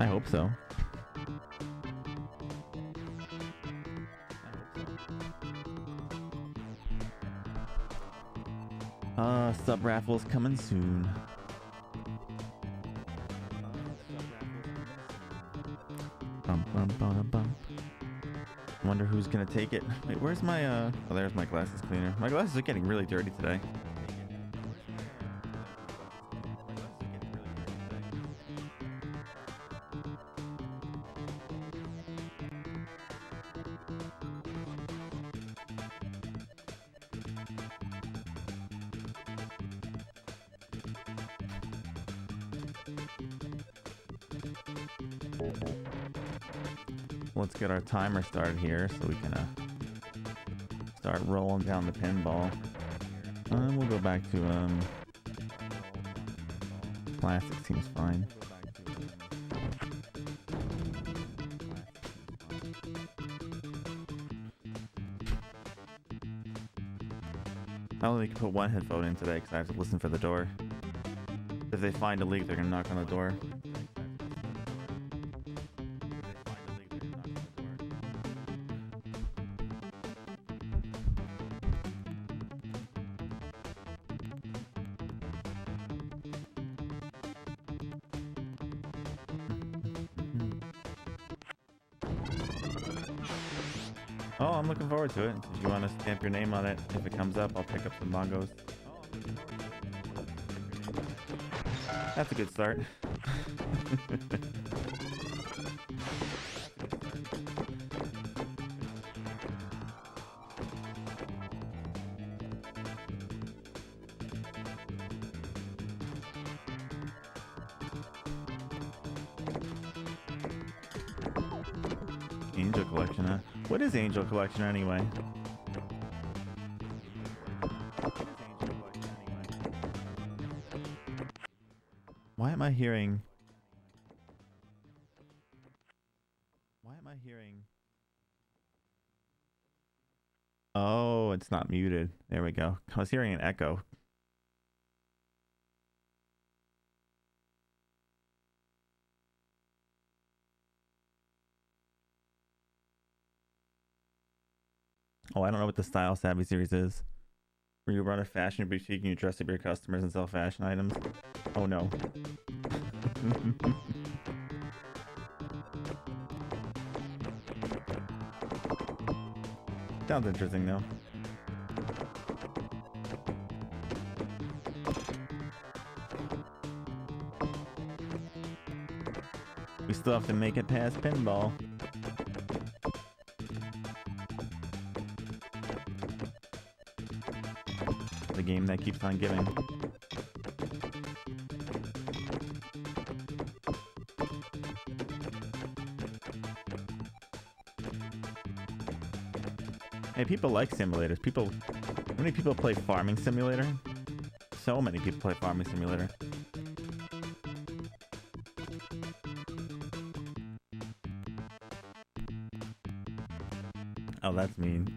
I hope so. Sub raffles coming soon. Bum, bum, bum, bum. Wonder who's gonna take it. Wait, where's my oh, there's my glasses cleaner. My glasses are getting really dirty today. Let's get our timer started here so we can start rolling down the pinball. We'll go back to plastic, seems fine. I only can put one headphone in today because I have to listen for the door. If they find a leak, they're gonna knock on the door. Oh, I'm looking forward to it. If you want to stamp your name on it, if it comes up, I'll pick up some bongos. That's a good start. Angel Collection, huh? What is Angel Collection anyway? Why am I hearing... Oh, it's not muted. There we go. I was hearing an echo. Oh, I don't know what the Style Savvy series is. Where you run a fashion boutique and you dress up your customers and sell fashion items. Oh no. Sounds interesting though. We still have to make it past pinball. The game that keeps on giving. Hey, people like simulators. How many people play Farming Simulator? So many people play Farming Simulator. Oh, that's mean.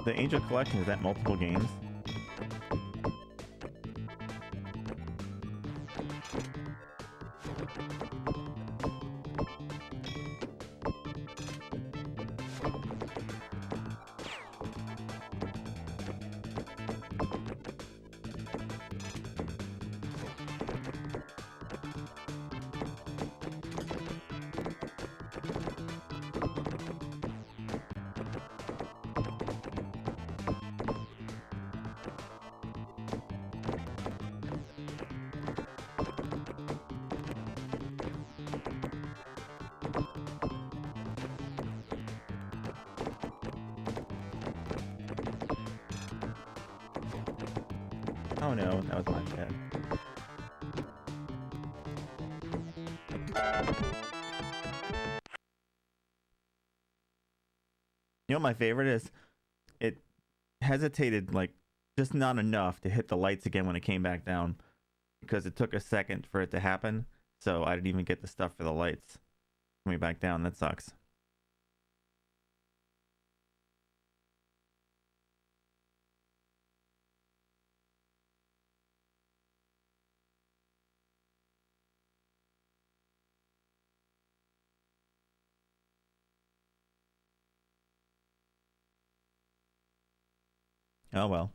The Angel Collection, is that multiple games? Oh no, that was my bad. You know what my favorite is? It hesitated like just not enough to hit the lights again when it came back down, because it took a second for it to happen. So I didn't even get the stuff for the lights coming back down. That sucks. Oh well.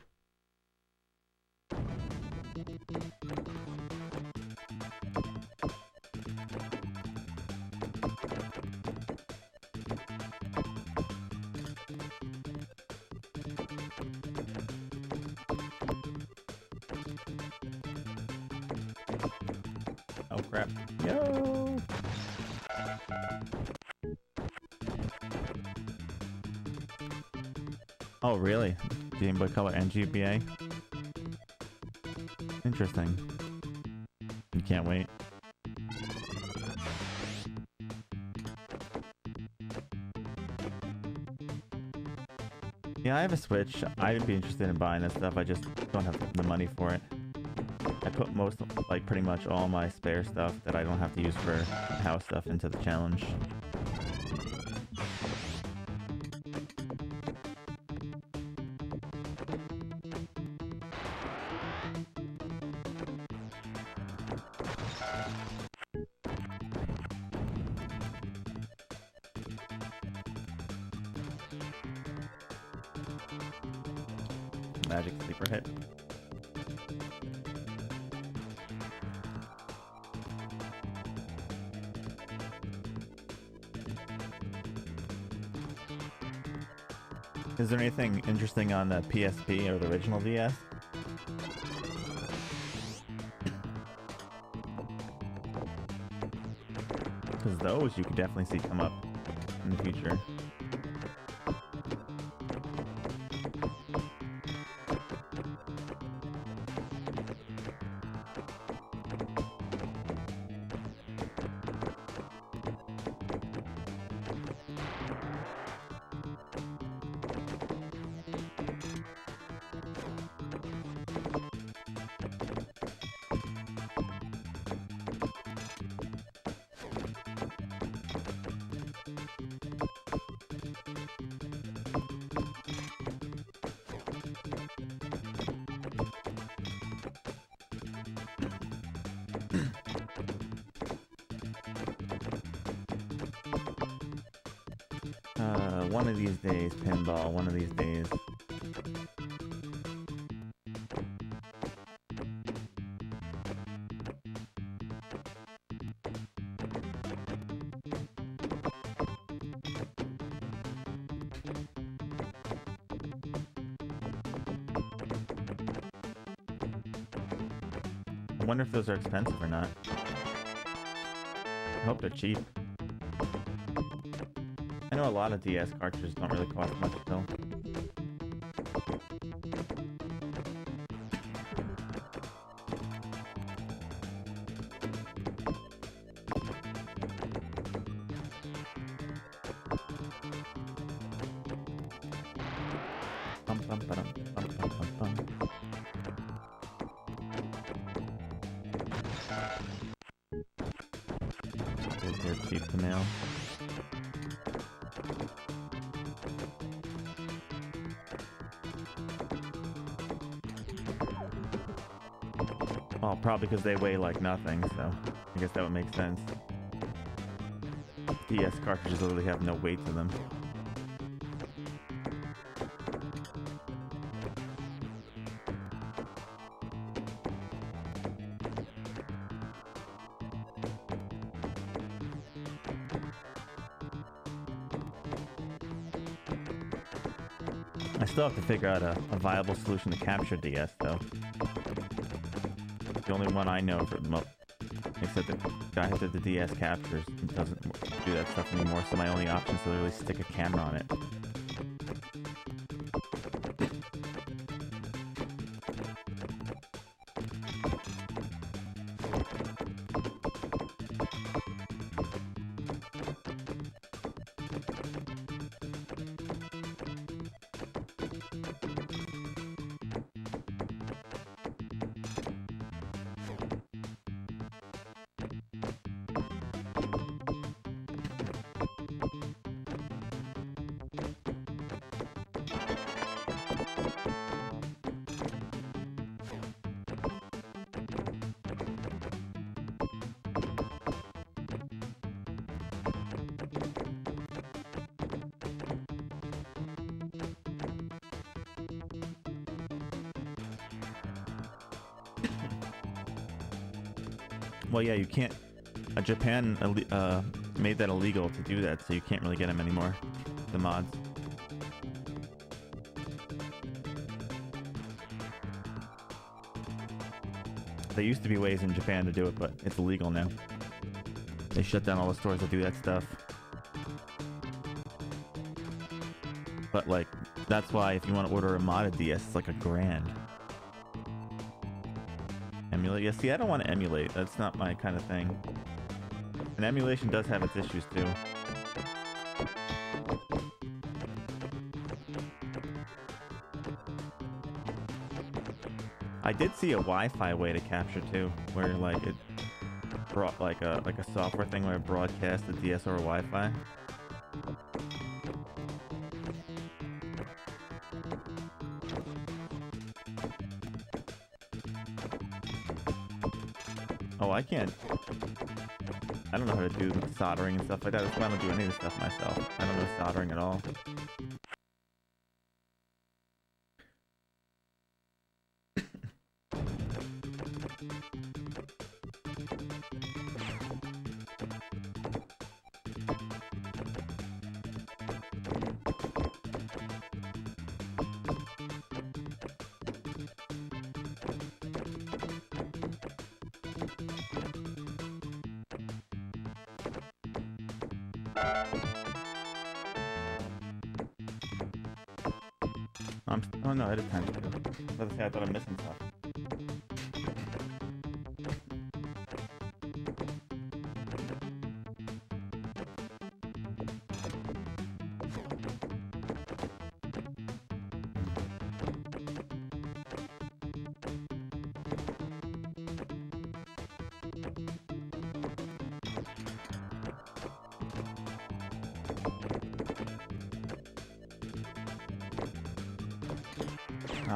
Oh crap. Yo! Oh really? Game Boy Color and GBA? Interesting. You can't wait. Yeah, I have a Switch. I'd be interested in buying that stuff. I just don't have the money for it. I put most, like pretty much all my spare stuff that I don't have to use for house stuff into the challenge. Magic sleeper hit. Is there anything interesting on the PSP or the original DS? Because those you could definitely see come up in the future. One of these days, Pinball, one of these days. I wonder if those are expensive or not. I hope they're cheap. I know a lot of DS cartridges don't really cost much still. They're cheap to mail. Well, probably because they weigh like nothing, so I guess that would make sense. DS cartridges literally have no weight to them. I still have to figure out a viable solution to capture DS, though. The only one I know for the except the guy who did the DS captures doesn't do that stuff anymore, so my only option is to literally stick a camera on it. Well, yeah, you can't. Japan made that illegal to do that, so you can't really get them anymore. The mods. There used to be ways in Japan to do it, but it's illegal now. They shut down all the stores that do that stuff. But like, that's why if you want to order a modded DS, it's like $1,000. Emulate? Yeah, see, I don't want to emulate. That's not my kind of thing. And emulation does have its issues too. I did see a Wi-Fi way to capture too, where like it brought like a software thing where it broadcast the DS over Wi-Fi. Oh, I can't. I don't know how to do soldering and stuff like that. That's why I don't do any of this stuff myself. I don't know soldering at all. Oh no, I did time to go. I thought I'm missing stuff.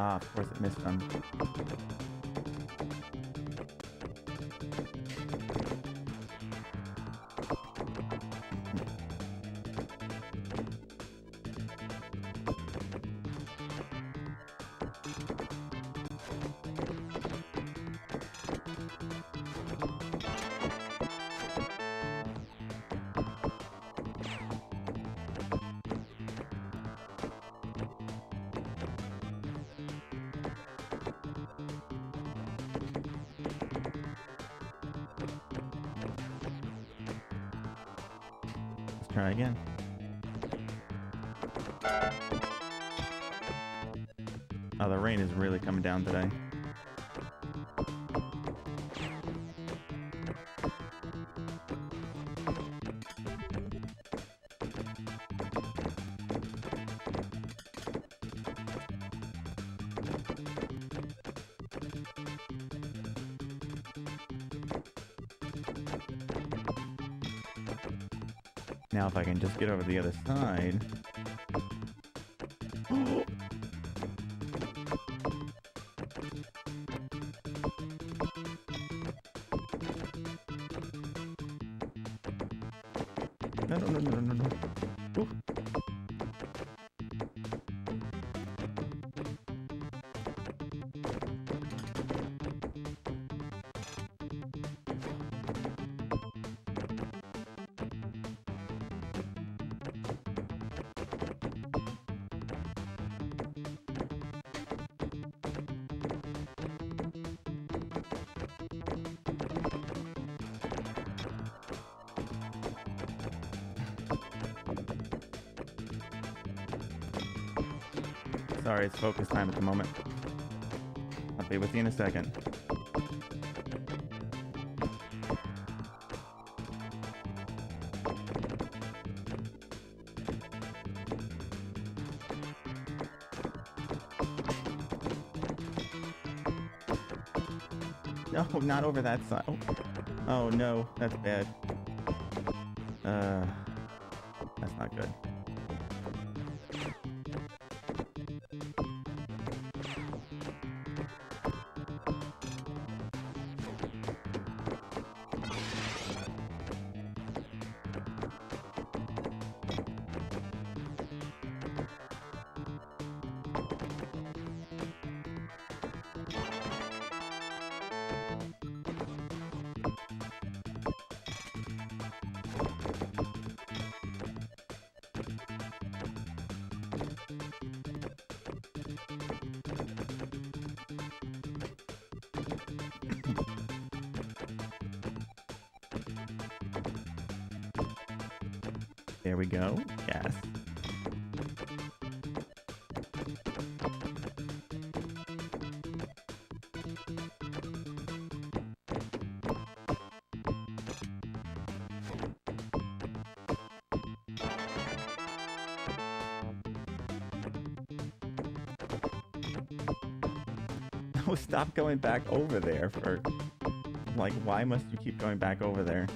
Ah, of course it missed them. Try again. Oh, the rain is really coming down today. Now if I can just get over the other side. No. Ooh. Sorry, it's focus time at the moment. I'll be with you in a second. No, not over that side. Oh no, that's bad. That's not good. There we go. Yes. Oh, stop going back over there for... Like, why must you keep going back over there?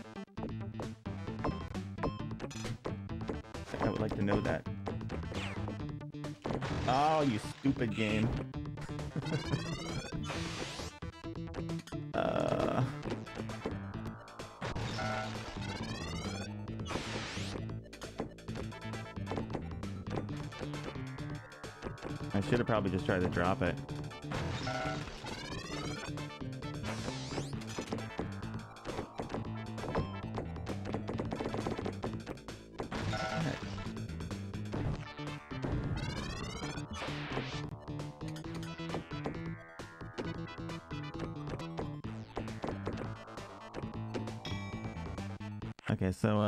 I would like to know that. Oh, you stupid game. I should have probably just tried to drop it. Okay, so,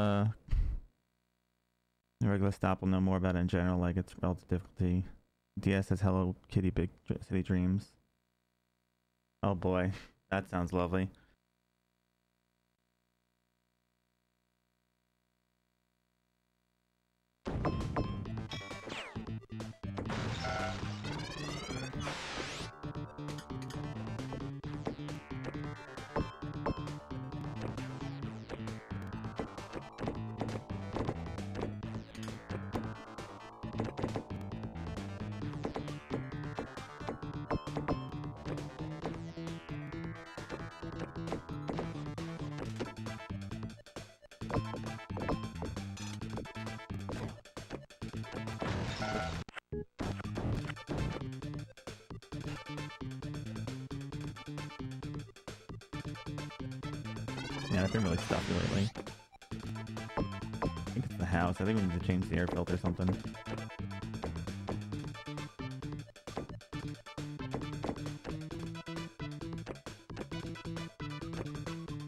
the regular stop will know more about it in general, like its relative difficulty. DS says Hello Kitty Big City Dreams. Oh boy, that sounds lovely. Yeah, I've been really stuffy lately. I think it's the house. I think we need to change the air filter or something.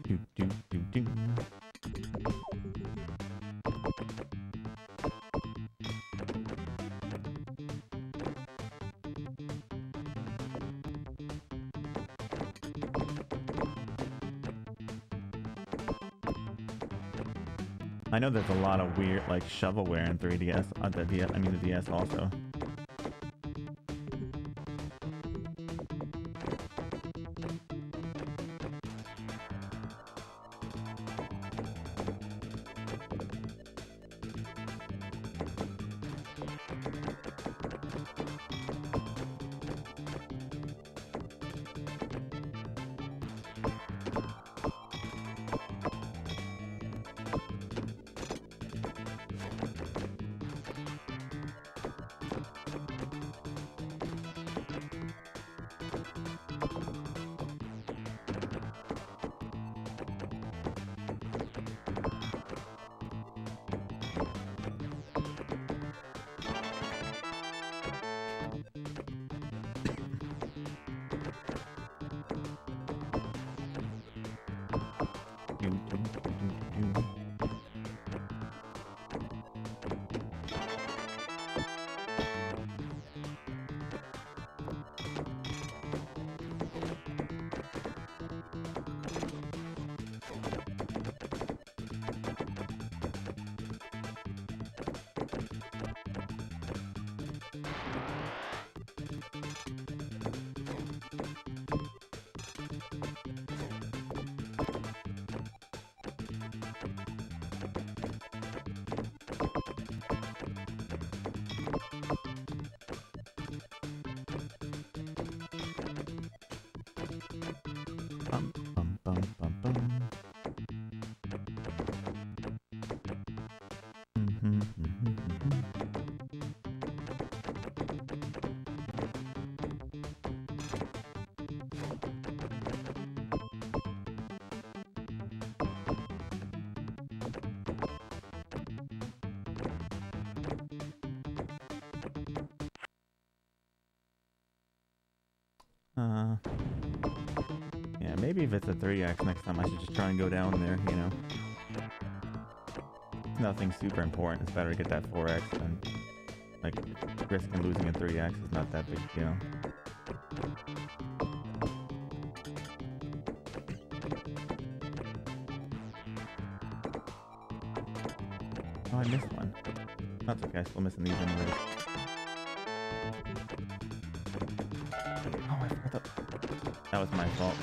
Do, do, do, do. I know there's a lot of weird, like, shovelware in 3DS, the DS, I mean the DS also. Bum, bum, bum, bum, bum. Yeah, maybe if it's a 3X next time, I should just try and go down there, you know. nothing super important. It's better to get that 4x than like risking losing a 3x is not that big a deal. Oh, I missed one. That's okay, still missing these anyways. Oh, I forgot that was my fault.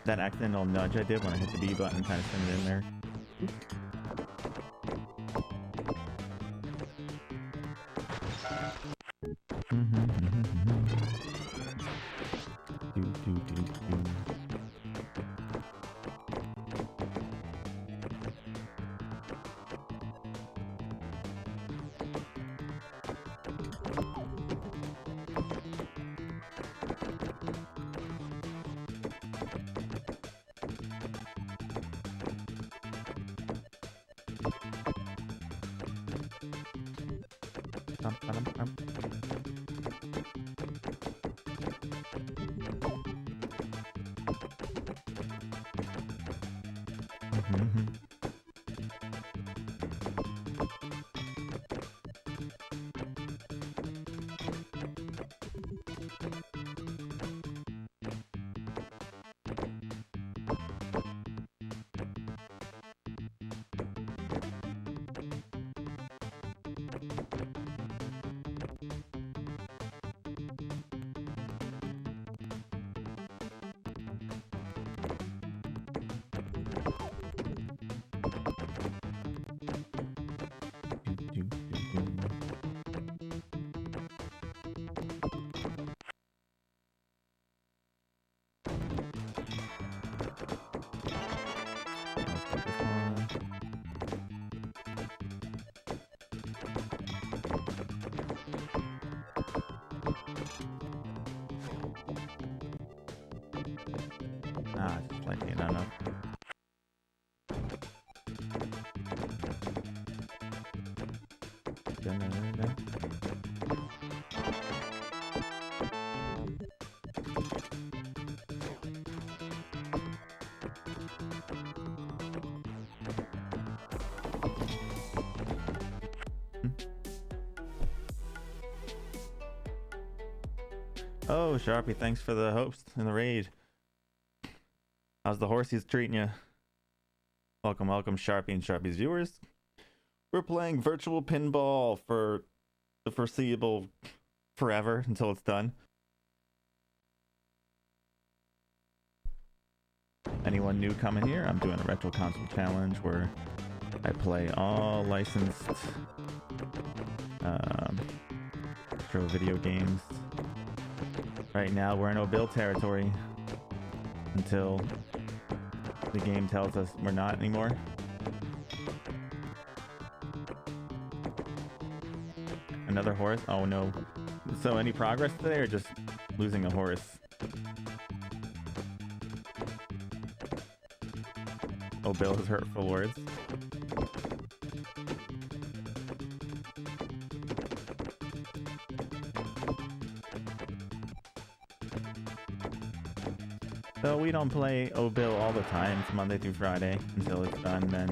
That accidental nudge I did when I hit the B button kind of sent it in there. Just slightly not enough. Oh, Sharpie, thanks for the host and the raid. How's the horsies treating you? Welcome, welcome, Sharpie and Sharpie's viewers. We're playing virtual pinball for the foreseeable forever until it's done. Anyone new coming here? I'm doing a retro console challenge where I play all licensed retro video games. Right now we're in O'Bill territory until the game tells us we're not anymore. Another horse? Oh no. So any progress today or just losing a horse? O'Bill's hurtful words. So we don't play O'Bill all the time. It's Monday through Friday until it's done. Then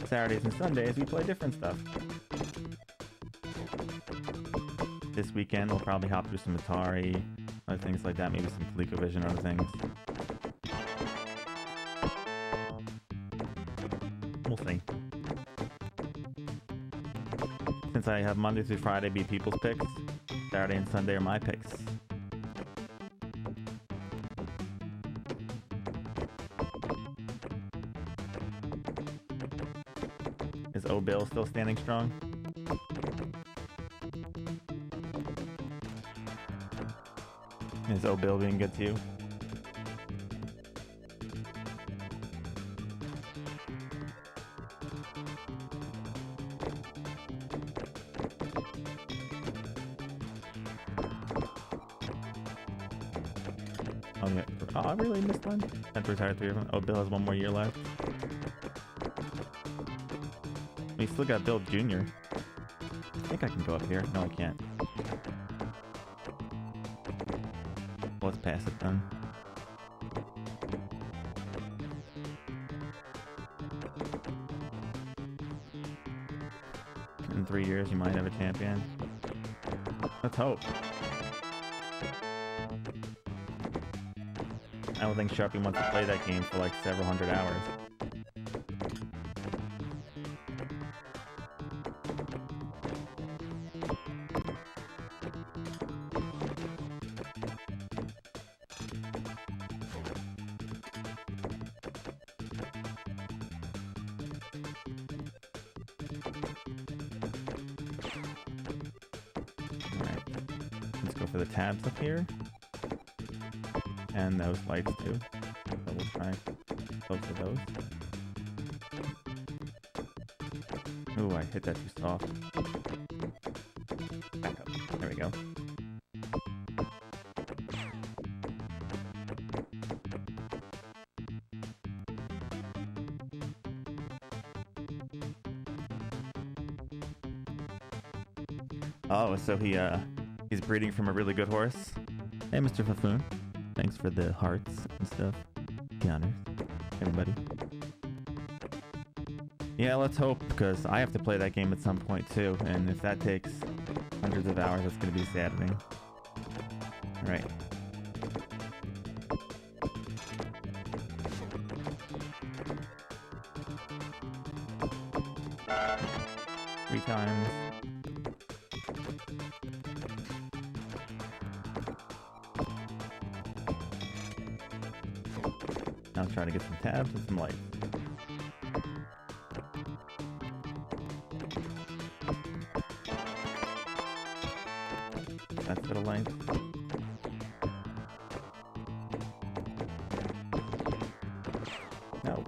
Saturdays and Sundays we play different stuff. This weekend we'll probably hop through some Atari, other things like that, maybe some ColecoVision, other things. We'll see. Since I have Monday through Friday be people's picks, Saturday and Sunday are my picks. Is O'Bill still standing strong? Is O'Bill being good to you? Oh yeah. Oh, I really missed one. I've retired 3 of them. Oh, Bill has 1 more year left. We still got Bill Jr. I think I can go up here. No, I can't. Let's pass it then. In 3 years, you might have a champion. Let's hope. I don't think Sharpie wants to play that game for like several hundred hours. For the tabs up here, and those lights too. So we'll try both of those. Ooh, I hit that too soft. Back up. There we go. Oh, so he's breeding from a really good horse. Hey, Mr. Fafoon. Thanks for the hearts and stuff. The honors, everybody. Yeah, let's hope, because I have to play that game at some point too, and if that takes hundreds of hours, that's going to be saddening. Alright. Three times. Now try to get some tabs and some lights. That's for the lights. No.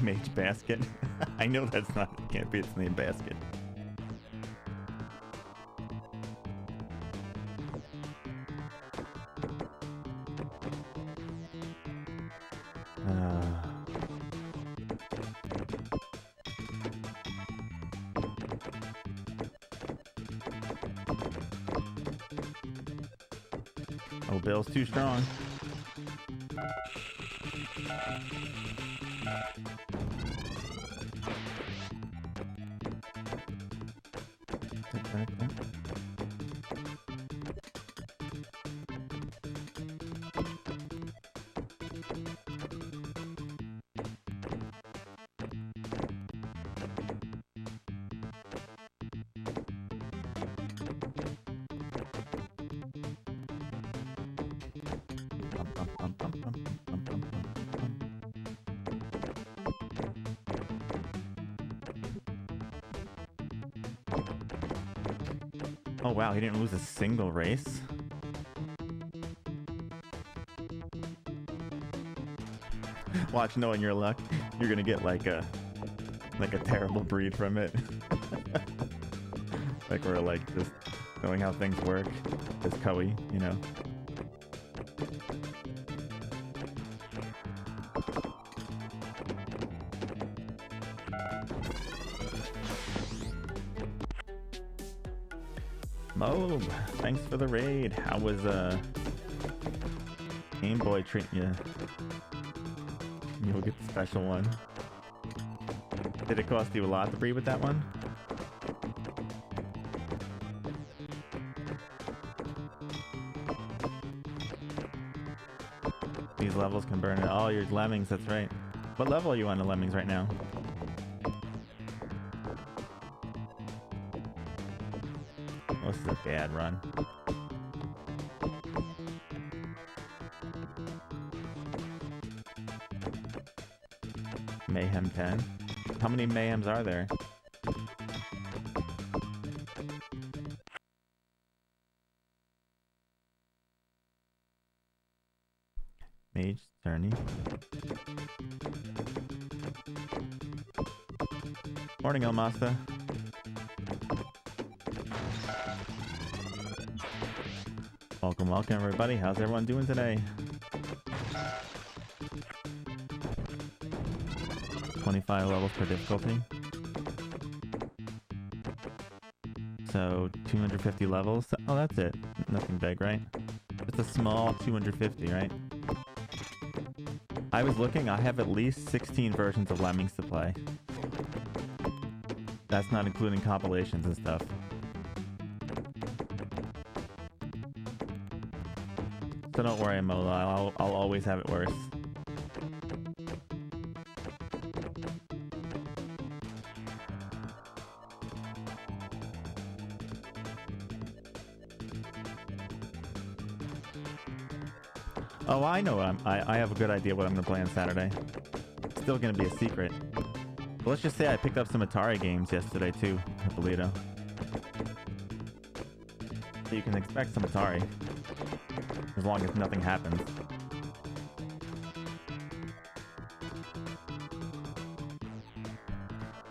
Mage basket. I know that's not, can't be its name, basket. Oh, Bill's too strong. Oh wow, he didn't lose a single race. Watch, knowing your luck, you're gonna get like a terrible breed from it. Like we're like just knowing how things work. It's Koei, you know. Mo, thanks for the raid. How was Game Boy treating you? You'll get the special one. Did it cost you a lot to breed with that one? These levels can burn it. Oh, your lemmings, that's right. What level are you on the lemmings right now? Oh, this is a bad run. Mayhem 10. How many Mayhems are there? Mage, Cerny. Morning, El Masta. Welcome, welcome, everybody. How's everyone doing today? 25 levels per difficulty. So 250 levels. Oh, that's it. Nothing big, right? Just a small 250, right? I was looking, I have at least 16 versions of Lemmings to play. That's not including compilations and stuff. So don't worry, Mola, I'll always have it worse. Oh, I know what I have a good idea what I'm gonna play on Saturday. Still gonna be a secret. But let's just say I picked up some Atari games yesterday too, Hippolito. So you can expect some Atari. As long as nothing happens.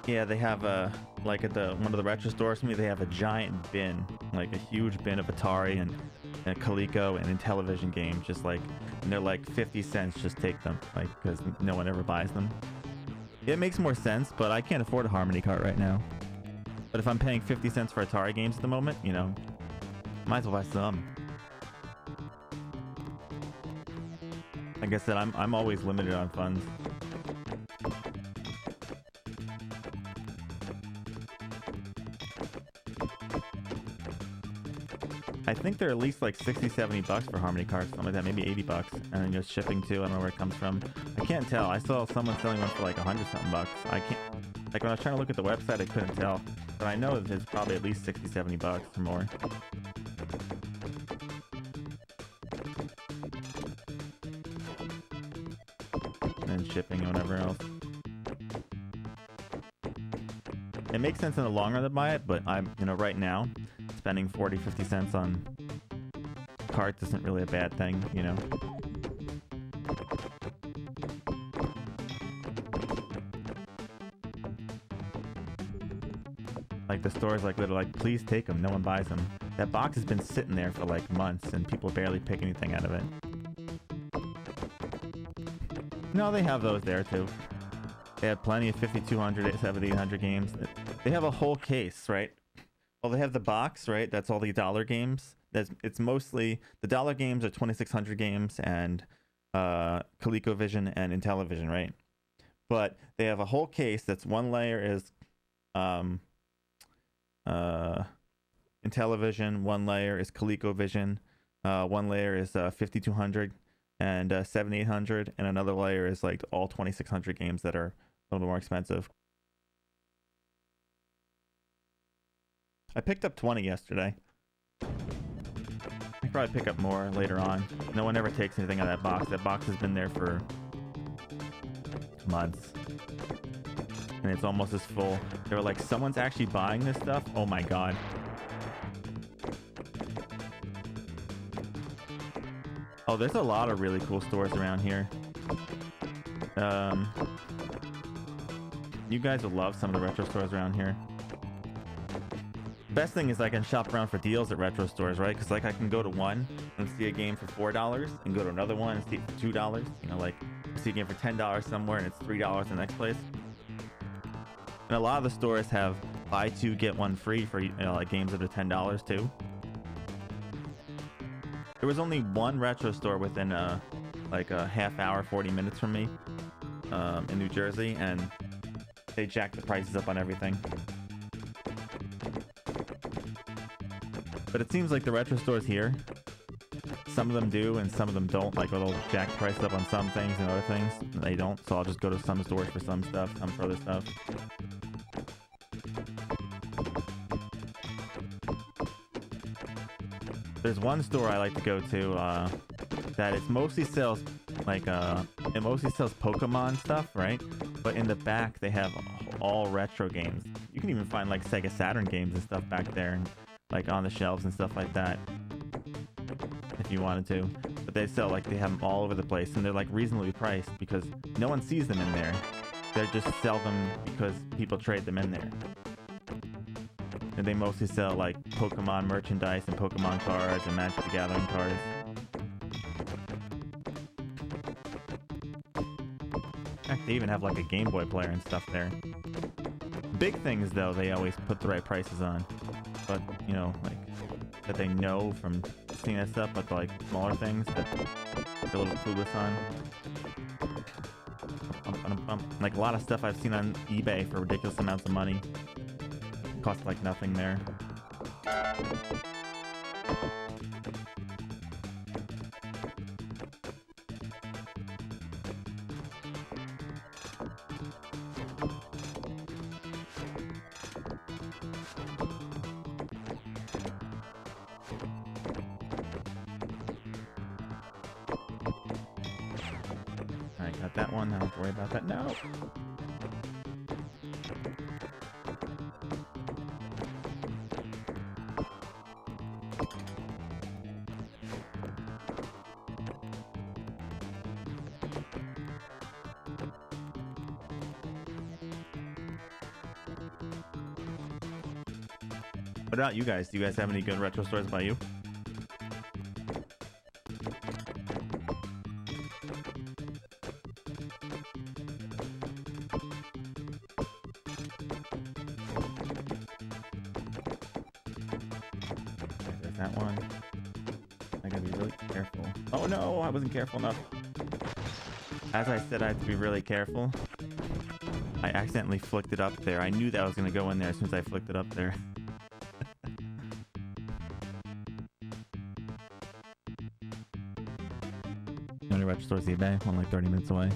Yeah, they have like at one of the retro stores for me, they have a giant bin, like a huge bin of Atari and Coleco and Intellivision games, just like, and they're like 50 cents, just take them, like, because no one ever buys them. It makes more sense, but I can't afford a Harmony cart right now. But if I'm paying 50 cents for Atari games at the moment, you know, might as well buy some. Like I said, I'm always limited on funds. I think they're at least like 60, 70 bucks for Harmony cards, something like that, maybe 80 bucks. And then just shipping too, I don't know where it comes from. I can't tell. I saw someone selling one for like 100 something bucks. I can't, like when I was trying to look at the website, I couldn't tell. But I know that it's probably at least 60, 70 bucks or more. And shipping and whatever else. It makes sense in the long run to buy it, but I'm, you know, right now, spending 40, 50 cents on carts isn't really a bad thing, you know. Like the stores like literally like, please take them, no one buys them. That box has been sitting there for like months and people barely pick anything out of it. No, they have those there too. They have plenty of 5200, 7800 games. They have a whole case, right? Well, they have the box, right? That's all the dollar games. It's mostly the dollar games are 2600 games and ColecoVision and Intellivision, right? But they have a whole case that's one layer is Intellivision, one layer is ColecoVision, one layer is 5200 and 7800, and another layer is like all 2600 games that are a little more expensive. I picked up 20 yesterday. I probably pick up more later on. No one ever takes anything out of that box. That box has been there for months. And it's almost as full. They were like, someone's actually buying this stuff? Oh my god. Oh, there's a lot of really cool stores around here. You guys will love some of the retro stores around here. Best thing is I can shop around for deals at retro stores, right? Because like I can go to one and see a game for $4 and go to another one and see it for $2. You know, like see a game for $10 somewhere and it's $3 the next place. And a lot of the stores have buy two get one free for, you know, like games that are $10 too. There was only one retro store within like a half hour, 40 minutes from me in New Jersey, and they jacked the prices up on everything. But it seems like the retro stores here, some of them do and some of them don't. Like they'll jack the price up on some things and other things and they don't. So I'll just go to some stores for some stuff, some for other stuff. There's one store I like to go to that it mostly sells like it mostly sells Pokemon stuff, right? But in the back they have all retro games. You can even find like Sega Saturn games and stuff back there, and like on the shelves and stuff like that if you wanted to. But they sell, like, they have them all over the place and they're like reasonably priced because no one sees them in there. They just sell them because people trade them in there. And they mostly sell like Pokemon merchandise and Pokemon cards and Magic the Gathering cards. Heck, they even have like a Game Boy player and stuff there. Big things though, they always put the right prices on. But, you know, like, that they know from seeing that stuff, but like smaller things that they're a little clueless on. Like a lot of stuff I've seen on eBay for ridiculous amounts of money. Costs like nothing there. Alright, got that one. I don't have to worry about that. No! What about you guys? Do you guys have any good retro stores by you? Okay, there's that one. I gotta be really careful. Oh no, I wasn't careful enough. As I said, I had to be really careful. I accidentally flicked it up there. I knew that was gonna go in there as soon as I flicked it up there. Retro stores eBay, one like 30 minutes away.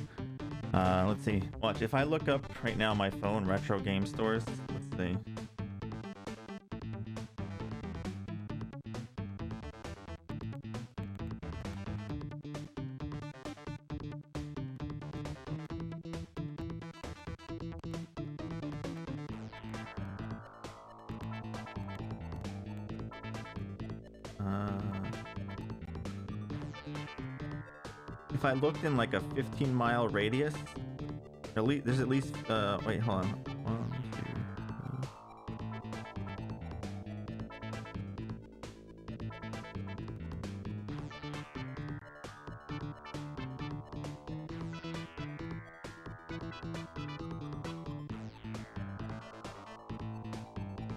Let's see. Watch, if I look up right now on my phone retro game stores, let's see. If I looked in like a 15-mile radius, there's at least, wait, hold on. 1, 2, 3.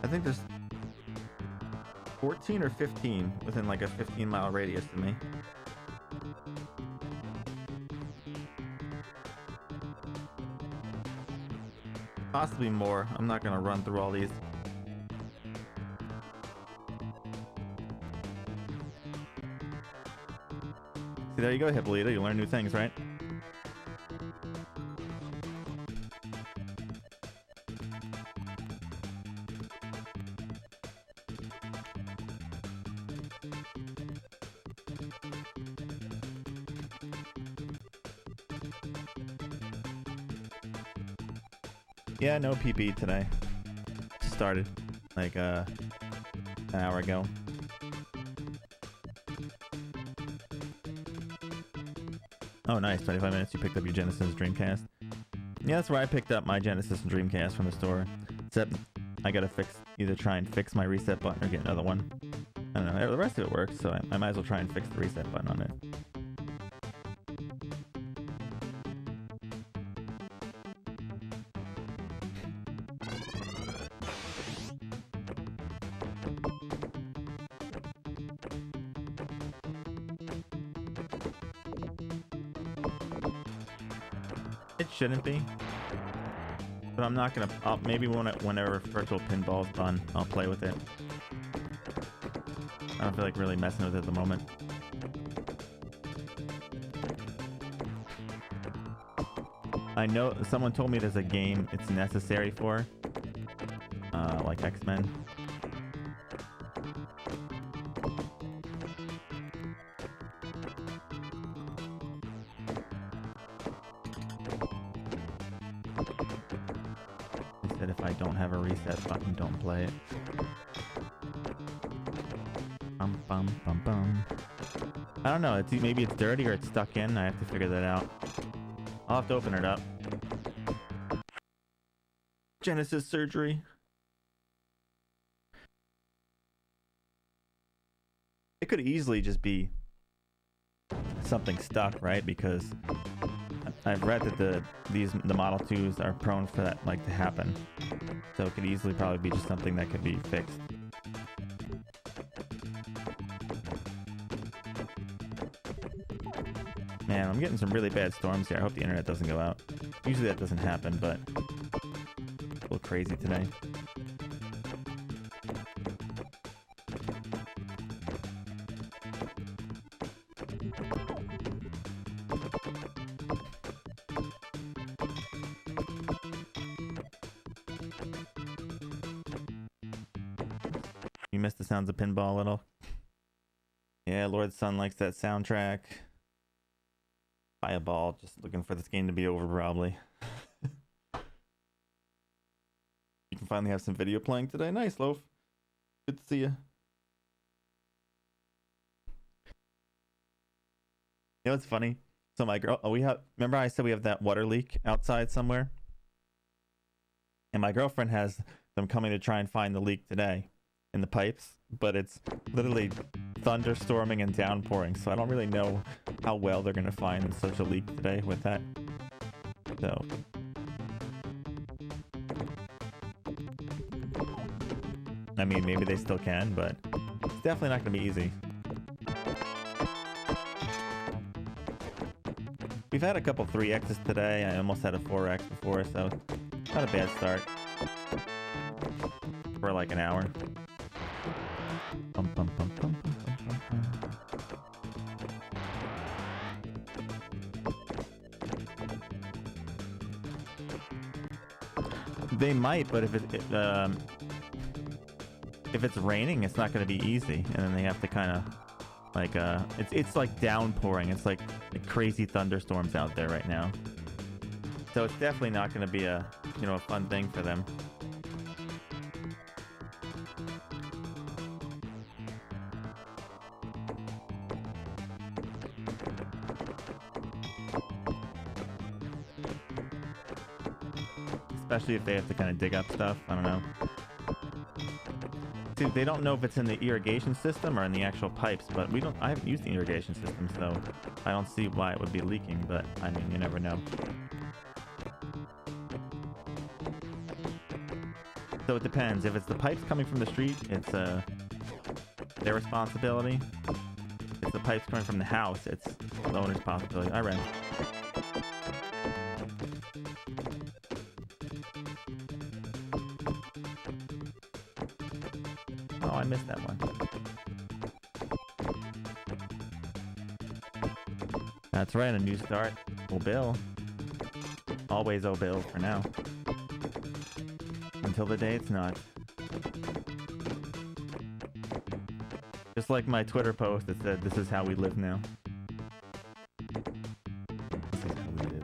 I think there's 14 or 15 within like a 15-mile radius to me. Possibly more. I'm not gonna run through all these. See, there you go, Hippolyta. You learn new things, right? Yeah, no PP today. Started like an hour ago. Oh, nice. 25 minutes. You picked up your Genesis Dreamcast. Yeah, that's where I picked up my Genesis and Dreamcast from the store. Except I gotta either try and fix my reset button or get another one. I don't know. The rest of it works, so I might as well try and fix the reset button on it. It shouldn't be, but I'm not gonna. Maybe whenever virtual pinball's done, I'll play with it. I don't feel like really messing with it at the moment. I know someone told me there's a game it's necessary for, like X-Men. If I don't have a reset button, don't play it. Bum, bum, bum. I don't know. Maybe it's dirty or it's stuck in. I have to figure that out. I'll have to open it up. Genesis surgery. It could easily just be something stuck, right? Because I've read that the Model 2s are prone for that to happen. So it could easily probably be just something that could be fixed. Man, I'm getting some really bad storms here. I hope the internet doesn't go out. Usually that doesn't happen, but a little crazy today. You missed the sounds of pinball a little. Yeah, Lord Sun likes that soundtrack. Fireball, just looking for this game to be over probably. You can finally have some video playing today. Nice, Loaf. Good to see you. You know what's funny? So my girl, remember I said we have that water leak outside somewhere? And my girlfriend has them coming to try and find the leak today in the pipes, but it's literally thunderstorming and downpouring, so I don't really know how well they're gonna find such a leak today with that. So I mean, maybe they still can, but it's definitely not gonna be easy. We've had a couple 3X's today. I almost had a 4X before, so not a bad start for like an hour. Bum, bum, bum, bum, bum, bum, bum. They might, but if it's raining, it's not going to be easy, and then they have to kind of like it's like downpouring. It's like crazy thunderstorms out there right now, so it's definitely not going to be a a fun thing for them. Especially if they have to kind of dig up stuff. I don't know. See, they don't know if it's in the irrigation system or in the actual pipes, but I haven't used the irrigation system, so I don't see why it would be leaking, but I mean, you never know. So it depends. If it's the pipes coming from the street, it's their responsibility. If the pipes coming from the house, it's the owner's responsibility. I ran. Oh, I missed that one. That's right, a new start. Oh, Bill. Always oh, Bill for now. Until the day it's not. Just like my Twitter post that said, "This is how we live now." This is how we live.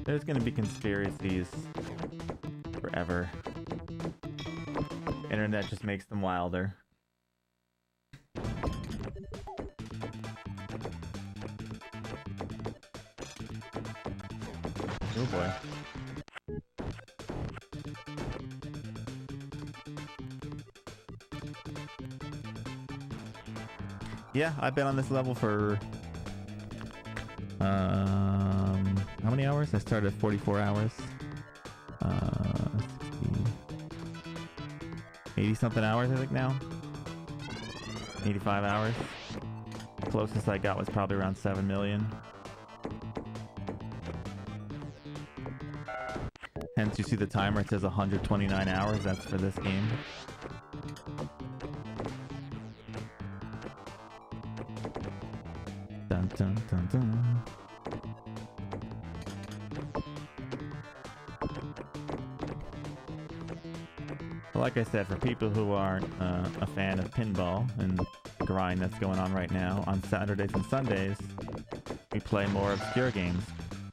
There's gonna be conspiracies forever. Internet just makes them wilder. Oh boy. Yeah, I've been on this level for how many hours? I started at 44 hours. 80 something hours I think now. 85 hours. Closest I got was probably around 7 million. Hence you see the timer, it says 129 hours. That's for this game. Dun dun dun dun. Like I said, for people who aren't a fan of pinball and the grind that's going on right now, on Saturdays and Sundays, we play more obscure games.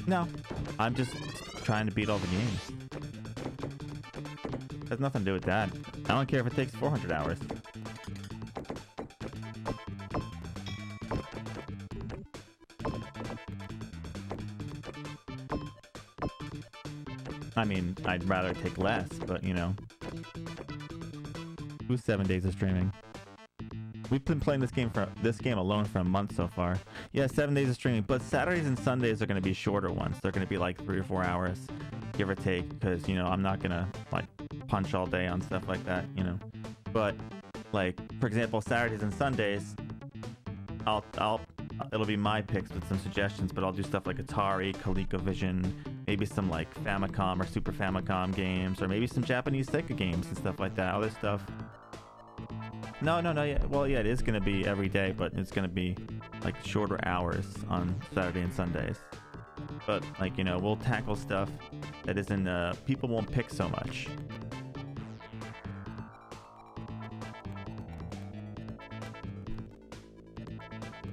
No, I'm just trying to beat all the games. Has nothing to do with that. I don't care if it takes 400 hours. I mean, I'd rather take less, but you know. Who's 7 days of streaming? We've been playing this game alone for a month so far. Yeah, 7 days of streaming, but Saturdays and Sundays are going to be shorter ones. They're going to be like 3 or 4 hours, give or take, because you know I'm not gonna like punch all day on stuff like that, you know. But like for example, Saturdays and Sundays, it'll be my picks with some suggestions, but I'll do stuff like Atari, ColecoVision, maybe some like Famicom or Super Famicom games, or maybe some Japanese Sega games and stuff like that. Other stuff. No, yeah. Well, yeah, it is gonna be every day, but it's gonna be like shorter hours on Saturday and Sundays. But like, you know, we'll tackle stuff that isn't people won't pick so much.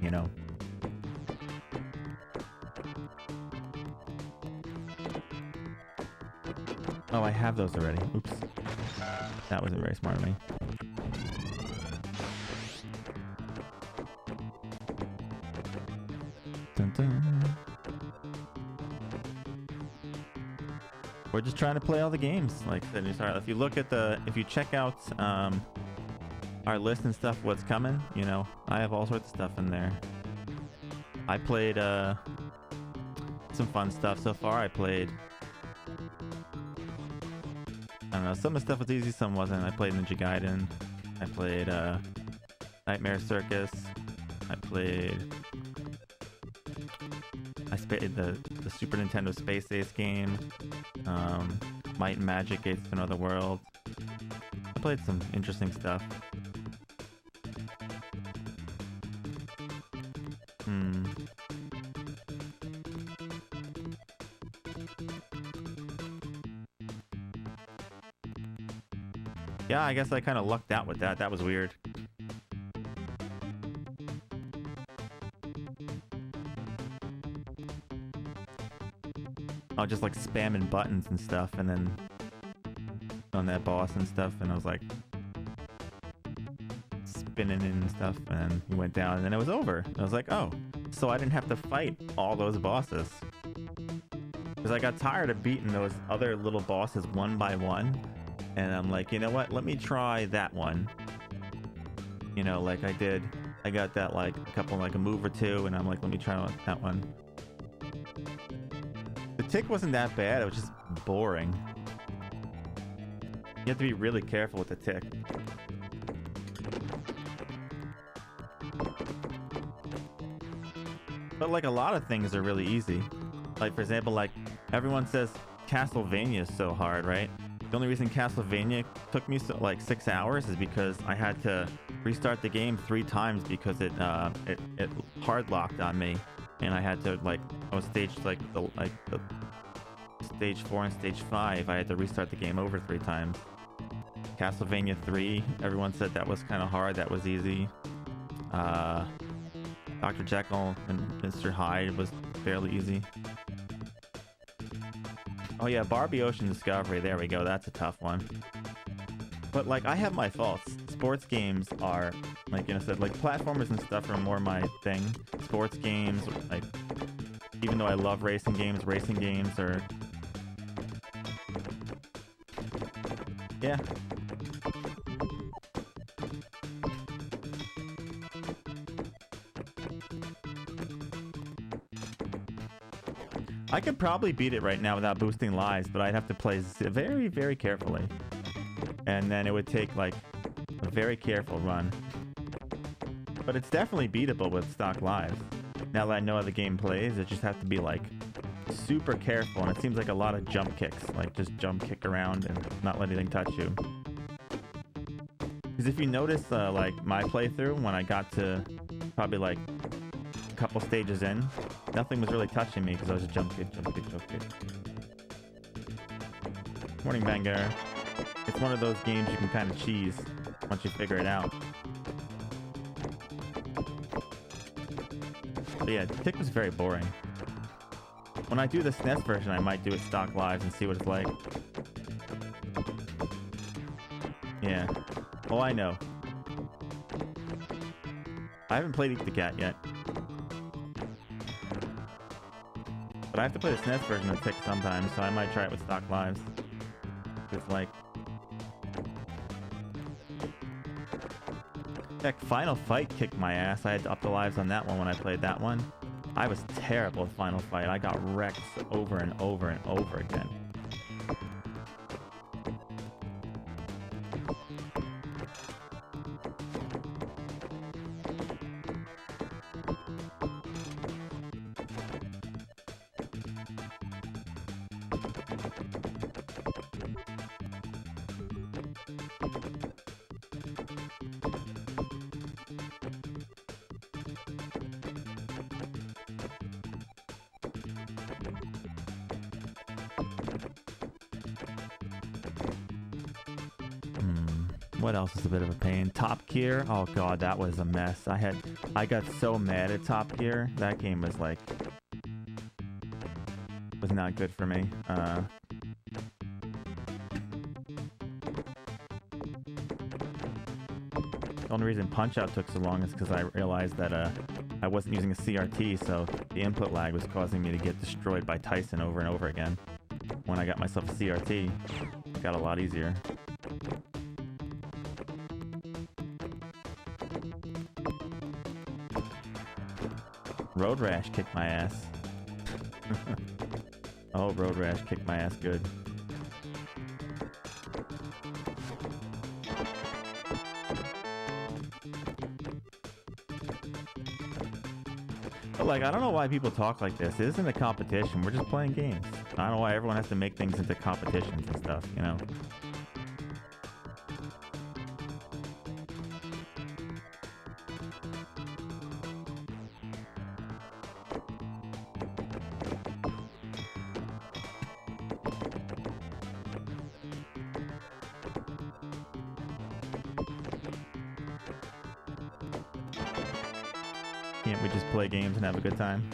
You know. Oh, I have those already. Oops. That wasn't very smart of me. Dun, dun. We're just trying to play all the games. Like I said, if you check out our list and stuff, what's coming, you know, I have all sorts of stuff in there. I played some fun stuff so far. I played, I don't know, some of the stuff was easy, some wasn't. I played Ninja Gaiden. I played Nightmare Circus. I played the Super Nintendo Space Ace game. Might and Magic Gates to Another World. I played some interesting stuff. Yeah, I guess I kind of lucked out with that. That was weird. I was just like spamming buttons and stuff, and then on that boss and stuff, and I was like spinning and stuff, and he went down, and then it was over. I was like, oh, so I didn't have to fight all those bosses. Because I got tired of beating those other little bosses one by one, and I'm like, you know what? Let me try that one. You know, like I did. I got that like a move or two, and I'm like, let me try that one. The tick wasn't that bad, it was just boring. You have to be really careful with the tick. But like a lot of things are really easy. Like for example, like everyone says Castlevania is so hard, right? The only reason Castlevania took me like 6 hours is because I had to restart the game 3 times because it hard locked on me. And I had to I was staged the stage 4 and stage 5. I had to restart the game over 3 times. Castlevania 3, everyone said that was kind of hard. That was easy. Dr. Jekyll and Mr. Hyde was fairly easy. Oh yeah, Barbie Ocean Discovery. There we go. That's a tough one. But like, I have my faults. Sports games are, like, you know, said, like platformers and stuff are more my thing. Sports games, like, even though I love racing games are, yeah. I could probably beat it right now without boosting lives, but I'd have to play very, very carefully. And then it would take like a very careful run. But it's definitely beatable with stock lives. Now that I know how the game plays, it just has to be like super careful, and it seems like a lot of jump kicks, like just jump kick around and not let anything touch you. Because if you notice like my playthrough, when I got to probably like a couple stages in, nothing was really touching me because I was just jump kick. Morning, Banger. It's one of those games you can kind of cheese once you figure it out. But yeah, Tick was very boring. When I do the SNES version, I might do it stock live and see what it's like. Yeah. Oh, I know. I haven't played Eat the Cat yet. But I have to play the SNES version of Tick sometimes, so I might try it with stock lives. It's like... Heck, Final Fight kicked my ass. I had to up the lives on that one when I played that one. I was terrible at Final Fight. I got wrecked over and over and over again. What else is a bit of a pain? Top Gear? Oh god, that was a mess. I got so mad at Top Gear. That game was like... was not good for me. The only reason Punch-Out took so long is because I realized that I wasn't using a CRT, so the input lag was causing me to get destroyed by Tyson over and over again. When I got myself a CRT, it got a lot easier. Road Rash kicked my ass. Oh, Road Rash kicked my ass good. But like, I don't know why people talk like this. It isn't a competition. We're just playing games. I don't know why everyone has to make things into competitions and stuff, you know? Can't we just play games and have a good time?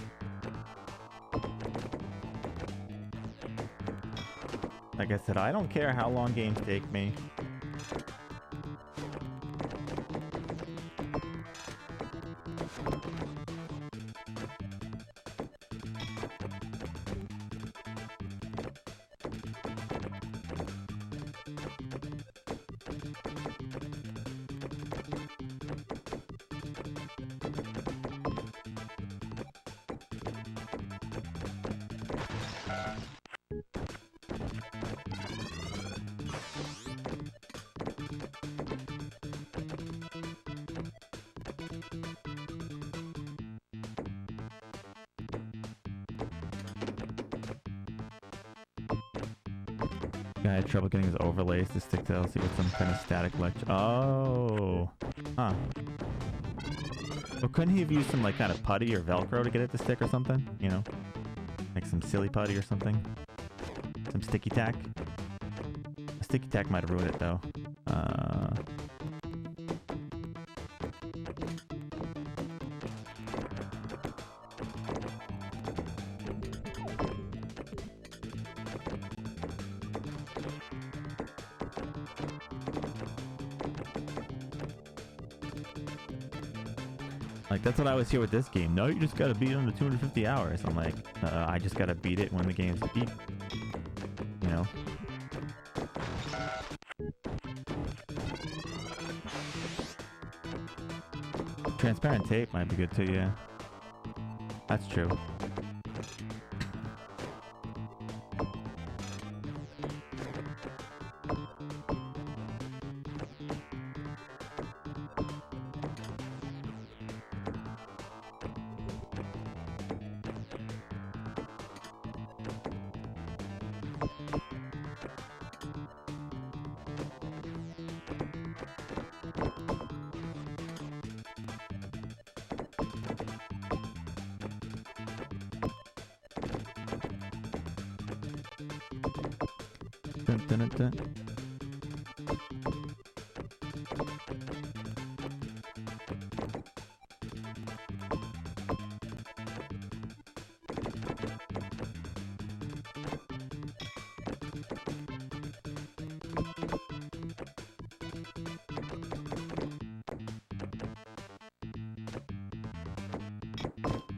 Like I said, I don't care how long games take me. I had trouble getting his overlays to stick to LC with some kind of static lecture. Oh. Huh. Well, couldn't he have used some like kind of putty or Velcro to get it to stick or something? You know? Like some silly putty or something? Some sticky tack? A sticky tack might have ruined it though. Like, that's what I always hear with this game. No, you just gotta beat it under 250 hours. I'm like, I just gotta beat it when the game's beat. You know? Transparent tape might be good too, yeah. That's true. Dun, dun, dun, dun.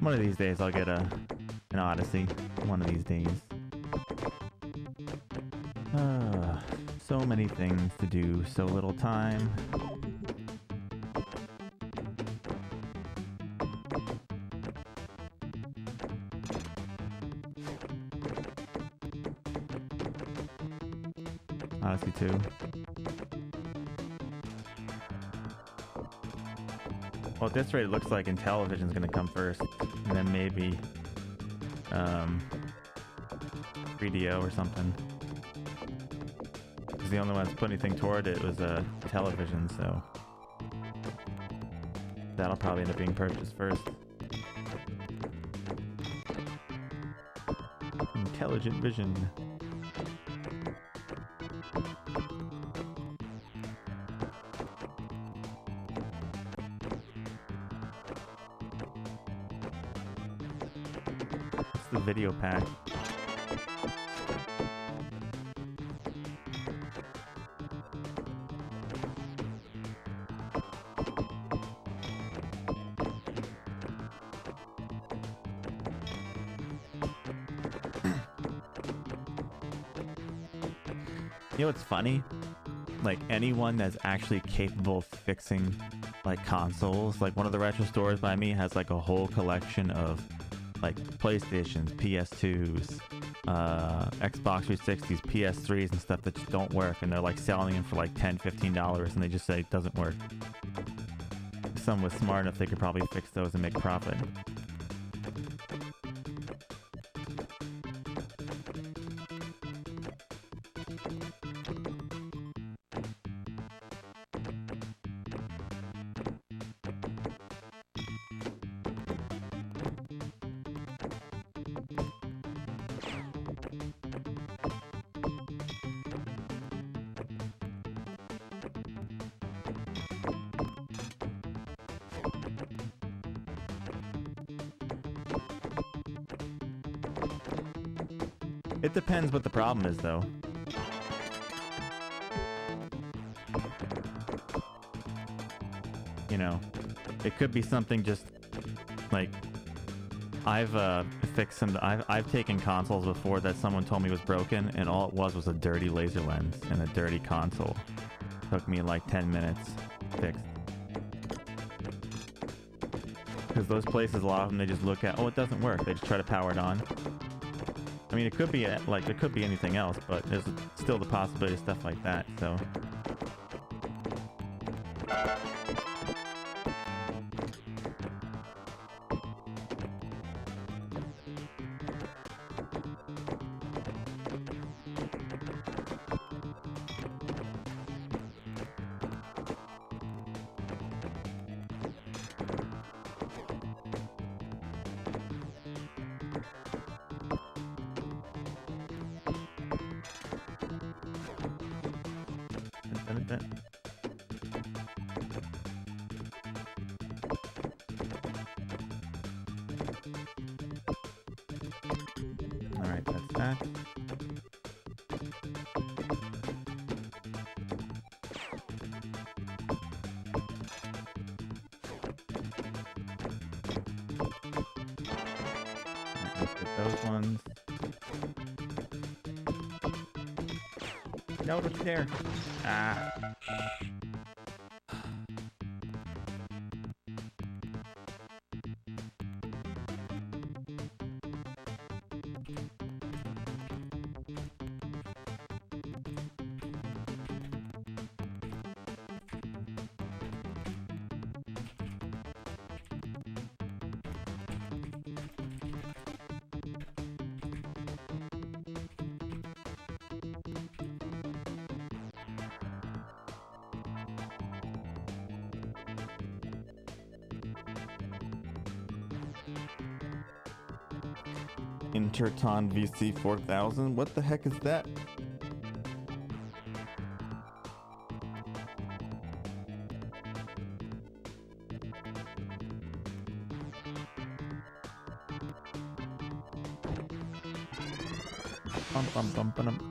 One of these days I'll get an Odyssey. One of these days. So many things to do, so little time. Odyssey 2. Well, at this rate, it looks like Intellivision's gonna come first, and then maybe 3DO or something. Because the only one that's put anything toward it was Television, so that'll probably end up being purchased first. Intelligent Vision. It's the video pack. You know what's funny? Like, anyone that's actually capable of fixing like consoles, like one of the retro stores by me has like a whole collection of like PlayStations, PS2s, Xbox 360s, PS3s and stuff that just don't work, and they're like selling them for like $10-15 and they just say it doesn't work. If someone was smart enough, they could probably fix those and make profit. It depends what the problem is, though. You know, it could be something just like I've fixed some. I've taken consoles before that someone told me was broken, and all it was a dirty laser lens and a dirty console. Took me like 10 minutes fixed. Because those places, a lot of them, they just look at, oh, it doesn't work. They just try to power it on. I mean, it could be like, it could be anything else, but there's still the possibility of stuff like that, so. Alright, that's that. Let's get those ones. No, it's there. Ah. Interton VC 4000? What the heck is that? Bum, bum, bum, bum.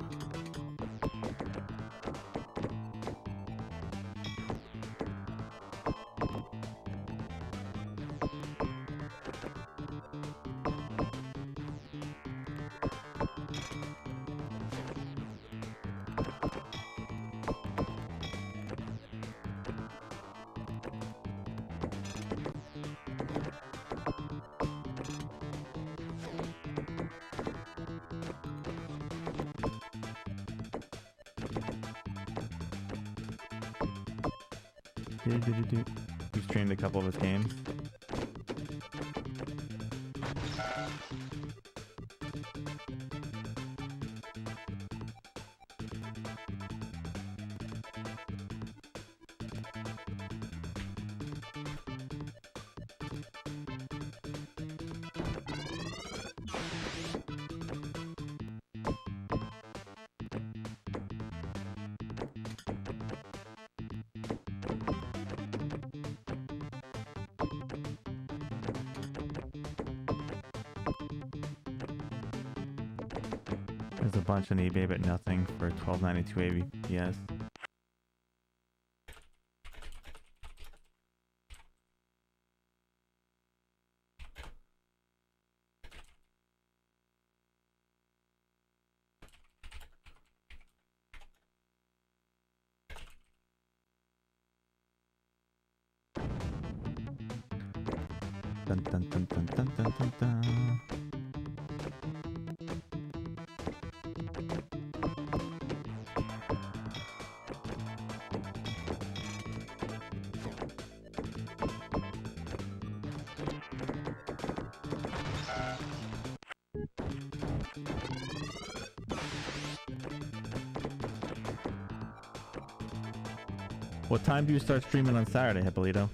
We streamed a couple of his games. There's a bunch on eBay, but nothing for $12.92 ABPS. Dun, dun, dun, dun, dun, dun, dun, dun. What time do you start streaming on Saturday, Hippolito?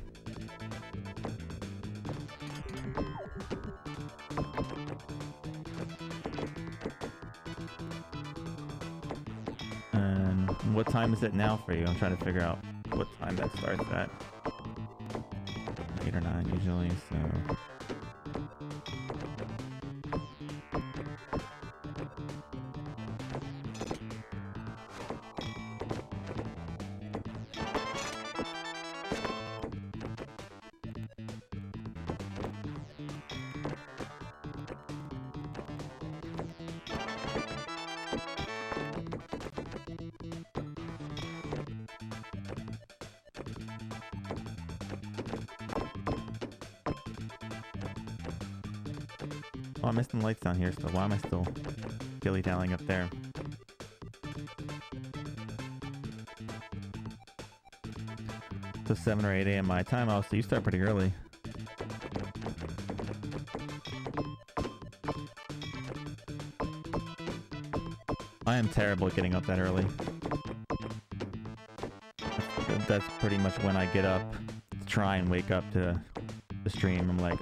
And what time is it now for you? I'm trying to figure out what time that starts at. 8 or 9 usually, so... Oh, I missed some lights down here, so why am I still dilly-dallying up there? So 7 or 8 a.m. my time. Oh, so you start pretty early. I am terrible at getting up that early. That's pretty much when I get up to try and wake up to the stream. I'm like,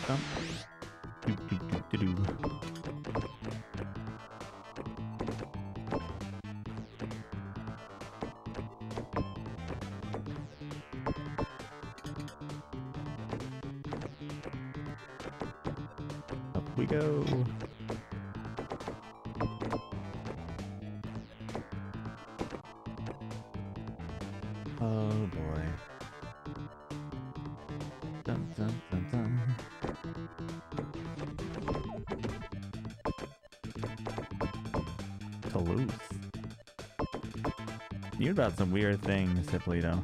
up we go. Oh boy. Dun, dun, dun, dun. Toulouse. You're about some weird things, Hippolito.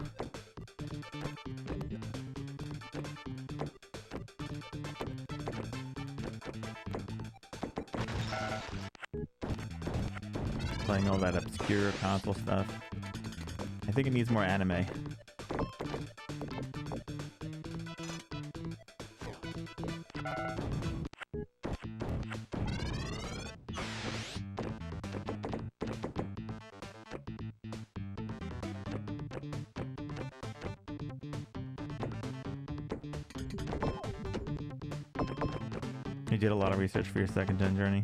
Playing all that obscure console stuff. I think it needs more anime. You did a lot of research for your second gen journey.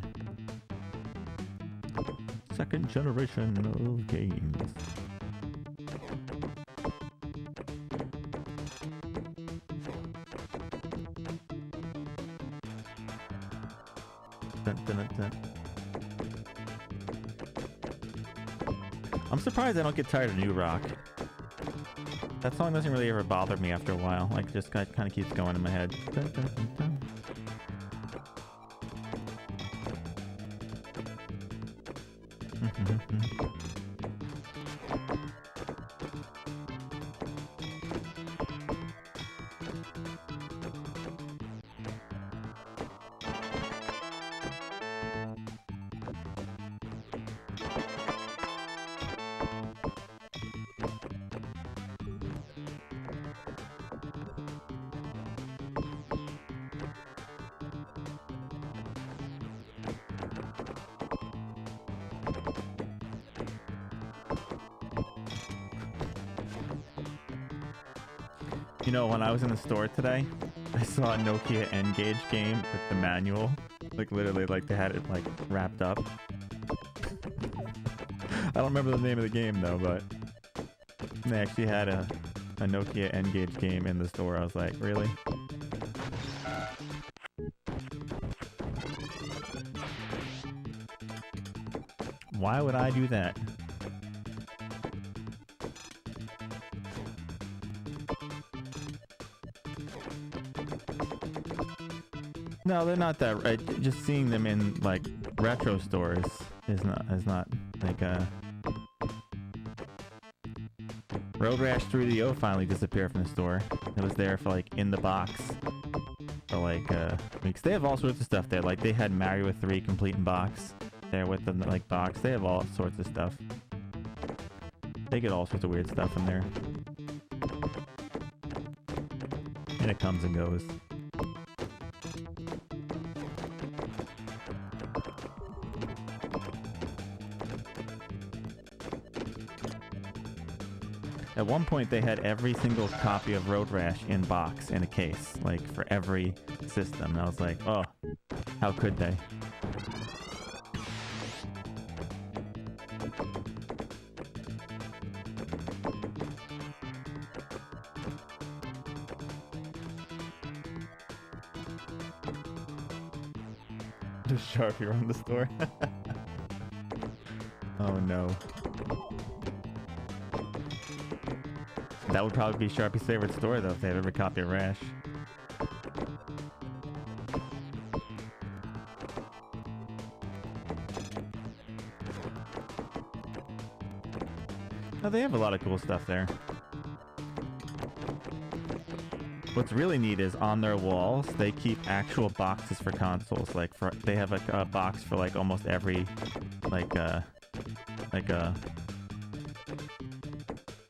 second generation of games. Dun, dun, dun, dun. I'm surprised I don't get tired of New Rock. That song doesn't really ever bother me after a while. Like, just kind of keeps going in my head. Dun, dun, dun, dun. You know, when I was in the store today, I saw a Nokia N-Gage game with the manual. Like, literally, like, they had it, like, wrapped up. I don't remember the name of the game, though, but they actually had a Nokia N-Gage game in the store. I was like, really? Why would I do that? No, they're not that right. Just seeing them in like retro stores is not like Road Rash 3DO finally disappeared from the store. It was there for like in the box for like weeks. They have all sorts of stuff there. Like they had Mario 3 complete in box there with the like box. They have all sorts of stuff. They get all sorts of weird stuff in there. And it comes and goes. At one point, they had every single copy of Road Rash in box in a case, like for every system. And I was like, oh, how could they? Just Sharpie around the store. Oh no. That would probably be Sharpie's favorite store, though, if they had every copy of Rash. Oh, they have a lot of cool stuff there. What's really neat is on their walls, they keep actual boxes for consoles. Like, they have a box for like almost every, like a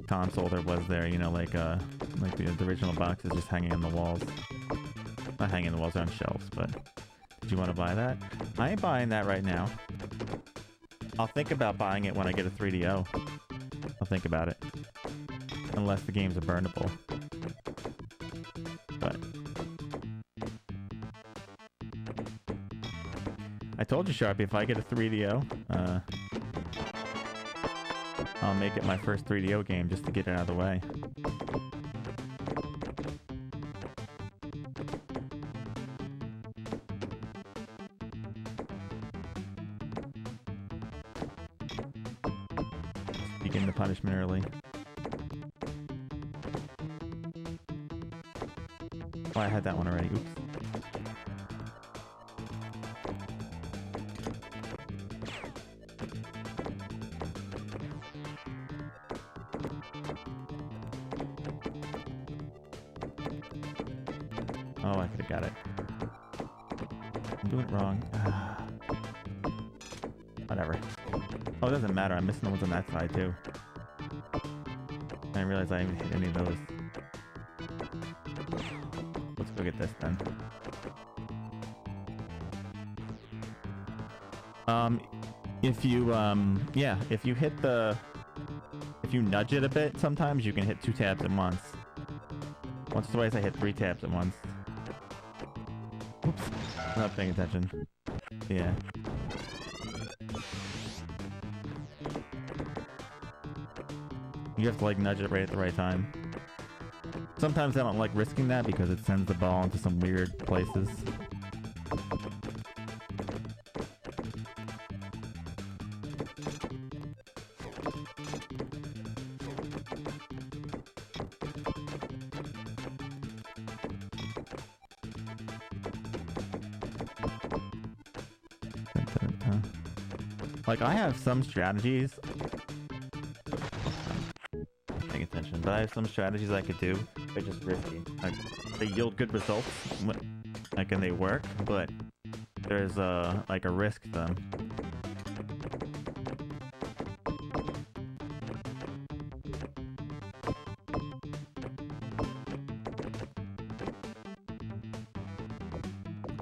console there was there, you know, like the original boxes just hanging on the walls. Not hanging on the walls, they're on shelves, but did you want to buy that? I ain't buying that right now. I'll think about buying it when I get a 3DO. I'll think about it. Unless the games are burnable. But I told you, Sharpie, if I get a 3DO, I'll make it my first 3DO game just to get it out of the way. Begin the punishment early. Oh, I had that one already. Oops. Oh, I could have got it. I'm doing it wrong. Whatever. Oh, it doesn't matter. I'm missing the ones on that side, too. I didn't realize I didn't hit any of those. Let's go get this, then. If you, yeah, if you hit the... If you nudge it a bit, sometimes you can hit 2 tabs at once. Once or twice, I hit 3 tabs at once. Oops. I'm not paying attention. Yeah. You have to like nudge it right at the right time. Sometimes I don't like risking that because it sends the ball into some weird places. Like, I have some strategies. Paying attention, but I have some strategies I could do. They're just risky. Like, they yield good results, like, and they work, but there's like a risk to them.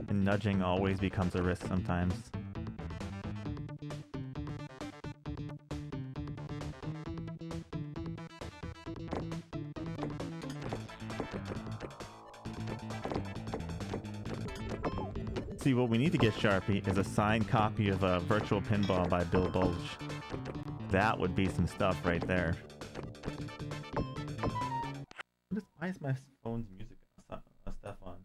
And nudging always becomes a risk sometimes. See, what we need to get, Sharpie, is a signed copy of Virtual Pinball by Bill Bulge. That would be some stuff right there. Why is my phone's music stuff on?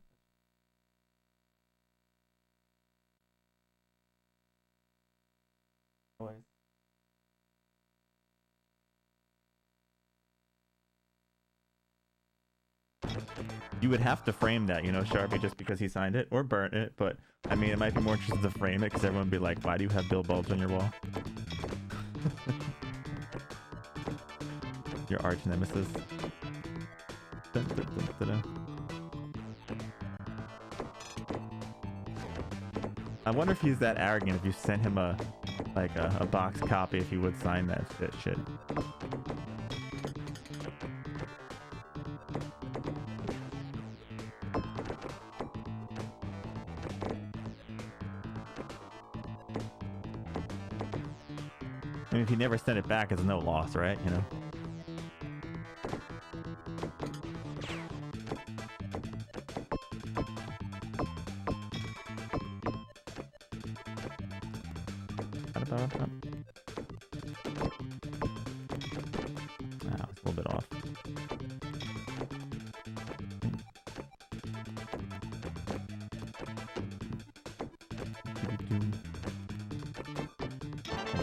Noise. You would have to frame that, you know, Sharpie, just because he signed it, or burn it, but I mean, it might be more interesting to frame it because everyone would be like, why do you have Bill Bulge on your wall? Your arch nemesis. Dun, dun, dun, dun, dun. I wonder if he's that arrogant if you sent him a box copy, if he would sign that shit. I mean, if he never sent it back, it's no loss, right? You know? It's a little bit off.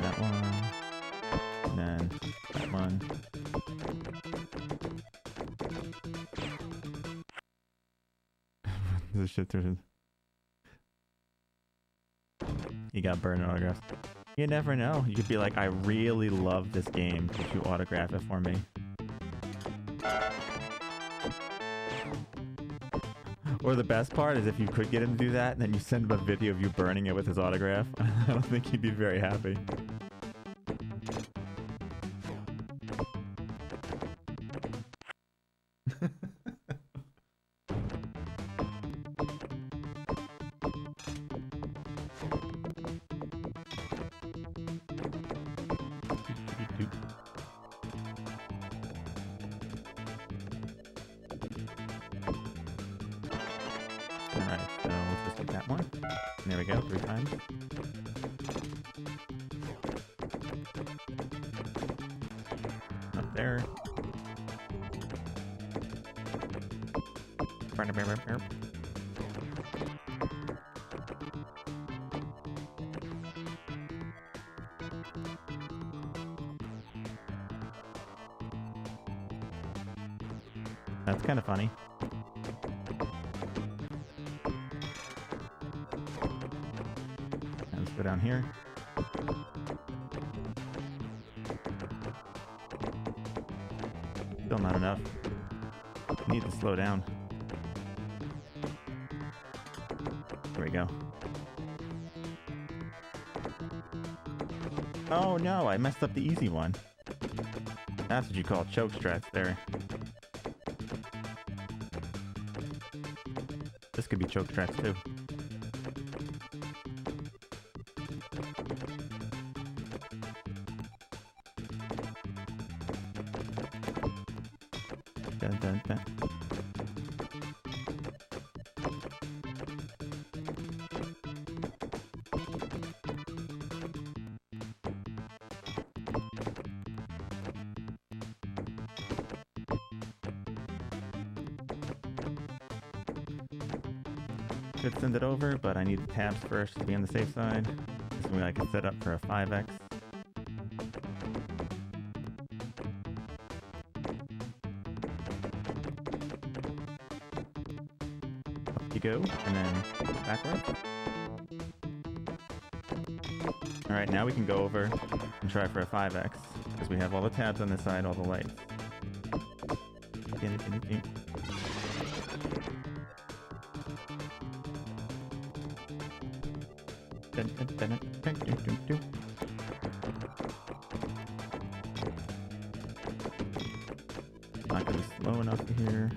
That one. And then that one. This shit through. You got burned autographs. You never know. You could be like, I really love this game. Could you autograph it for me? Or the best part is if you could get him to do that, and then you send him a video of you burning it with his autograph. I don't think he'd be very happy. Alright, so let's just get that one. And there we go, 3 times. Up there. That's kind of funny. Let's go down here. Still not enough. Need to slow down. There we go. Oh no, I messed up the easy one. That's what you call choke strats there. This could be choke strats too. Dun, dun, dun. could send it over, but I need the tabs first to be on the safe side. This way I can set up for a 5x. Up you go, and then backwards. Alright, now we can go over and try for a 5x, because we have all the tabs on this side, all the lights. Not gonna be slow enough here.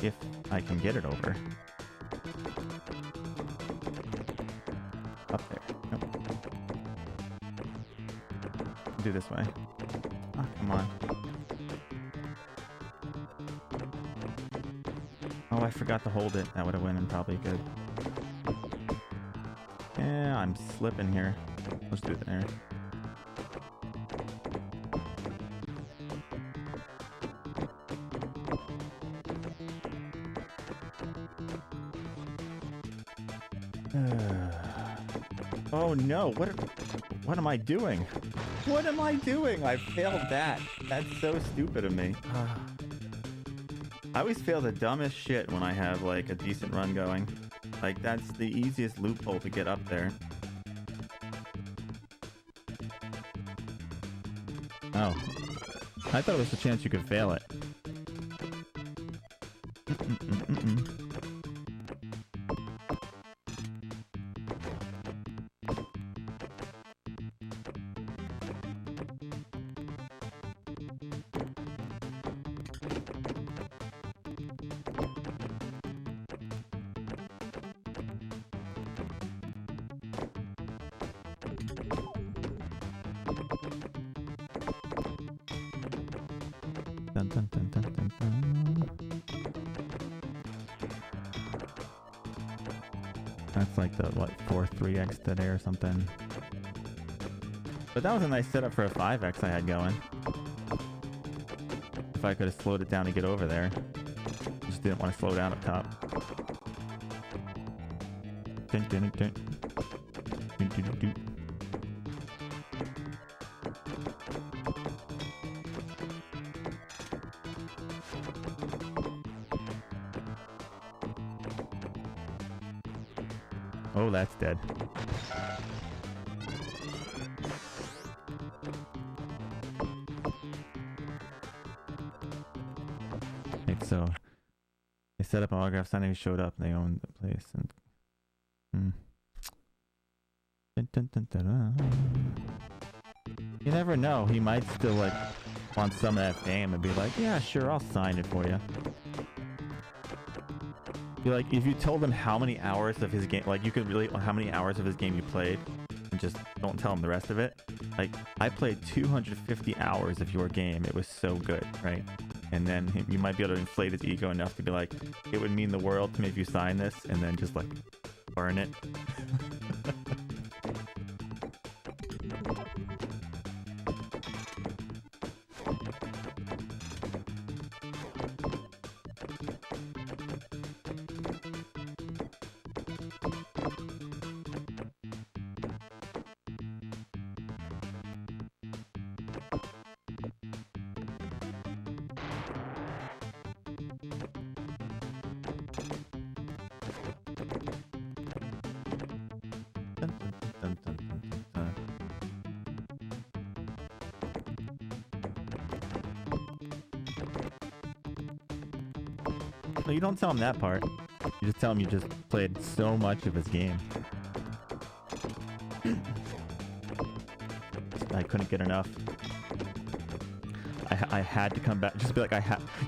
If I can get it over. Up there. Nope. Do this way. Oh, come on. Oh, I forgot to hold it. That would have went in probably good. Yeah, I'm slipping here. Let's do it there. Oh no, what am I doing? What am I doing? I failed that. That's so stupid of me. I always fail the dumbest shit when I have like a decent run going. Like that's the easiest loophole to get up there. Oh. I thought it was the chance you could fail it. Dun, dun, dun, dun, dun, dun. That's like the, what, 4-3x today or something. But that was a nice setup for a 5x I had going. If I could have slowed it down to get over there. Just didn't want to slow down up top. Dun, dun, dun, dun. Dun, dun, dun, dun. Oh, that's dead. Okay, so they set up an autograph signing who showed up and they owned the place and Dun, dun, dun, dun, dun. You never know, he might still like want some of that fame and be like, yeah, sure, I'll sign it for you. Like, if you told him how many hours of his game, like, you could relate on how many hours of his game you played, and just don't tell him the rest of it. Like, I played 250 hours of your game. It was so good, right? And then you might be able to inflate his ego enough to be like, it would mean the world to me if you sign this, and then just, like, burn it. No, you don't tell him that part. You just tell him you just played so much of his game. I couldn't get enough. I had to come back. Just be like,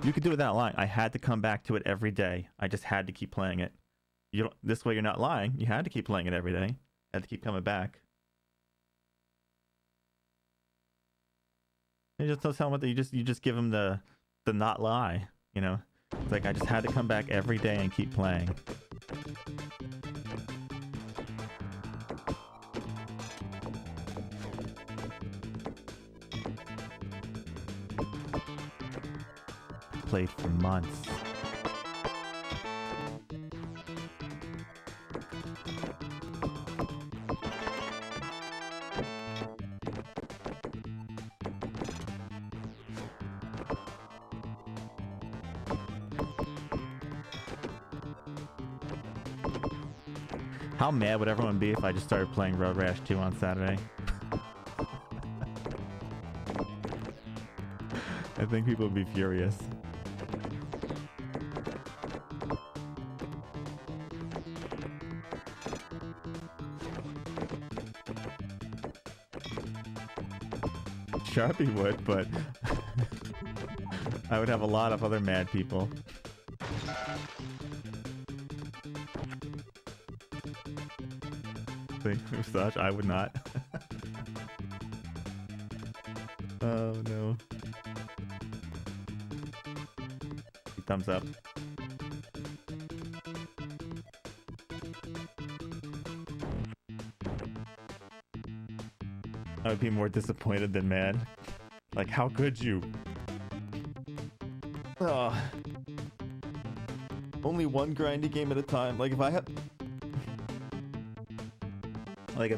you could do it without lying. I had to come back to it every day. I just had to keep playing it. You don't, this way you're not lying. You had to keep playing it every day. Had to keep coming back. You just don't tell him what you just give him the not lie, you know? It's like I just had to come back every day and keep playing. Played for months. How mad would everyone be if I just started playing Road Rash 2 on Saturday? I think people would be furious. Sharpie would, but I would have a lot of other mad people. Such, I would not. Oh no. Thumbs up. I would be more disappointed than mad. Like, how could you? Only one grindy game at a time. Like if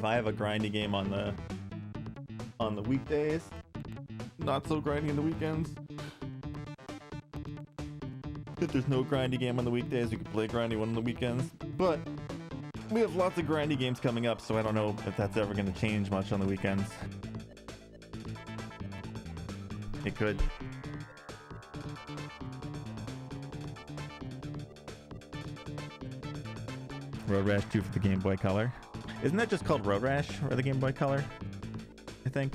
I have a grindy game on the weekdays, not so grindy on the weekends. If there's no grindy game on the weekdays, we can play a grindy one on the weekends. But we have lots of grindy games coming up, so I don't know if that's ever going to change much on the weekends. It could. Road Rash 2 for the Game Boy Color. Isn't that just called Road Rash or the Game Boy Color? I think.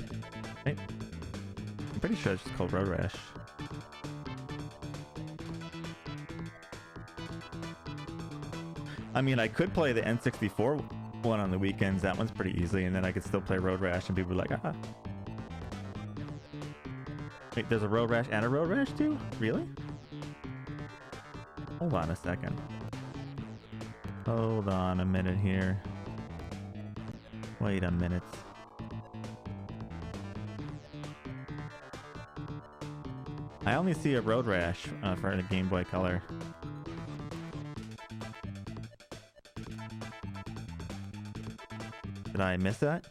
Right? I'm pretty sure it's just called Road Rash. I mean, I could play the N64 one on the weekends. That one's pretty easy, and then I could still play Road Rash, and people are like, ah. Wait, there's a Road Rash and a Road Rash 2? Really? Hold on a second. Hold on a minute here. Wait a minute. I only see a Road Rash for the Game Boy Color. Did I miss that?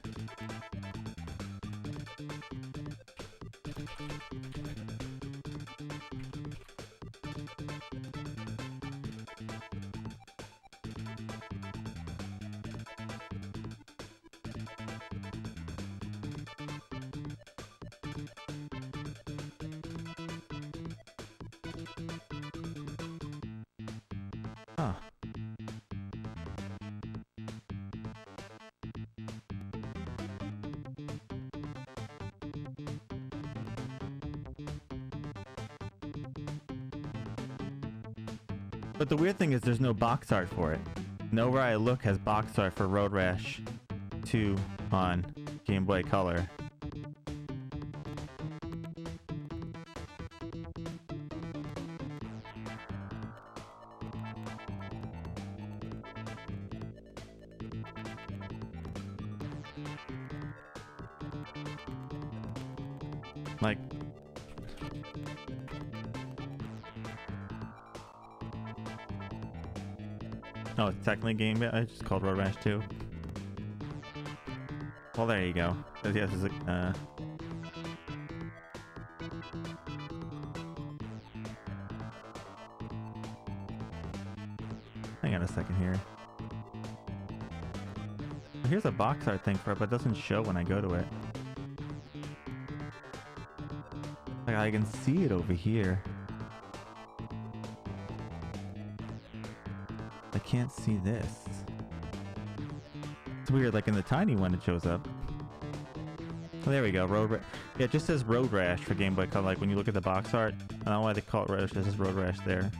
Huh. But the weird thing is there's no box art for it. Nowhere I look has box art for Road Rash 2 on Game Boy Color. Like, oh, it's technically Game Boy. It's just called Road Rash 2. Well, there you go. Yes, it's hang on a second here. Here's a box art thing for it, but it doesn't show when I go to it. Like, I can see it over here. I can't see this. It's weird, like in the tiny one it shows up. Oh, there we go, yeah, it just says Road Rash for Game Boy Color. Like when you look at the box art, I don't know why they call it Road Rash, it says Road Rash there.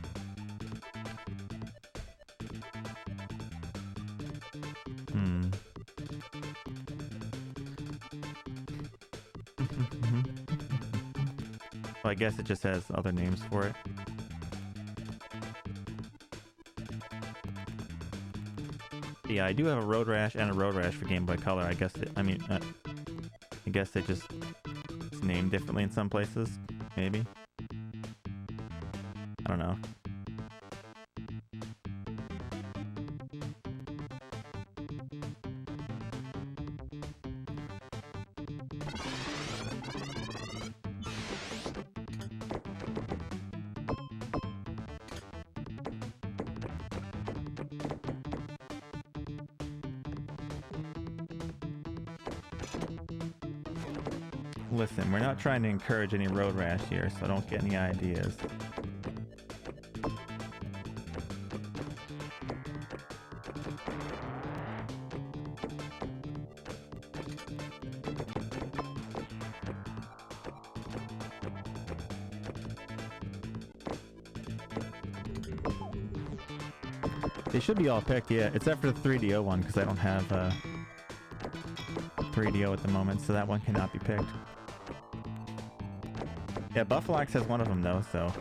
Well, I guess it just has other names for it. Yeah, I do have a Road Rash and a Road Rash for Game Boy Color. I guess I guess they just it's named differently in some places, maybe. I don't know. Listen, we're not trying to encourage any road rash here, so don't get any ideas. They should be all picked, yeah, except for the 3DO one, because I don't have 3DO at the moment, so that one cannot be picked. Yeah, Buffalox has one of them, though, so...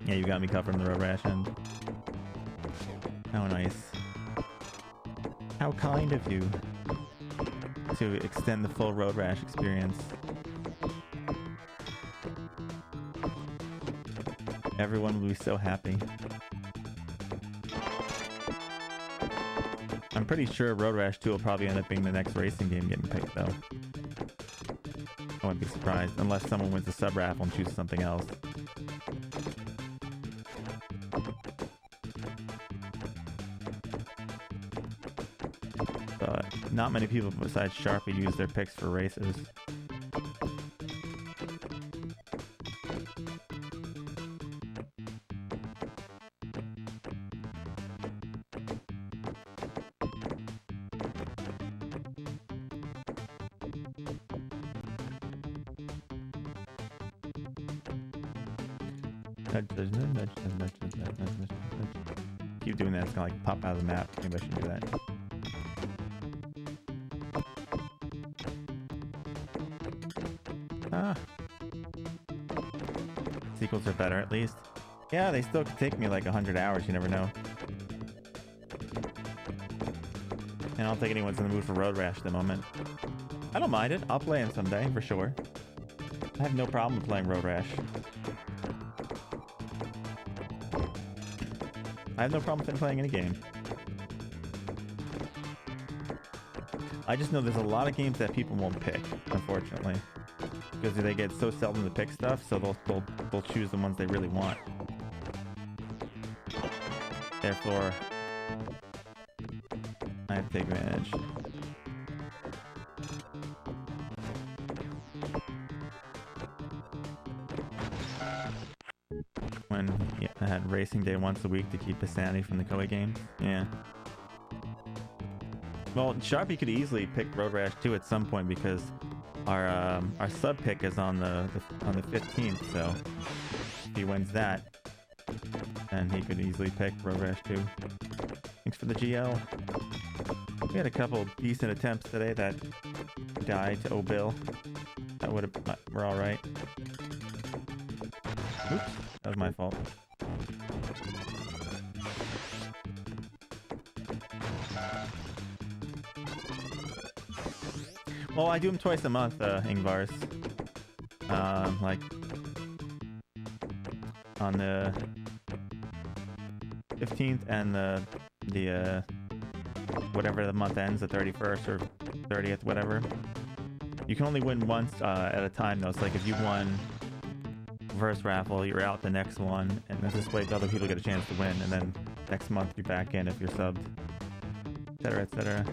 Yeah, you got me covered on the road rash end. How nice. How kind of you to extend the full road rash experience. Everyone will be so happy. I'm pretty sure Road Rash 2 will probably end up being the next racing game getting picked, though. I wouldn't be surprised, unless someone wins the sub-raffle and chooses something else. But not many people besides Sharpie use their picks for races. Keep doing that, it's gonna like pop out of the map. Maybe I should do that. Ah. Sequels are better at least. Yeah, they still could take me like 100 hours, you never know. And I don't think anyone's in the mood for Road Rash at the moment. I don't mind it, I'll play them someday, for sure. I have no problem with playing Road Rash. I have no problem with playing any game. I just know there's a lot of games that people won't pick, unfortunately. Because they get so seldom to pick stuff, so they'll choose the ones they really want. Therefore, I have to take advantage. When I had racing day once a week to keep the sanity from the Koei games. Yeah. Well, Sharpie could easily pick Road Rash 2 at some point because our sub pick is on the 15th. So if he wins that, then he could easily pick Road Rash 2. Thanks for the GL. We had a couple decent attempts today that died to Bill. That would have we're all right. Oops, that was my fault. Well, I do them twice a month, Ingvars. Like on the 15th and the whatever the month ends, the 31st or 30th, whatever. You can only win once at a time, though. It's like if you won first raffle, you're out the next one, and this way other people get a chance to win, and then next month you're back in if you're subbed, etc., etc.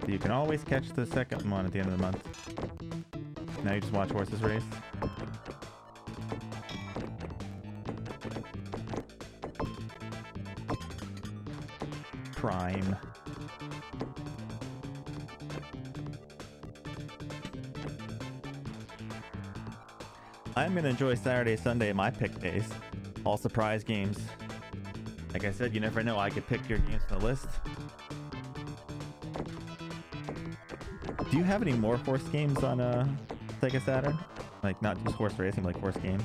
So you can always catch the second one at the end of the month. Now you just watch horses race. Prime. I'm gonna enjoy Saturday, Sunday, my pick days. All surprise games. Like I said, you never know, I could pick your games from the list. Do you have any more horse games on Sega Saturn? Like, not just horse racing, like horse games?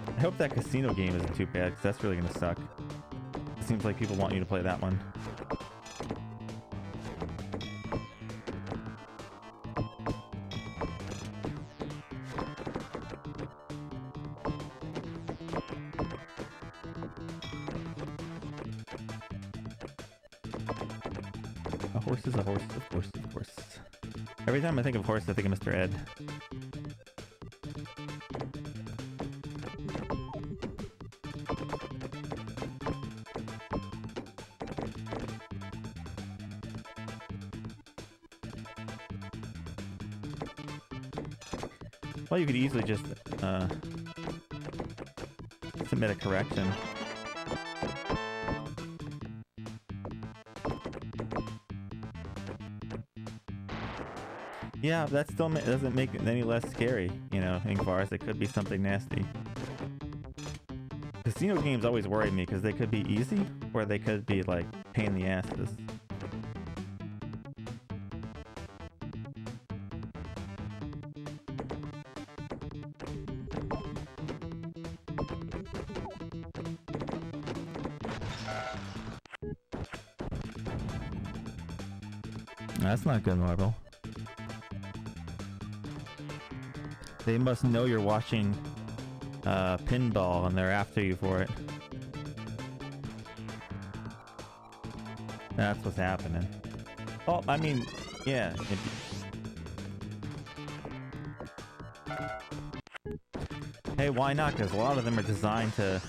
I hope that casino game isn't too bad, because that's really gonna suck. It seems like people want you to play that one. A horse is a horse, of course, of course. Every time I think of horse, I think of Mr. Ed. Well, you could easily just submit a correction. Yeah, that still doesn't make it any less scary, you know, Ingvars. It could be something nasty. Casino games always worry me because they could be easy or they could be like pain in the asses. That's not good, Marble. They must know you're watching Pinball and they're after you for it. That's what's happening. Oh, I mean, yeah. Hey, why not? Because a lot of them are designed to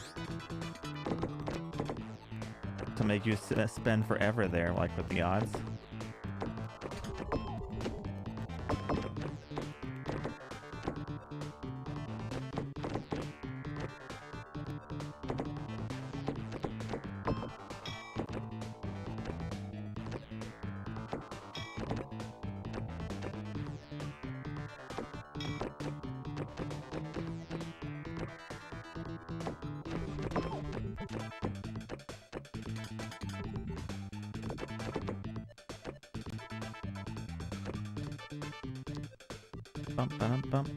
make you spend forever there, like with the odds. Bump, bump, bump.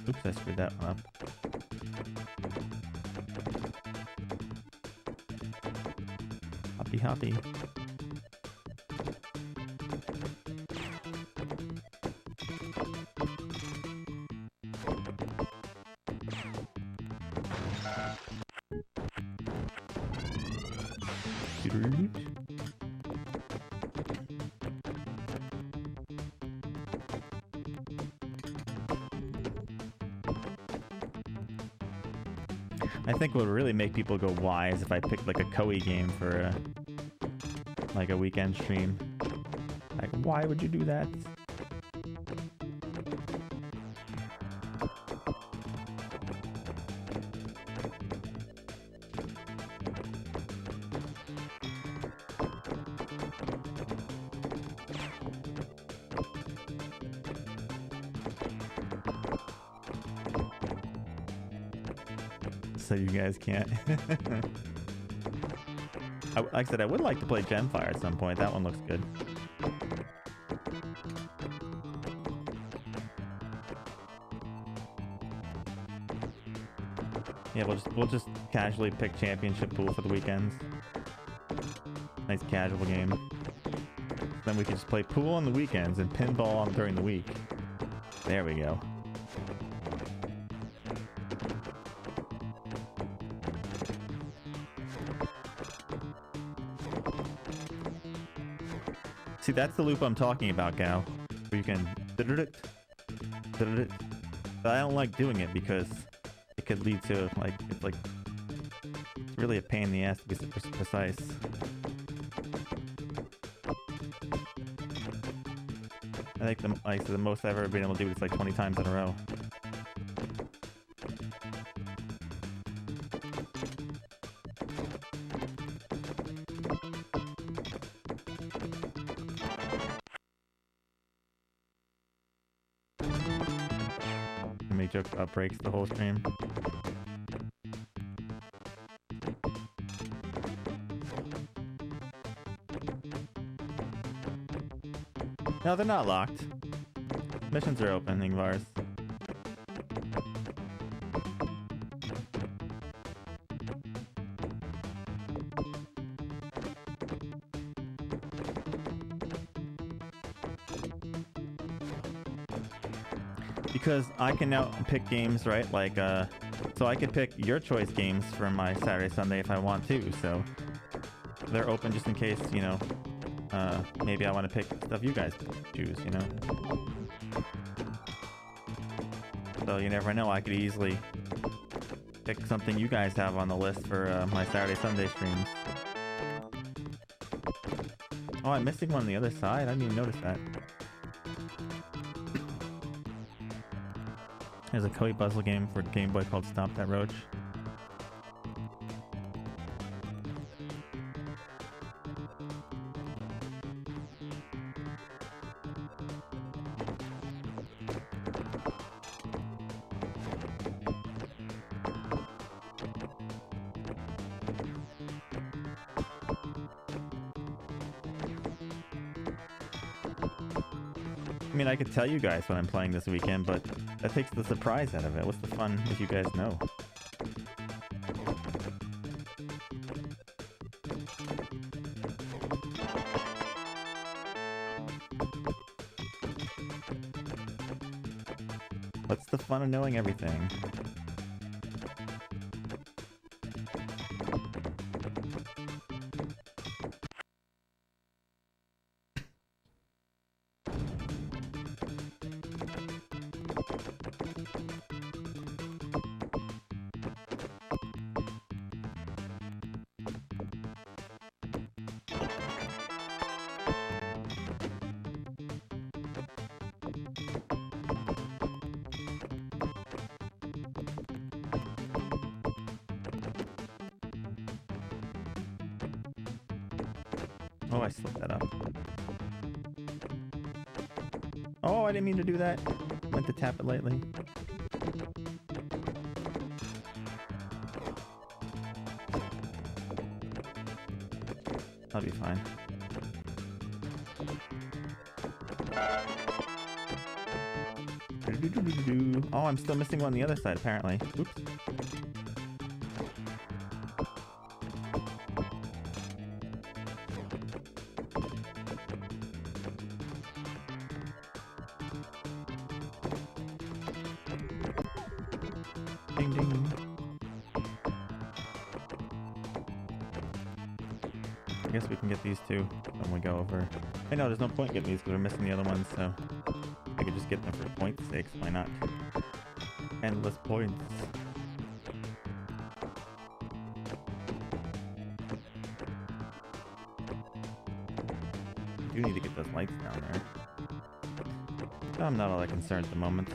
Oops, I screwed that one up. Hoppy, hoppy. I think what would really make people go wise if I picked like a Koei game for like a weekend stream. Like, why would you do that? So you guys can't. Like I said, I would like to play Gemfire at some point. That one looks good. Yeah, we'll just casually pick championship pool for the weekends. Nice casual game. Then we can just play pool on the weekends and pinball during the week. There we go. See, that's the loop I'm talking about, Gal. Where you can... But I don't like doing it because it could lead to, like, it's really a pain in the ass to be precise. I think the most I've ever been able to do is like 20 times in a row. Joke about breaks the whole stream. No, they're not locked. Missions are open, Ingvars. Because I can now pick games, right? Like, so I could pick your choice games for my Saturday, Sunday if I want to, so they're open just in case, you know, maybe I want to pick stuff you guys choose, you know. So you never know, I could easily pick something you guys have on the list for my Saturday, Sunday streams. Oh, I'm missing one on the other side. I didn't even notice that. There's a Cody puzzle game for Game Boy called Stop That Roach. I mean, I could tell you guys what I'm playing this weekend, but that takes the surprise out of it. What's the fun if you guys know? What's the fun of knowing everything? Oh, I slipped that up. Oh, I didn't mean to do that. Meant to tap it lightly. I'll be fine. Oh, I'm still missing one on the other side, apparently. Oops. Ding ding. I guess we can get these two when we go over. I know there's no point getting these because we're missing the other ones, so I could just get them for points' sake. Why not? Endless points. I do need to get those lights down there. I'm not all that concerned at the moment.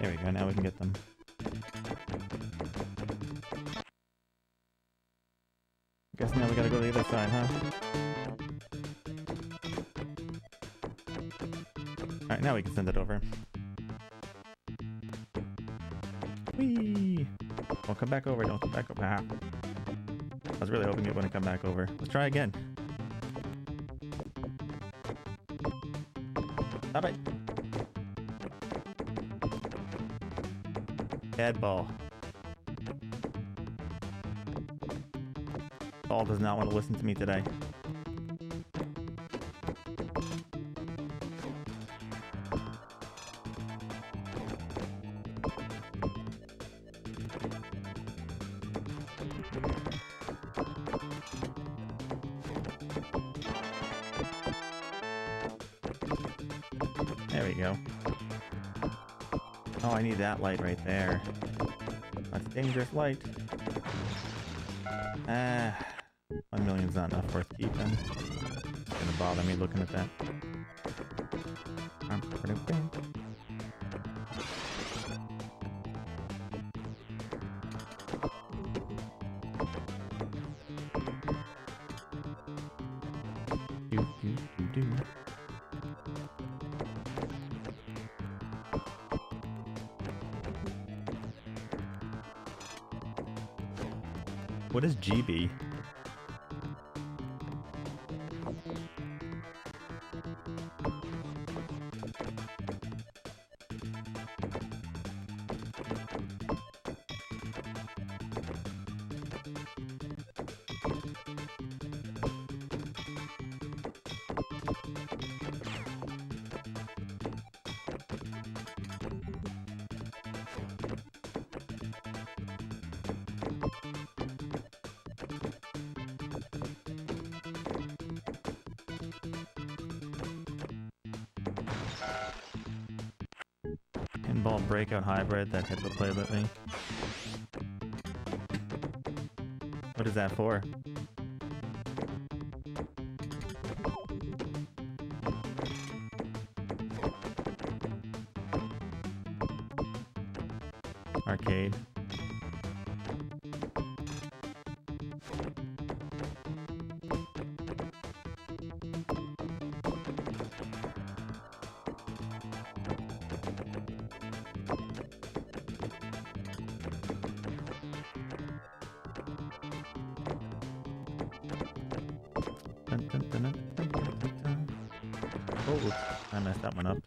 There we go, now we can get them. Guess now we gotta go to the other side, huh? Alright, now we can send it over. Whee! Don't come back over, don't come back over. Ah. I was really hoping it wouldn't come back over. Let's try again. Stop it! Bad ball. Ball does not want to listen to me today. There we go. Oh, I need that light right there. That's dangerous light. Ah, 1 million's not enough worth keeping. It's gonna bother me looking at that. What is GB? Pinball Breakout Hybrid, that type of play with me. What is that for? Arcade. Oh, oops, I messed that one up.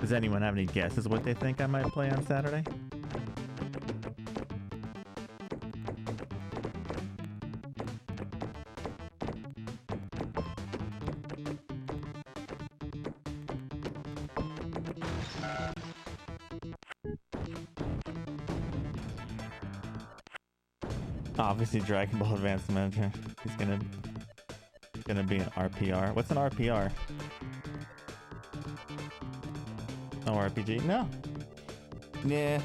Does anyone have any guesses what they think I might play on Saturday? Obviously Dragon Ball Advanced Manager. He's gonna be an RPR. What's an RPR? No RPG? No. Nah.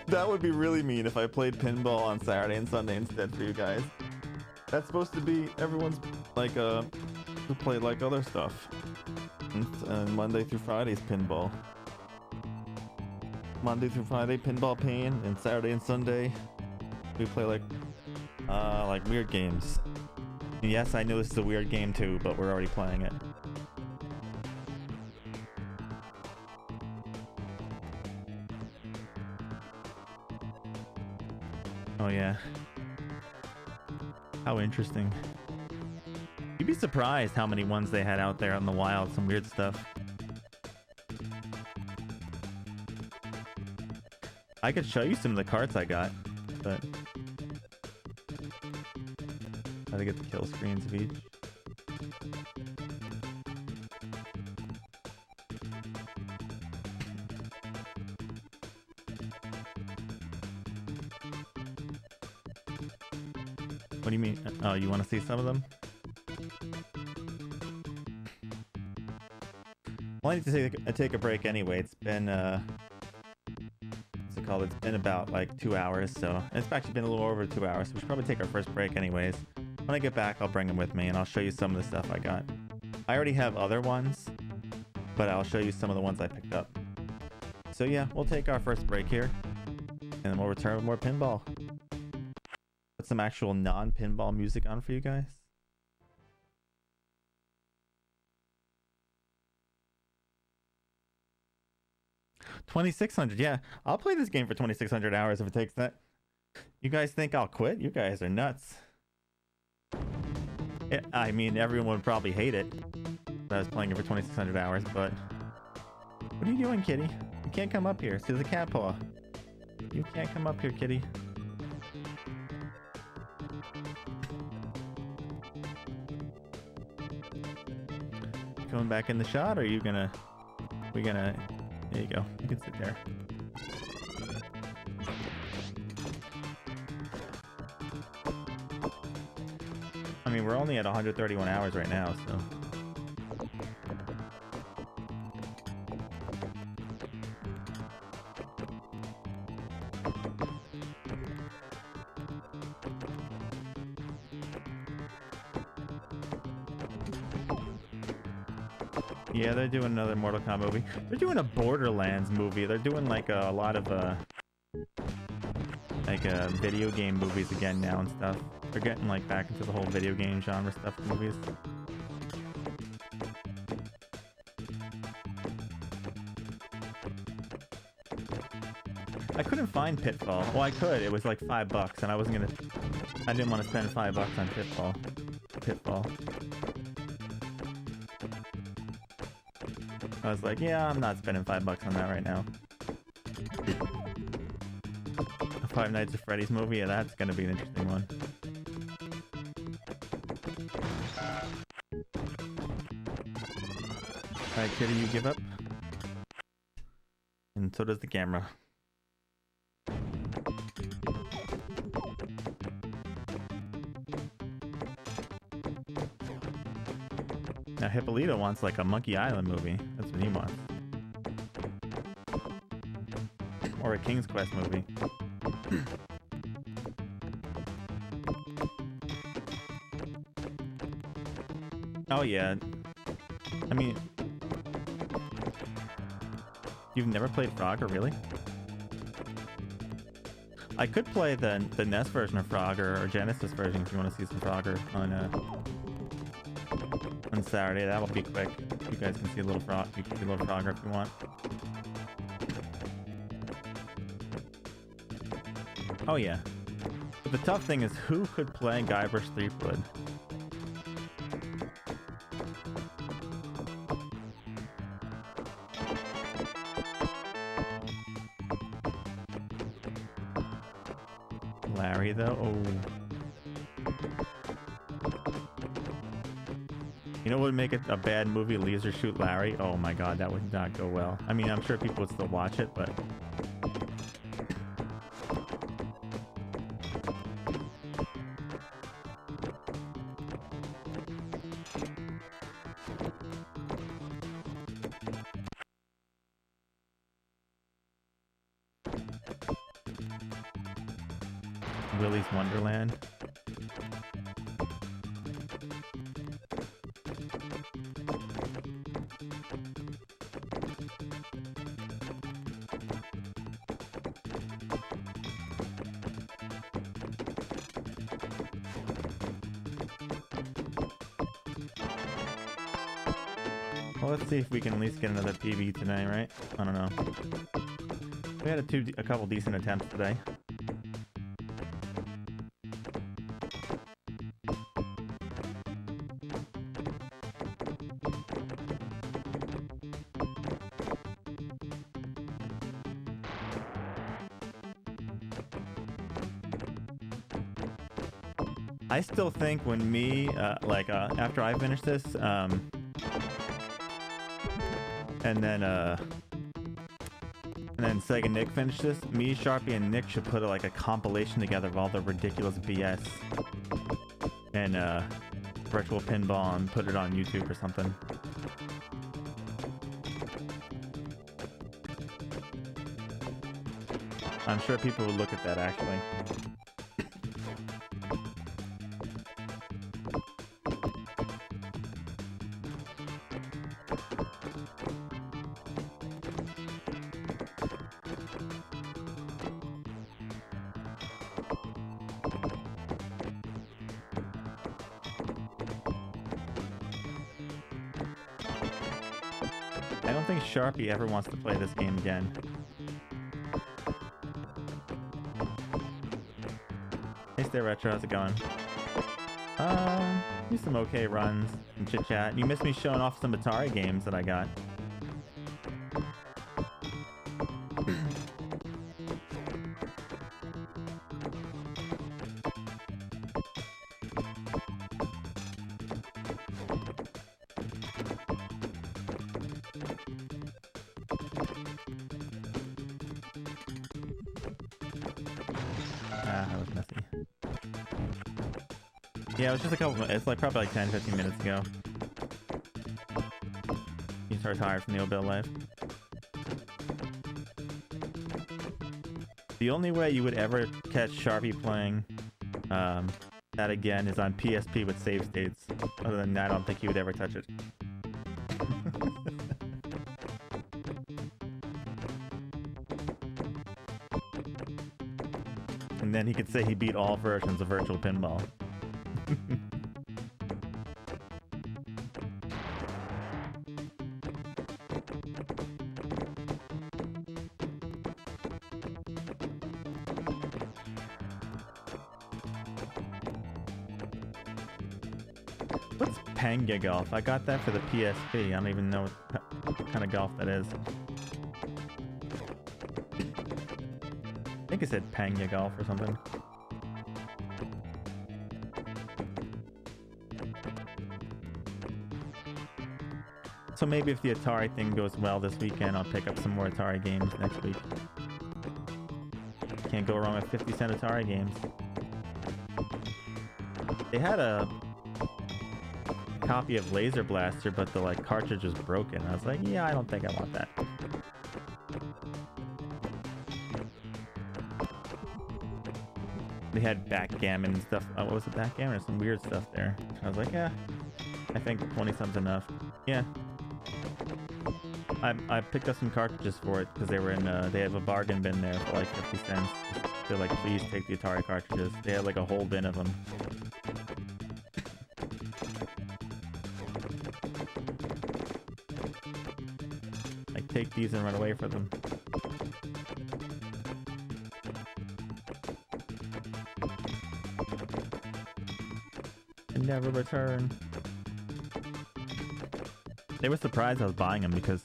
That would be really mean if I played pinball on Saturday and Sunday instead for you guys. That's supposed to be everyone's like who play like other stuff. And Monday through Friday's pinball. Monday through Friday pinball pain, and Saturday and Sunday we play like weird games. Yes, I know this is a weird game too, but we're already playing it. Oh yeah. How interesting. You'd be surprised how many ones they had out there on the wild, some weird stuff. I could show you some of the carts I got, but gotta get the kill screens of each. What do you mean? Oh, you want to see some of them? Well, I need to take a break anyway. It's been what's it called? It's been about like 2 hours, so it's actually been a little over 2 hours. So we should probably take our first break anyways. When I get back, I'll bring them with me and I'll show you some of the stuff I got. I already have other ones, but I'll show you some of the ones I picked up. So yeah, we'll take our first break here, and then we'll return with more pinball. Put some actual non-pinball music on for you guys. $2,600, yeah. I'll play this game for 2,600 hours if it takes that. You guys think I'll quit? You guys are nuts. I mean, everyone would probably hate it if I was playing it for 2,600 hours, but... What are you doing, kitty? You can't come up here. See, there's a cat paw. You can't come up here, kitty. Coming back in the shot, or are you gonna... There you go. You can sit there. mean, we're only at 131 hours right now, so... Yeah, they're doing another Mortal Kombat movie. They're doing a Borderlands movie. They're doing like a lot of video game movies again now and stuff. They're getting like back into the whole video game genre stuff in movies. I couldn't find Pitfall. Well, I could. It was like $5, and I wasn't gonna. I didn't want to spend $5 on Pitfall. I was like, yeah, I'm not spending $5 on that right now. A Five Nights at Freddy's movie, yeah, that's gonna be an interesting one. Alright, Kitty, you give up. And so does the camera. Now Hippolyta wants like a Monkey Island movie. That's what he wants. Or a King's Quest movie. Oh yeah. I mean... You've never played Frogger, really? I could play the NES version of Frogger or Genesis version if you want to see some Frogger on Saturday. That will be quick. You guys can see a little frog. You can see a little Frogger if you want. Oh yeah. But the tough thing is who could play Guybrush Threepwood? Larry though? Oh. You know what would make it a bad movie? Laser Shoot Larry? Oh my god, that would not go well. I mean, I'm sure people would still watch it, but... Willy's Wonderland. Well, let's see if we can at least get another PB tonight, right? I don't know. We had a couple decent attempts today. I still think when me, after I finish this, and then Sega Nick finish this, me, Sharpie, and Nick should put like a compilation together of all the ridiculous BS and virtual pinball and put it on YouTube or something. I'm sure people would look at that actually. I don't think Sharpie ever wants to play this game again. Hey, Stay Retro, how's it going? Do some okay runs and chit chat. You missed me showing off some Atari games that I got. Yeah, it was just a couple. It's like probably like 10, 15 minutes ago. You start tired from the Bill life. The only way you would ever catch Sharpie playing that again is on PSP with save states. Other than that, I don't think he would ever touch it. And then he could say he beat all versions of Virtual Pinball. What's Panga Golf? I got that for the PSP. I don't even know what kind of golf that is. I think it said Panga Golf or something. So maybe if the Atari thing goes well this weekend, I'll pick up some more Atari games next week. Can't go wrong with 50-cent Atari games. They had a copy of Laser Blaster, but the cartridge was broken. I was like, yeah, I don't think I want that. They had Backgammon and stuff. What was it, Backgammon or some weird stuff there? I was like, yeah, I think 20-something's enough. Yeah. I picked up some cartridges for it because they were in. They have a bargain bin there for like 50 cents. They're like, please take the Atari cartridges. They had like a whole bin of them. Like, take these and run away for them. And never return. They were surprised I was buying them because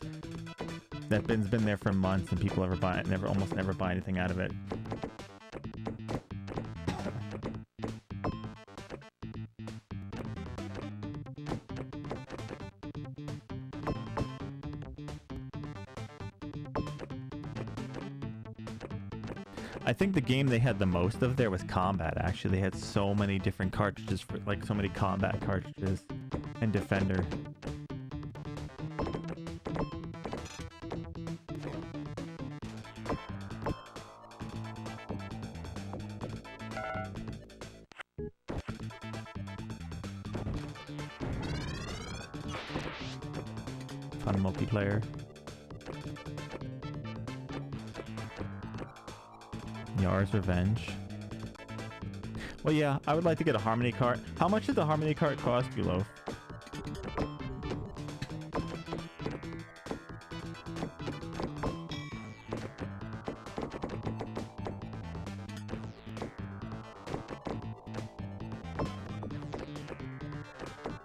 that bin's been there for months and people almost never buy anything out of it. I think the game they had the most of there was Combat, actually. They had so many different cartridges, for like so many Combat cartridges and Defender. Fun multiplayer. Yar's Revenge. Well, yeah, I would like to get a Harmony cart. How much did the Harmony cart cost you, Loaf?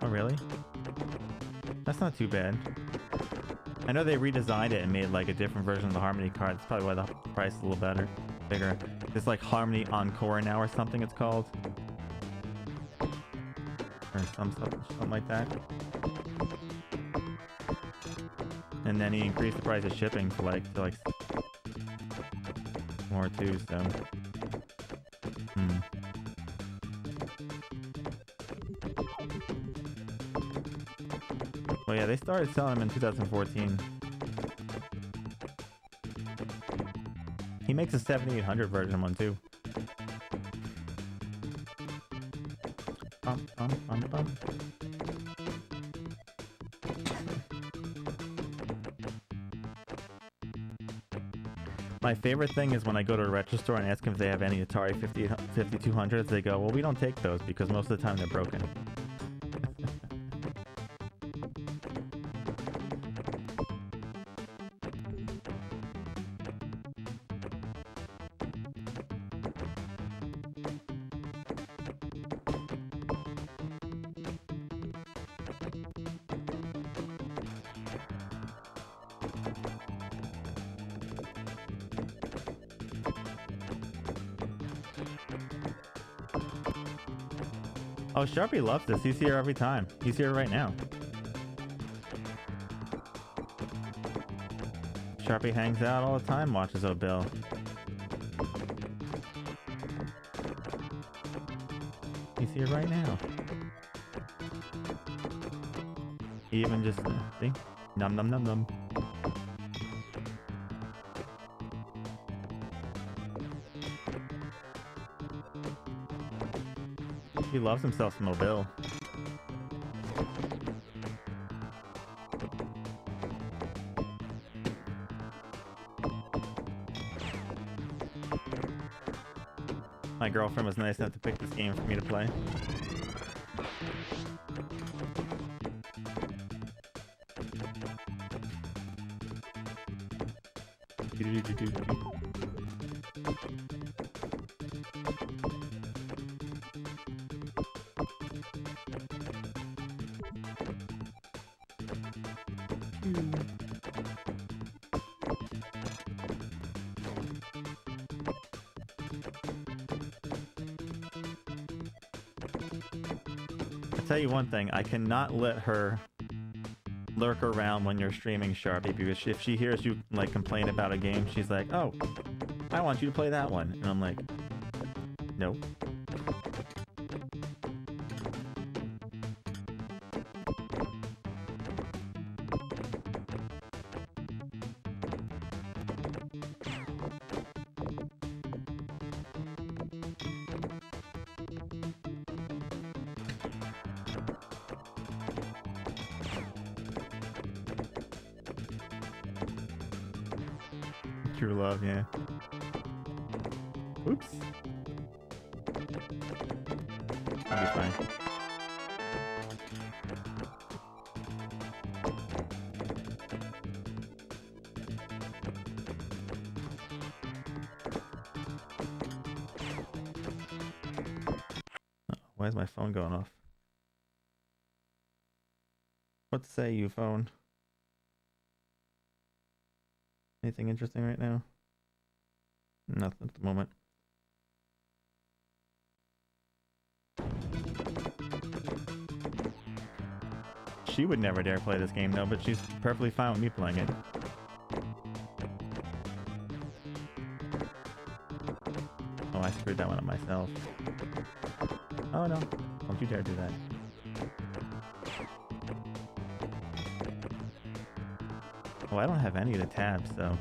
Oh, really? That's not too bad. I know they redesigned it and made like a different version of the Harmony cart. That's probably why the price is a little better. Bigger. It's like Harmony Encore now or something it's called. Or something like that. And then he increased the price of shipping to like more too, so. Well, yeah, they started selling them in 2014. He makes a 7800 version one too. Bum, bum, bum, bum. My favorite thing is when I go to a retro store and ask them if they have any Atari 5200s, they go, well, we don't take those because most of the time they're broken. Oh, Sharpie loves this. He's here every time. He's here right now. Sharpie hangs out all the time, watches O'Bill. He's here right now. Even just see, num num num num. He loves himself some Mobile. My girlfriend was nice enough to pick this game for me to play. I'll tell you one thing, I cannot let her lurk around when you're streaming, Sharpie, because if she hears you like complain about a game, she's like, oh, I want you to play that one. And I'm like, nope. True love, yeah. Oops. I'll be fine. Oh, why is my phone going off? What say you, phone? Anything interesting right now? Nothing at the moment. She would never dare play this game though, but she's perfectly fine with me playing it. Oh, I screwed that one up myself. Oh no, don't you dare do that. Well, I don't have any of the tabs, so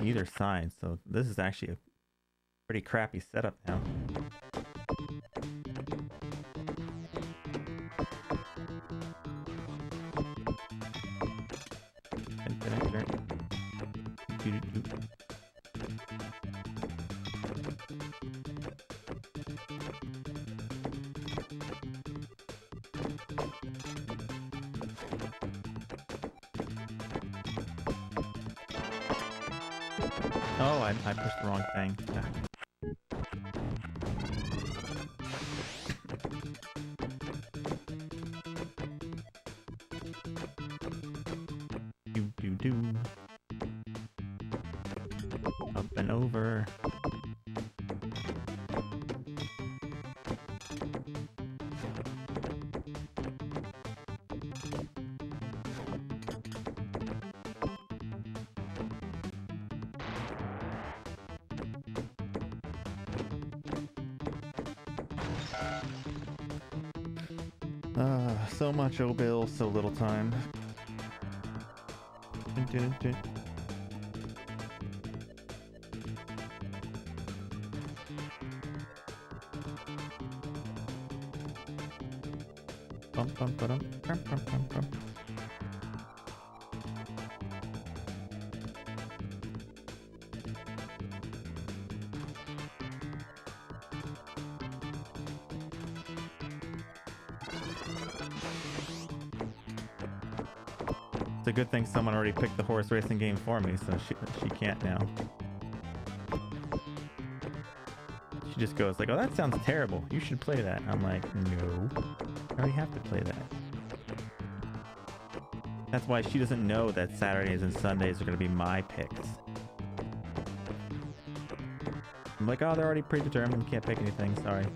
on either side, so this is actually a pretty crappy setup now. Oh, I pushed the wrong thing. Do. Up and over. So much O-Bill, so little time. Bum, bum, ba-dum, bum, bum, bum, bum. It's a good thing someone already picked the horse racing game for me, so she can't now. She just goes like, oh, that sounds terrible. You should play that. I'm like, no. I already have to play that. That's why she doesn't know that Saturdays and Sundays are going to be my picks. I'm like, oh, they're already predetermined. Can't pick anything. Sorry.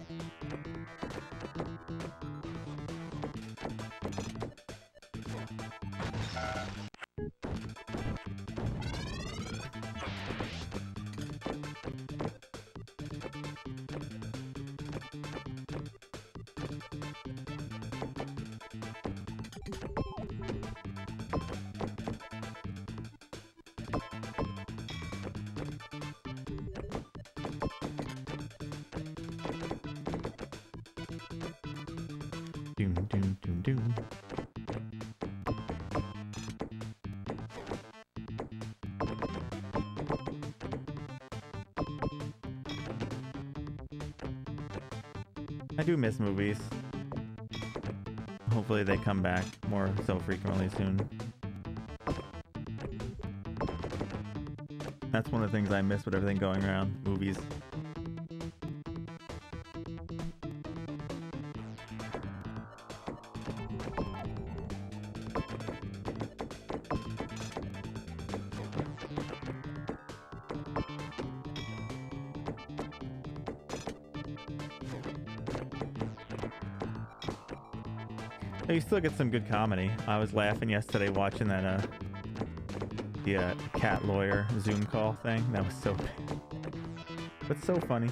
Doom, doom, doom, doom. I do miss movies. Hopefully they come back more so frequently soon. That's one of the things I miss with everything going around. Movies. You still get some good comedy. I was laughing yesterday watching that the cat lawyer Zoom call thing. That was so bad. But so funny.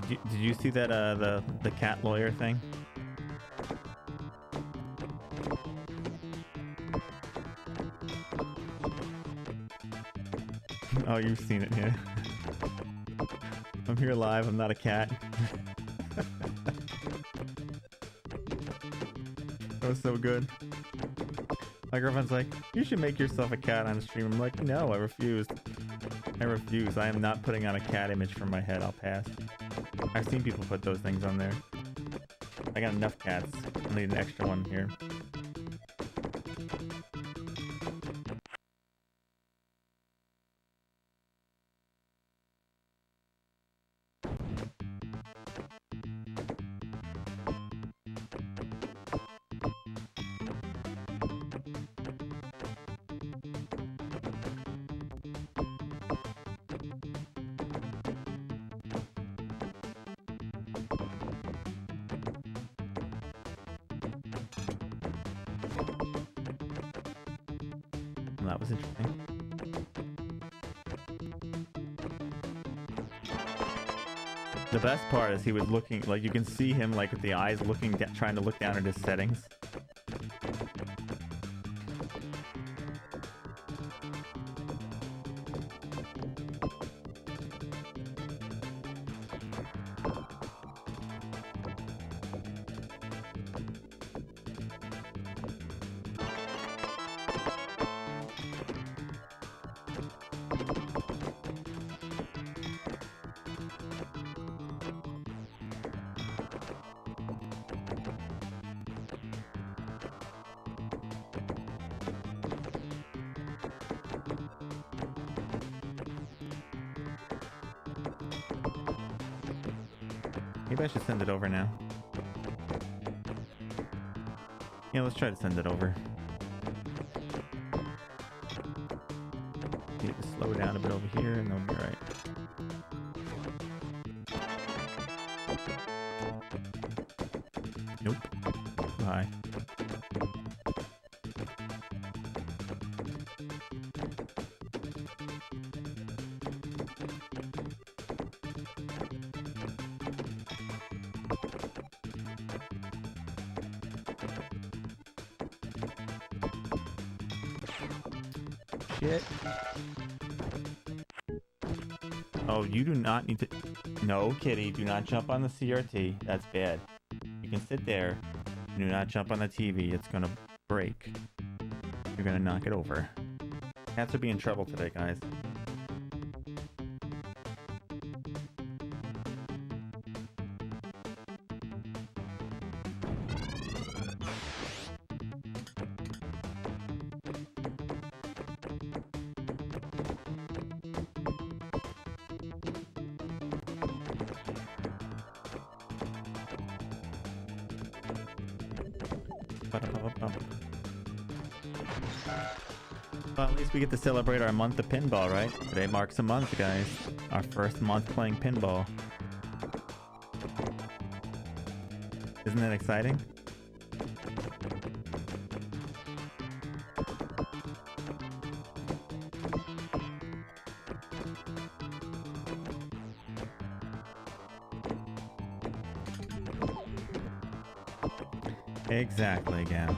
Did you see that the cat lawyer thing? Oh, you've seen it, yeah. I'm here live, I'm not a cat. That was so good. My girlfriend's like, you should make yourself a cat on stream. I'm like, no, I refuse. I refuse. I am not putting on a cat image for my head. I'll pass. I've seen people put those things on there. I got enough cats. I need an extra one here. That was interesting. The best part is he was looking, like you can see him like with the eyes looking, trying to look down at his settings. Maybe I should send it over now. Yeah, let's try to send it over. Need to slow down a bit over here and it'll be right. Nope. Bye. Shit. Oh, you do not need to... No, kitty, do not jump on the CRT. That's bad. You can sit there. Do not jump on the TV. It's gonna break. You're gonna knock it over. Cats will be in trouble today, guys. Well, at least we get to celebrate our month of pinball, right? Today marks a month, guys. Our first month playing pinball. Isn't that exciting? Exactly, Gam.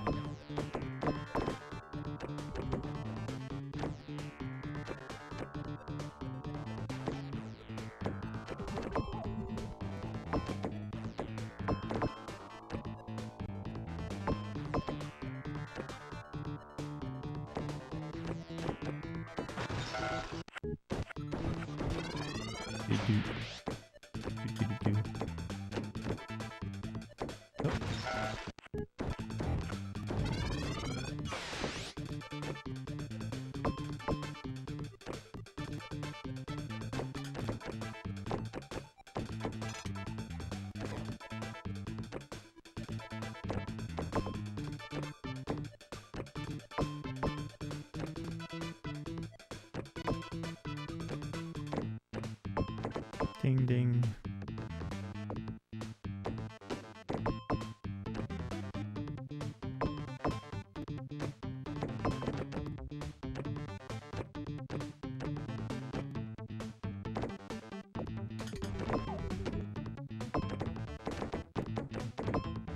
Ding ding.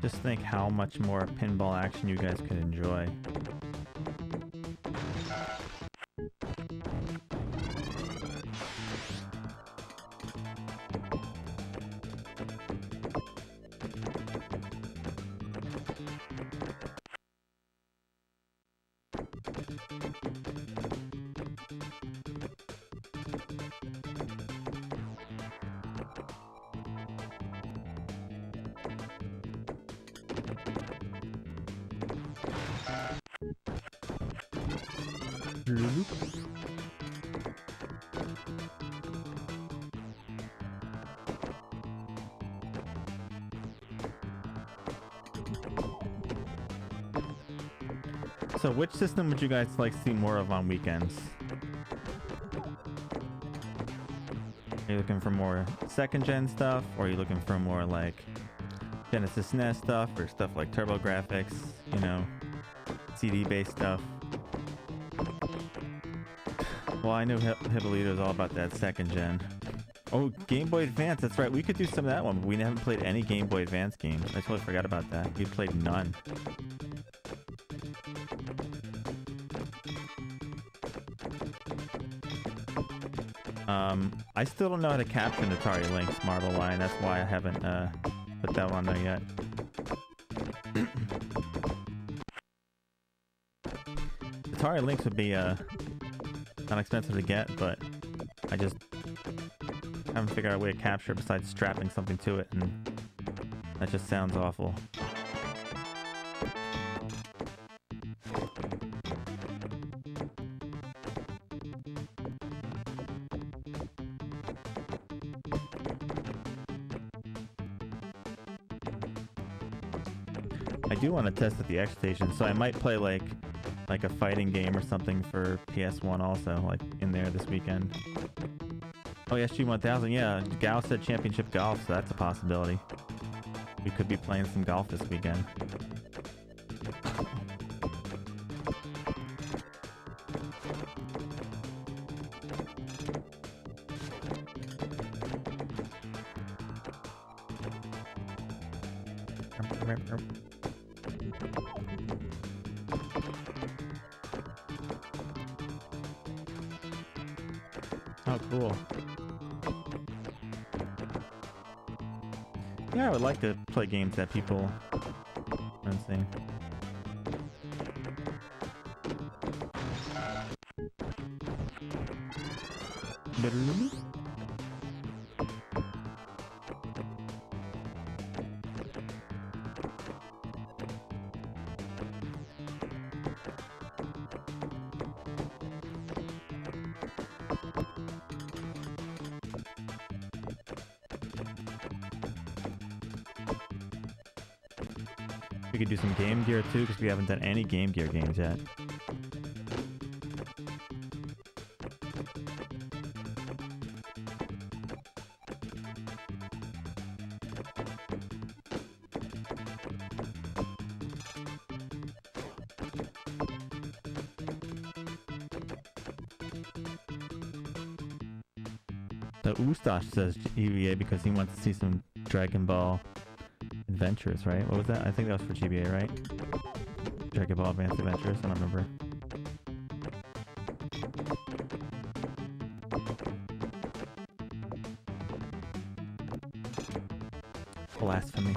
Just think how much more pinball action you guys could enjoy. So which system would you guys like to see more of on weekends? Are you looking for more second gen stuff, or are you looking for more like Genesis NES stuff, or stuff like TurboGrafx, you know, CD based stuff? Well, I know Hippolyto's all about that second gen. Oh, Game Boy Advance, that's right. We could do some of that one, but we haven't played any Game Boy Advance games. I totally forgot about that. We played none. I still don't know how to capture an Atari Lynx Marble Line. That's why I haven't put that one there yet. Atari Lynx would be not expensive to get, but I just haven't figured out a way to capture it besides strapping something to it, and that just sounds awful. I do want to test at the X Station, so I might play like a fighting game or something for PS1 also, like in there this weekend. Oh yeah, SG-1000, yeah, Gal said Championship Golf, so that's a possibility. We could be playing some golf this weekend. Oh, cool. Yeah, I would like to play games that people don't see. We could do some Game Gear too, because we haven't done any Game Gear games yet. The Ustash says GBA because he wants to see some Dragon Ball Adventures, right? What was that? I think that was for GBA, right? Dragon Ball Advanced Adventures, I don't remember. Blasphemy.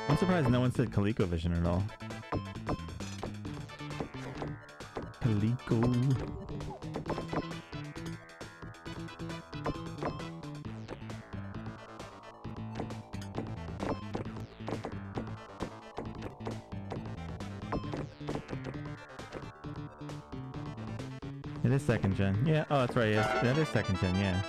I'm surprised no one said ColecoVision at all. Coleco. It is second gen. Yeah, oh, that's right. Yes, that is second gen, yeah.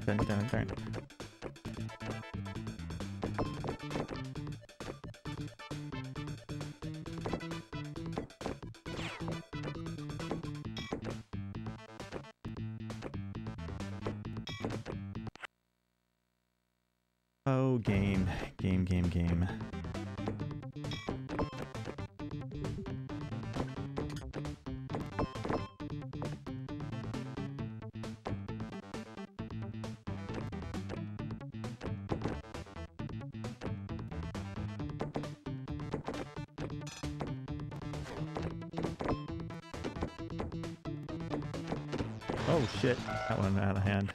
Dun, dun, dun. Oh, game. Game. Oh shit, that one out of hand.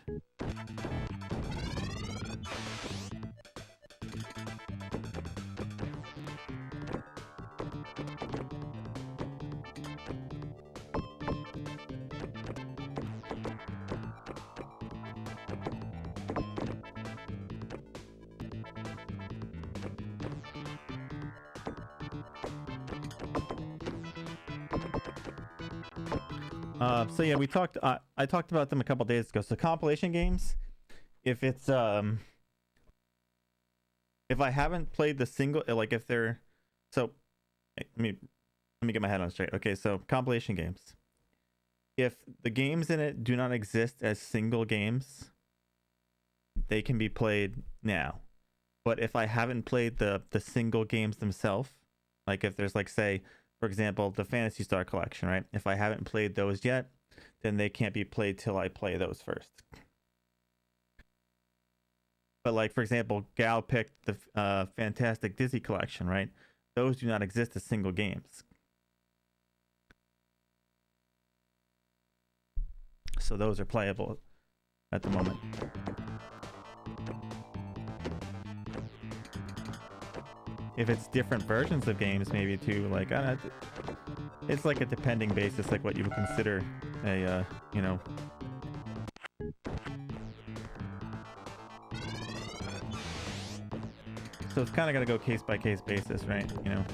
So yeah, we talked. I talked about them a couple days ago. So compilation games, if it's if I haven't played the single, like if they're, so let me get my head on straight. Okay, so compilation games. If the games in it do not exist as single games, they can be played now. But if I haven't played the single games themselves, like if there's like, say, for example, the Phantasy Star Collection, right? If I haven't played those yet, then they can't be played till I play those first. But like, for example, Gal picked the Fantastic Dizzy Collection, right? Those do not exist as single games. So those are playable at the moment. If it's different versions of games, maybe too, like, I don't know, it's like a depending basis, like what you would consider a, you know. So it's kind of got to go case by case basis, right? You know.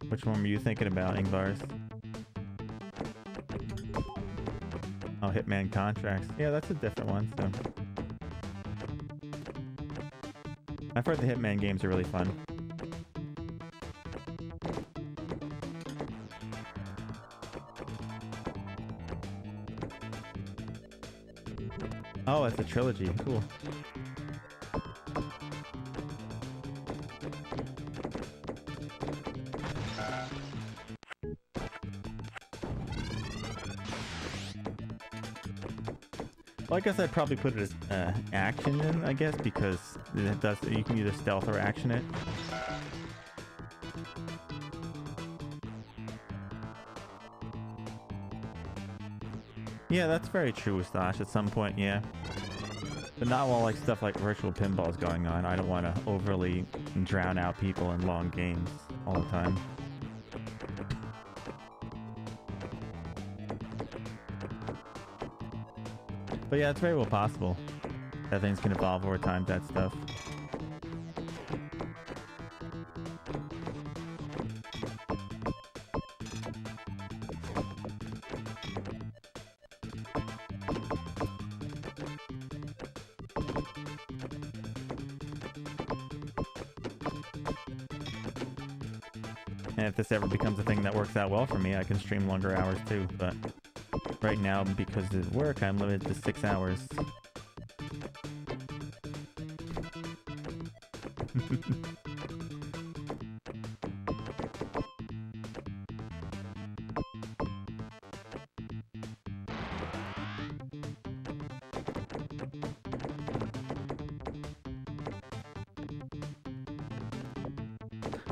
Which one were you thinking about, Ingvars? Oh, Hitman Contracts. Yeah, that's a different one. So I've heard the Hitman games are really fun. Oh, it's a trilogy. Cool. Well, I guess I'd probably put it as action in, I guess, because it does. You can either stealth or action it. Yeah, that's very true, Ustash. At some point, yeah. But not while like stuff like virtual pinball is going on. I don't want to overly drown out people in long games all the time. But yeah, it's very well possible that things can evolve over time, that stuff. And if this ever becomes a thing that works out well for me, I can stream longer hours too, but right now, because of work, I'm limited to 6 hours.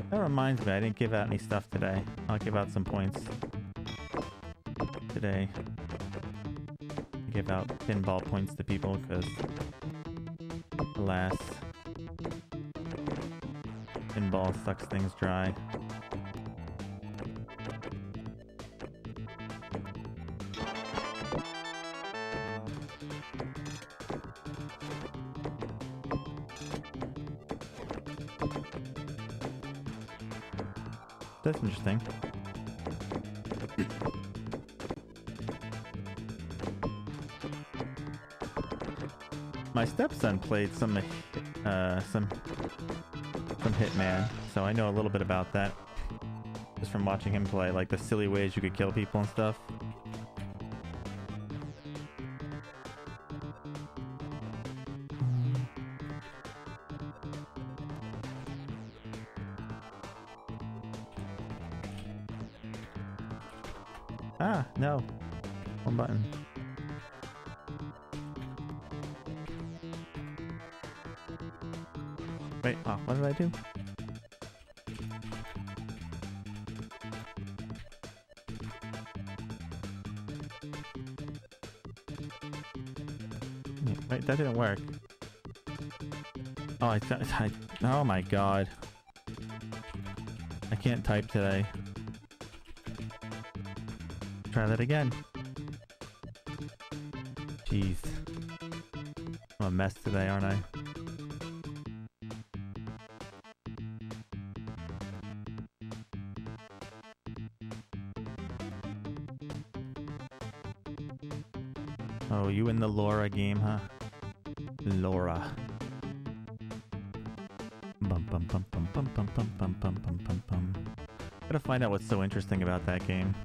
That reminds me, I didn't give out any stuff today. I'll give out some points today. Give out pinball points to people because, alas, pinball sucks things dry. That's interesting. My stepson played some Hitman, so I know a little bit about that just from watching him play, like the silly ways you could kill people and stuff. Ah, no. One button. Wait, oh, what did I do? Wait, that didn't work. Oh, oh my god. I can't type today. Try that again. Jeez. I'm a mess today, aren't I? Oh, you in the Laura game, huh? Laura. Bum bum bum bum bum bum bum bum bum bum bum bum. Gotta find out what's so interesting about that game.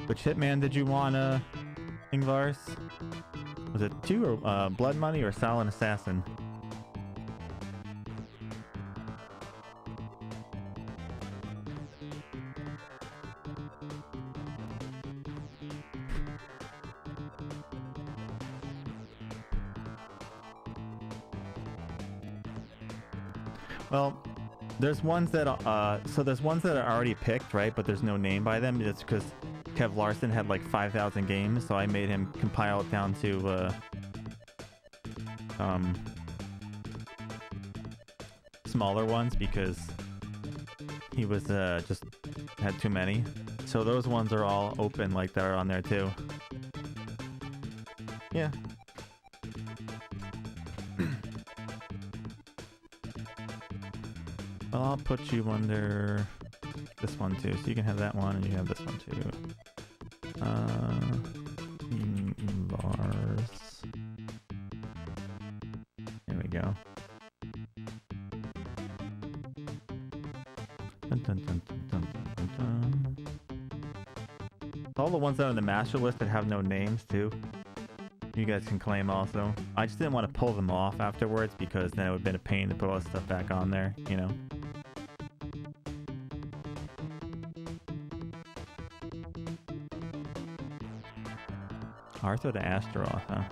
Which Hitman did you want, Ingvars? Was it 2 or Blood Money or Silent Assassin? Well, there's ones that there's ones that are already picked, right? But there's no name by them. It's because Kev Larson had like 5,000 games, so I made him compile it down to smaller ones because he was just had too many. So those ones are all open, like that are on there too. Yeah. Well, I'll put you under this one too, so you can have that one and you have this one too. Bars. There we go. Dun, dun, dun, dun, dun, dun, dun. All the ones that are on the master list that have no names too, you guys can claim also. I just didn't want to pull them off afterwards because then it would have been a pain to put all this stuff back on there, you know. Arthur to Astaroth, huh?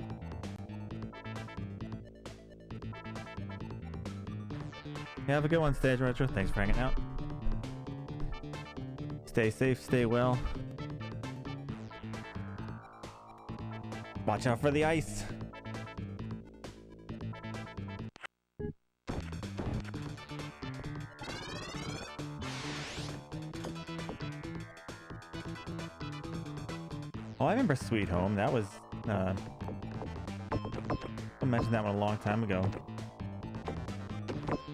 Yeah, have a good one, Stage Retro. Thanks for hanging out. Stay safe, stay well. Watch out for the ice. Oh, I remember Sweet Home. That was, I mentioned that one a long time ago.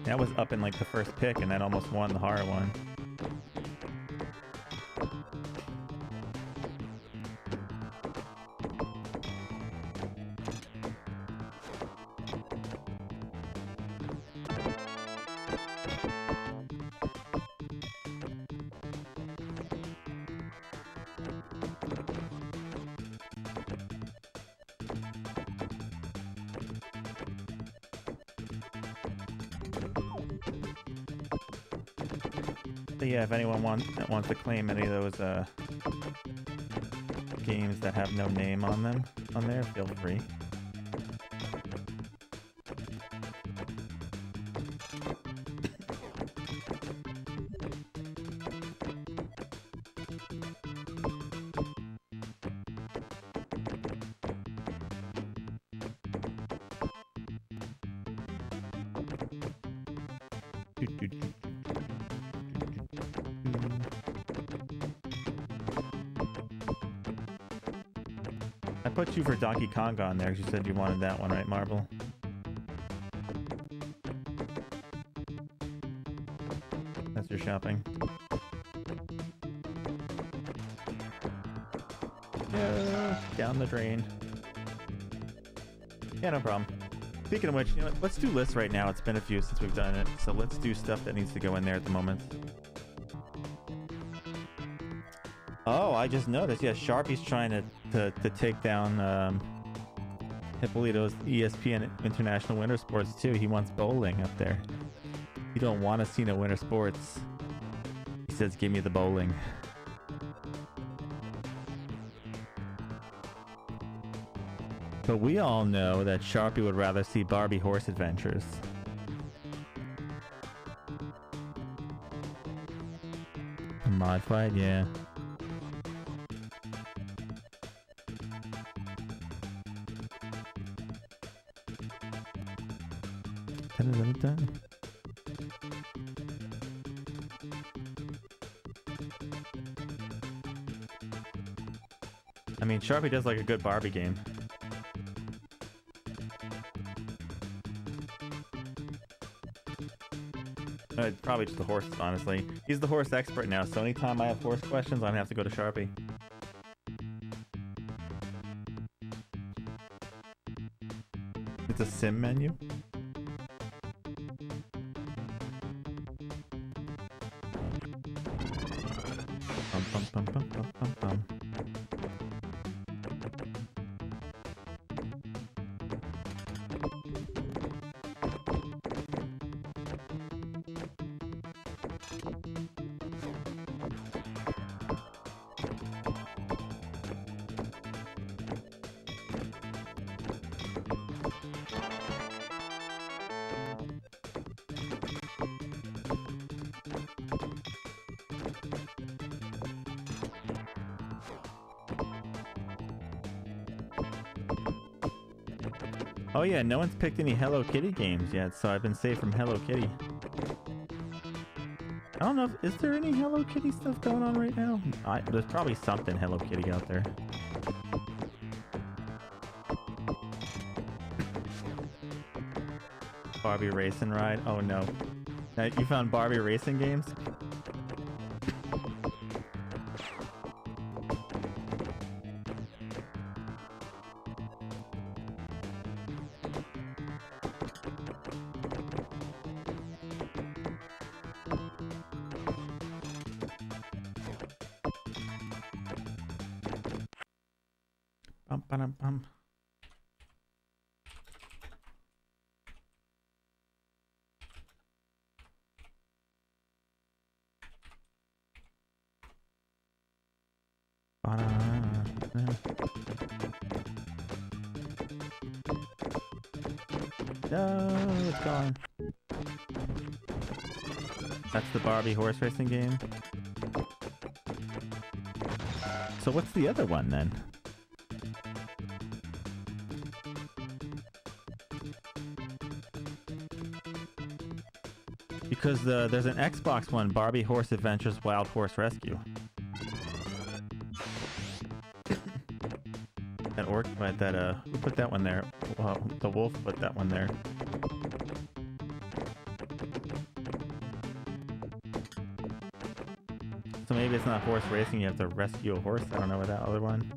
That was up in like the first pick and then almost won the horror one. Yeah, if anyone wants to claim any of those games that have no name on them on there, feel free. I put you for Donkey Kong on there because you said you wanted that one, right, Marble? That's your shopping. Yeah, down the drain. Yeah, no problem. Speaking of which, you know, let's do lists right now. It's been a few since we've done it, so let's do stuff that needs to go in there at the moment. Oh, I just noticed. Yeah, Sharpie's trying to take down Hippolito's ESPN International Winter Sports too. He wants bowling up there. You don't want to see no winter sports. He says, "Give me the bowling." But we all know that Sharpie would rather see Barbie Horse Adventures. Modified, yeah. Dun. I mean, Sharpie does like a good Barbie game. Probably just the horses, honestly. He's the horse expert now, so anytime I have horse questions, I'm gonna have to go to Sharpie. It's a sim menu? Oh yeah, no one's picked any Hello Kitty games yet, so I've been saved from Hello Kitty. I don't know if, is there any Hello Kitty stuff going on right now? There's probably something Hello Kitty out there. Barbie Racing Ride? Oh no. Now, you found Barbie Racing games? Bum, ba-dum, bum. No, it's gone. That's the Barbie horse racing game. So what's the other one then? Because there's an Xbox one, Barbie Horse Adventures Wild Horse Rescue. Who put that one there? Well, the wolf put that one there. So maybe it's not horse racing, you have to rescue a horse. I don't know what that other one.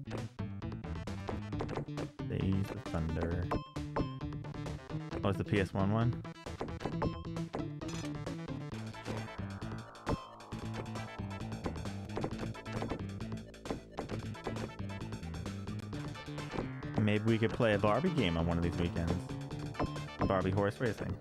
Days of Thunder. Oh, it's the PS1 one? Maybe we could play a Barbie game on one of these weekends. Barbie horse racing.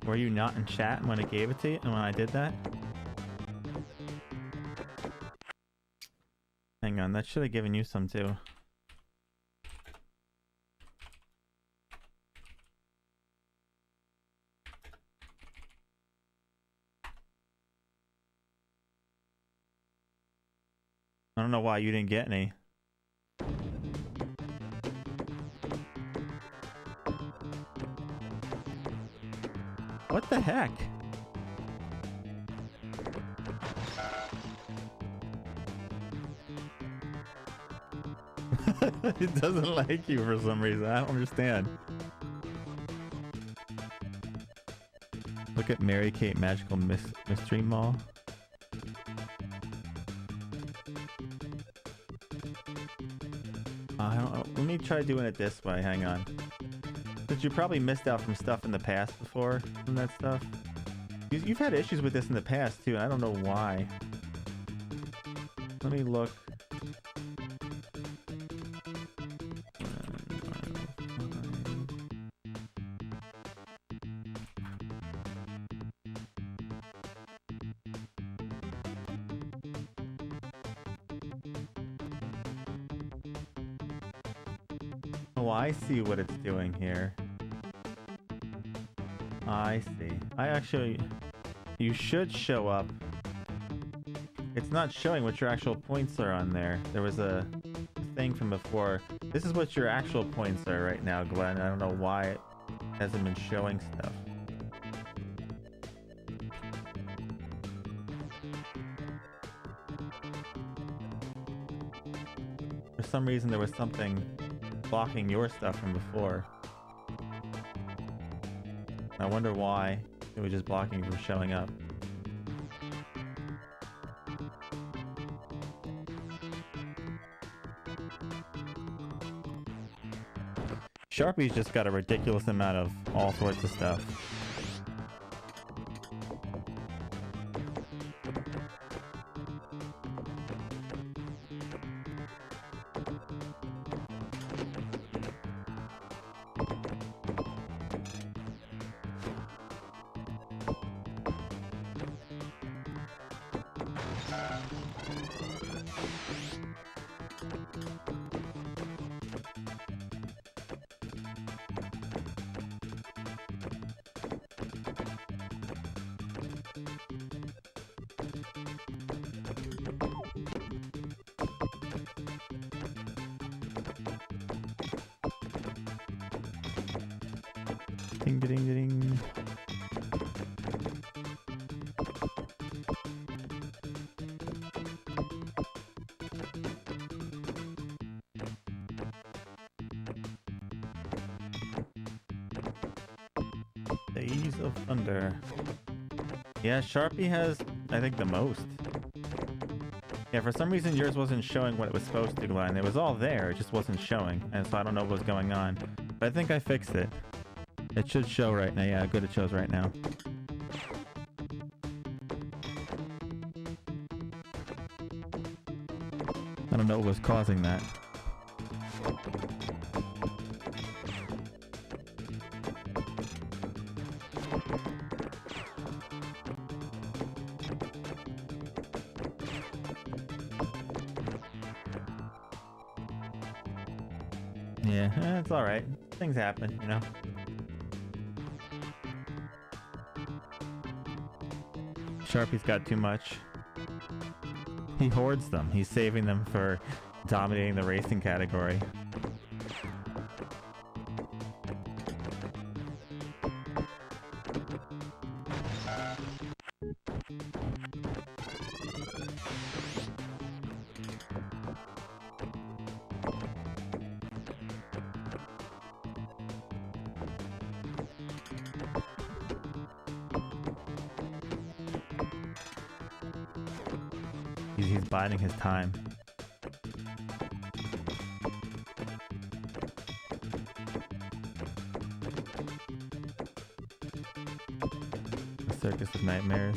Were you not in chat when I gave it to you and when I did that? Hang on, that should have given you some too. I don't know why you didn't get any. What the heck? It doesn't like you for some reason. I don't understand. Look at Mary Kate Magical Mystery Mall. I don't know. Let me try doing it this way. Hang on. Since you probably missed out from stuff in the past before from that stuff. You've had issues with this in the past too, and I don't know why. Let me look. Oh, I see what it's doing here. I see. You should show up. It's not showing what your actual points are on there. There was a thing from before. This is what your actual points are right now, Glenn. I don't know why it hasn't been showing stuff. For some reason there was something blocking your stuff from before. I wonder why it was just blocking you from showing up. Sharpie's just got a ridiculous amount of all sorts of stuff. ding, ding. Days of Thunder. Yeah, Sharpie has, I think, the most. Yeah, for some reason yours wasn't showing what it was supposed to, Glenn. It was all there, it just wasn't showing. And so I don't know what was going on. But I think I fixed it. It should show right now. Yeah, good, it shows right now. I don't know what was causing that. Yeah, it's alright. Things happen, you know? Sharpie's got too much. He hoards them. He's saving them for dominating the racing category. He's biding his time. The Circus of Nightmares.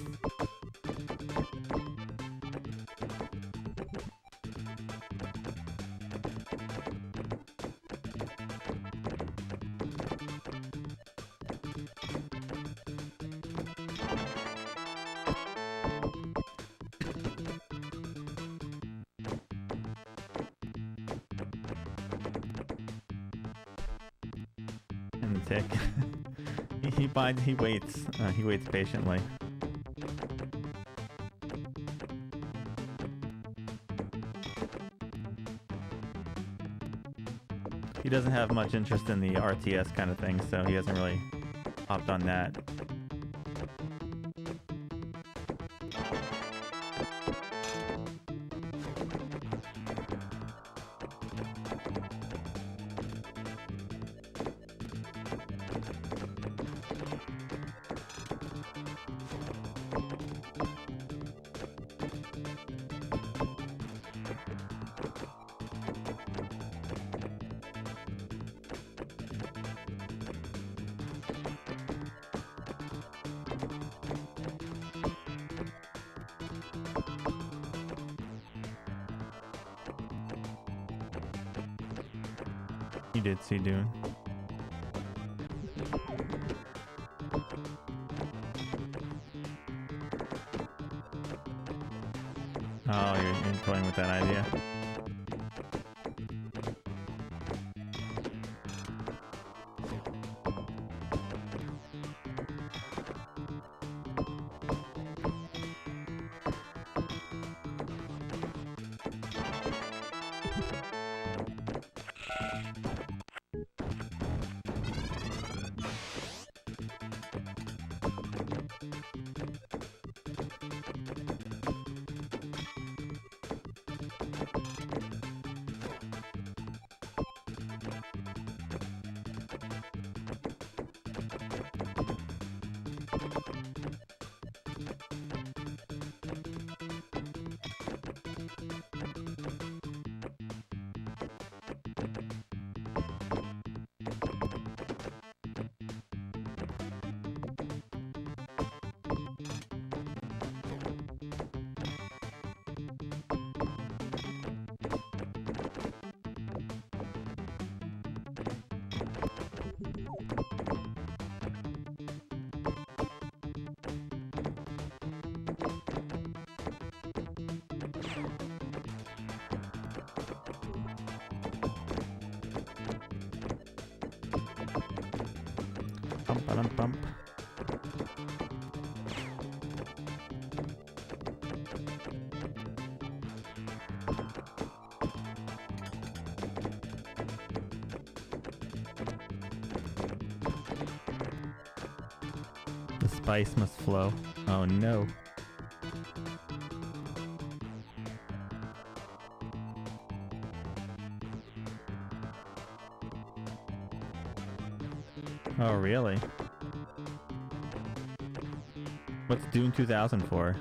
And the tick. He bides, he waits patiently. He doesn't have much interest in the RTS kind of thing, so he hasn't really hopped on that. You did see Dune. Oh, you're toying with that idea. Bump, bump. Spice must flow. Oh no. Oh really? What's Dune 2000 for?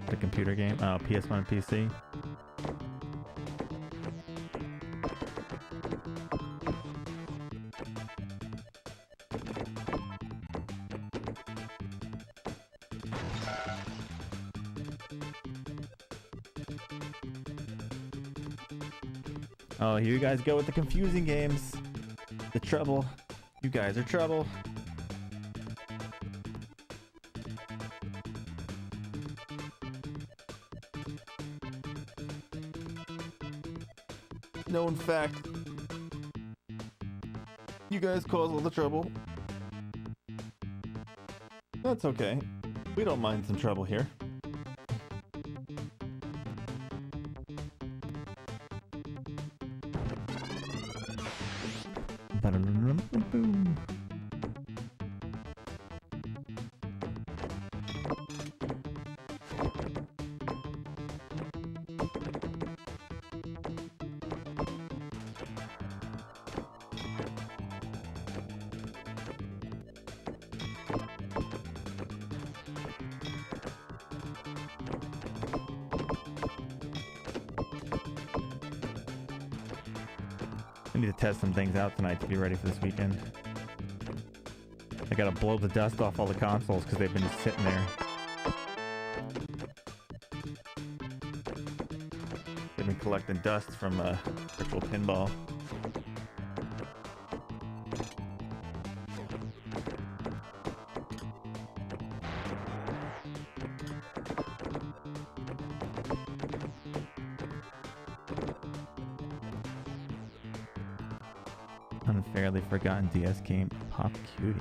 The computer game? Oh, PS1 and PC. Oh, here you guys go with the confusing games. The trouble. You guys are trouble. Known fact. You guys cause all the trouble. That's okay. We don't mind some trouble here. Boom. I need to test some things out tonight to be ready for this weekend. I gotta blow the dust off all the consoles because they've been just sitting there. They've been collecting dust from virtual pinball. Unfairly forgotten DS game, Pop Cutie.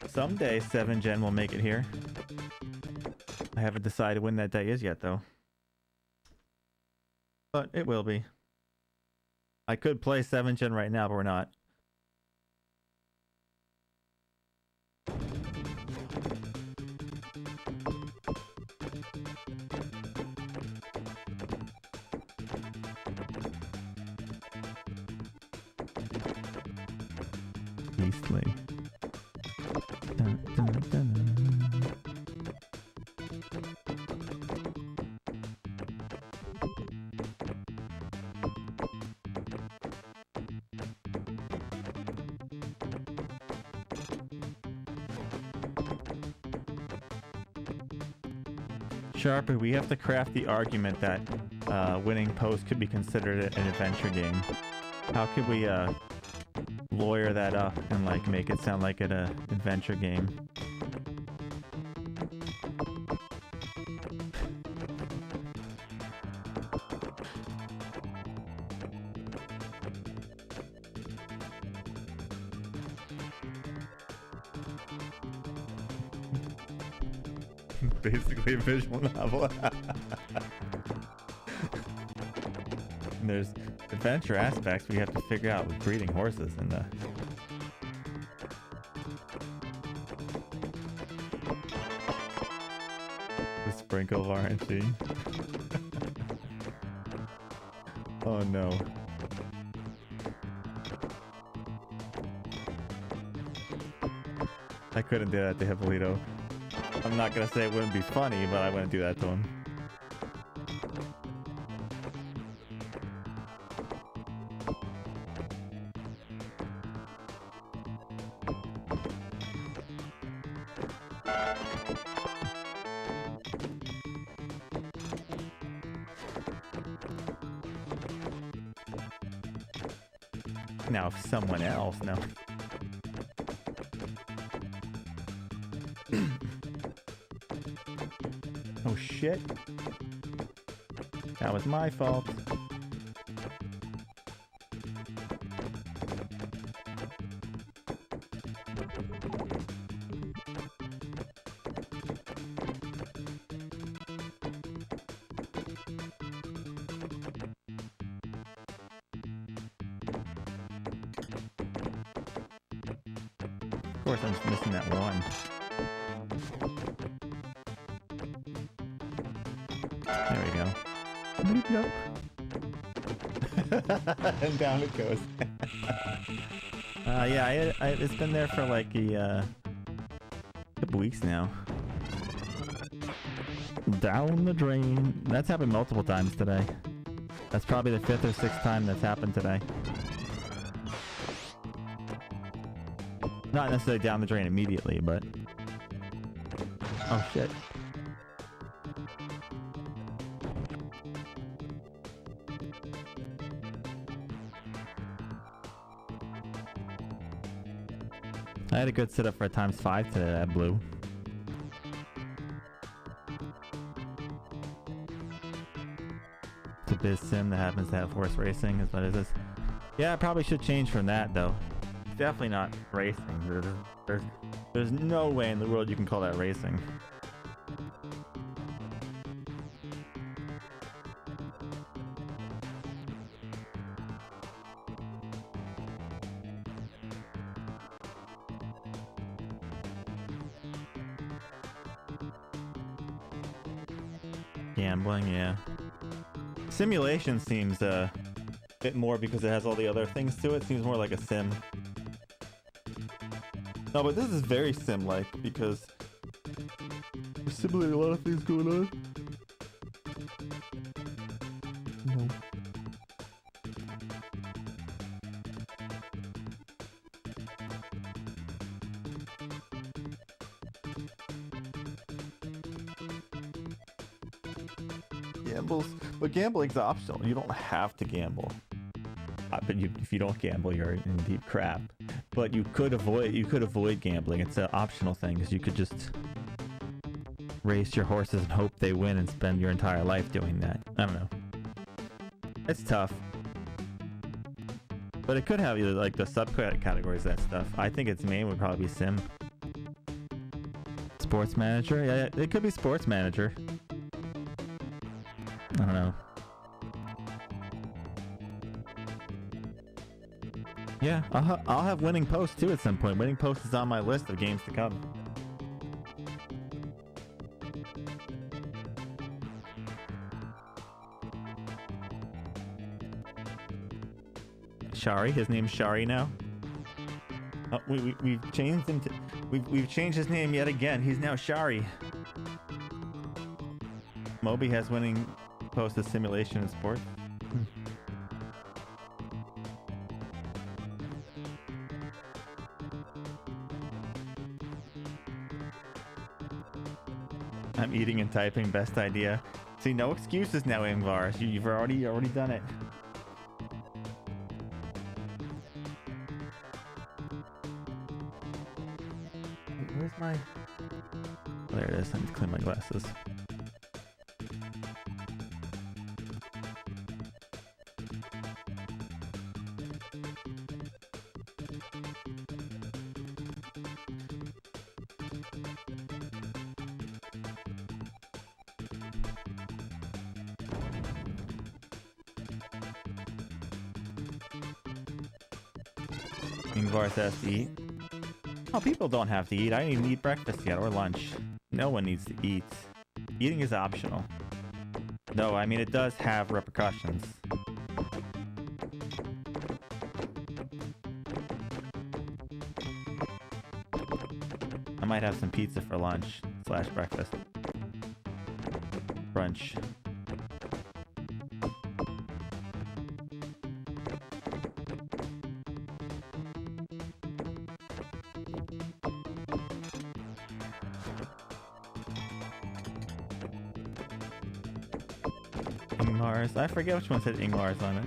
Someday 7 Gen will make it here. I haven't decided when that day is yet though. But it will be. I could play 7 Gen right now, but we're not. Beastly. Dun, dun, dun. Sharpie, we have to craft the argument that winning post could be considered an adventure game. How could we lawyer that up and like make it sound like an adventure game? Basically a visual novel. And there's adventure aspects we have to figure out with breeding horses and the sprinkle of RNG. Oh no. I couldn't do that to Hippolito. I'm not gonna say it wouldn't be funny, but I wouldn't do that to him. Now, if someone else, no. Oh shit. That was my fault. Of course, I'm just missing that one. There we go. Nope. And down it goes. Yeah, it's been there for like a couple weeks now. Down the drain. That's happened multiple times today. That's probably the 5th or 6th time that's happened today. Not necessarily down the drain immediately, but... Oh shit. I had a good setup for a ×5 today that blew. It's a biz sim that happens to have horse racing, is what it is. Yeah, I probably should change from that though. It's definitely not racing. There's no way in the world you can call that racing. Gambling, yeah. Simulation seems a bit more because it has all the other things to it. Seems more like a sim. No, but this is very sim-like because there's simulating a lot of things going on. No. But gambling's optional. You don't have to gamble. But if you don't gamble, you're in deep crap. But you could avoid gambling. It's an optional thing because you could just race your horses and hope they win and spend your entire life doing that. I don't know. It's tough. But it could have either like the subcategories of that stuff. I think its main would probably be sim. Sports manager? Yeah, it could be sports manager. I don't know. Yeah, I'll have Winning Post too at some point. Winning Post is on my list of games to come. Shari, his name's Shari now. Oh, we've changed him to we've changed his name yet again. He's now Shari. Moby has Winning Post as simulation and sport. I'm eating and typing. Best idea. See, no excuses now, Ingvar. You've already done it. Where's my? Oh, there it is. I need to clean my glasses. Ingvar has to eat. Oh, people don't have to eat. I didn't even eat breakfast yet or lunch. No one needs to eat. Eating is optional. No, I mean it does have repercussions. I might have some pizza for lunch / breakfast. Brunch. Ingmars. I forget which one said Ingmars on it.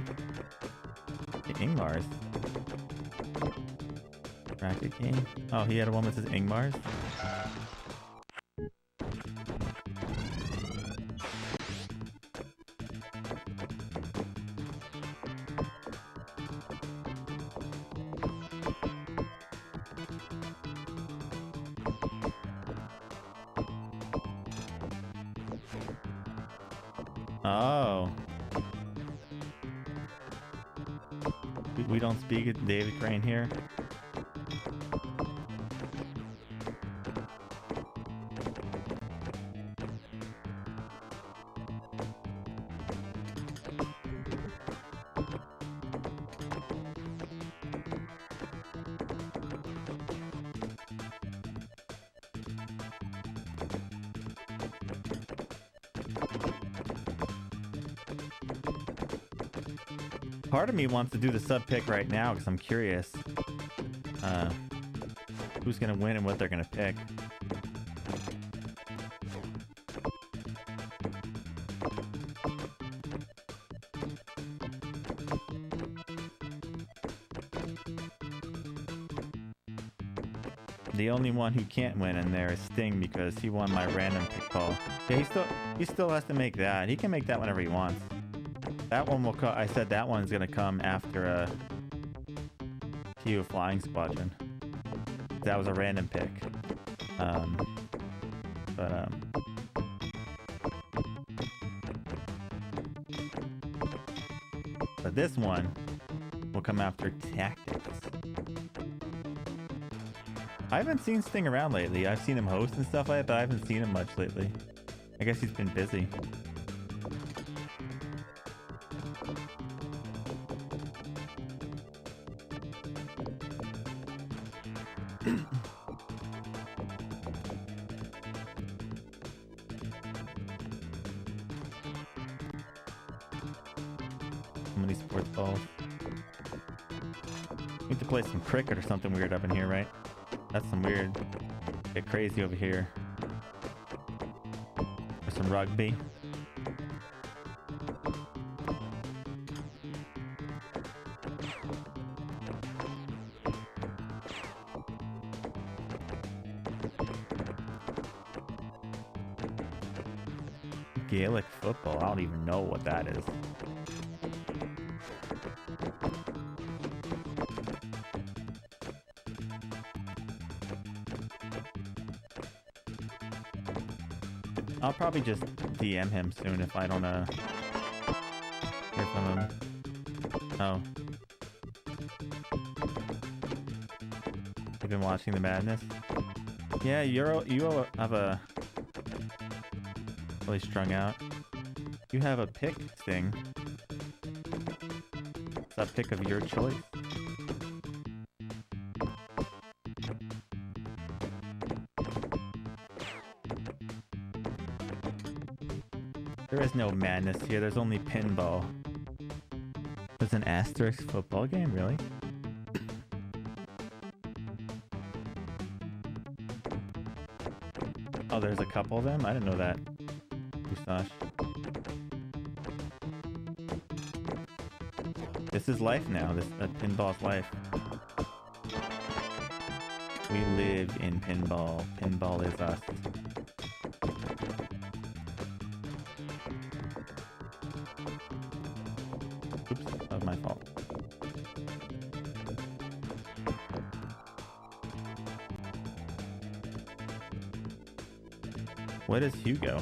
Ingmars. Racket game. Oh, he had a one that says Ingmars. Oh. We don't speak it, David Crane here. Part of me wants to do the sub pick right now because I'm curious who's gonna win and what they're gonna pick. The only one who can't win in there is Sting because he won my random pick call. Yeah, he still has to make that. He can make that whenever he wants. That one will come. I said that one's gonna come after TU Flying Squadron. That was a random pick. But this one will come after Tactics. I haven't seen Sting around lately. I've seen him host and stuff like that, but I haven't seen him much lately. I guess he's been busy. So many sports balls. We need to play some cricket or something weird up in here, right? That's some weird. Get crazy over here. Or some rugby. Gaelic football. I don't even know what that is. I'll probably just DM him soon if I don't hear from him. Oh. You've been watching the madness? Yeah, you have a really strung out. You have a pick, Sting. It's a pick of your choice. There is no madness here, there's only pinball. There's an asterisk football game, really? Oh, there's a couple of them? I didn't know that. Mustache. This is life now, pinball's life. We live in pinball. Pinball is us. Oops, that was my fault. What is Hugo?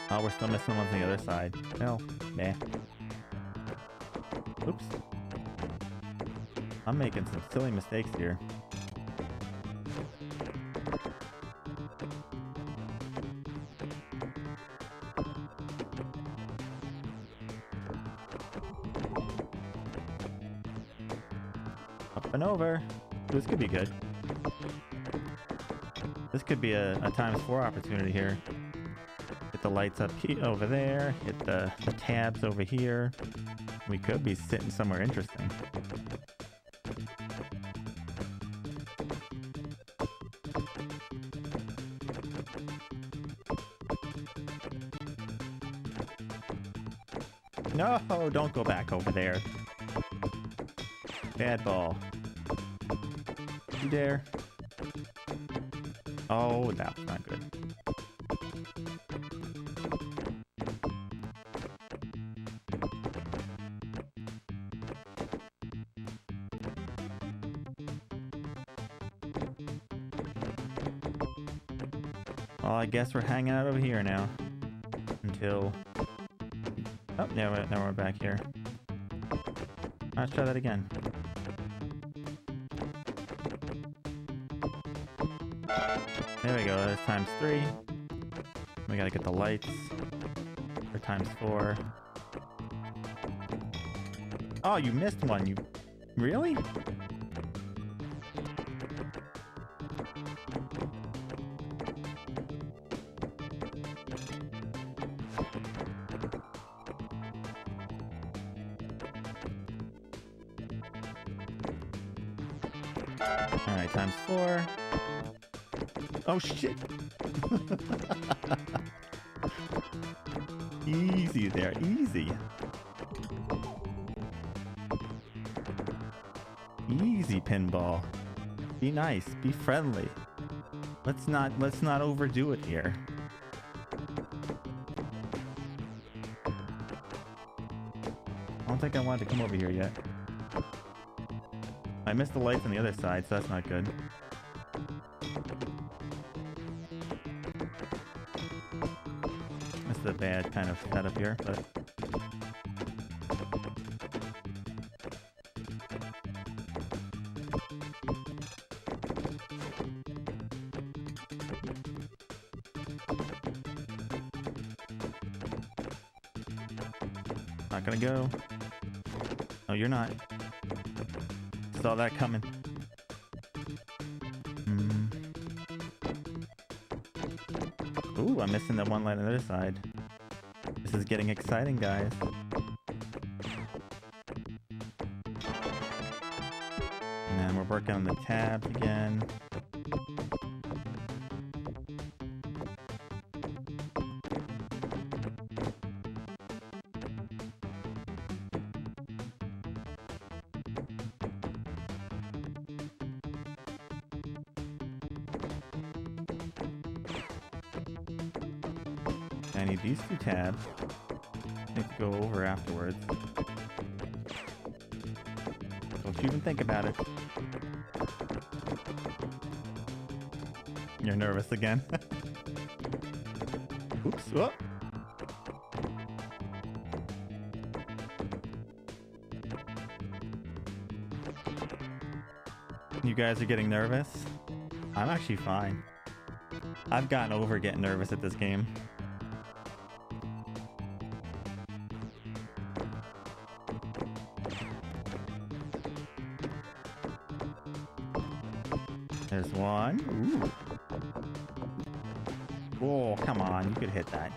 Oh, we're still missing ones on the other side. Well, meh. Oops. I'm making some silly mistakes here. Up and over. This could be good. This could be a ×4 opportunity here. Get the lights up over there. Hit the tabs over here. We could be sitting somewhere interesting. No, don't go back over there. Bad ball. You dare? Oh, that's not good. Well, I guess we're hanging out over here now. Until... Oh, now we're back here. Let's try that again. There we go, there's ×3. We gotta get the lights for ×4. Oh, you missed one, you... Really? Alright, times 4. Oh shit! Easy there, easy. Easy, Pinball. Be nice, be friendly. Let's not overdo it here. I don't think I wanted to come over here yet. I missed the lights on the other side, so that's not good. This is a bad kind of setup here, but... Not gonna go. No, you're not. Saw that coming. Ooh, I'm missing that one light on the other side. This is getting exciting, guys. And then we're working on the tabs again. I need these 2 tabs. I need to go over afterwards. Don't you even think about it. You're nervous again. Oops. Whoop. You guys are getting nervous? I'm actually fine. I've gotten over getting nervous at this game. There's one. Ooh. Oh, come on. You could hit that.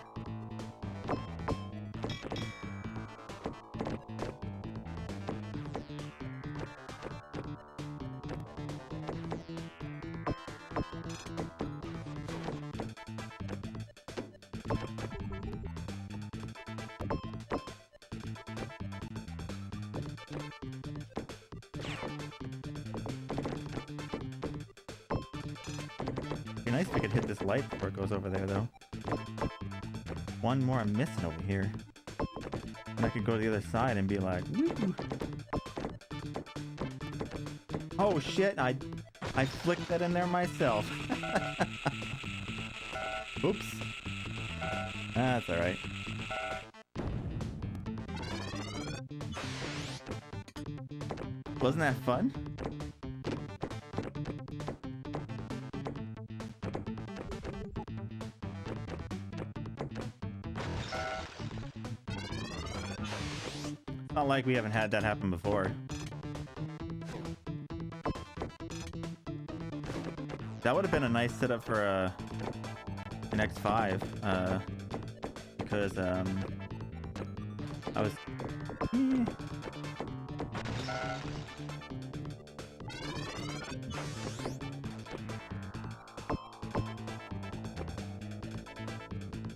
Be nice if I could hit this light before it goes over there, though. One more I'm missing over here. And I could go to the other side and be like, woo! Oh shit, I flicked that in there myself. Oops. That's alright. Wasn't that fun? It's not like we haven't had that happen before. That would have been a nice setup for an X5, because I was.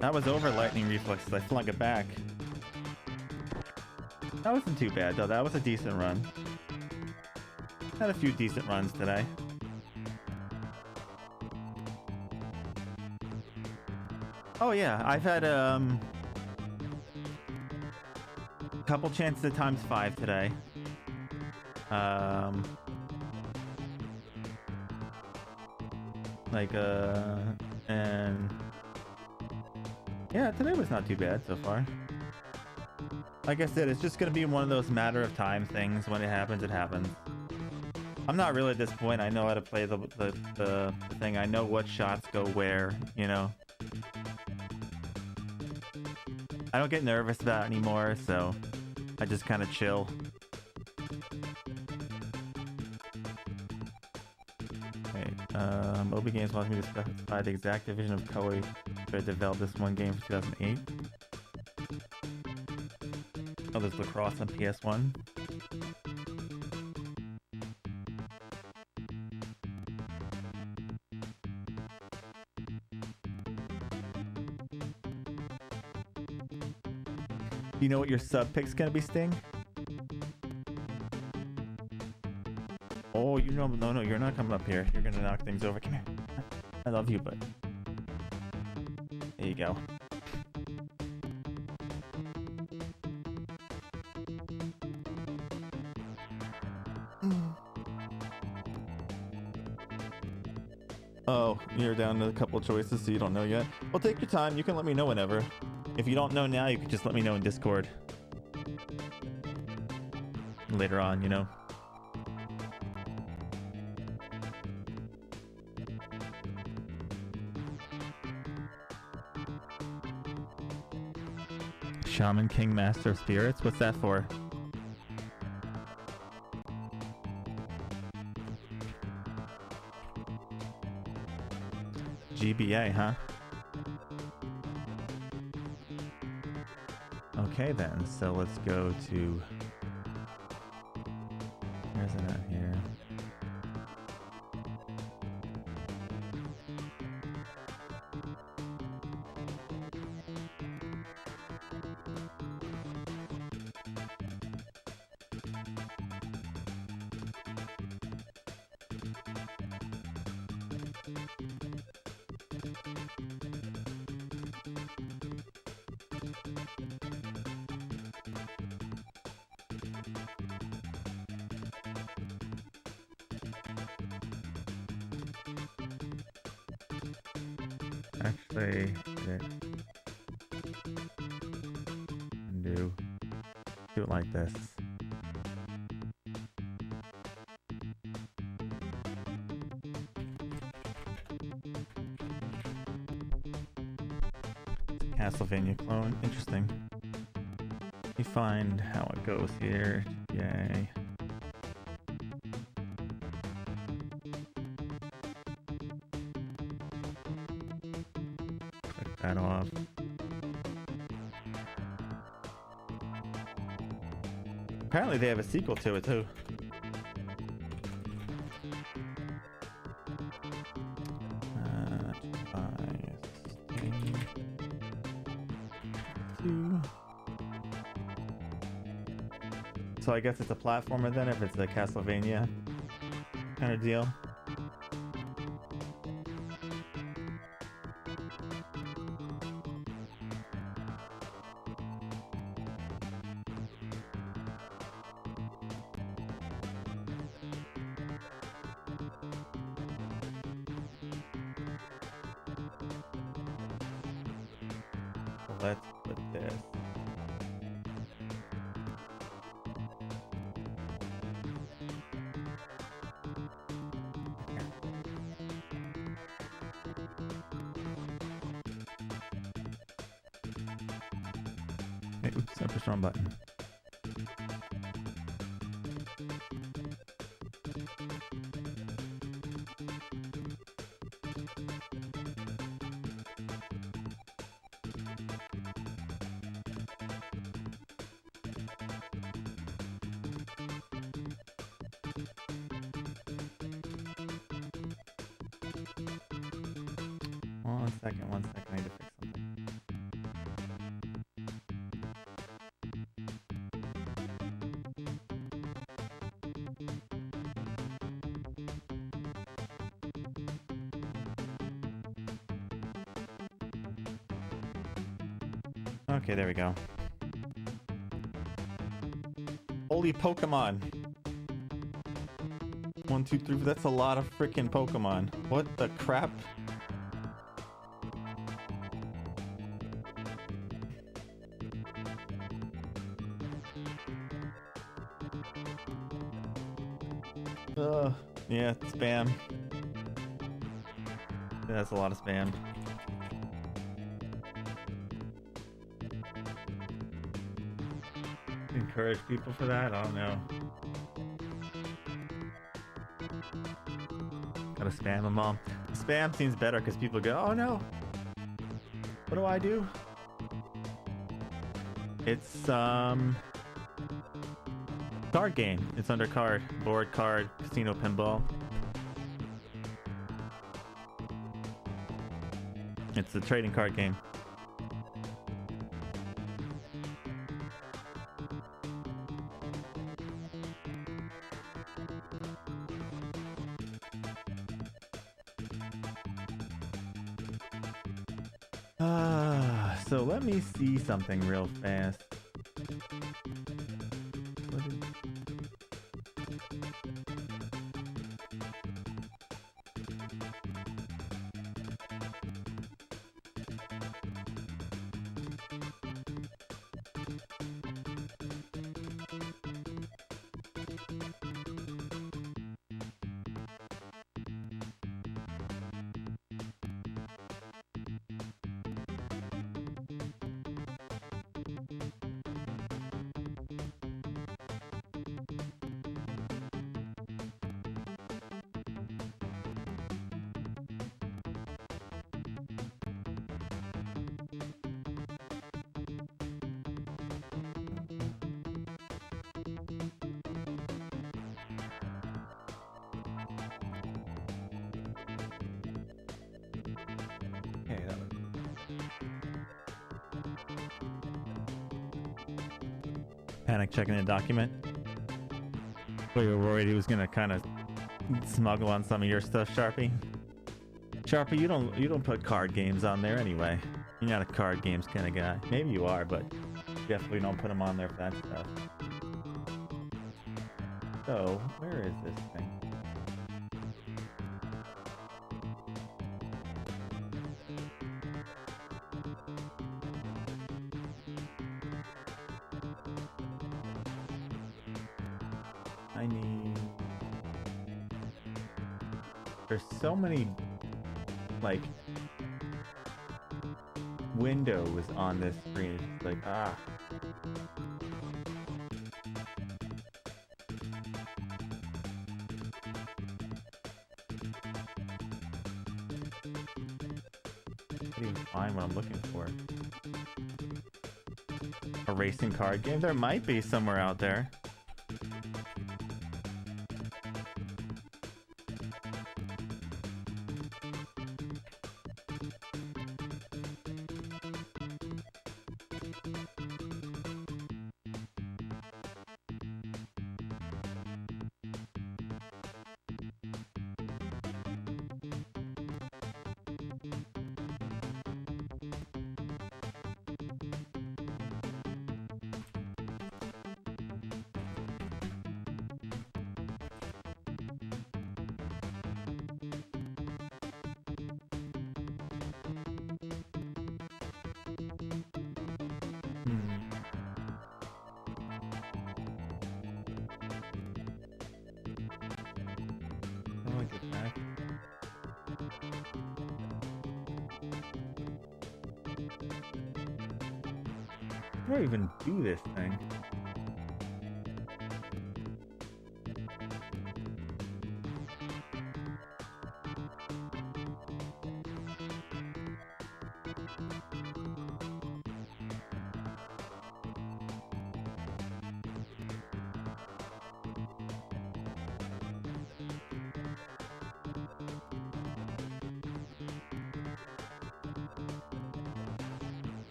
That was over lightning reflexes. I flung it back. That wasn't too bad though. That was a decent run. Had a few decent runs today. Oh yeah, I've had a couple chances at ×5 today. And yeah, today was not too bad so far. Like I said, it's just gonna be one of those matter of time things. When it happens, it happens. I'm not really at this point. I know how to play the thing. I know what shots go where, you know. I don't get nervous about it anymore, so I just kind of chill. Okay, Obi Games wants me to specify the exact division of Koei that developed this one game for 2008. Oh, there's lacrosse on PS1. You know what your sub pick's gonna be, Sting? Oh, you know, no, you're not coming up here. You're gonna knock things over. Come here. I love you, but there you go. Oh, you're down to a couple of choices, so you don't know yet. Well, take your time. You can let me know whenever. If you don't know now, you can just let me know in Discord. Later on, you know. Shaman King Master of Spirits? What's that for? GBA, huh? Okay then, so let's go to... Where's it at here? Actually, do it like this. Castlevania clone. Interesting. Let me find how it goes here. Yay. Click that off. Apparently they have a sequel to it too. So I guess it's a platformer then, if it's a Castlevania kind of deal. Let's put this. Oops, I pushed the wrong button. One second, I need to fix something. Okay, there we go. Holy Pokemon. 1, 2, 3, that's a lot of freaking Pokemon. What the crap? Yeah, spam. Yeah, that's a lot of spam. Encourage people for that? I don't know. Gotta spam them all. Spam seems better because people go, oh no! What do I do? It's, card game. It's under card. Board, card, casino, pinball. It's a trading card game. So let me see something real fast. Panic checking the document. So you were worried he was gonna kind of smuggle on some of your stuff, Sharpie. Sharpie, you don't put card games on there anyway. You're not a card games kind of guy. Maybe you are, but definitely don't put them on there for that stuff. So where is this thing? There's so many, like, windows on this screen. It's like, ah. I can't even find what I'm looking for. A racing card game? There might be somewhere out there. How do I even do this thing?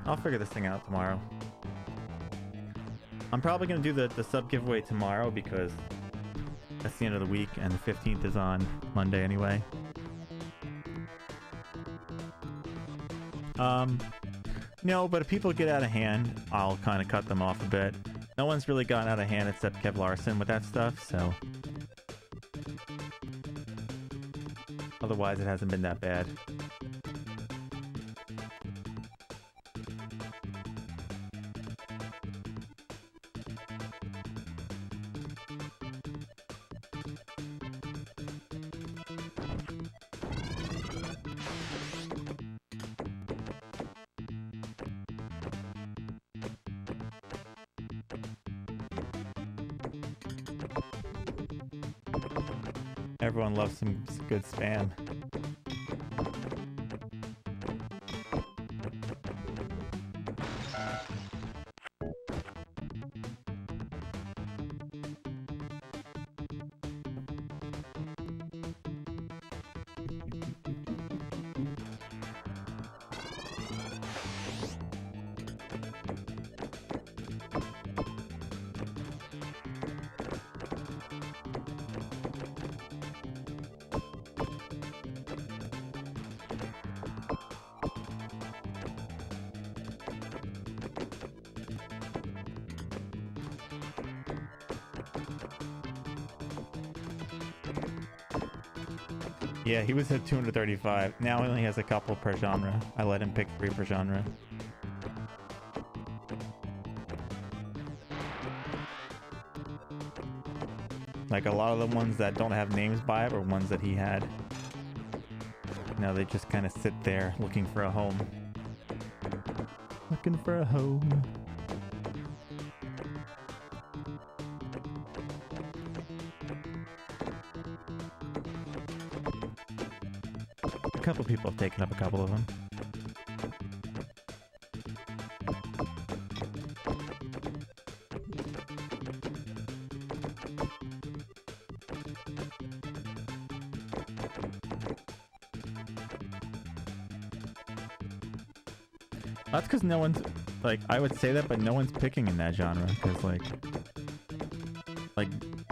I'll figure this thing out tomorrow. I'm probably going to do the sub giveaway tomorrow because that's the end of the week and the 15th is on Monday anyway. No, but if people get out of hand, I'll kind of cut them off a bit. No one's really gotten out of hand except Kev Larson with that stuff, so... Otherwise, it hasn't been that bad. Everyone loves some good spam. Yeah, he was at 235. Now he only has a couple per genre. I let him pick 3 per genre. Like a lot of the ones that don't have names by it were ones that he had. Now they just kind of sit there looking for a home. Looking for a home. A couple people have taken up a couple of them. That's because no one's, like, I would say that, but no one's picking in that genre, because, like,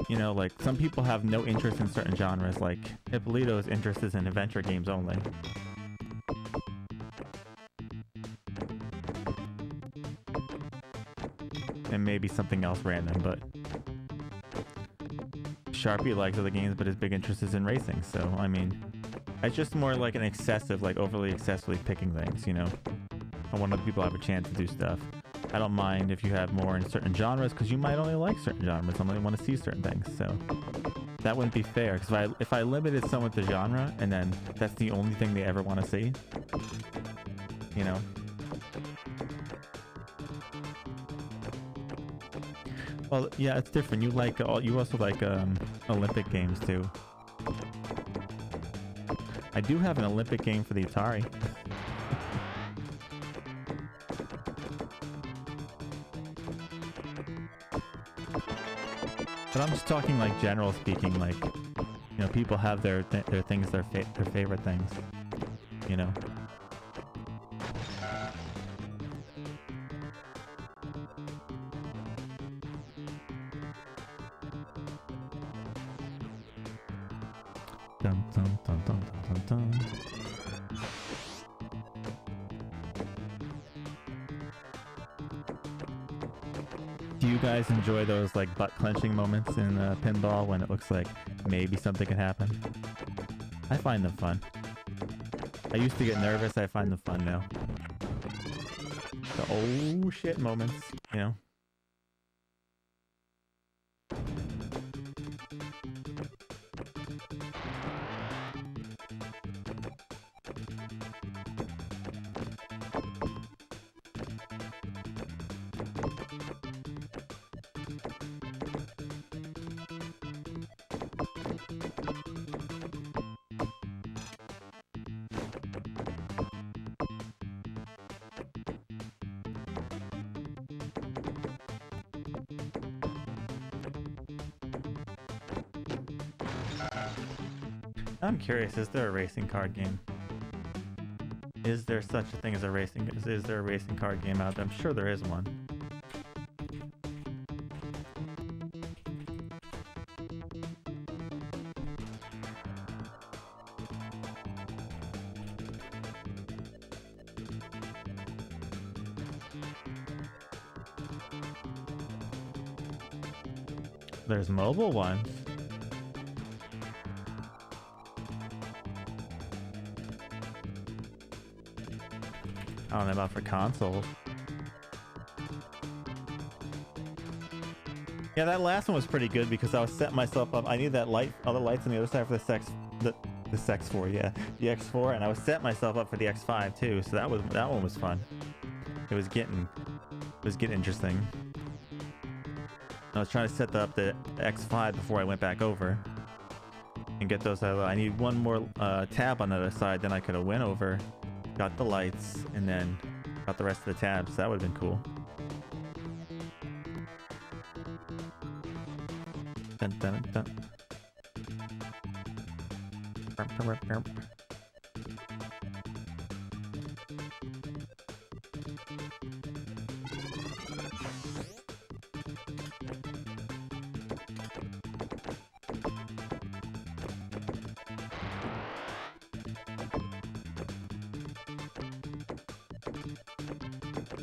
you know, like, some people have no interest in certain genres, like, Hippolito's interest is in adventure games only. And maybe something else random, but Sharpie likes other games, but his big interest is in racing, so, I mean, it's just more like an excessive, like, overly excessively picking things, you know? I want other people to have a chance to do stuff. I don't mind if you have more in certain genres, because you might only like certain genres, only want to see certain things, so that wouldn't be fair, because if I limited someone to genre, and then that's the only thing they ever want to see, you know? Well, yeah, it's different. You like, you also like Olympic games, too. I do have an Olympic game for the Atari. But I'm just talking like general speaking, like, you know, people have their things, their favorite things, you know. Dun, dun, dun, dun, dun, dun, dun. Do you guys enjoy those like butt clenching moments in pinball when it looks like maybe something could happen? I find them fun. I used to get nervous. I find them fun now. The oh shit moments, you know. I'm curious, is there a racing card game? Is there such a thing as a racing? Is there a racing card game out there? I'm sure there is one. There's mobile ones. I don't know about for consoles. Yeah, that last one was pretty good because I was setting myself up. I need that light, other lights on the other side for the X4, yeah, the X4, and I was setting myself up for the X5 too. So that one was fun. It was getting interesting. I was trying to set up the X5 before I went back over and get those out. I need one more tab on the other side, then I could have went over. Got the lights, and then got the rest of the tabs. That would have been cool. Dun, dun, dun.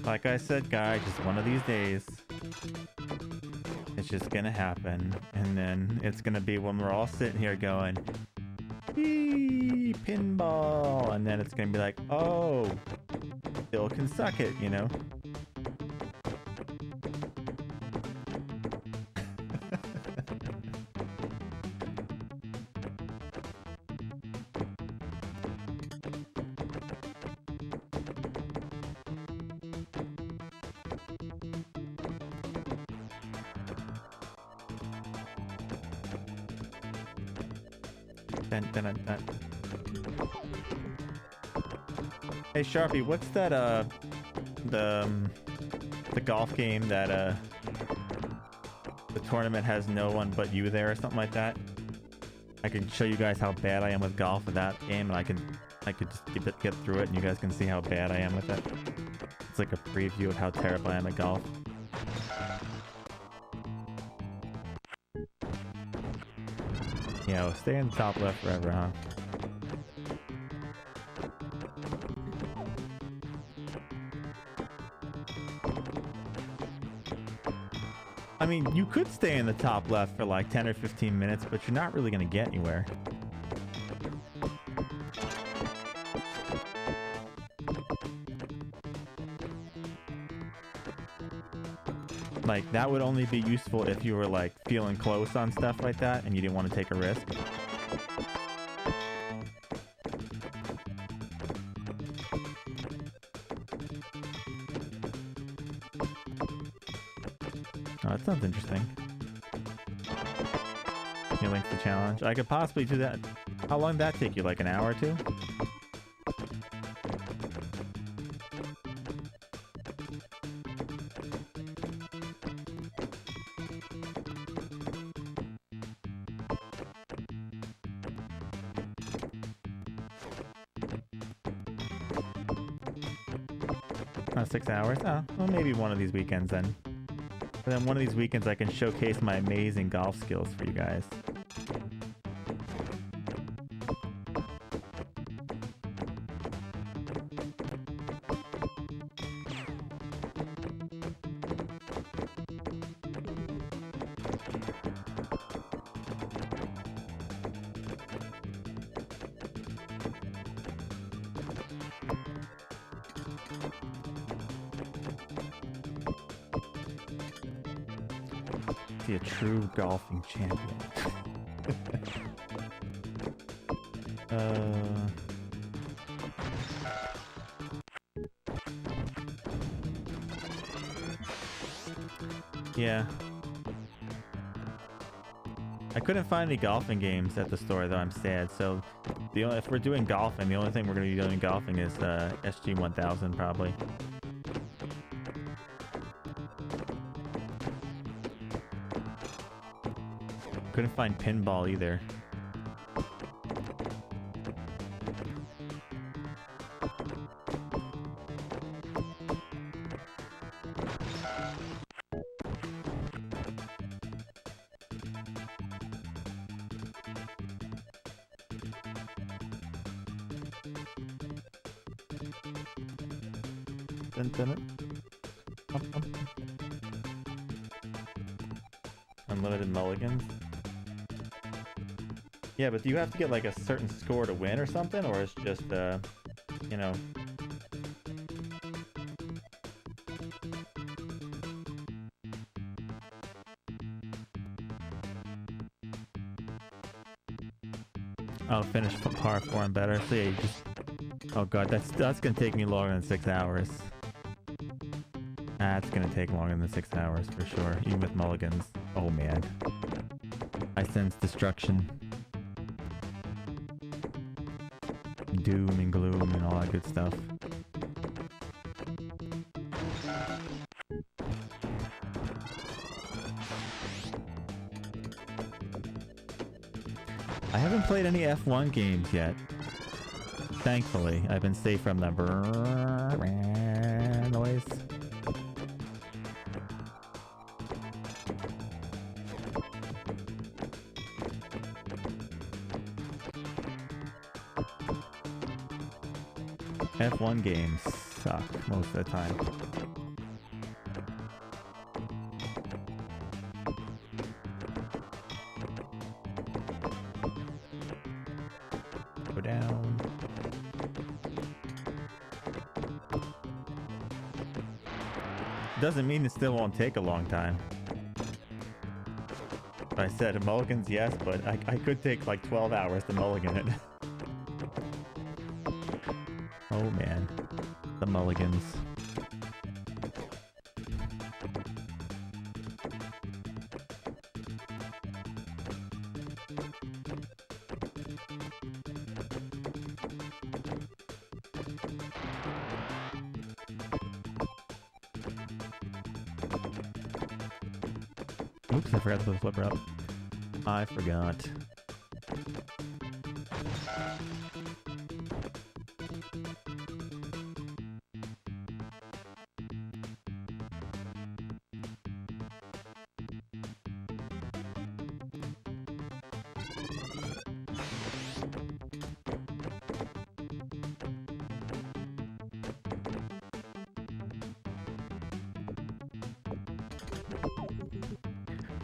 Like I said, guys, just one of these days, it's just gonna happen, and then it's gonna be when we're all sitting here going, Eee, pinball, and then it's gonna be like, oh, Bill can suck it, you know? Dun, dun, dun, dun. Hey Sharpie, what's that the golf game that the tournament has no one but you there or something like that? I can show you guys how bad I am with golf with that game, and I could just get through it and you guys can see how bad I am with it. It's like a preview of how terrible I am at golf. Yeah, well, stay in the top left forever, huh? I mean, you could stay in the top left for like 10 or 15 minutes, but you're not really going to get anywhere. Like, that would only be useful if you were like feeling close on stuff like that and you didn't want to take a risk. Oh, that sounds interesting. You link the challenge. I could possibly do that. How long did that take you? Like an hour or two? Oh, 6 hours? Oh, well, maybe one of these weekends then. And then one of these weekends I can showcase my amazing golf skills for you guys. Be a true golfing champion. Yeah. I couldn't find any golfing games at the store though. I'm sad. So if we're doing golfing, the only thing we're going to be doing golfing is SG-1000 probably. Couldn't find pinball either. Dun, dun, dun. Unlimited mulligans. Yeah, but do you have to get like a certain score to win or something, or it's just you know? Oh, finish par 4 and better. So yeah, you just. Oh god, that's gonna take me longer than 6 hours. That's gonna take longer than 6 hours for sure, even with mulligans. Oh man, I sense destruction. Doom and gloom and all that good stuff. I haven't played any F1 games yet. Thankfully, I've been safe from the brrrr noise. F1 games suck most of the time. Doesn't mean it still won't take a long time. I said mulligans, yes, but I could take like 12 hours to mulligan it. Oh man, the mulligans. Oops, I forgot to put the flipper up. I forgot.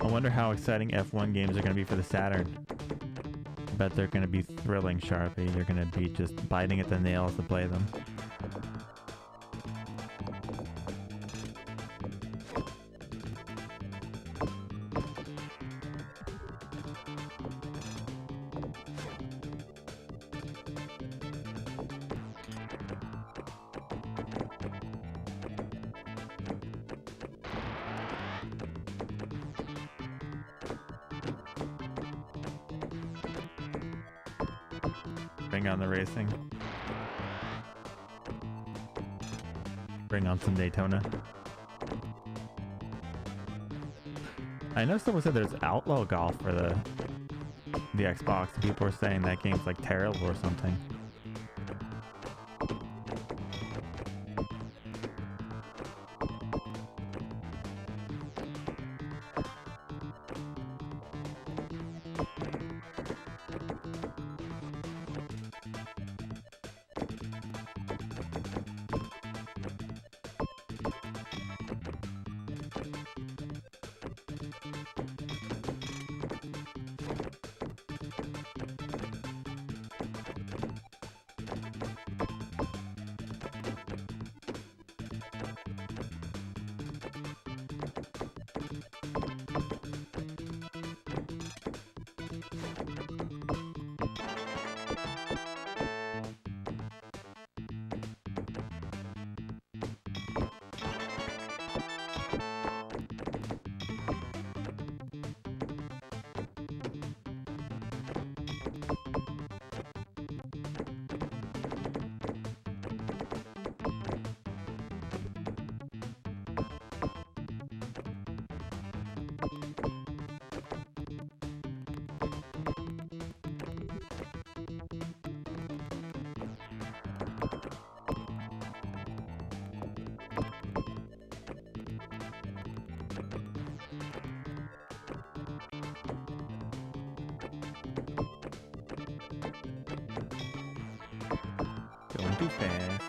I wonder how exciting F1 games are going to be for the Saturn. I bet they're going to be thrilling, Sharpie. You're going to be just biting at the nails to play them. Bring on the racing. Bring on some Daytona. I know someone said there's Outlaw Golf for the Xbox. People were saying that game's like terrible or something. Going too fast.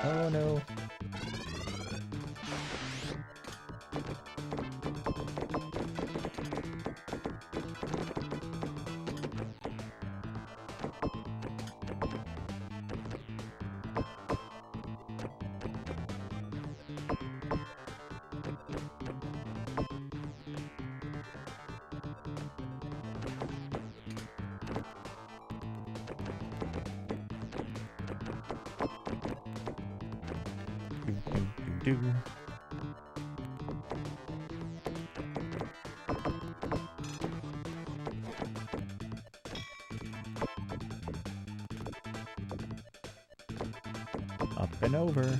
Oh no. Do. Up and over.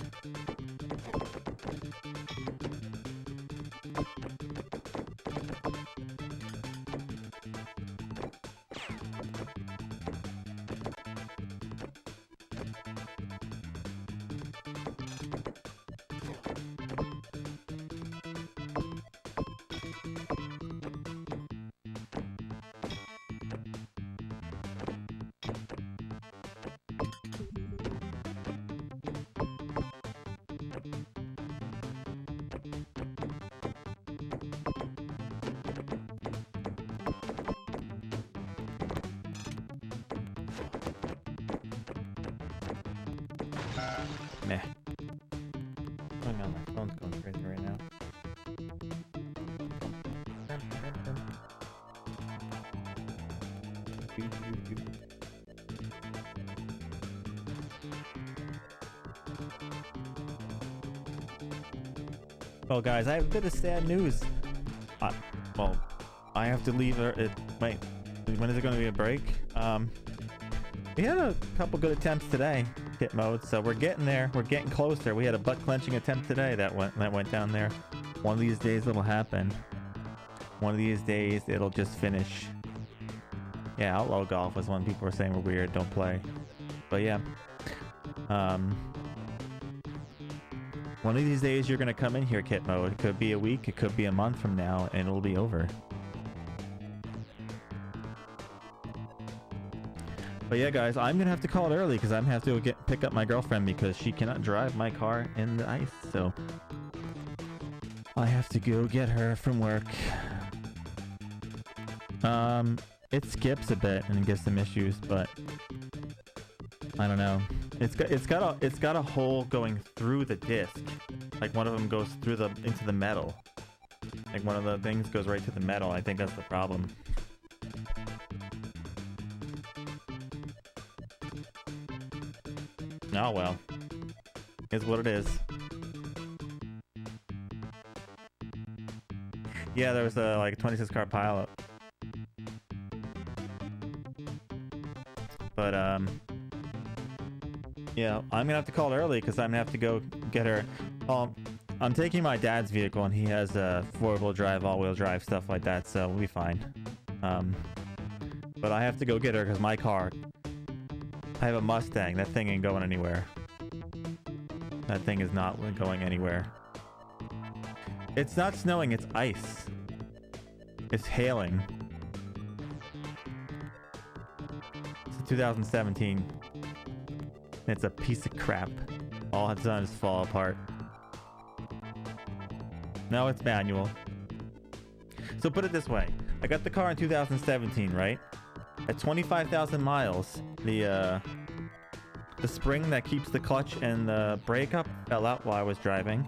Meh. Hang on, my phone's going crazy right now. Well, guys, I have a bit of sad news. Well, I have to leave. Wait, when is it going to be a break? We had a couple good attempts today, hit mode, so we're getting there. We're getting closer. We had a butt-clenching attempt today that went down there. One of these days it'll happen. One of these days it'll just finish. Yeah, Outlaw Golf was one people were saying were weird. Don't play. But yeah. One of these days you're going to come in here, Kit Mode. It could be a week, it could be a month from now, and it'll be over. But yeah, guys, I'm going to have to call it early because I'm going to have to pick up my girlfriend because she cannot drive my car in the ice. So I have to go get her from work. It skips a bit and gets some issues, but I don't know. It's got a hole going through the disc. Like one of them goes through into the metal. Like one of the things goes right to the metal. I think that's the problem. Oh well. Is what it is. Yeah, there was a like 26 car pileup. But yeah, I'm gonna have to call it early because I'm gonna have to go get her. I'm taking my dad's vehicle and he has a 4-wheel drive, all-wheel drive, stuff like that, so we'll be fine. But I have to go get her because my car, I have a Mustang. That thing ain't going anywhere. That thing is not going anywhere. It's not snowing, it's ice. It's hailing. It's 2017. It's a piece of crap. All it's done is fall apart. No, it's manual. So put it this way. I got the car in 2017, right? At 25,000 miles, the spring that keeps the clutch and the brake up fell out while I was driving.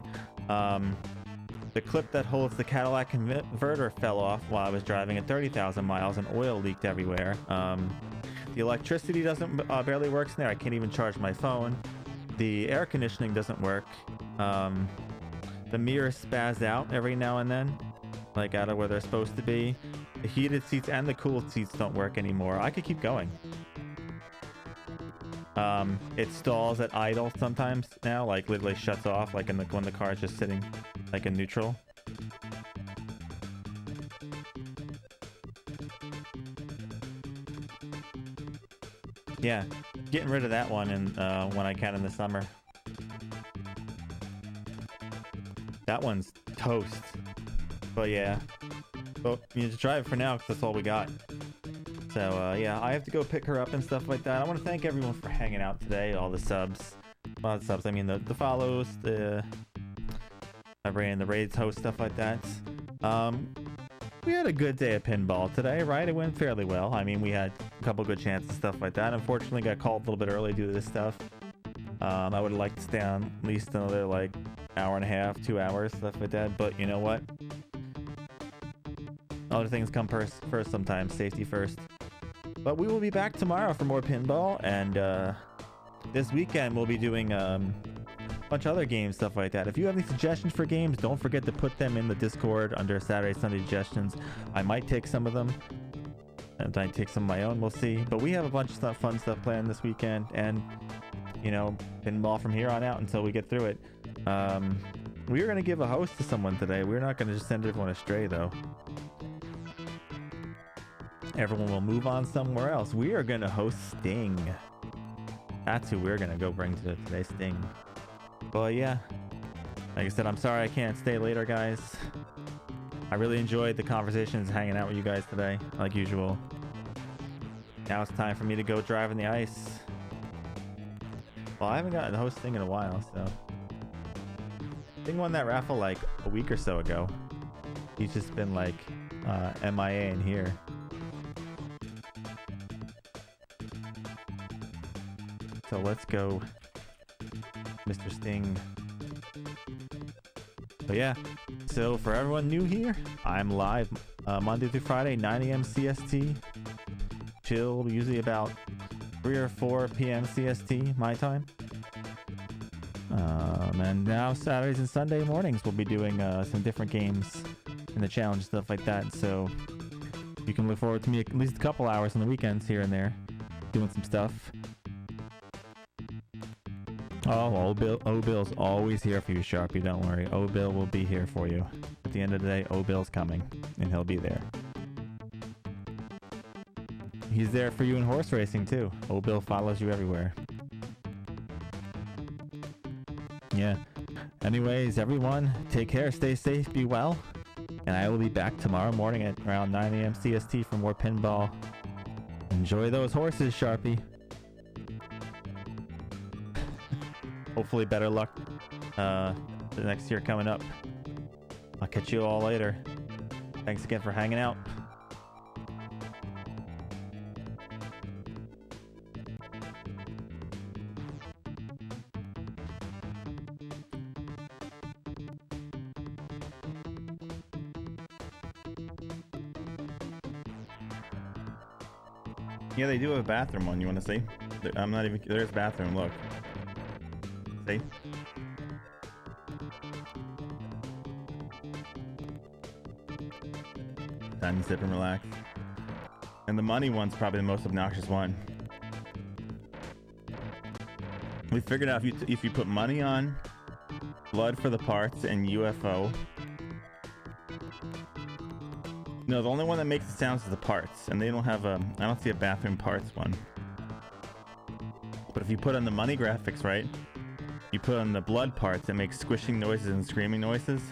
The clip that holds the Cadillac converter fell off while I was driving at 30,000 miles and oil leaked everywhere. The electricity doesn't barely works in there. I can't even charge my phone. The air conditioning doesn't work. The mirrors spaz out every now and then, like out of where they're supposed to be. The heated seats and the cooled seats don't work anymore. I could keep going. It stalls at idle sometimes now, like literally shuts off, like when the car is just sitting like in neutral. Yeah, getting rid of that one when I can in the summer. That one's toast. But yeah, well, you just drive it for now because that's all we got. So yeah, I have to go pick her up and stuff like that. I want to thank everyone for hanging out today. All the subs, well, the subs. I mean the follows, the raids, host, stuff like that. We had a good day at pinball today, right? It went fairly well. I mean, we had a couple good chances, stuff like that. Unfortunately, got called a little bit early due to this stuff. I would have liked to stay on at least another like hour and a half, 2 hours, stuff like that. But you know what? Other things come first sometimes. Safety first. But we will be back tomorrow for more pinball, and this weekend we'll be doing a bunch of other games, stuff like that. If you have any suggestions for games, don't forget to put them in the Discord under Saturday, Sunday suggestions. I might take some of them, and I take some of my own. We'll see. But we have a bunch of fun stuff planned this weekend, and you know, pinball from here on out until we get through it. We were gonna give a host to someone today. We're not gonna just send everyone astray, though. Everyone will move on somewhere else. We are gonna host Sting. That's who we're gonna go bring to today, Sting. But yeah, like I said, I'm sorry I can't stay later, guys. I really enjoyed the conversations, hanging out with you guys today, like usual. Now it's time for me to go drive in the ice. Well, I haven't gotten to host Sting in a while, so. Sting won that raffle like a week or so ago. He's just been like MIA in here. So let's go Mr. Sting. But yeah, so for everyone new here, I'm live Monday through Friday, 9 a.m. CST. Chill, usually about 3 or 4 p.m. CST, my time. And now Saturdays and Sunday mornings we'll be doing some different games in the challenge, stuff like that. So you can look forward to me at least a couple hours on the weekends here and there, doing some stuff. Oh, O-Bill's always here for you, Sharpie. Don't worry. O-Bill will be here for you. At the end of the day, O-Bill's coming, and he'll be there. He's there for you in horse racing, too. O-Bill follows you everywhere. Yeah. Anyways, everyone, take care, stay safe, be well. And I will be back tomorrow morning at around 9 a.m. CST for more pinball. Enjoy those horses, Sharpie. Hopefully better luck the next year coming up. I'll catch you all later. Thanks again for hanging out. Yeah, they do have a bathroom one. You want to see? I'm not even... There's a bathroom, look. See? Time to sip and relax. And the money one's probably the most obnoxious one. We figured out if you put money on, blood for the parts, and UFO. No, the only one that makes the sounds is the parts, and they don't have a... I don't see a bathroom parts one. But if you put on the money graphics, right? You put on the blood parts, it makes squishing noises and screaming noises.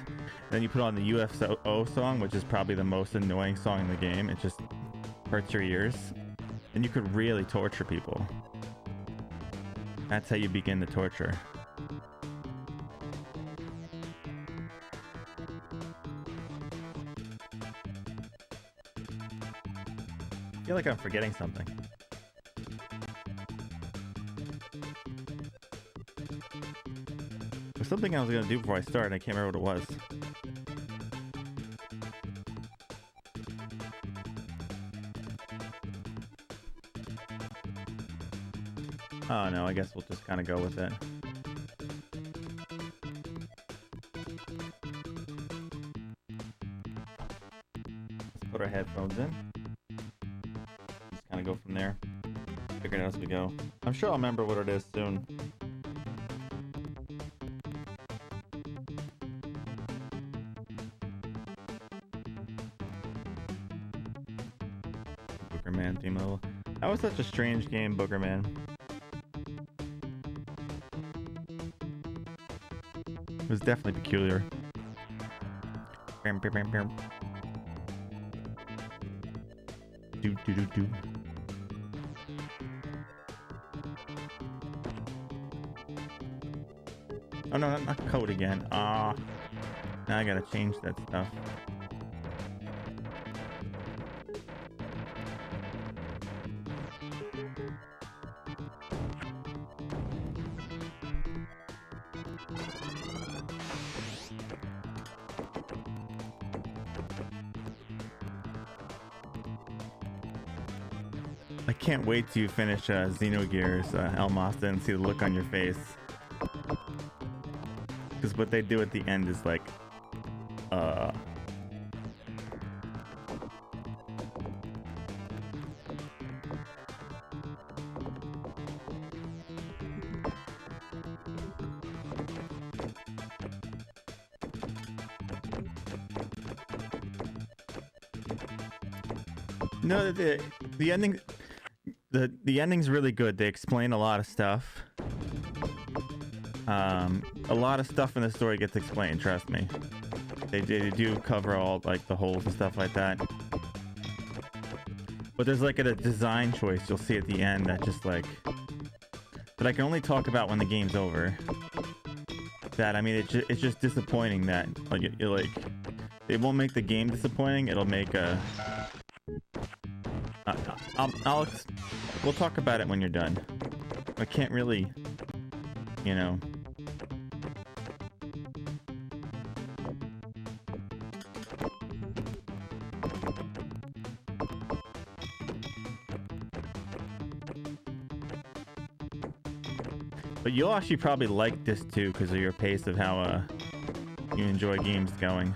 Then you put on the UFO song, which is probably the most annoying song in the game. It just hurts your ears. And you could really torture people. That's how you begin the torture. I feel like I'm forgetting something. There's something I was gonna do before I start, and I can't remember what it was. Oh no, I guess we'll just kind of go with it. Let's put our headphones in. Just kind of go from there. Figure it out as we go. I'm sure I'll remember what it is soon. Boogerman theme level. That was such a strange game, Boogerman. It was definitely peculiar. Do do do do. Oh no, not code again. Ah, now I gotta change that stuff. I can't wait till you finish Xenogears, Elmasta, and see the look on your face. Because what they do at the end is like, No, the ending... The ending's really good. They explain a lot of stuff. A lot of stuff in the story gets explained, trust me. They do cover all like the holes and stuff like that. But there's like a design choice you'll see at the end that just like... that I can only talk about when the game's over. That, I mean, it's just disappointing that like it won't make the game disappointing. It'll make a... we'll talk about it when you're done. I can't really, you know, But you'll actually probably like this too because of your pace of how you enjoy games going.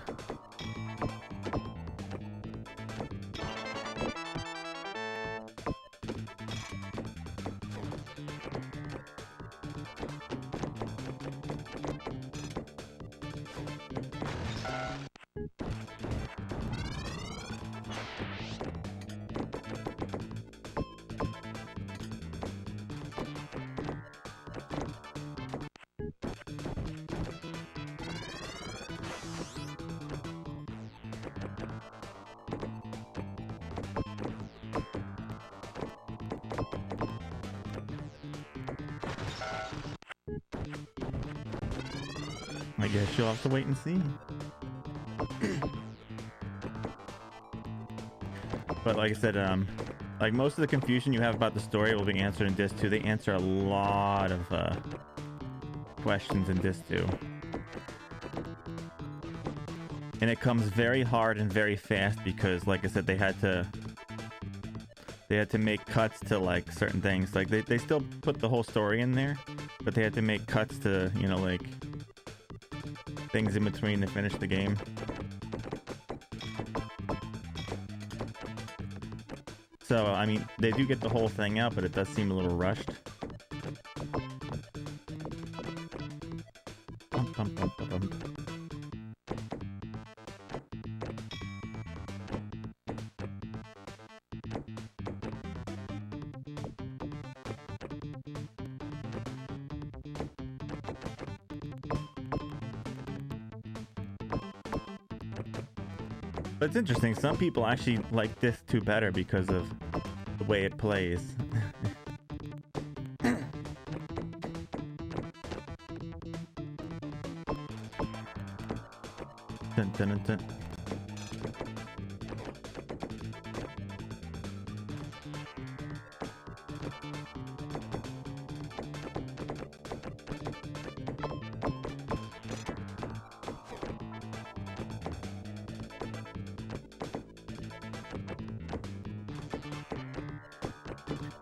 I guess you'll have to wait and see. But like I said, like most of the confusion you have about the story will be answered in Disc 2. They answer a lot of questions in Disc 2. And it comes very hard and very fast because, like I said, they had to make cuts to like certain things. Like they still put the whole story in there, but they had to make cuts to, you know, like things in between to finish the game. So, I mean, they do get the whole thing out, but it does seem a little rushed. But it's interesting, some people actually like this 2 better because of the way it plays. Dun, dun, dun, dun.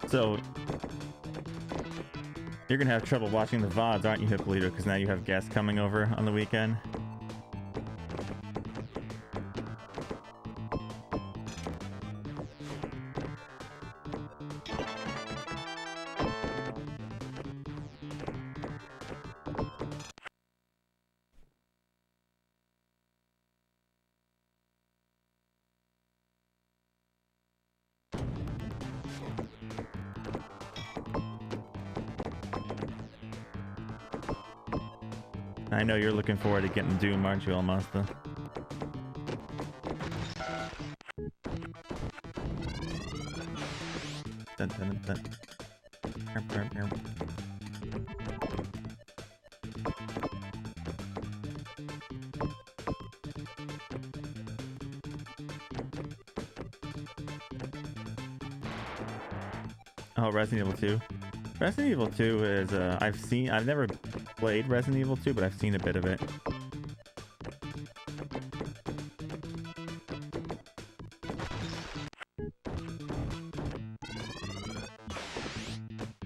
So, you're gonna have trouble watching the VODs, aren't you, Hippolyta? Because now you have guests coming over on the weekend. I know you're looking forward to getting Doom, aren't you, Almasta? Dun, dun, dun. Oh, Resident Evil 2. Resident Evil 2 is, I've never played Resident Evil 2, but I've seen a bit of it.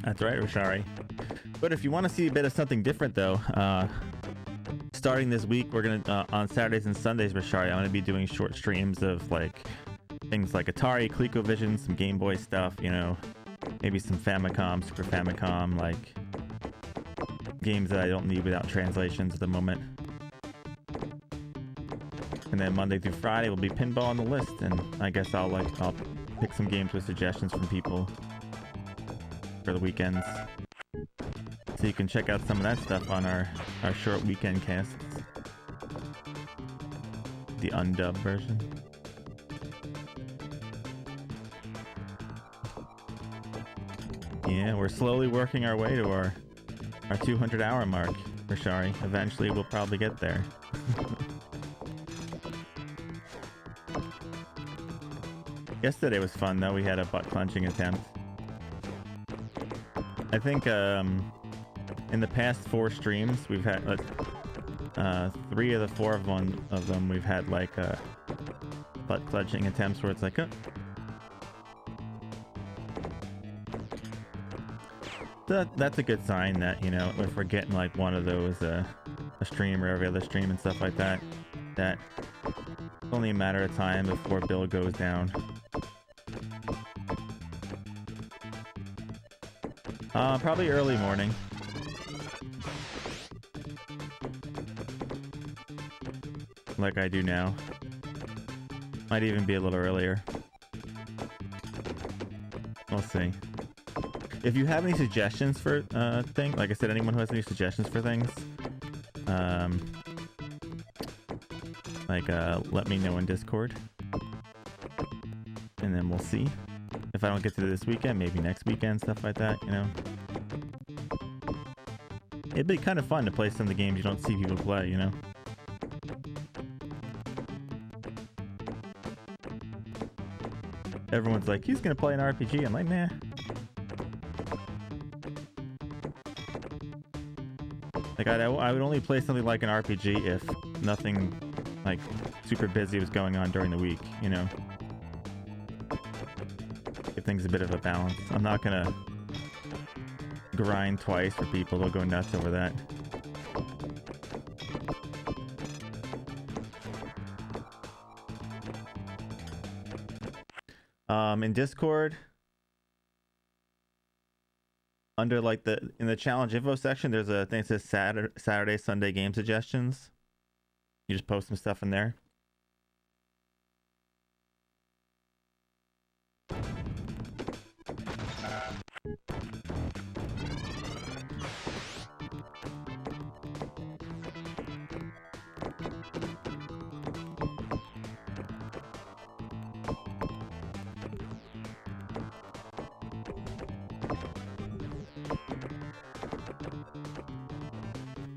That's right, Roshari. But if you want to see a bit of something different, though, starting this week, we're gonna on Saturdays and Sundays, Roshari, I'm gonna be doing short streams of like things like Atari, ColecoVision, some Game Boy stuff, you know, maybe some Famicom, Super Famicom, like games that I don't need without translations at the moment. And then Monday through Friday will be Pinball on the list, and I guess I'll pick some games with suggestions from people for the weekends. So you can check out some of that stuff on our short weekend casts. The undubbed version. Yeah, we're slowly working our way to our 200-hour mark, Rashari. Eventually we'll probably get there. Yesterday was fun though, we had a butt clenching attempt. I think in in the past 4 streams, we've had 3 of the 4 of them we've had like butt clutching attempts where it's like, that's a good sign that, you know, if we're getting like one of those a stream or every other stream and stuff like that, that it's only a matter of time before Bill goes down. Probably early morning. Like I do now. Might even be a little earlier. We'll see. If you have any suggestions for things, like I said, anyone who has any suggestions for things, let me know in Discord, and then we'll see. If I don't get to it this weekend, maybe next weekend, stuff like that, you know. It'd be kind of fun to play some of the games you don't see people play, you know. Everyone's like, he's gonna play an RPG. I'm like, nah. Like, I would only play something like an RPG if nothing, like, super busy was going on during the week, you know? Give things a bit of a balance. I'm not gonna grind twice for people. They'll go nuts over that. In Discord, under like in the challenge info section, there's a thing that says Saturday, Sunday game suggestions. You just post some stuff in there.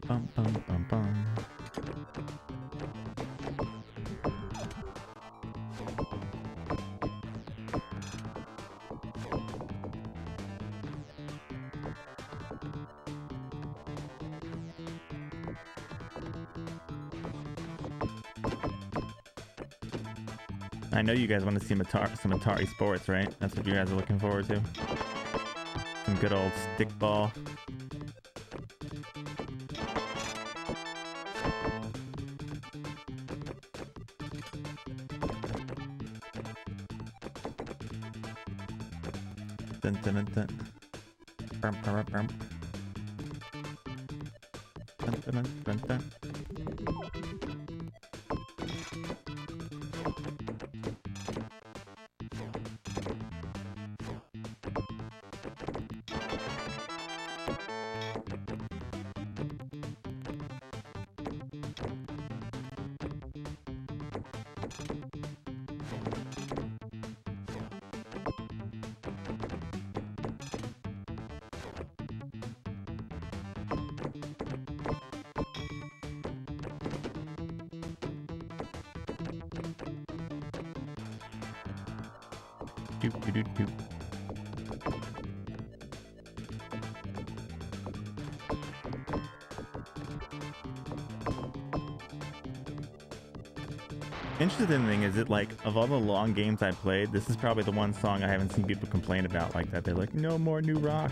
Bum, bum, bum, bum. I know you guys want to see some Atari Sports, right? That's what you guys are looking forward to. Some good old stickball. Dun, dun, dun, dun. Brum, brum, brum. Dun, dun, dun, dun, dun. Doop. Interesting thing is it like of all the long games I played, this is probably the one song I haven't seen people complain about like that. They're like, no more new rock.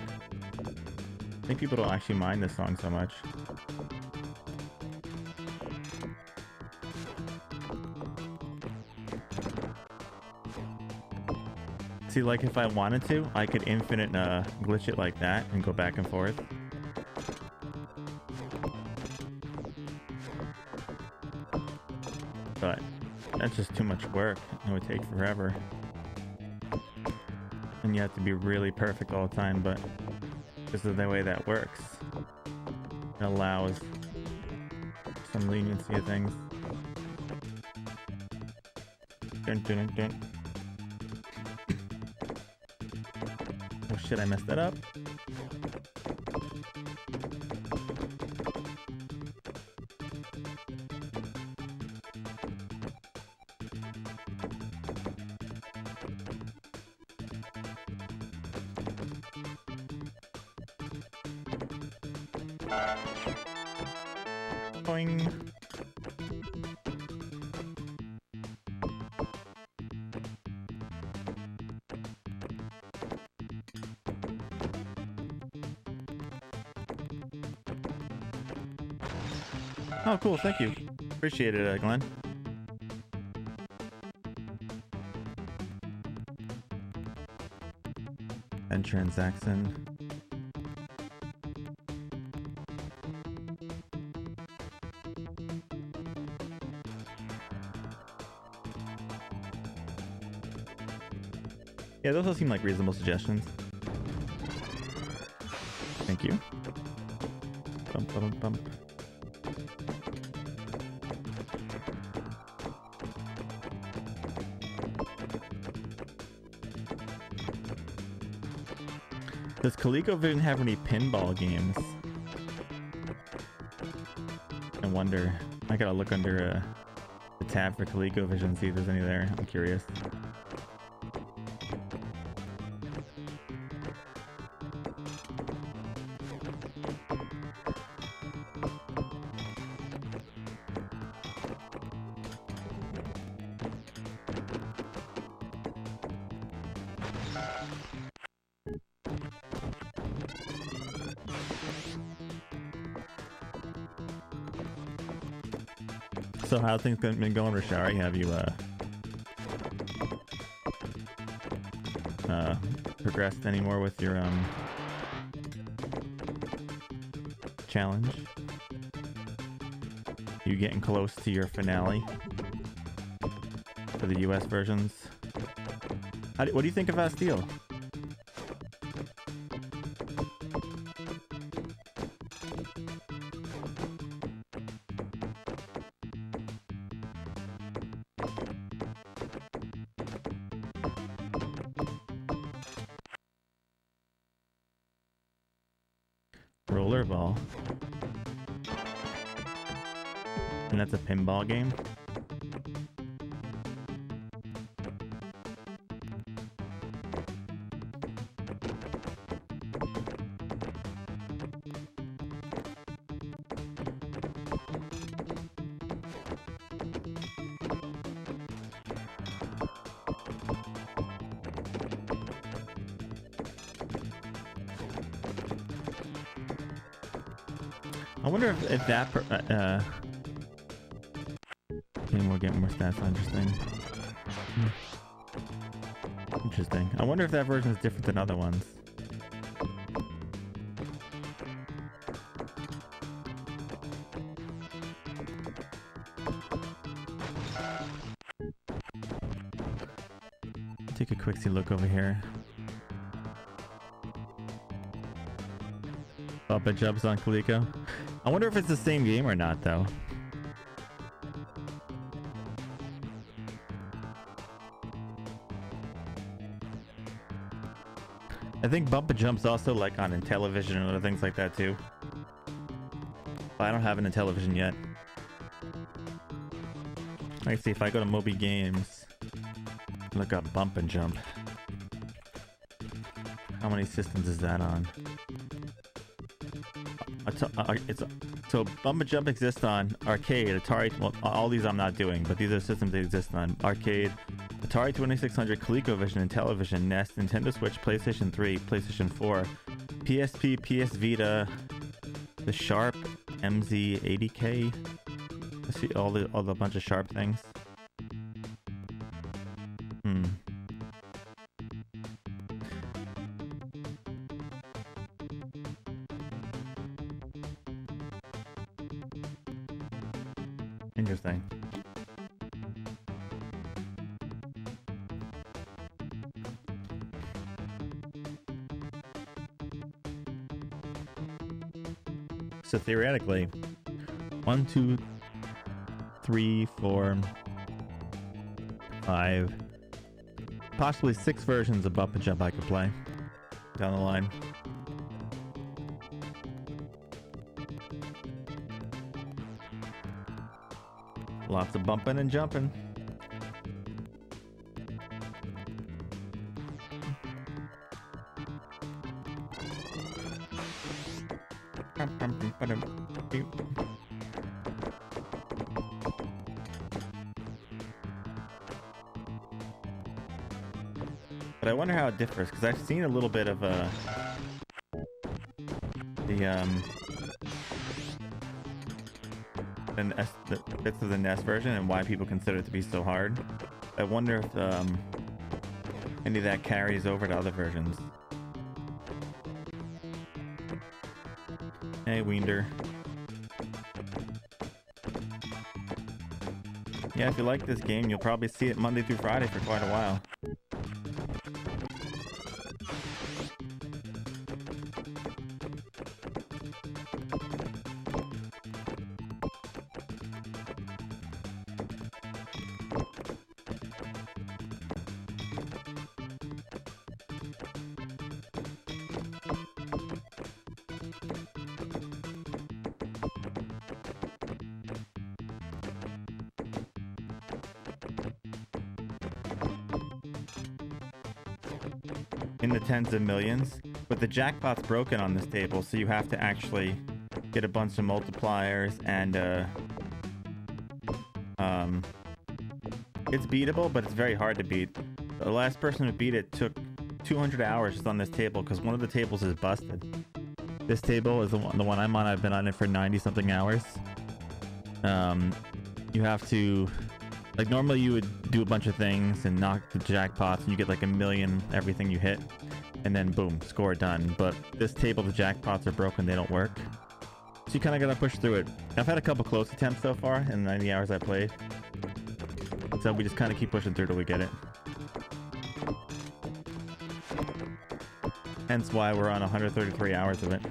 I think people don't actually mind this song so much. See, like if I wanted to, I could infinite glitch it like that and go back and forth. But that's just too much work. It would take forever. And you have to be really perfect all the time, but this is the way that works. It allows some leniency of things. Dun, dun, dun, dun. Oh shit, I messed that up. Boing. Oh, cool. Thank you. Appreciate it, Glenn. And transaction. Yeah, those all seem like reasonable suggestions. Thank you. Bump, bump, bump. Does ColecoVision have any pinball games? I wonder. I gotta look under the tab for ColecoVision and see if there's any there. I'm curious. So how things been going, Rashari? Have you progressed any more with your challenge? You getting close to your finale for the US versions? What do you think of Steel? Rollerball. And that's a pinball game? I wonder if that we're getting more stats on interesting. Interesting. I wonder if that version is different than other ones. Take a quick look over here. Bump and jumps on Coleco. I wonder if it's the same game or not, though. I think Bump and Jump's also like on Intellivision and other things like that too. But I don't have an Intellivision yet. Let's see if I go to Moby Games, look up Bump and Jump. How many systems is that on? So Bump and Jump exists on Arcade, Atari. Well, all these I'm not doing, but these are systems that exist on Arcade, Atari 2600, ColecoVision, Intellivision, NES, Nintendo Switch, PlayStation 3, PlayStation 4, PSP, PS Vita, the Sharp MZ80K. I see all the bunch of Sharp things. Interesting. So theoretically, 1, 2, 3, 4, 5, possibly 6 versions of Bump and Jump I could play down the line. Lots of bumping and jumping. But I wonder how it differs, because I've seen a little bit of the bits of the NES version and why people consider it to be so hard. I wonder if any of that carries over to other versions. Hey, Wiender. Yeah, if you like this game, you'll probably see it Monday through Friday for quite a while. In the tens of millions, but the jackpot's broken on this table, so you have to actually get a bunch of multipliers, and it's beatable, but it's very hard to beat. The last person who beat it took 200 hours just on this table because one of the tables is busted. This table is the one I'm on. I've been on it for 90 something hours. You have to, like, normally you would do a bunch of things and knock the jackpots and you get like 1,000,000 everything you hit, and then boom, score done. But this table, the jackpots are broken, they don't work, so you kind of gotta push through it. I've had a couple close attempts so far in the 90 hours I played, so we just kind of keep pushing through till we get it. Hence why we're on 133 hours of it.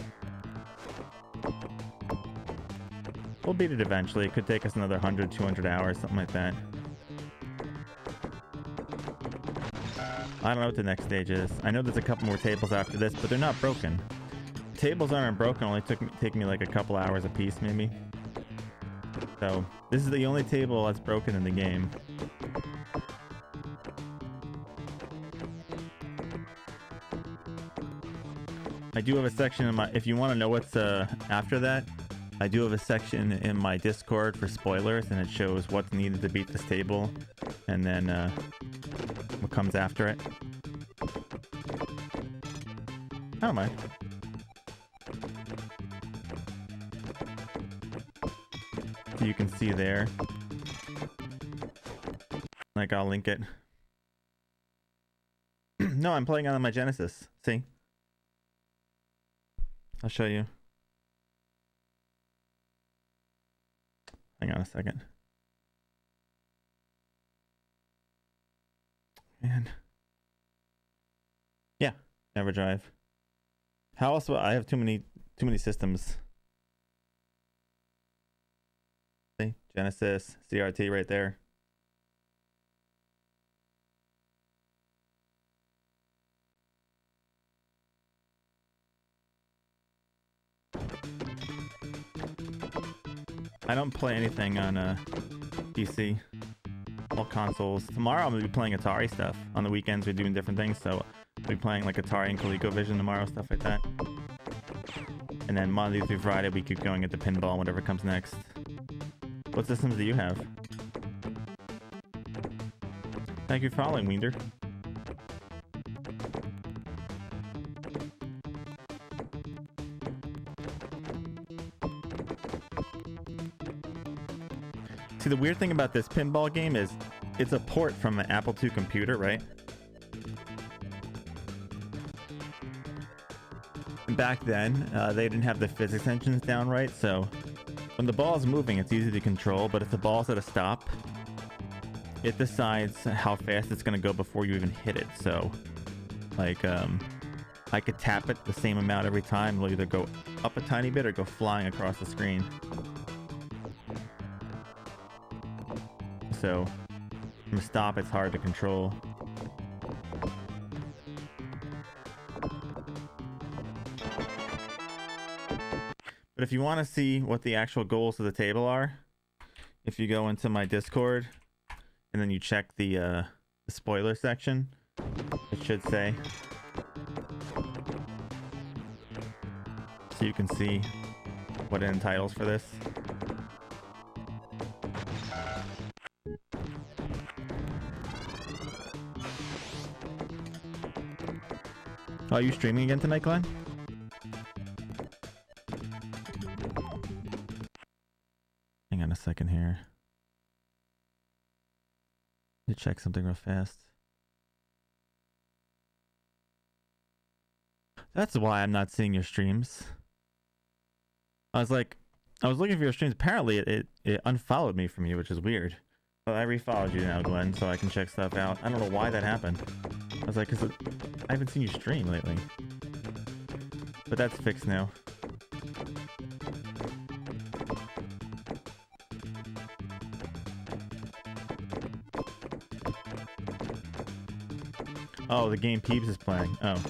We'll beat it eventually. It could take us another 100, 200 hours, something like that. I don't know what the next stage is. I know there's a couple more tables after this, but they're not broken. Tables aren't broken, only take me like a couple hours a piece, maybe. So, this is the only table that's broken in the game. I do have a section in my, if you want to know what's after that, I do have a section in my Discord for spoilers, and it shows what's needed to beat this table, and then what comes after it. I don't mind. So you can see there. Like, I'll link it. No, I'm playing on my Genesis. See? I'll show you. Hang on a second. Man. Yeah, EverDrive. How else will I have too many systems? See? Genesis, CRT right there. I don't play anything on PC. All consoles. Tomorrow I'm gonna be playing Atari stuff. On the weekends we're doing different things, so I'll be playing like Atari and ColecoVision tomorrow, stuff like that. And then Monday through Friday we keep going into Pinball, whatever comes next. What systems do you have? Thank you for following, Wiender. See, the weird thing about this pinball game is it's a port from an Apple II computer, right? And back then, they didn't have the physics engines down right, so when the ball is moving, it's easy to control, but if the ball's at a stop, it decides how fast it's going to go before you even hit it. So, like, I could tap it the same amount every time. It'll either go up a tiny bit or go flying across the screen. So, from a stop, it's hard to control. But if you want to see what the actual goals of the table are, if you go into my Discord and then you check the spoiler section, it should say. So you can see what it entitles for this. Oh, are you streaming again tonight, Glenn? Hang on a second here. Let me check something real fast. That's why I'm not seeing your streams. I was looking for your streams. Apparently, it unfollowed me from you, which is weird. But I refollowed you now, Glenn, so I can check stuff out. I don't know why that happened. I was like, cause I haven't seen you stream lately. But that's fixed now. Oh, the game Peeps is playing. Oh.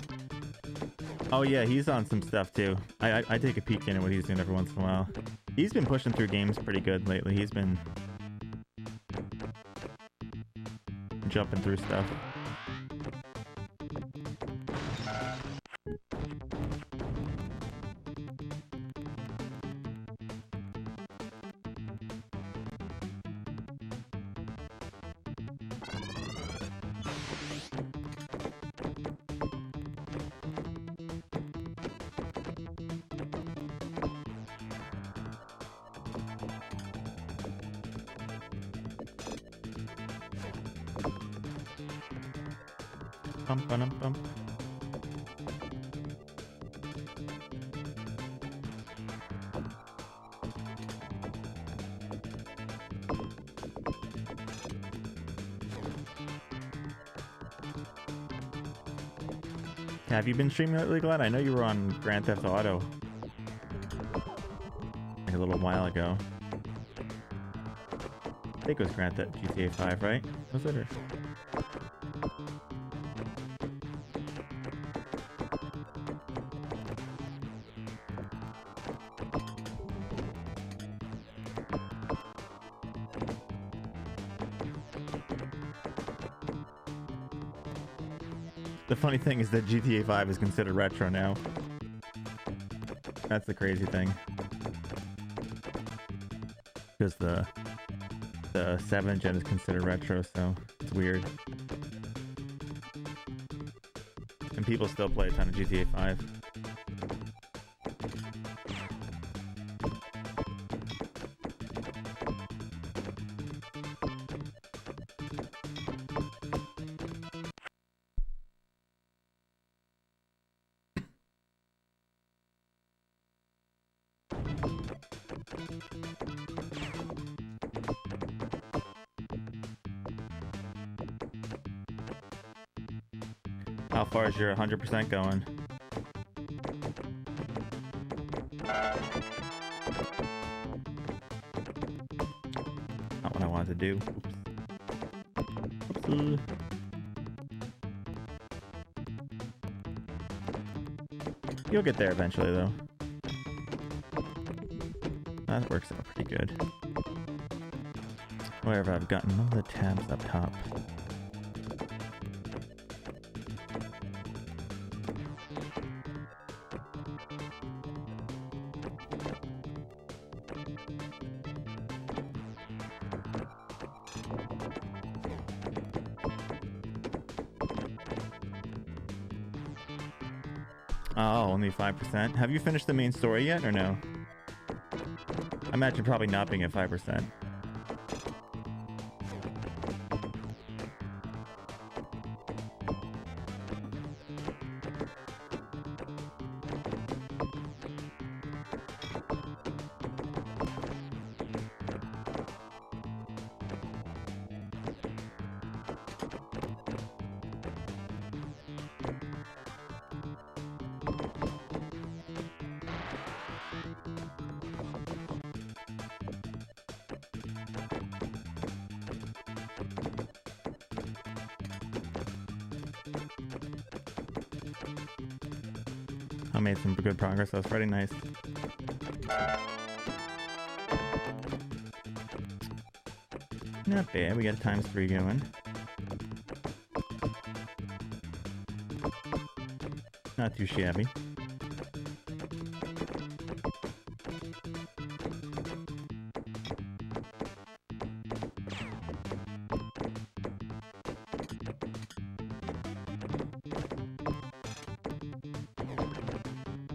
Oh yeah, he's on some stuff too. I take a peek into what he's doing every once in a while. He's been pushing through games pretty good lately. He's been jumping through stuff. Bum. Have you been streaming lately, Glenn? I know you were on Grand Theft Auto like a little while ago. I think it was GTA 5, right? Was it? Or... The funny thing is that GTA 5 is considered retro now. That's the crazy thing. Because the 7th gen is considered retro, so it's weird. And people still play a ton of GTA 5. How far is your 100% going? Not what I wanted to do. Oops. Oops. You'll get there eventually, though. That works out pretty good. Wherever I've gotten all the tabs up top. Oh, only 5%. Have you finished the main story yet, or no? I imagine probably not being at 5%. I made some good progress. That was pretty nice. Not bad. We got ×3 going. Not too shabby.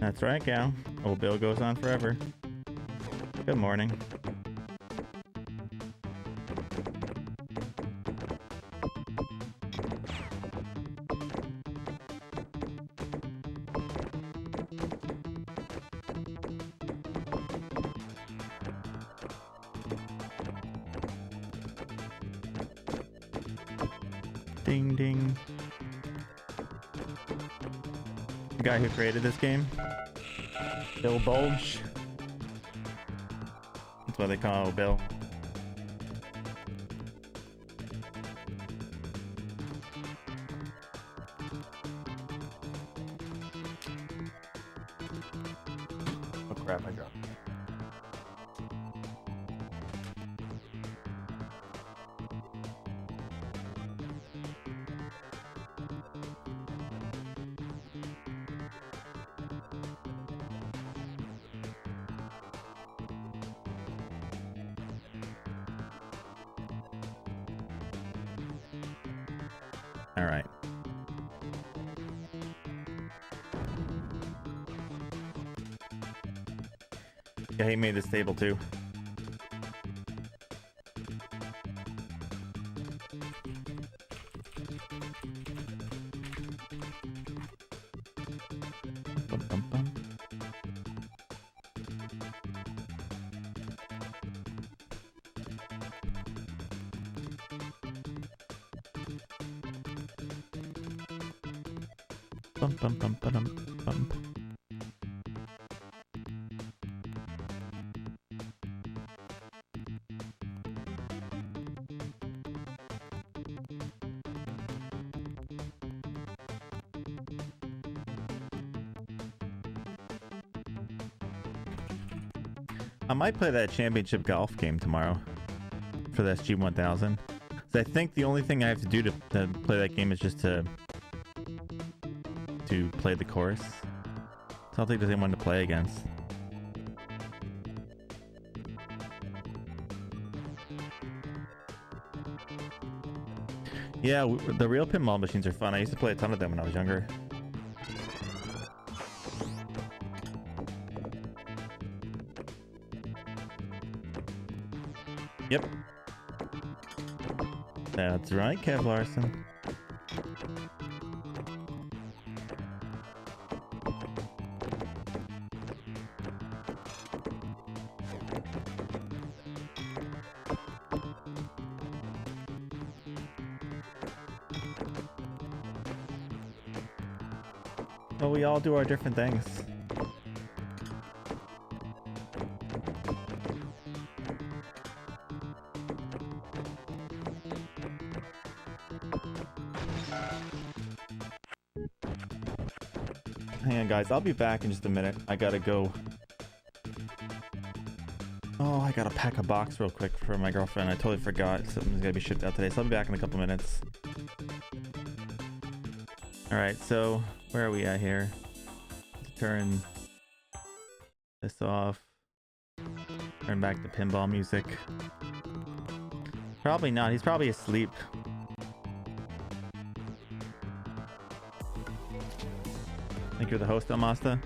That's right, gal. Old Bill goes on forever. Good morning. Ding ding. The guy who created this game, Bill Bulge. That's what they call Bill. Oh crap, I dropped. All right. Yeah, he made this table too. Bum, bum, bum. Bum, bum, bum, ba-dum, bum. I might play that championship golf game tomorrow for the SG-1000. So I think the only thing I have to do to play that game is just to play the course. So I don't think there's anyone to play against. Yeah, the real pinball machines are fun. I used to play a ton of them when I was younger. Yep. That's right, Kev Larson. Well, we all do our different things. Hang on, guys. I'll be back in just a minute. I gotta go. Oh, I gotta pack a box real quick for my girlfriend. I totally forgot. Something's gonna be shipped out today. So I'll be back in a couple minutes. Alright, so where are we at here? Turn this off. Turn back to pinball music. Probably not. He's probably asleep. Think you're the host, Amasta?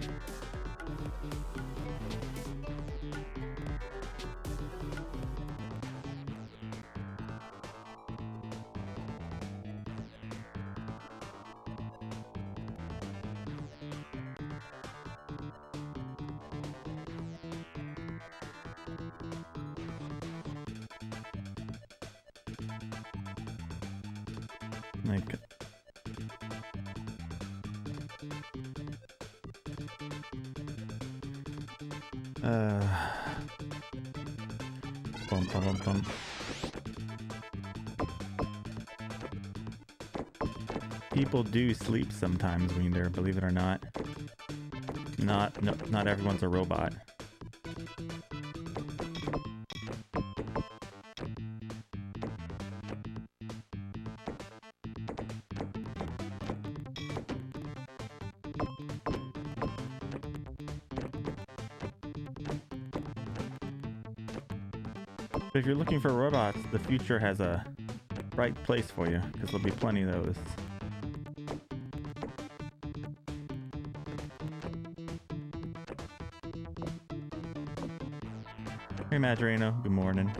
Like, bum, bum, bum, bum. People do sleep sometimes, Winder, believe it or not. Not everyone's a robot. If you're looking for robots, the future has a right place for you, because there'll be plenty of those. Hey, Madrino. Good morning.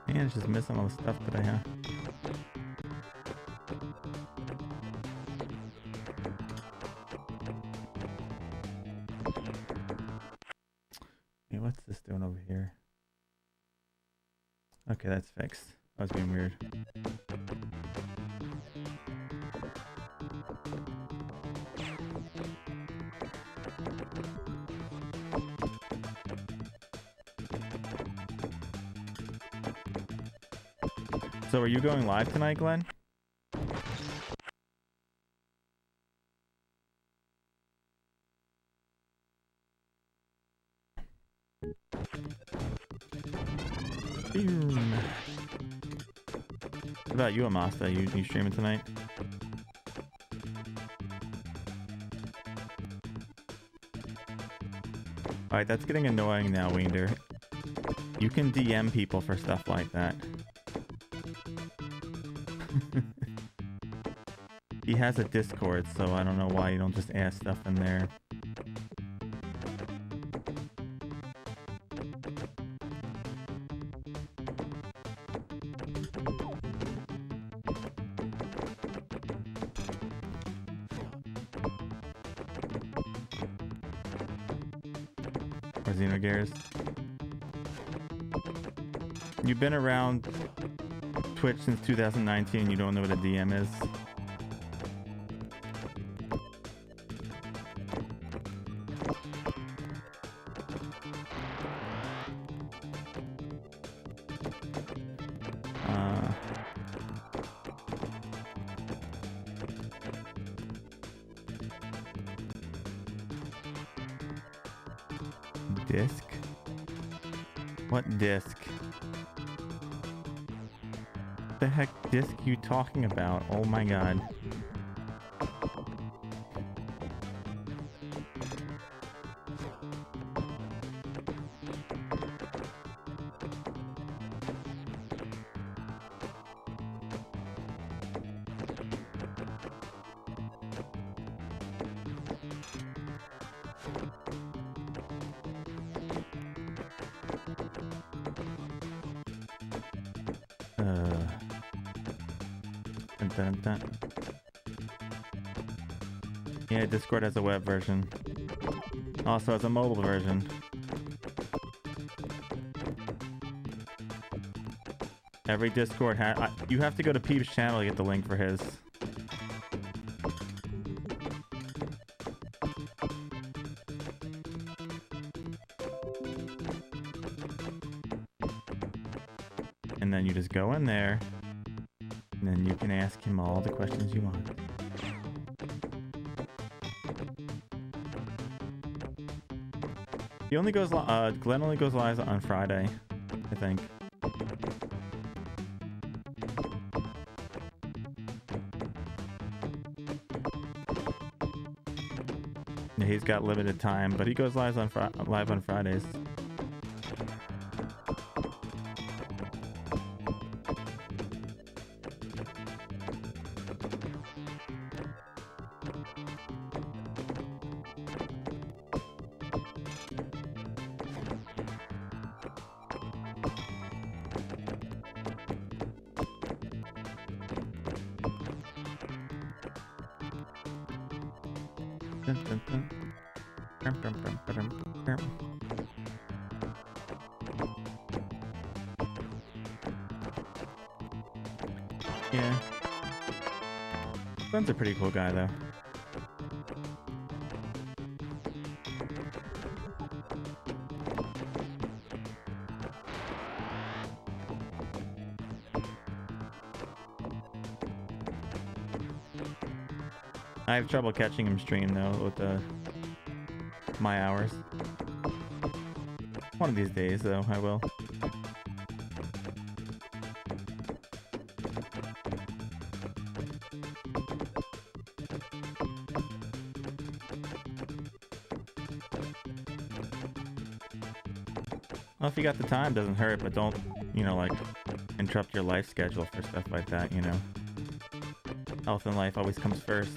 Man, it's just missing all the stuff today, huh? Hey, what's this doing over here? Okay, that's fixed. That was being weird. So are you going live tonight, Glenn? What about you, Amasta? You streaming tonight? Alright, that's getting annoying now, Wiender. You can DM people for stuff like that. He has a Discord, so I don't know why you don't just ask stuff in there. Or Xenogears. You've been around Twitch since 2019, you don't know what a DM is? Disc? What disc? What the heck disc you talking about? Oh my god. Dun, dun. Yeah, Discord has a web version. Also has a mobile version. Every Discord has... you have to go to Peep's channel to get the link for his. And then you just go in there. And then you can ask him all the questions you want. He only goes Glenn only goes live on Friday, I think. Yeah, he's got limited time, but he goes live on Fridays. Yeah. Glenn's a pretty cool guy, though. I have trouble catching him stream, though, with the my hours. One of these days, though, I will. Well, if you got the time, doesn't hurt, but don't, you know, like, interrupt your life schedule for stuff like that, you know. Health and life always comes first.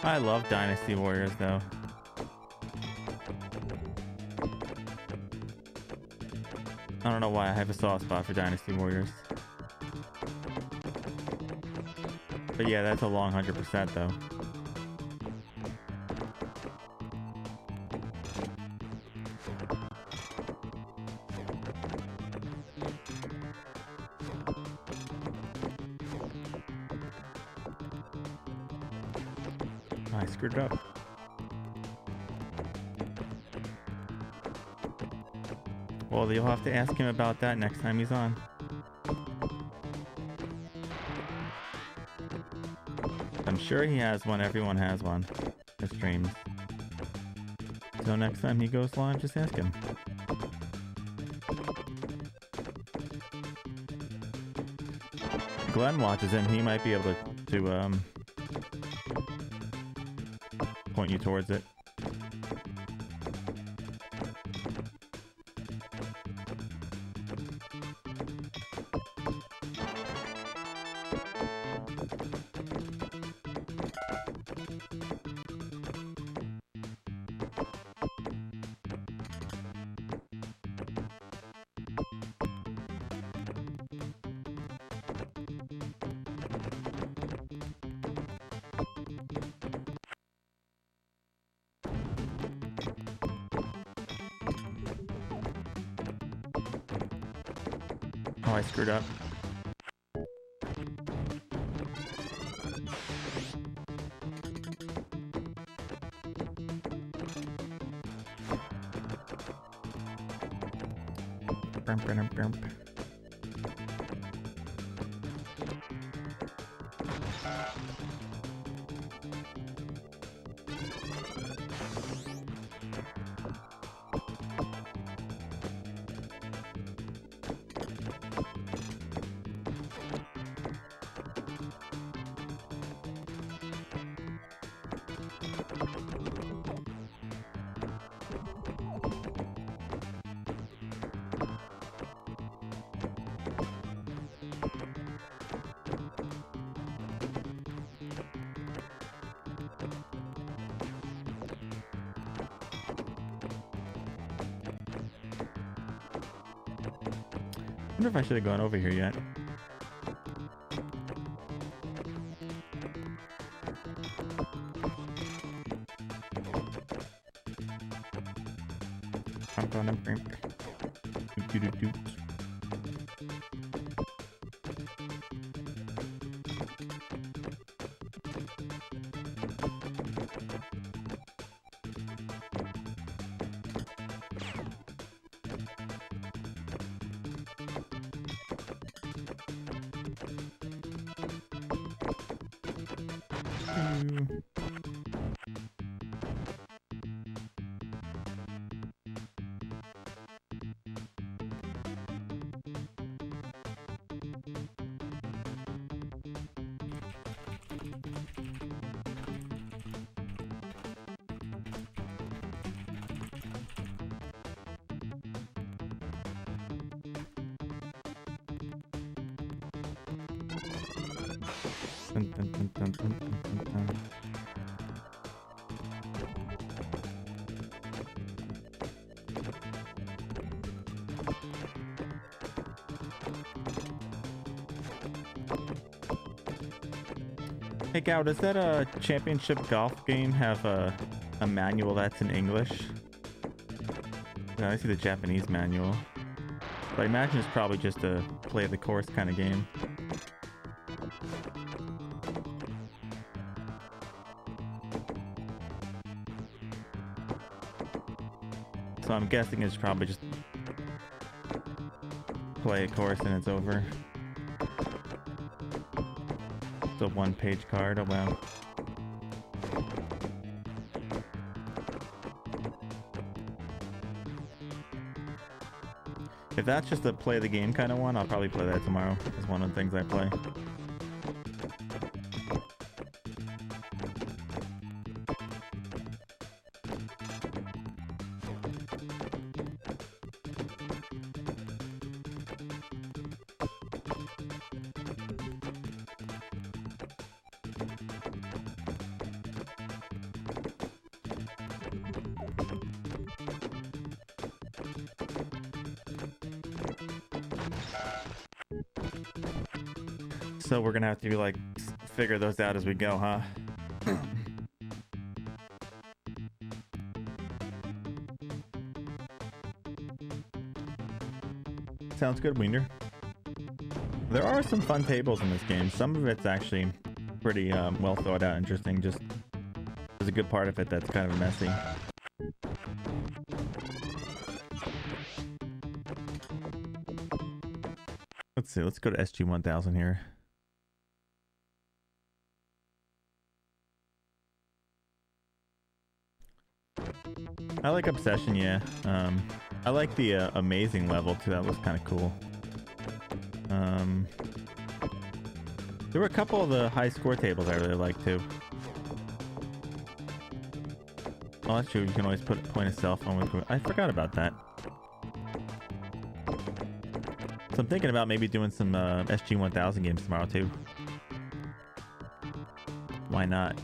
I love Dynasty Warriors, though. I don't know why I have a soft spot for Dynasty Warriors. But yeah, that's a long 100% though. I screwed it up. Well, you'll have to ask him about that next time he's on. I'm sure he has one. Everyone has one. His streams. So next time he goes live, just ask him. Glenn watches him. He might be able to point you towards it. Oh, I screwed up. I wonder if I should have gone over here yet. Dun, dun, dun, dun, dun, dun, dun, dun. Hey Gal, does that championship golf game have a manual that's in English? Yeah, I see the Japanese manual. But I imagine it's probably just a play the course kind of game. So I'm guessing it's probably just play a course and it's over. It's a one-page card. Oh wow. If that's just a play the game kind of one, I'll probably play that tomorrow. It's one of the things I play. So we're gonna have to like figure those out as we go, huh? Sounds good, Wiener. There are some fun tables in this game. Some of it's actually pretty well thought out, interesting. Just there's a good part of it that's kind of messy. Let's see. Let's go to SG-1000 here. I like Obsession, yeah. I like the Amazing level too. That was kind of cool. There were a couple of the high score tables I really liked too. Oh, that's true. You can always point a cell phone with. I forgot about that. So I'm thinking about maybe doing some SG-1000 games tomorrow too. Why not?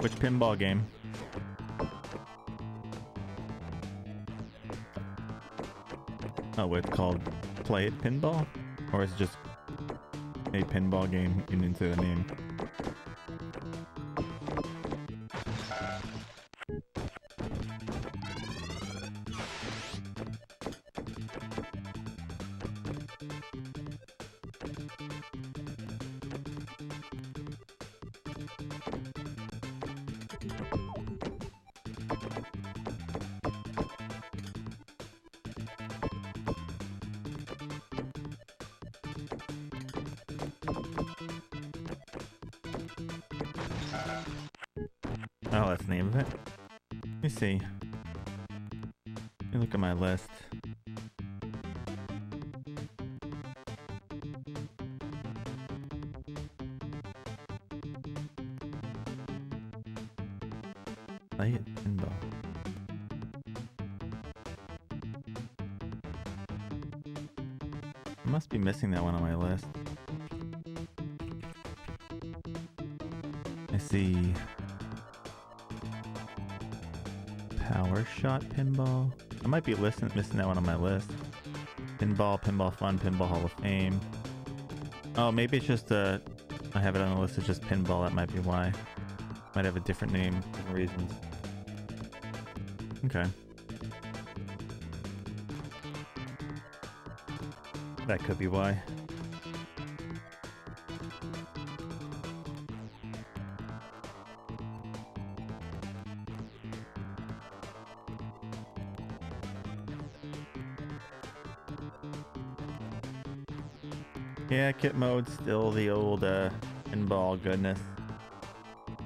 Which pinball game? Oh, it's called Play It Pinball? Or is it just a pinball game into the name? Oh, that's the name of it. Let me see. Let me look at my list. Play It Pinball. I must be missing that one on my list. I see. Power Shot Pinball. I might be missing that one on my list. Pinball, Pinball Fun, Pinball Hall of Fame. Oh, maybe it's just I have it on the list as just Pinball. That might be why. Might have a different name, different reasons. Okay. That could be why. Yeah, kit mode's still the old pinball goodness.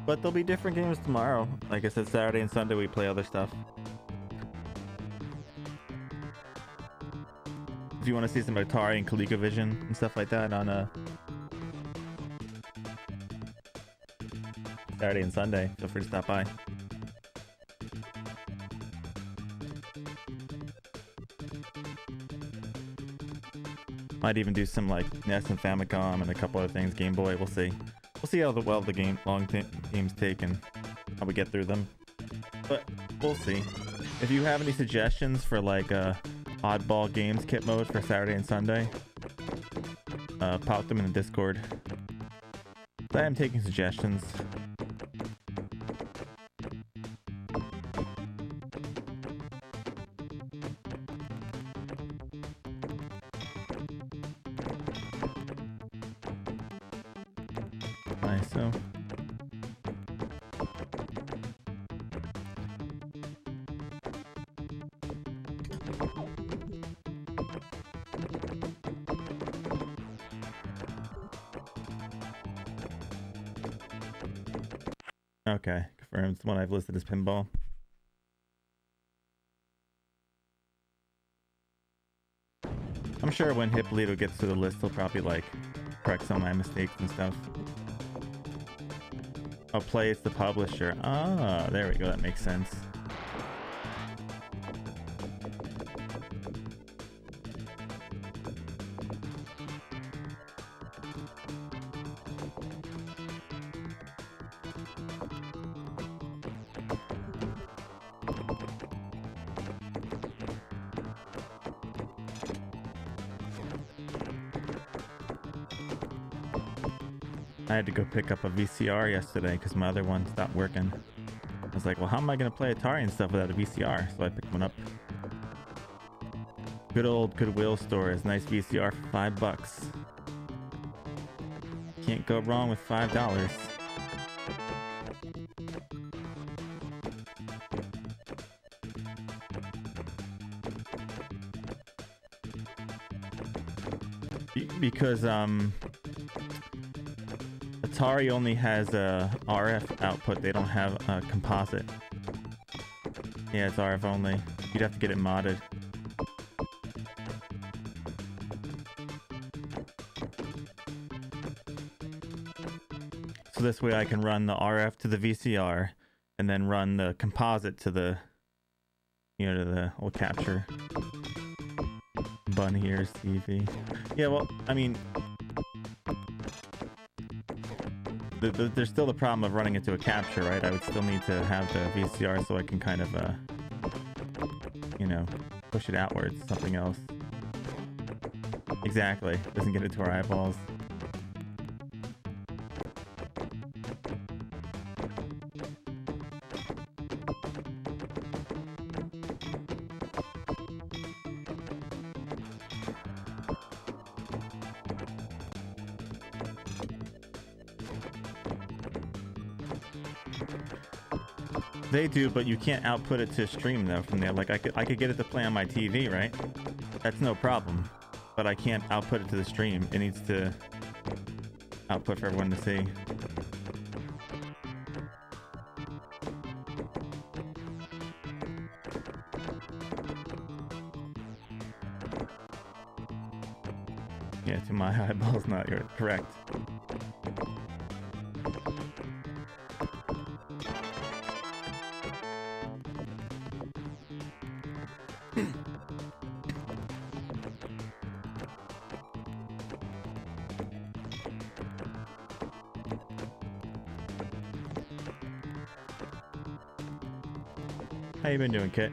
But there'll be different games tomorrow. Like I said, Saturday and Sunday we play other stuff. If you want to see some Atari and ColecoVision and stuff like that on Saturday and Sunday. Feel free to stop by. Might even do some like NES and Famicom and a couple other things. Game Boy. We'll see. We'll see how well the games take and how we get through them. But we'll see. If you have any suggestions for like oddball games kit mode for Saturday and Sunday, pop them in the Discord. I am taking suggestions. Nice, so. Okay, confirmed. It's the one I've listed as Pinball. I'm sure when Hippolito gets to the list, he'll probably like correct some of my mistakes and stuff. Oh, Play, it's the publisher. Ah, there we go. That makes sense. I had to go pick up a VCR yesterday because my other one stopped working. I was like, well, how am I going to play Atari and stuff without a VCR? So I picked one up. Good old Goodwill store is nice VCR for $5. Can't go wrong with $5. Because Atari only has a RF output. They don't have a composite. Yeah, it's RF only. You'd have to get it modded. So this way I can run the RF to the VCR and then run the composite to the, you know, to the old capture. Bunny ears TV. Yeah, well, I mean, there's still the problem of running it to a capture, right? I would still need to have the VCR so I can kind of, you know, push it outwards, something else. Exactly. Doesn't get into our eyeballs. They do, but you can't output it to stream though from there. Like I could get it to play on my TV, right? That's no problem. But I can't output it to the stream. It needs to output for everyone to see. Yeah, to my eyeballs, not your correct. How you been doing, Kit?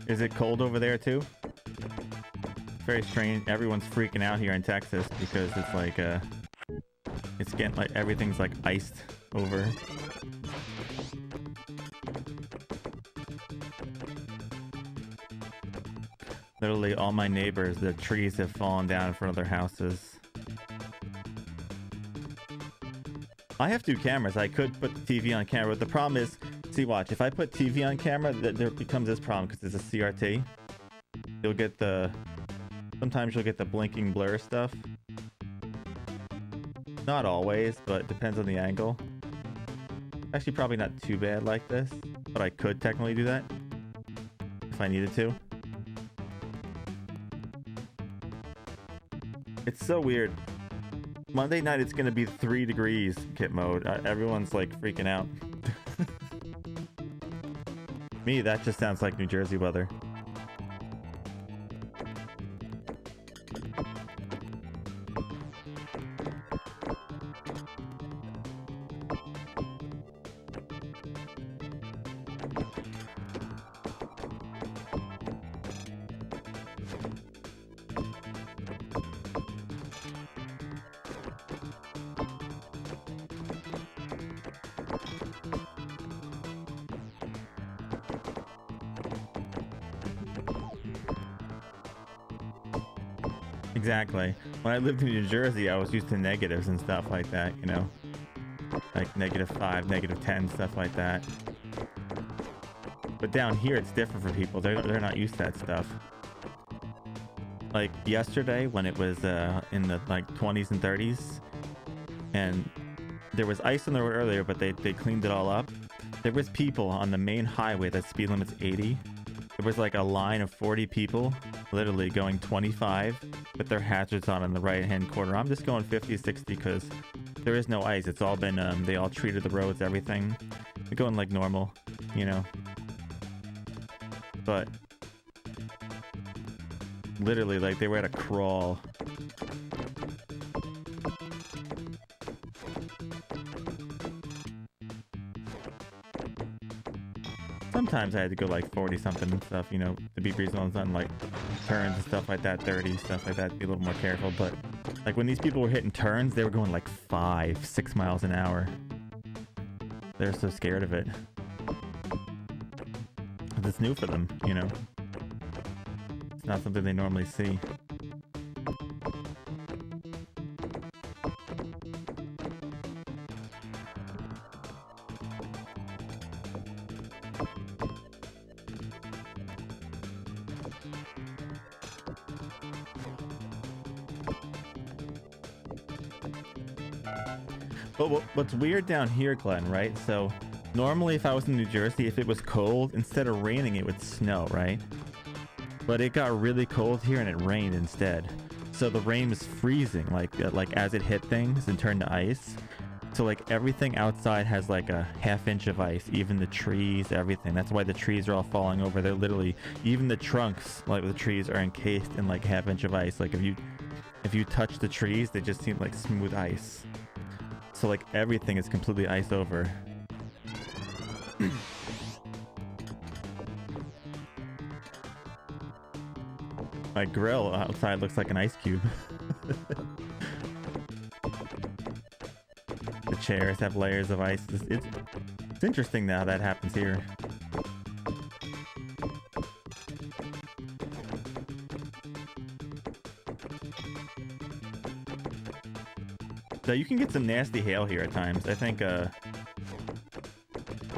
Is it cold over there too? Very strange. Everyone's freaking out here in Texas because it's like it's getting like everything's like iced over. Literally all my neighbors, the trees have fallen down in front of their houses. I have 2 cameras. I could put the TV on camera, but the problem is, see, watch, if I put TV on camera, there becomes this problem because it's a CRT. You'll get the, sometimes you'll get the blinking blur stuff. Not always, but it depends on the angle. Actually, probably not too bad like this, but I could technically do that if I needed to. It's so weird. Monday night it's gonna be 3 degrees kit mode. Everyone's like freaking out. Me, that just sounds like New Jersey weather. Exactly. When I lived in New Jersey, I was used to negatives and stuff like that, you know? Like -5, -10, stuff like that. But down here, it's different for people. They're not used to that stuff. Like yesterday, when it was in the like 20s and 30s, and there was ice on the road earlier, but they cleaned it all up. There was people on the main highway that speed limit's 80. There was like a line of 40 people, literally going 25 with their hazards on in the right-hand corner. I'm just going 50, 60 because there is no ice. It's all been, they all treated the roads, everything. They're going like normal, you know. But literally, like, they were at a crawl. Sometimes I had to go like 40 something and stuff, you know, to be reasonable on like turns and stuff like that, 30, stuff like that, to be a little more careful. But like when these people were hitting turns, they were going like 5, 6 miles an hour. They're so scared of it. It's new for them, you know. It's not something they normally see. But what's weird down here, Glenn, right? So normally if I was in New Jersey, if it was cold, instead of raining, it would snow, right? But it got really cold here and it rained instead. So the rain was freezing, like as it hit things and turned to ice. So like everything outside has like a ½ inch of ice, even the trees, everything. That's why the trees are all falling over. They're literally, even the trunks, like the trees are encased in like ½ inch of ice. Like if you touch the trees, they just seem like smooth ice. So like everything is completely iced over. My grill outside looks like an ice cube. The chairs have layers of ice. It's interesting now that happens here. So you can get some nasty hail here at times. I think when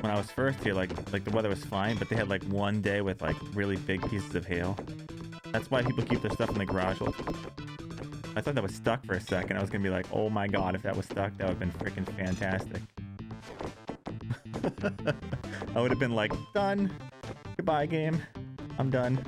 I was first here, like the weather was fine, but they had like one day with like really big pieces of hail. That's why people keep their stuff in the garage. I thought that was stuck for a second. I was gonna be like, oh my god, if that was stuck, that would have been freaking fantastic. I would have been like, done. Goodbye, game. I'm done.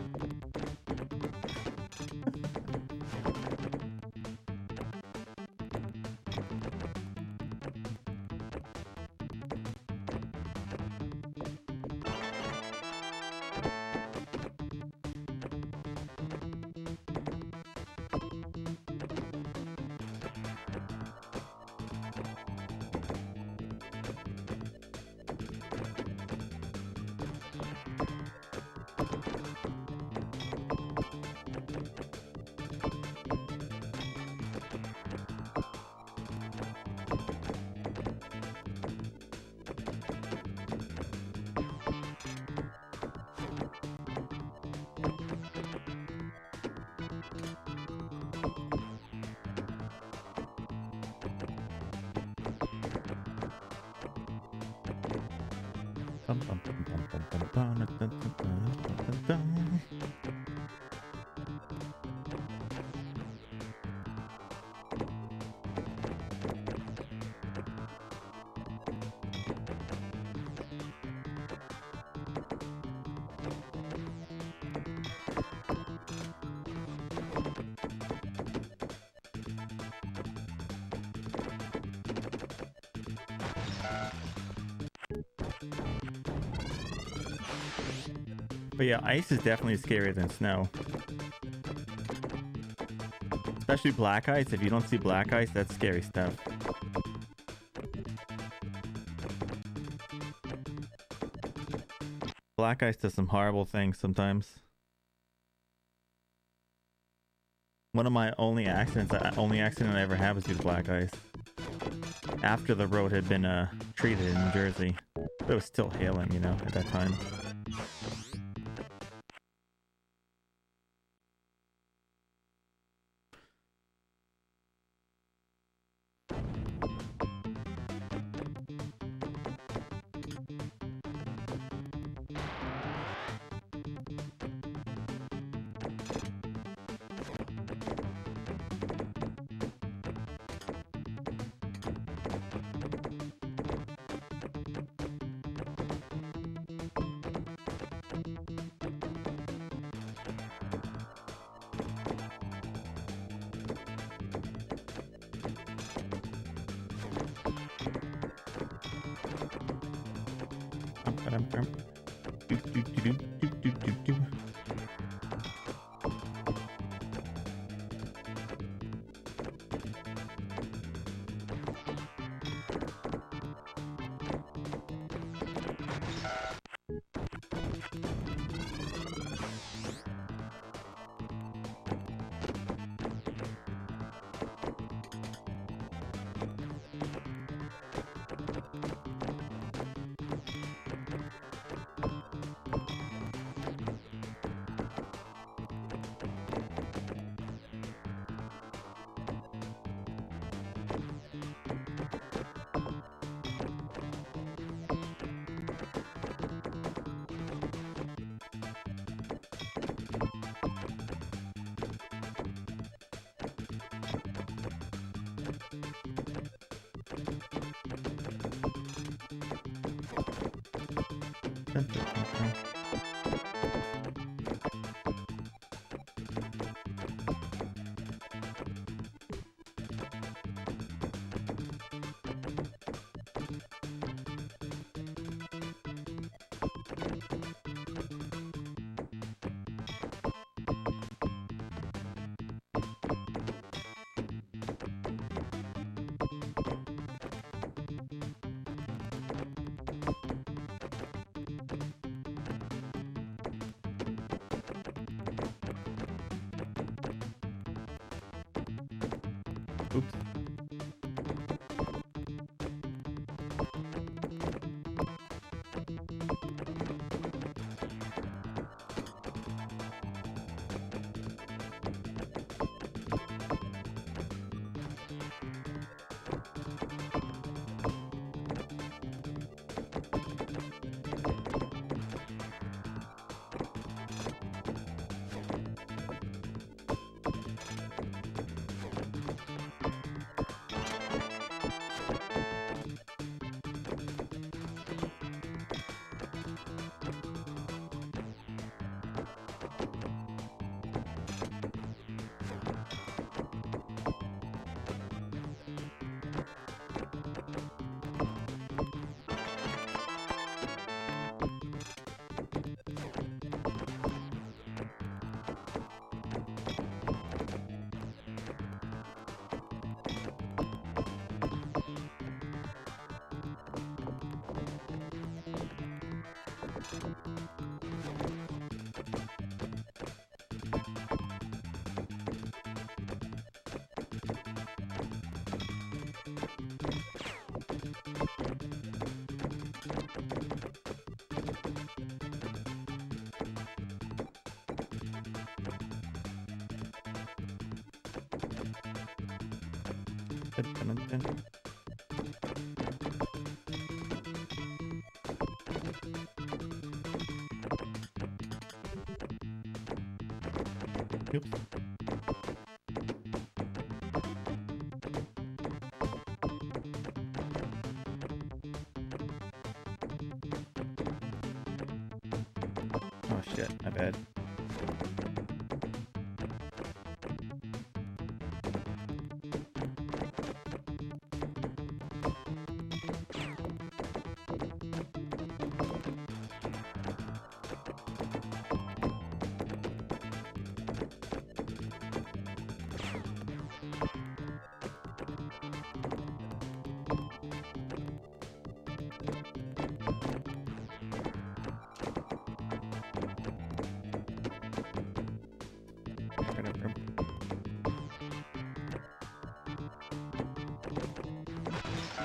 But yeah, ice is definitely scarier than snow. Especially black ice. If you don't see black ice, that's scary stuff. Black ice does some horrible things sometimes. One of my only accident I ever had was due to black ice. After the road had been treated in New Jersey. But it was still hailing, you know, at that time. Oops. Oops. Oh shit, my bad.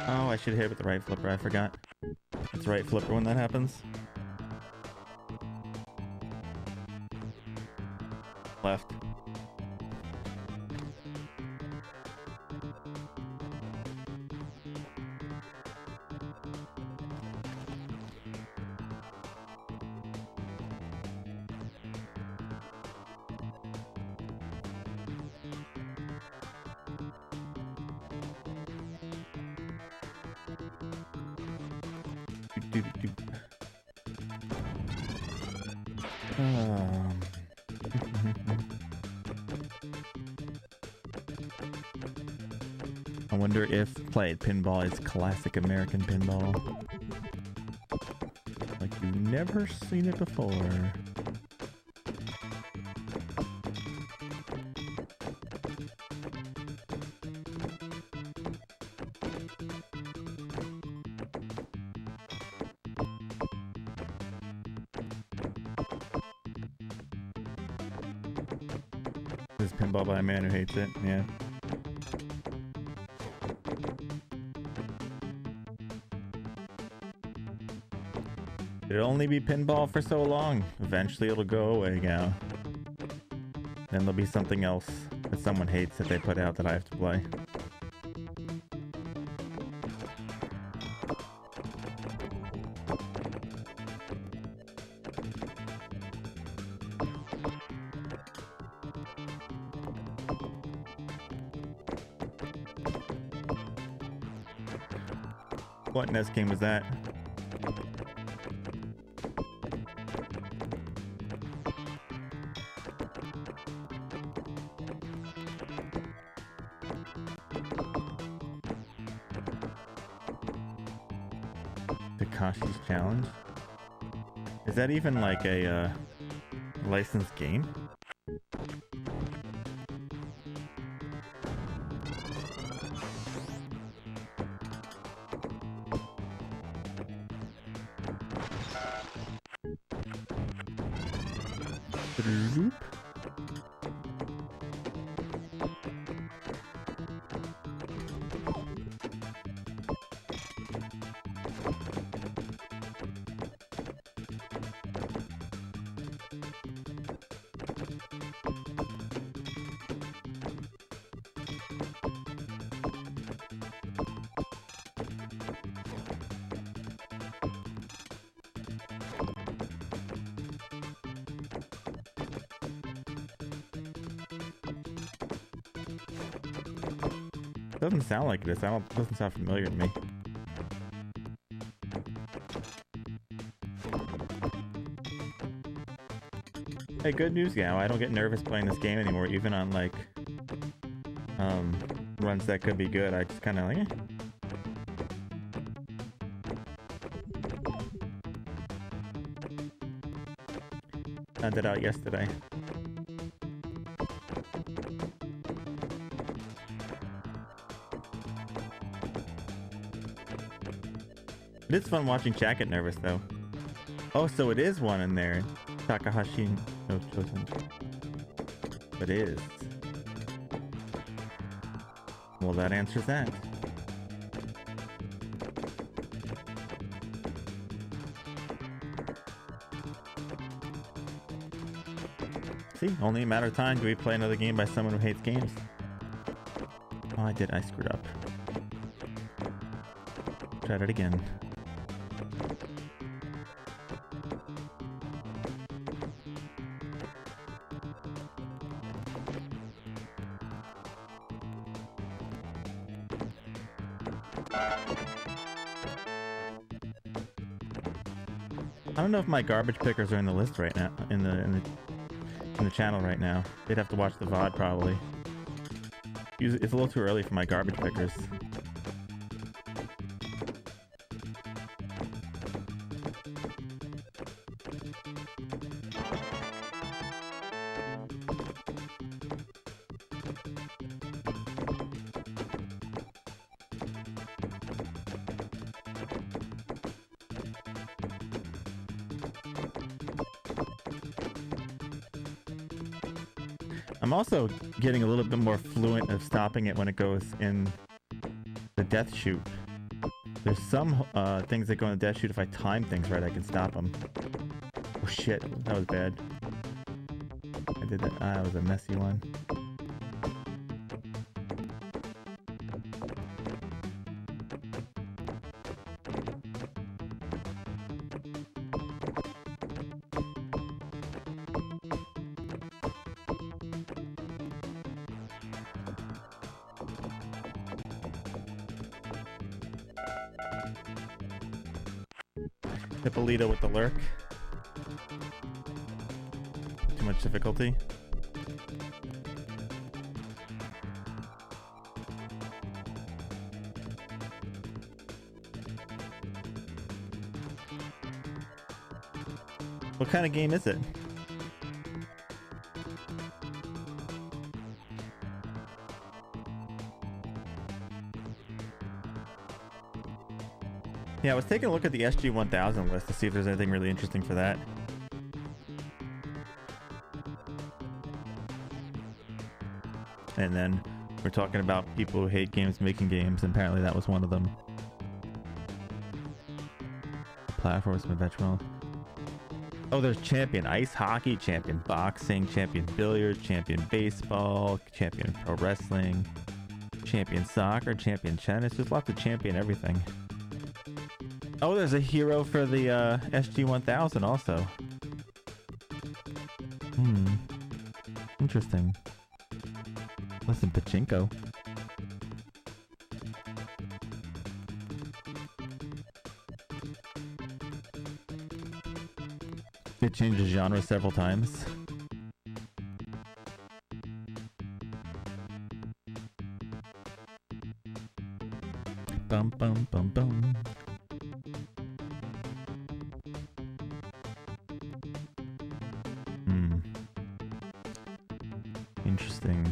Oh, I should hit it with the right flipper. I forgot. It's right flipper when that happens. Left. I wonder if played pinball is classic American pinball. Like you've never seen it before. This is pinball by a man who hates it, yeah. It'll only be pinball for so long. Eventually it'll go away now. Then there'll be something else that someone hates that they put out that I have to play. What NES game was that? Takashi's Challenge? Is that even like a licensed game? Doesn't sound like this. Doesn't sound familiar to me. Hey, good news, Gao. I don't get nervous playing this game anymore, even on like runs that could be good. I just kind of like, Found it out yesterday. It is fun watching chat get nervous, though. Oh, so it is one in there. Takahashi no Chosen. It is. Well, that answers that. See, only a matter of time do we play another game by someone who hates games. Oh, I screwed up. Tried it again. I don't know if my garbage pickers are in the list right now, in the channel right now. They'd have to watch the VOD probably. It's a little too early for my garbage pickers. I'm also getting a little bit more fluent of stopping it when it goes in the death chute. There's some things that go in the dash chute. If I time things right, I can stop them. Oh shit, that was bad. I did that. That was a messy one. Hippolyta with the lurk. Too much difficulty. What kind of game is it? Yeah, I was taking a look at the SG-1000 list to see if there's anything really interesting for that. And then we're talking about people who hate games making games, and apparently that was one of them. Platforms and adventure. Oh, there's champion ice hockey, champion boxing, champion billiards, champion baseball, champion pro wrestling, champion soccer, champion tennis. There's lots of champion everything. Oh, there's a hero for the SG-1000 also. Interesting. Listen, pachinko. It changes genre several times. Bum bum bum bum. Interesting.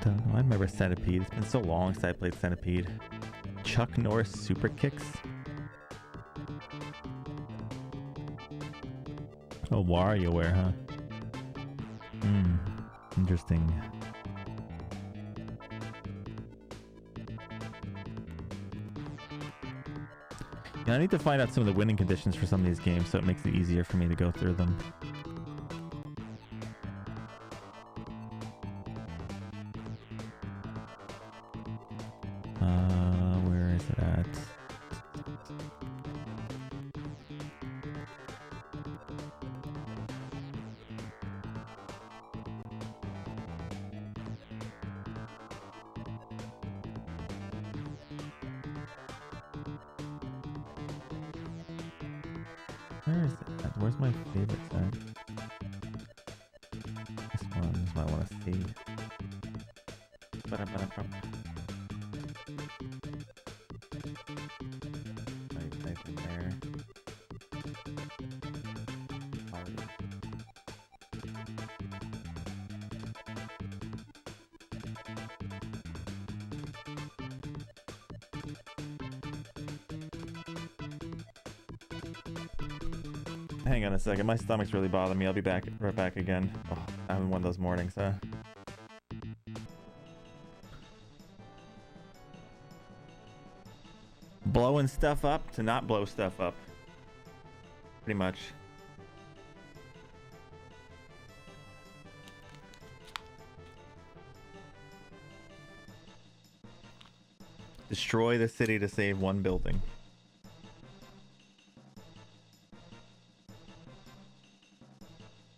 I remember Centipede. It's been so long since I played Centipede. Chuck Norris Super Kicks. Oh, WarioWare, huh? Interesting. Yeah, I need to find out some of the winning conditions for some of these games so it makes it easier for me to go through them. Where is it at? Where is it at? Where's my favorite set? This one is what I want to see. Type in there. Hang on a second, my stomach's really bothering me. I'll be right back again. Oh, I'm having one of those mornings, huh? Blowing stuff up to not blow stuff up. Pretty much. Destroy the city to save one building.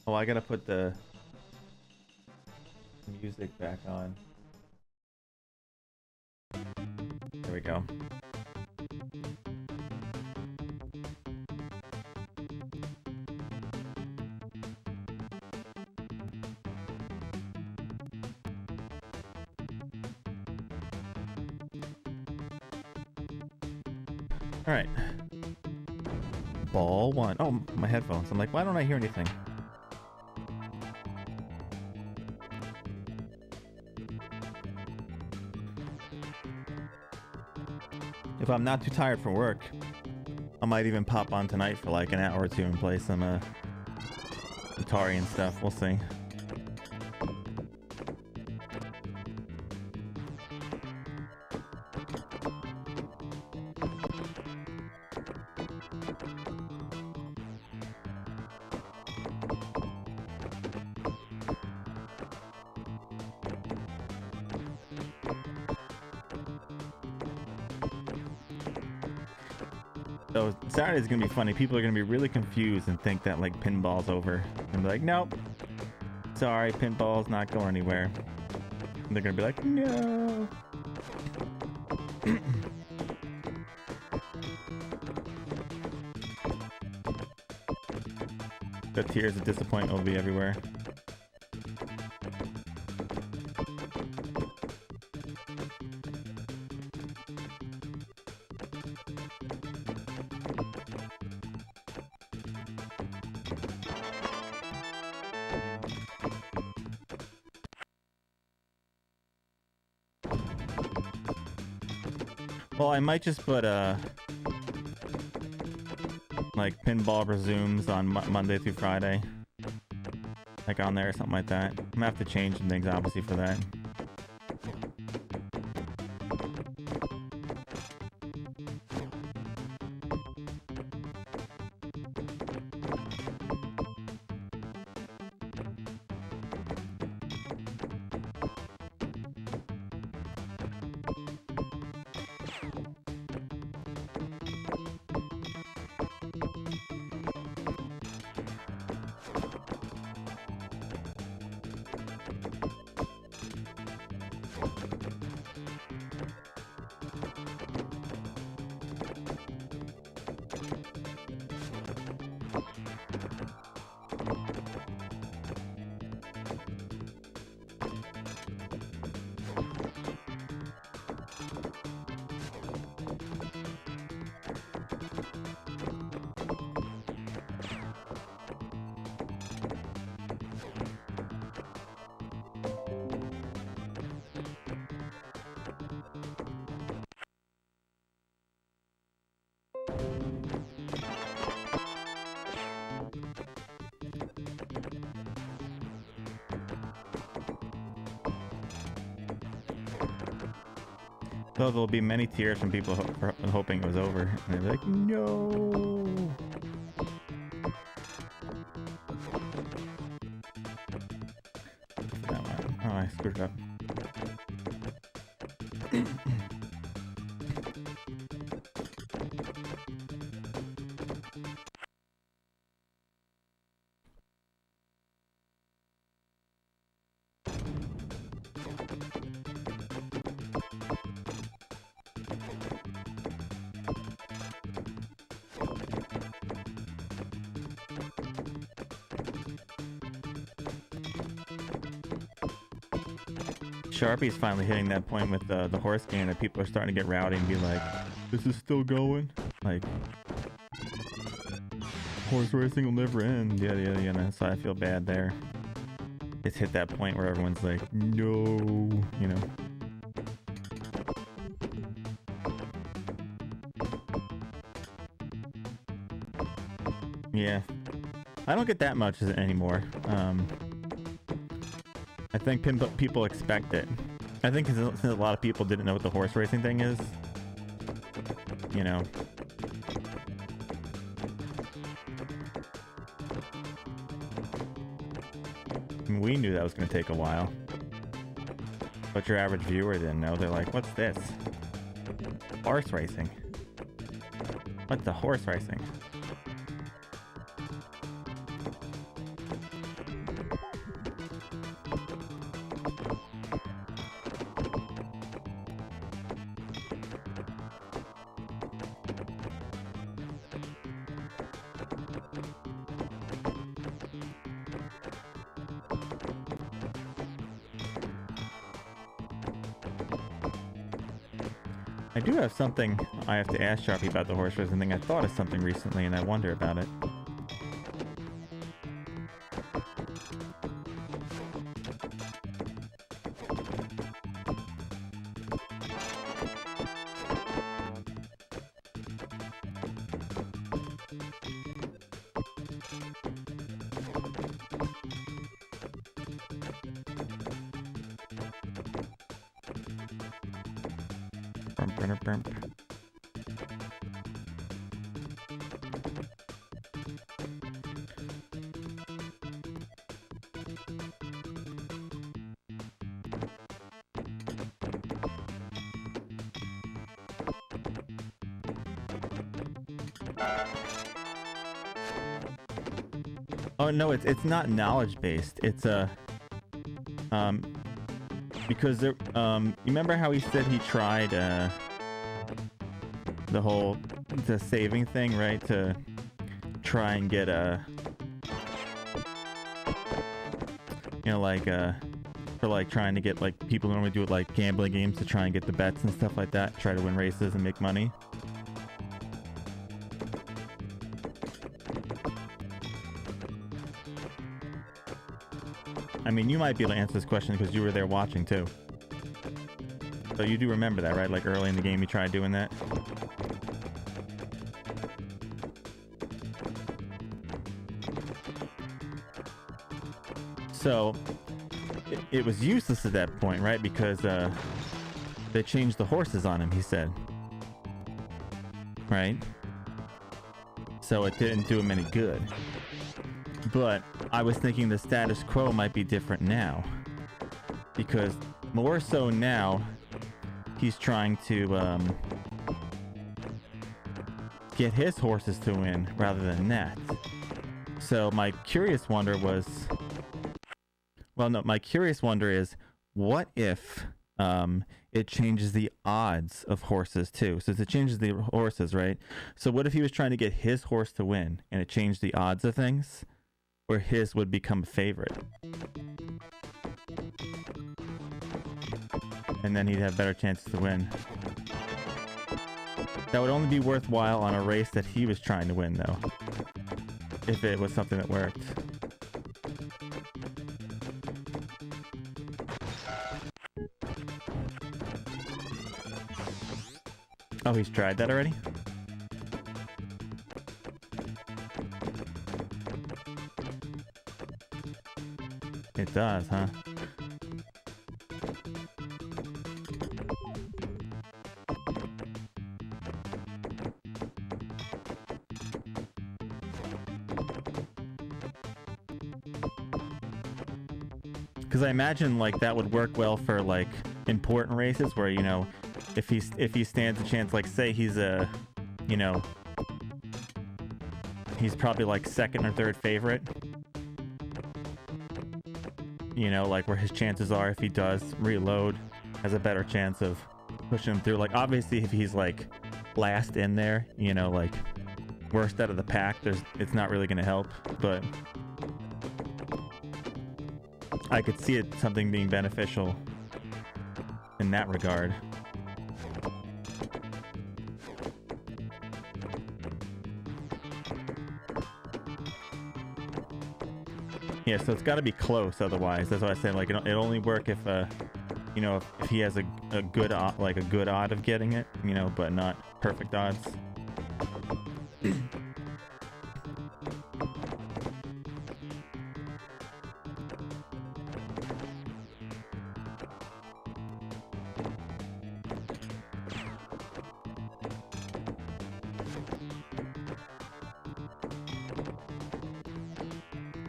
Oh, I gotta put the music back on. There we go. All right. Ball one. Oh, my headphones. I'm like, why don't I hear anything? If I'm not too tired from work, I might even pop on tonight for like an hour or two and play some Atari and stuff. We'll see. So Saturday's gonna be funny. People are gonna be really confused and think that like pinball's over, and be like, nope, sorry, pinball's not going anywhere. And they're gonna be like, no. The tears of disappointment will be everywhere. Well, I might just put like pinball resumes on Monday through Friday, like on there or something like that. I'm gonna have to change some things obviously for that. So there'll be many tears from people hoping it was over. And they're like, no. Oh, I screwed it up. Sharpie's finally hitting that point with the horse game that people are starting to get rowdy and be like, this is still going? Like, horse racing will never end. Yeah. So I feel bad there. It's hit that point where everyone's like, no, you know. Yeah. I don't get that much anymore. I think people expect it. I think since a lot of people didn't know what the horse racing thing is, you know. I mean, we knew that was going to take a while. But your average viewer didn't know. They're like, what's this? Horse racing. What's the horse racing? I do have something I have to ask Sharpie about the horse racing thing. I thought of something recently and I wonder about it. Oh no, it's not knowledge based. It's a because there you remember how he said he tried the saving thing, right? To try and get for like trying to get like people who normally do it like gambling games to try and get the bets and stuff like that, try to win races and make money. I mean, you might be able to answer this question because you were there watching too. So you do remember that, right? Like early in the game you tried doing that? So it was useless at that point, right? Because they changed the horses on him, he said. Right? So it didn't do him any good. But I was thinking the status quo might be different now. Because more so now, he's trying to get his horses to win rather than that. So my curious wonder was... Well, no, my curious wonder is, what if it changes the odds of horses too? So it changes the horses, right? So what if he was trying to get his horse to win and it changed the odds of things? Where his would become a favorite. And then he'd have better chances to win. That would only be worthwhile on a race that he was trying to win, though. If it was something that worked. Oh, he's tried that already? It does, huh? Because I imagine like that would work well for like important races where, you know, if he stands a chance, like say he's a, you know, he's probably like second or third favorite. You know, like where his chances are if he does reload has a better chance of pushing him through. Like obviously if he's like last in there, you know, like worst out of the pack, it's not really going to help, but I could see it something being beneficial in that regard. Yeah, so it's got to be close otherwise. That's why I say like it only work if you know, if he has a good odd of getting it, you know, but not perfect odds.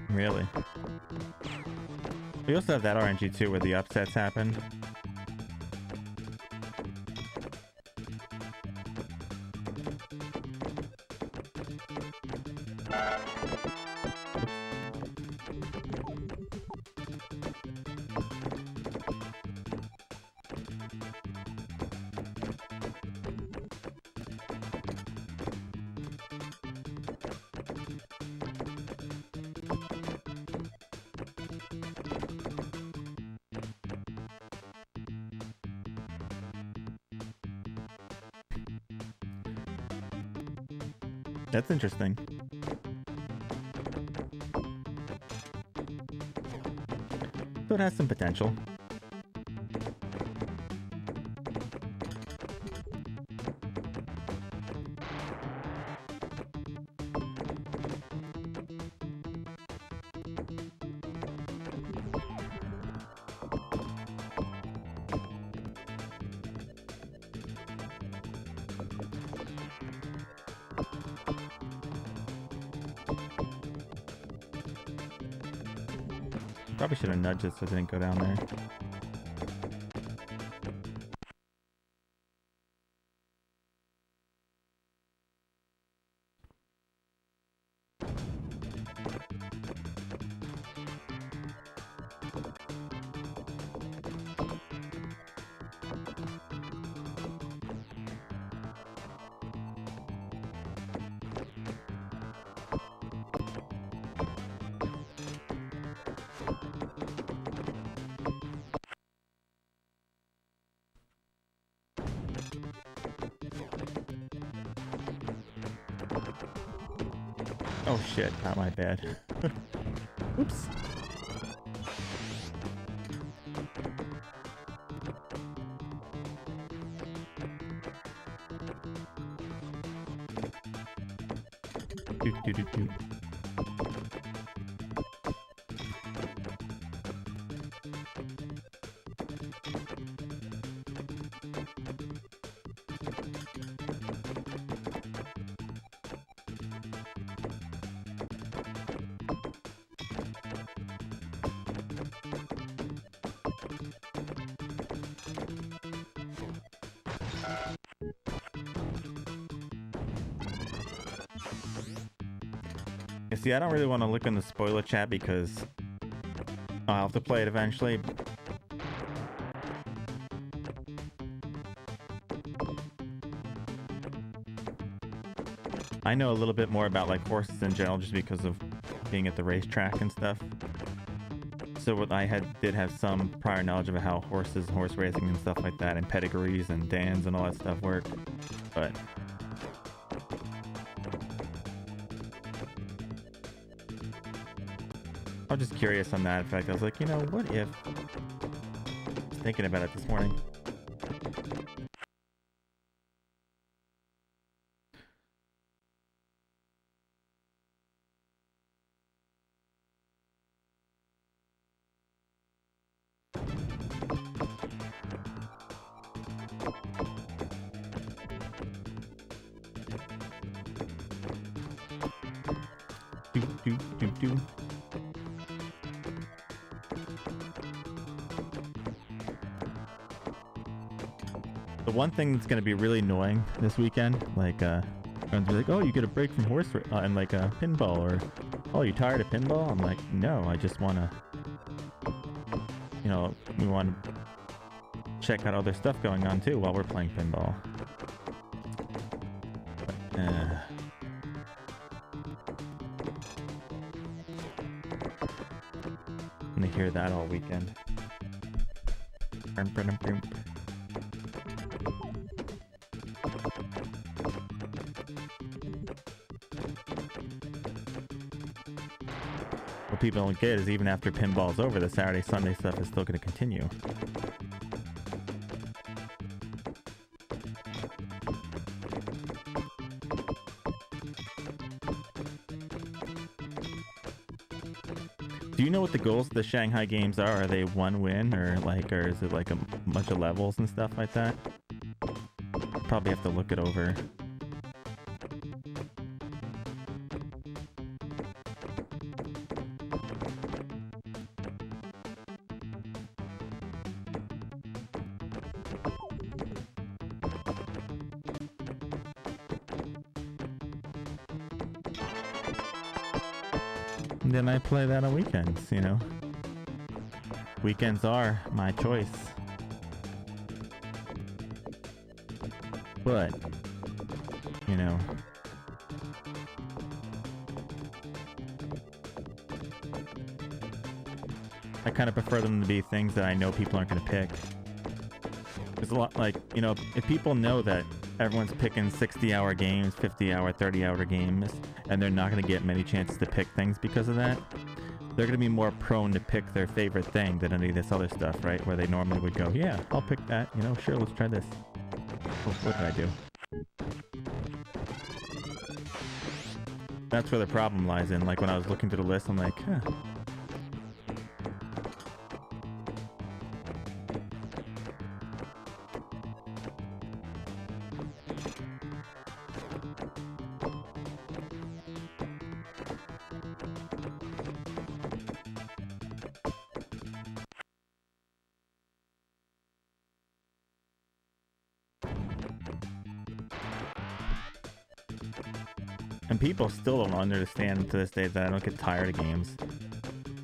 Really? We also have that RNG too where the upsets happen. That's interesting. So it has some potential. Probably should have nudged it so it didn't go down there. Oh shit, not my bad. Oops. Doot, doot, doot, doot. See, I don't really want to look in the spoiler chat because I'll have to play it eventually. I know a little bit more about like horses in general just because of being at the racetrack and stuff. So what I did have some prior knowledge of how horses and horse racing and stuff like that and pedigrees and dans and all that stuff work. But I was just curious on that. In fact, I was like, you know, what if... I was thinking about it this morning. Do. The one thing that's going to be really annoying this weekend, like, everyone's like, oh, you get a break from horse and like a pinball, or, oh, you tired of pinball? I'm like, no, I just want to, you know, we want to check out other stuff going on too while we're playing pinball. I'm gonna hear that all weekend. What people don't get is even after pinball's over, the Saturday, Sunday stuff is still gonna continue. Do you know what the goals of the Shanghai games are? Are they one win, or is it like a bunch of levels and stuff like that? Probably have to look it over. And then I play that on weekends, you know. Weekends are my choice. But, you know, I kind of prefer them to be things that I know people aren't going to pick. There's a lot, like, you know, if people know that everyone's picking 60-hour games, 50-hour, 30-hour games, and they're not going to get many chances to pick things because of that, they're going to be more prone to pick their favorite thing than any of this other stuff, right? Where they normally would go, yeah, I'll pick that, you know, sure, let's try this. What did I do? That's where the problem lies in. Like, when I was looking through the list, I'm like, huh. And people still don't understand to this day that I don't get tired of games.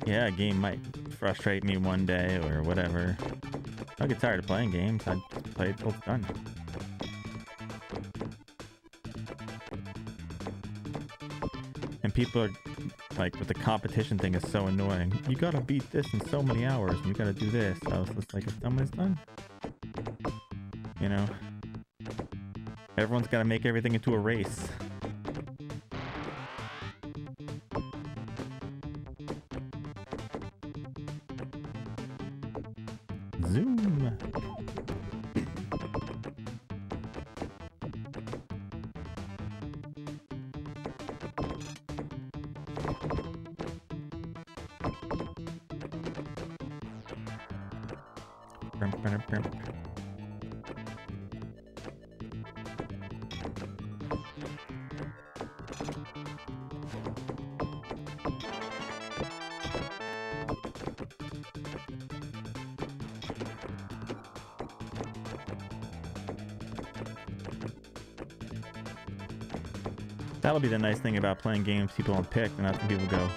Yeah, a game might frustrate me one day or whatever. I don't get tired of playing games. I play it till it's done. And people are like, with the competition thing is so annoying. You gotta beat this in so many hours, and you gotta do this. I was just like, it's done when it's done. You know? Everyone's gotta make everything into a race. Zoom. That'll be the nice thing about playing games people don't pick, and often people go,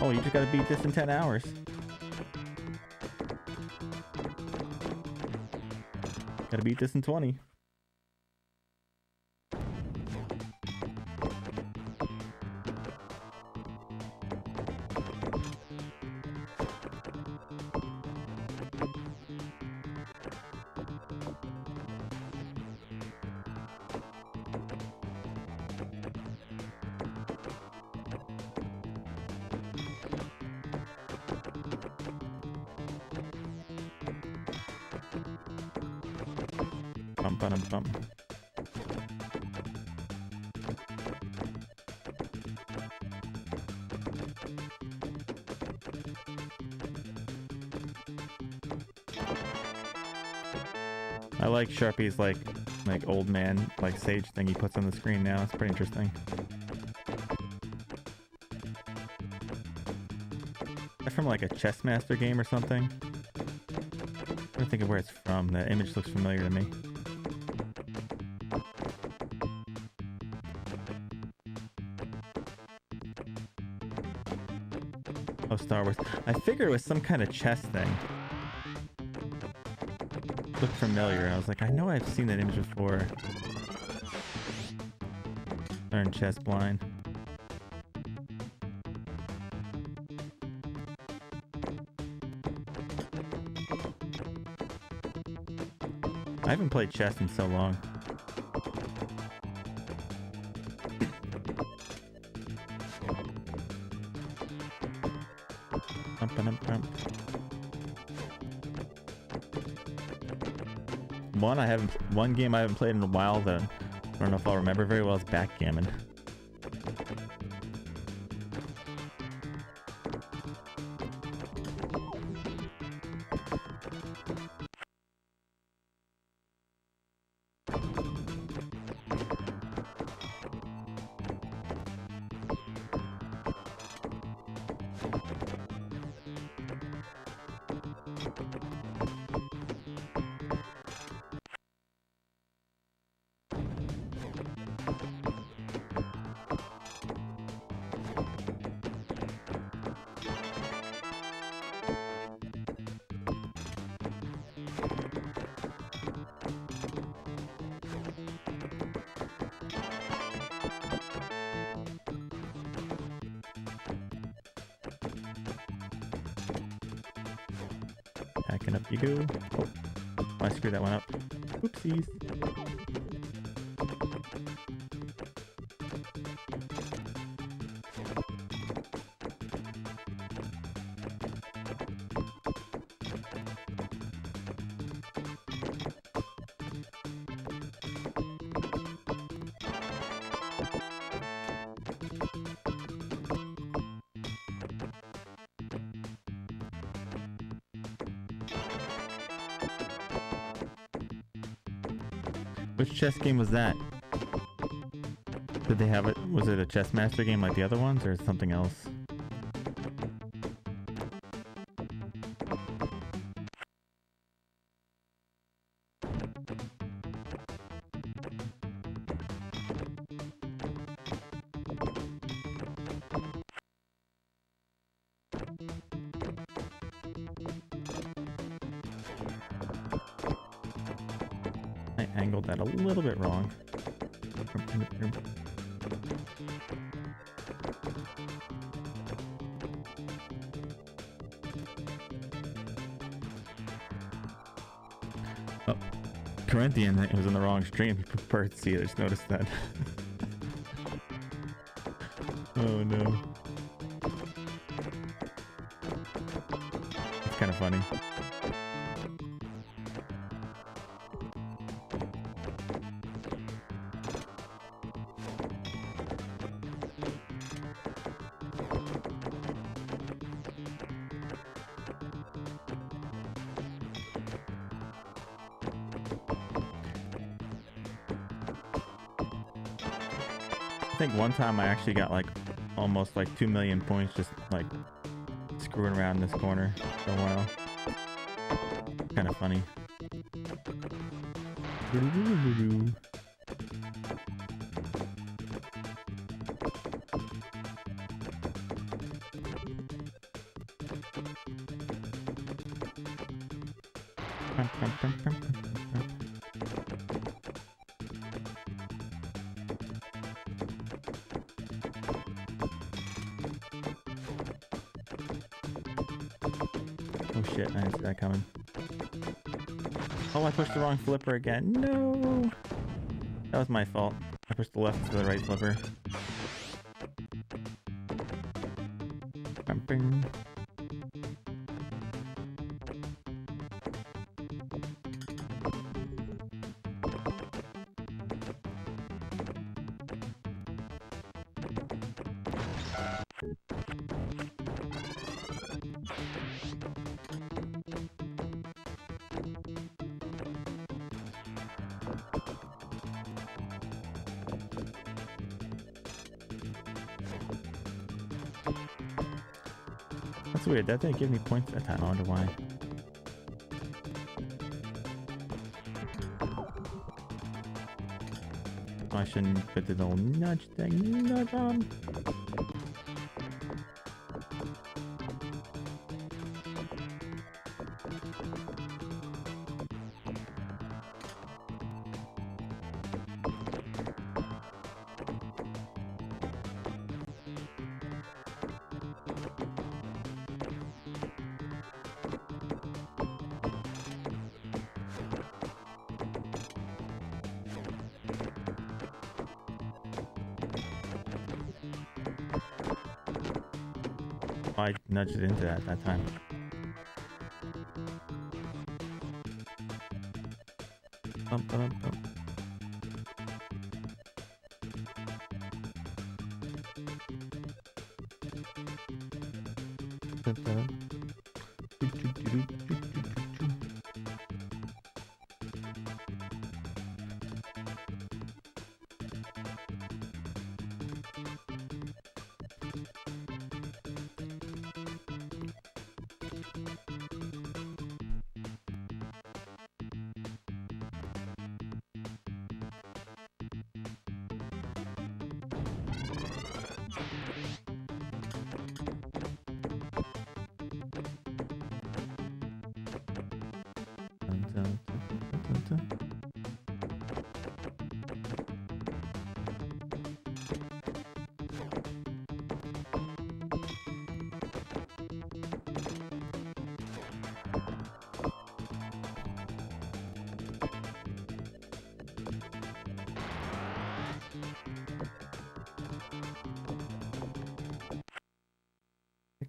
oh, you just gotta beat this in 10 hours. Gotta beat this in 20. Bum. I like Sharpie's like old man sage thing he puts on the screen now. It's pretty interesting. That's from like a chess master game or something. I'm trying to think of where it's from. The image looks familiar to me. Oh, Star Wars. I figured it was some kind of chess thing. Looked familiar. I was like, I know I've seen that image before. Learn chess blind. I haven't played chess in so long. One game I haven't played in a while that I don't know if I'll remember very well is Backgammon. Backing up you go. Oh, I screwed that one up. Oopsies. Which chess game was that? Did they have it? Was it a chess master game like the other ones, or something else? angled that a little bit wrong. Oh, Corinthian, it was in the wrong stream. You prefer to see it. I just noticed that. Oh no. It's kind of funny. I think one time I actually got like almost like 2 million points just like screwing around in this corner for a while. Kind of funny. Oh shit, I didn't see that coming. Oh, I pushed the wrong flipper again. No! That was my fault. I pushed the left to the right flipper. Bing. That's weird. That didn't give me points that time. I wonder why. Oh, I shouldn't put the little nudge thing. Nudge on. I nudged it into that time. Bump, bump, bump.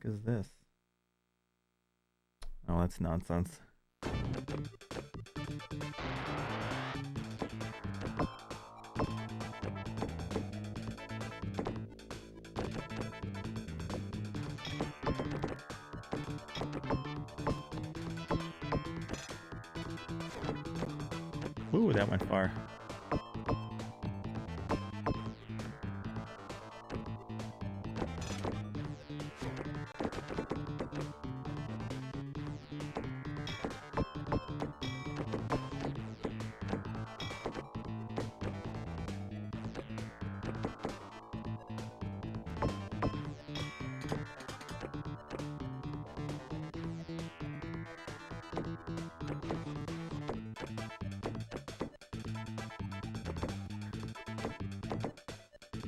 Is this? Oh, that's nonsense. Ooh, that went far.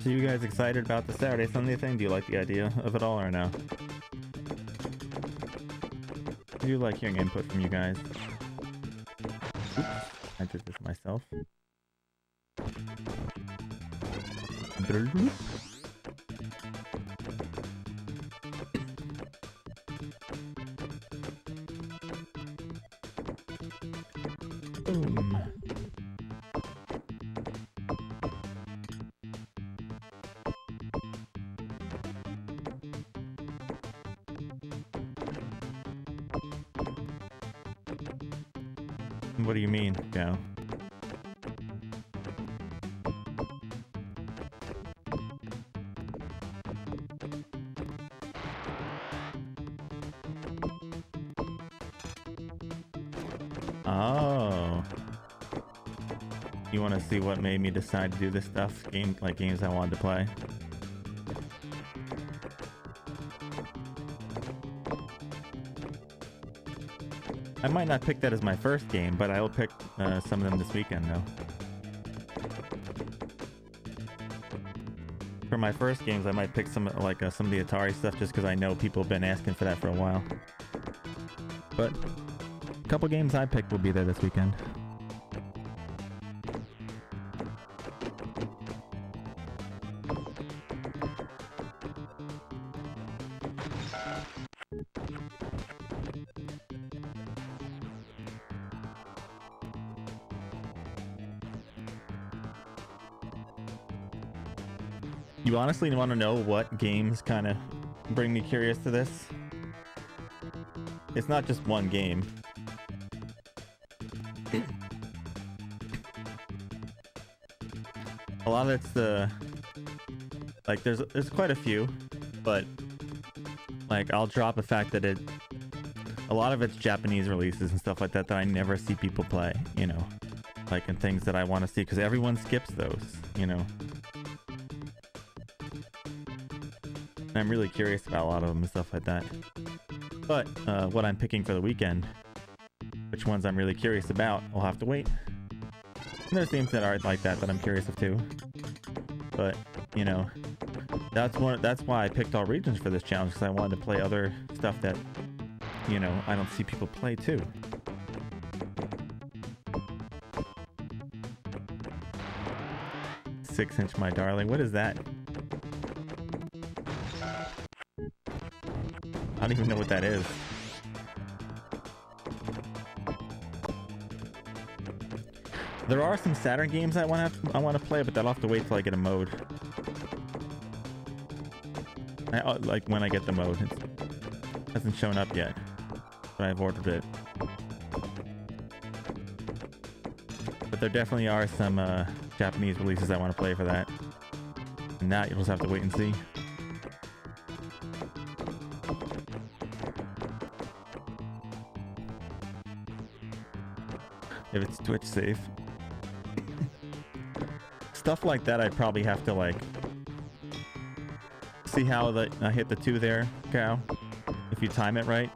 So you guys excited about the Saturday Sunday thing? Do you like the idea of it all or no? I do like hearing input from you guys. Oops, I did this myself. Boom. What do you mean, Joe? Oh. You want to see what made me decide to do this stuff? Games I wanted to play. I might not pick that as my first game, but I'll pick some of them this weekend, though. For my first games, I might pick some of the Atari stuff just because I know people have been asking for that for a while. But a couple games I picked will be there this weekend. You honestly want to know what games kind of bring me curious to this? It's not just one game. A lot of it's there's quite a few, but like I'll drop the fact that a lot of it's Japanese releases and stuff like that I never see people play, you know, like, and things that I want to see because everyone skips those, you know. I'm really curious about a lot of them and stuff like that. But what I'm picking for the weekend, which ones I'm really curious about, I'll have to wait. And there's games that aren't like that I'm curious of too. But, you know, that's why I picked all regions for this challenge, because I wanted to play other stuff that, you know, I don't see people play too. "6" my darling. What is that? I don't even know what that is. There are some Saturn games I want to play, but I'll have to wait till I get a mode. Like when I get the mode, it hasn't shown up yet, but I've ordered it. But there definitely are some Japanese releases I want to play for that, and that you'll just have to wait and see. If it's Twitch safe. Stuff like that, I'd probably have to like see how I hit the 2 there, Cow. If you time it right,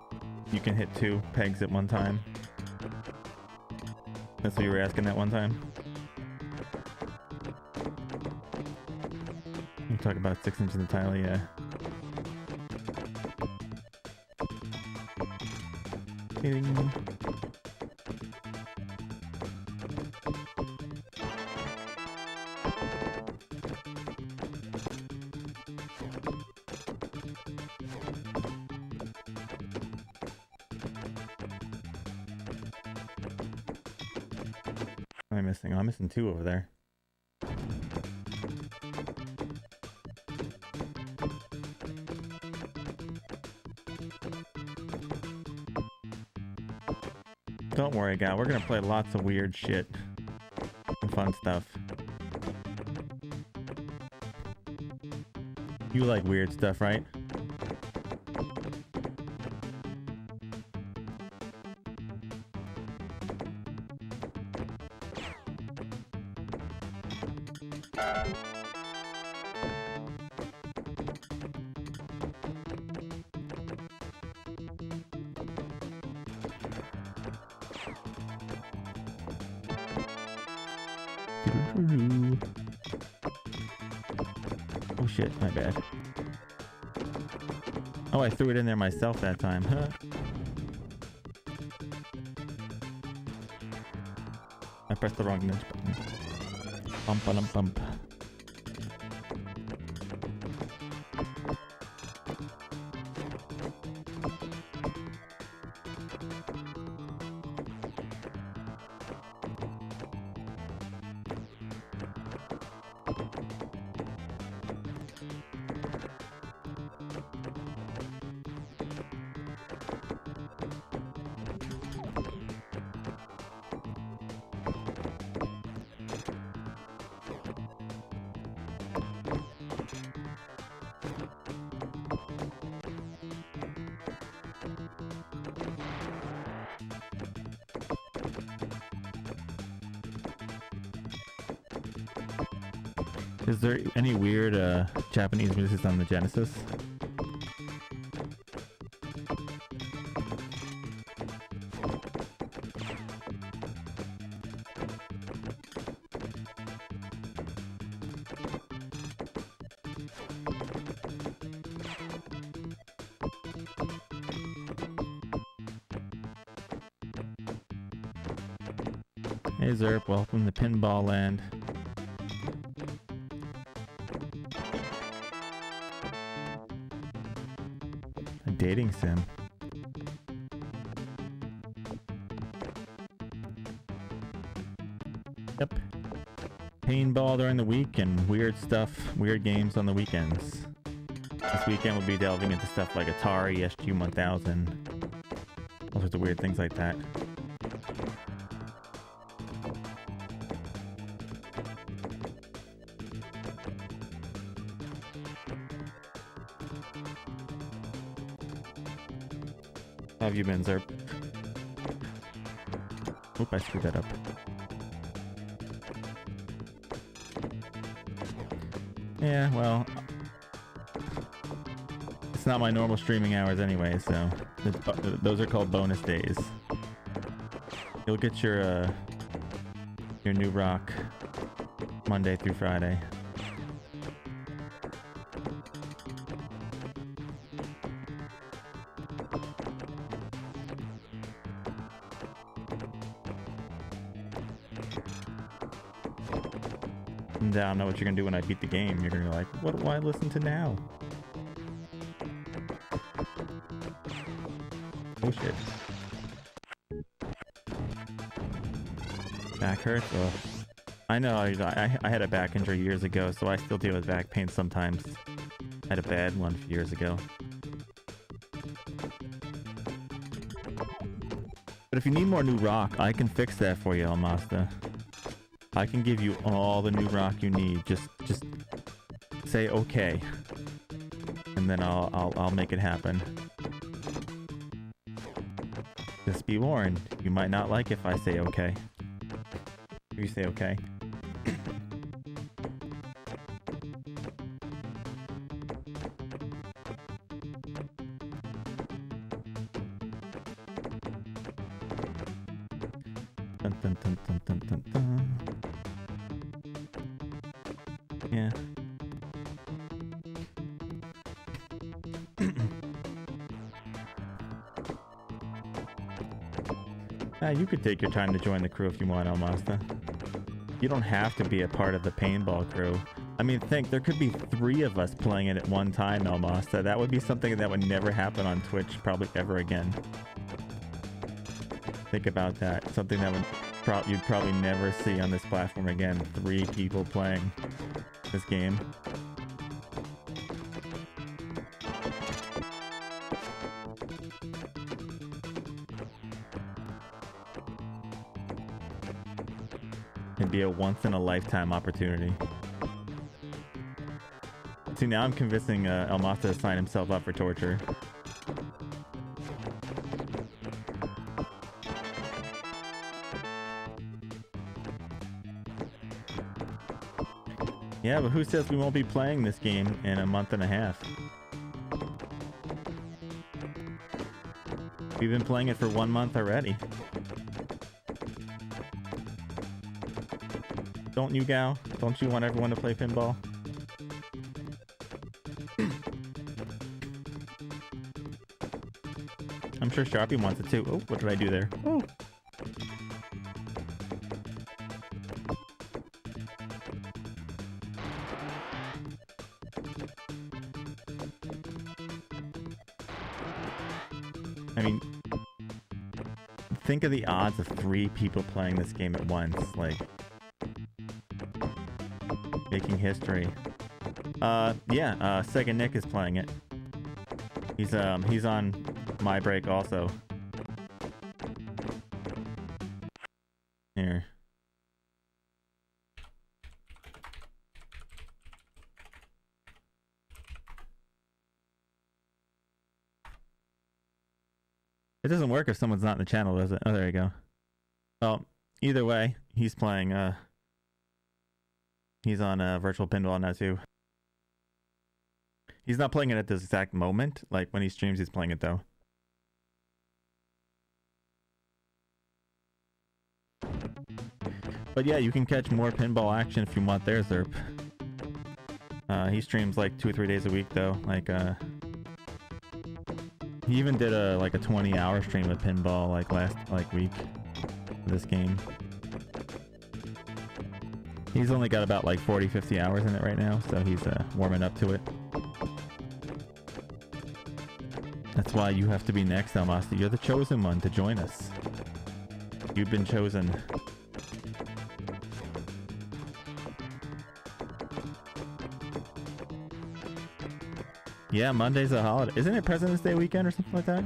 you can hit 2 pegs at one time. That's what you were asking that one time. You talk about 6" entirely, yeah. Ding. What am I missing? Oh, I'm missing 2 over there. Don't worry, guy. We're gonna play lots of weird shit and fun stuff. You like weird stuff, right? shit, my bad. Oh, I threw it in there myself that time, huh? I pressed the wrong ninja button. Bump, bump. Is there any weird Japanese music on the Genesis? Hey Zerp, welcome to Pinball Land. A dating sim. Yep. Paintball during the week and weird stuff, weird games on the weekends. This weekend we'll be delving into stuff like Atari, SG-1000, all sorts of weird things like that. How have you been, Zerp? Oop, I screwed that up. Yeah, well, it's not my normal streaming hours anyway, so those are called bonus days. You'll get your new rock Monday through Friday. I don't know what you're gonna do when I beat the game. You're gonna be like, what do I listen to now? Oh shit. Back hurts? Oh. I know, I had a back injury years ago, so I still deal with back pain sometimes. I had a bad one a few years ago. But if you need more new rock, I can fix that for you, Almasta. I can give you all the new rock you need. Just say okay, and then I'll make it happen. Just be warned, you might not like if I say okay. If you say okay. Dun, dun, dun, dun, dun, dun, dun. Yeah. You could take your time to join the crew if you want, Almasta. You don't have to be a part of the paintball crew. I mean, think, there could be 3 of us playing it at one time, Almasta. That would be something that would never happen on Twitch, probably ever again. Think about that. Something that you'd probably never see on this platform again. 3 people playing this game. It'd be a once-in-a-lifetime opportunity. See, now I'm convincing Almasta to sign himself up for torture. Yeah, but who says we won't be playing this game in a month and a half? We've been playing it for 1 month already. Don't you, Gal? Don't you want everyone to play pinball? I'm sure Sharpie wants it too. Oh, what did I do there? Oh. I mean, think of the odds of 3 people playing this game at once, like making history. Yeah, Sega Nick is playing it. He's on my break also. Here. It doesn't work if someone's not in the channel, does it? Oh, there you go. Well, either way, he's playing, he's on Virtual Pinball now too. He's not playing it at this exact moment. Like, when he streams, he's playing it, though. But yeah, you can catch more pinball action if you want there, Zerp. He streams, like, 2 or 3 days a week, though. Like, he even did a 20-hour stream of pinball, like, last, week of this game. He's only got about, 40, 50 hours in it right now, so he's, warming up to it. That's why you have to be next, Almasta. You're the chosen one to join us. You've been chosen. Yeah, Monday's a holiday. Isn't it President's Day weekend or something like that?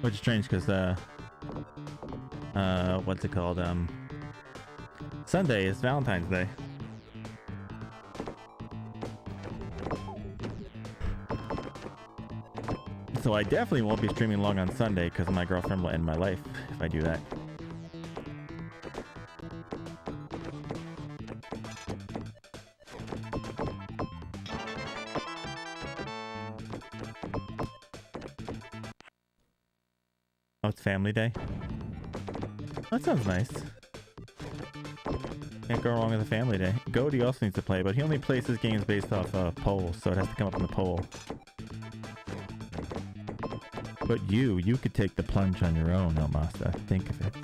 Which is strange because, what's it called? Sunday is Valentine's Day. So I definitely won't be streaming long on Sunday because my girlfriend will end my life if I do that. Oh, it's Family Day? That sounds nice. Can't go wrong with a Family Day. Goaty also needs to play, but he only plays his games based off polls, so it has to come up in the poll. But you could take the plunge on your own, Almasta. Think of it.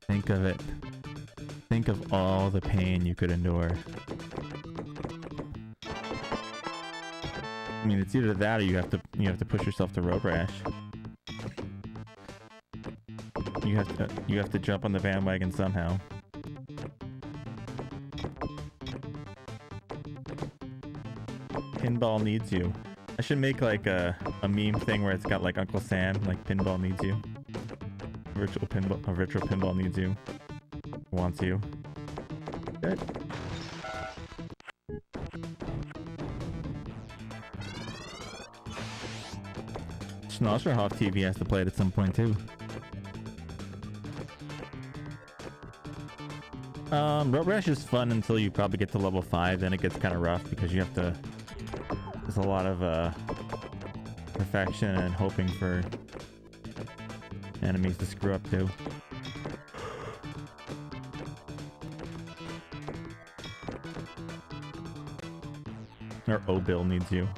Think of it. Think of all the pain you could endure. I mean, it's either that or you have to push yourself to road rash. You have to jump on the bandwagon somehow. Pinball needs you. I should make like a meme thing where it's got like Uncle Sam, like Pinball needs you. Virtual Pinball needs you. Wants you. Good. Schnosserhoff TV has to play it at some point too. Road Rash is fun until you probably get to level 5, then it gets kind of rough because you have to... There's a lot of perfection and hoping for enemies to screw up too. Or O-Bill needs you.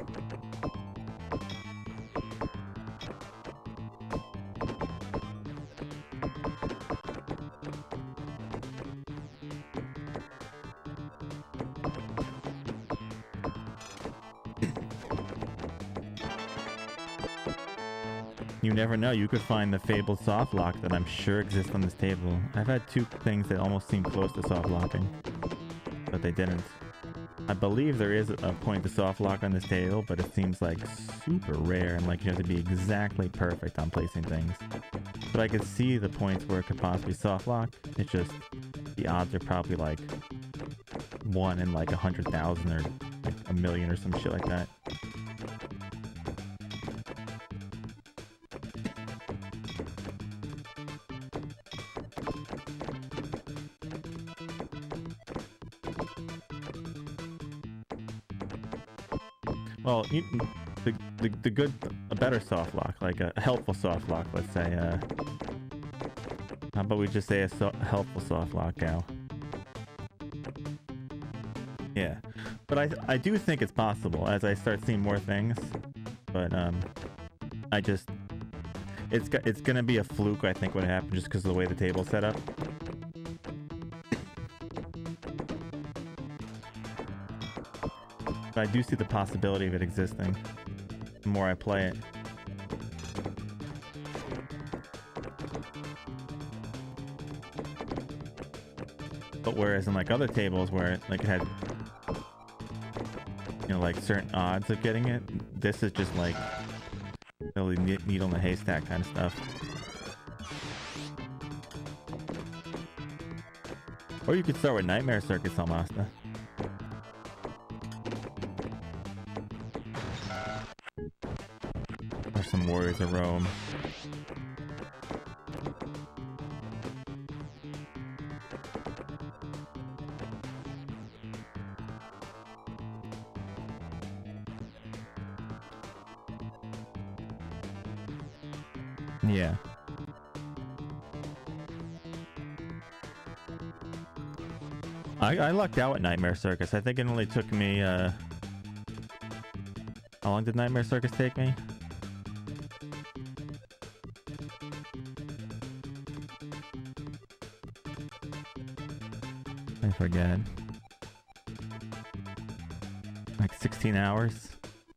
You never know, you could find the fabled soft lock that I'm sure exists on this table. I've had 2 things that almost seem close to soft locking, but they didn't. I believe there is a point to soft lock on this table, but it seems like super rare and like you have to be exactly perfect on placing things. But I could see the points where it could possibly soft lock. It's just, the odds are probably like 1 in like 100,000 or like a million or some shit like that. Well, a better soft lock, like a helpful soft lock, let's say, How about we just say a helpful soft lock, Gal? Yeah, but I do think it's possible as I start seeing more things. But I just it's gonna be a fluke, I think, what happened just because of the way the table's set up. But I do see the possibility of it existing the more I play it. But whereas in like other tables where like it had, you know, like certain odds of getting it, this is just like really needle in the haystack kind of stuff. Or you could start with Nightmare Circus, Almasta. Or some Warriors of Rome. Yeah. I lucked out at Nightmare Circus. I think it only took me, how long did Nightmare Circus take me? I forget. Like 16 hours?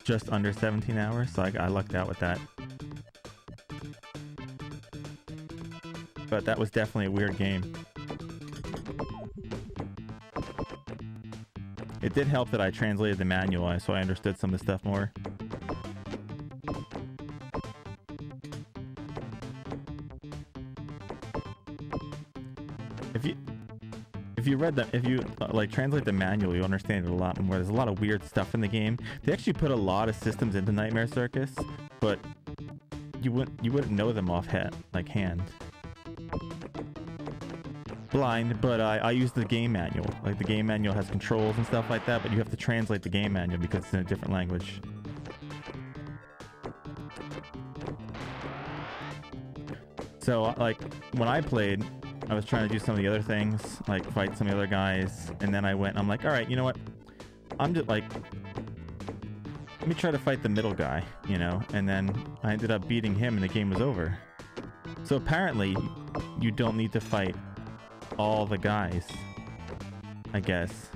Just under 17 hours? So I lucked out with that. But that was definitely a weird game. It did help that I translated the manual, so I understood some of the stuff more. If you like translate the manual, you understand it a lot more. There's a lot of weird stuff in the game. They actually put a lot of systems into Nightmare Circus, but you wouldn't know them hand. Blind, but I used the game manual. Like the game manual has controls and stuff like that, but you have to translate the game manual because it's in a different language. So like when I played, I was trying to do some of the other things, like fight some of the other guys, and then I'm like, all right, you know what? I'm just like, let me try to fight the middle guy, you know? And then I ended up beating him and the game was over. So apparently you don't need to fight all the guys, I guess.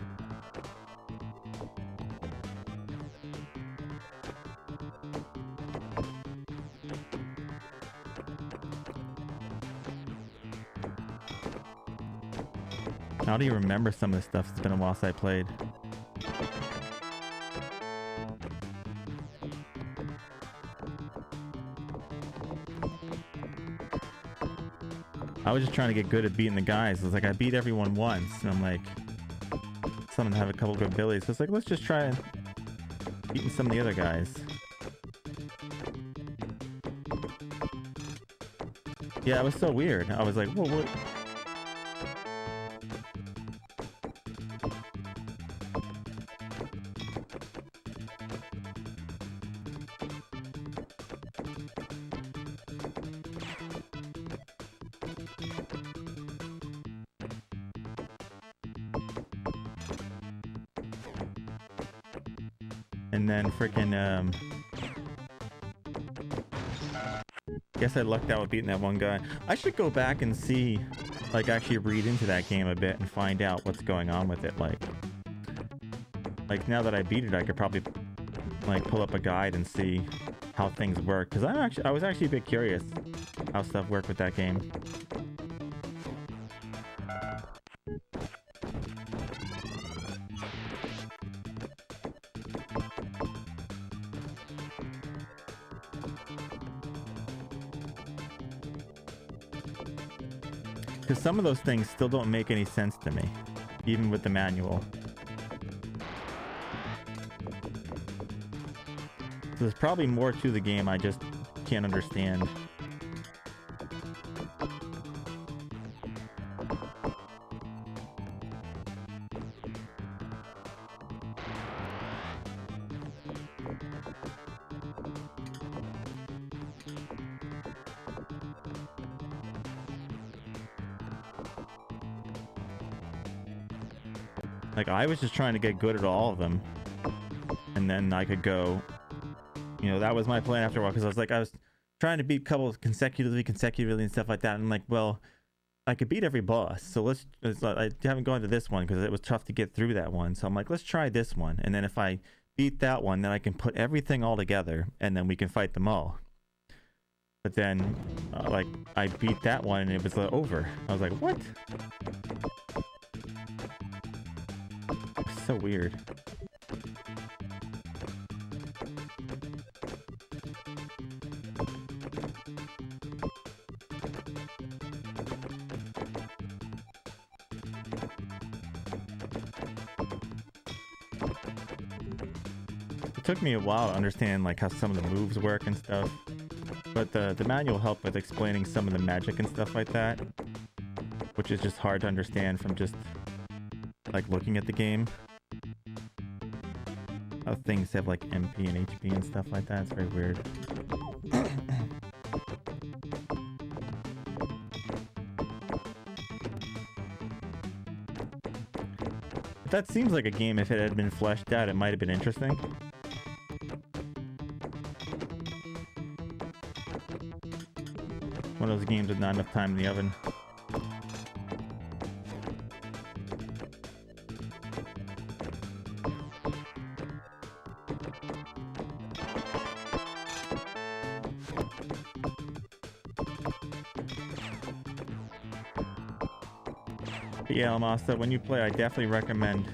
I don't even remember some of the stuff. It's been a while since I played. I was just trying to get good at beating the guys. It was like I beat everyone once, and I'm like, some of them have a couple good abilities. So it's like, let's just try beating some of the other guys. Yeah, it was so weird. I was like, whoa, what? And then freaking, guess I lucked out with beating that one guy. I should go back and see, like, actually read into that game a bit and find out what's going on with it. Like now that I beat it, I could probably, like, pull up a guide and see how things work. Because I was actually a bit curious how stuff worked with that game. Because some of those things still don't make any sense to me, even with the manual. So there's probably more to the game I just can't understand. Like, I was just trying to get good at all of them. And then I could go, you know, that was my plan after a while, because I was trying to beat couples consecutively and stuff like that. And I'm like, well, I could beat every boss, so I haven't gone to this one because it was tough to get through that one. So I'm like, let's try this one. And then if I beat that one, then I can put everything all together and then we can fight them all. But then, like, I beat that one and it was over. I was like, what? So weird. It took me a while to understand like how some of the moves work and stuff, but the manual helped with explaining some of the magic and stuff like that, which is just hard to understand from just like looking at the game. How things have like MP and HP and stuff like that. It's very weird. But that seems like a game, if it had been fleshed out, it might have been interesting. One of those games with not enough time in the oven. But yeah, Almasta, when you play, I definitely recommend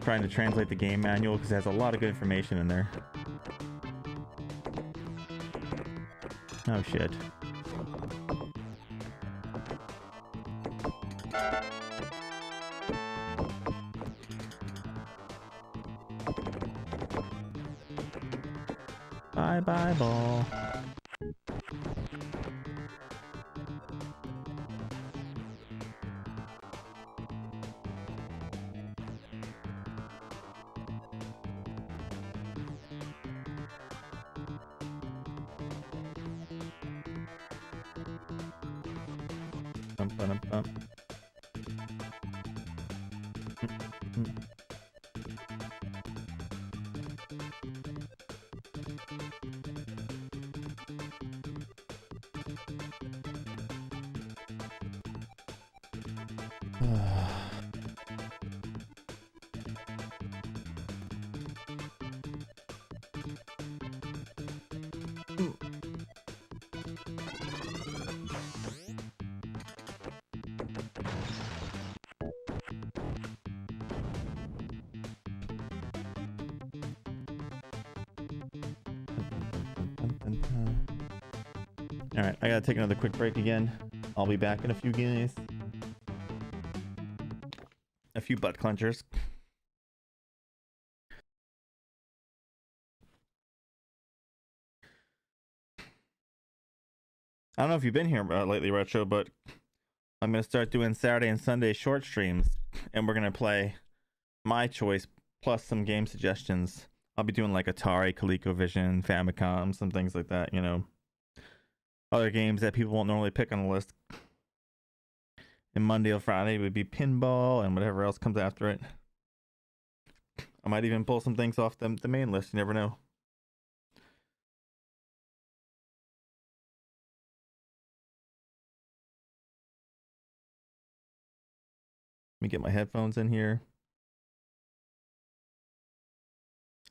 trying to translate the game manual because it has a lot of good information in there. Oh shit. Bye bye ball. Bump, bump, bump. Alright, I gotta take another quick break again. I'll be back in a few guys. A few butt clenchers. I don't know if you've been here lately, Retro, but I'm gonna start doing Saturday and Sunday short streams, and we're gonna play my choice plus some game suggestions. I'll be doing like Atari, ColecoVision, Famicom, some things like that, you know. Other games that people won't normally pick on the list. And Monday or Friday would be Pinball and whatever else comes after it. I might even pull some things off the main list, you never know. Let me get my headphones in here.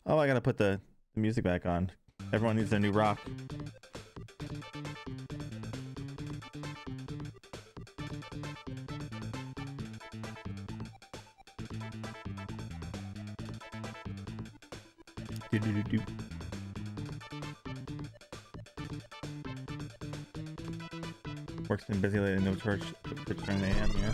Oh, I gotta put the music back on. Everyone needs their new rock. Do-do-do-do. Work's been busy lately, no church during the AM, yeah.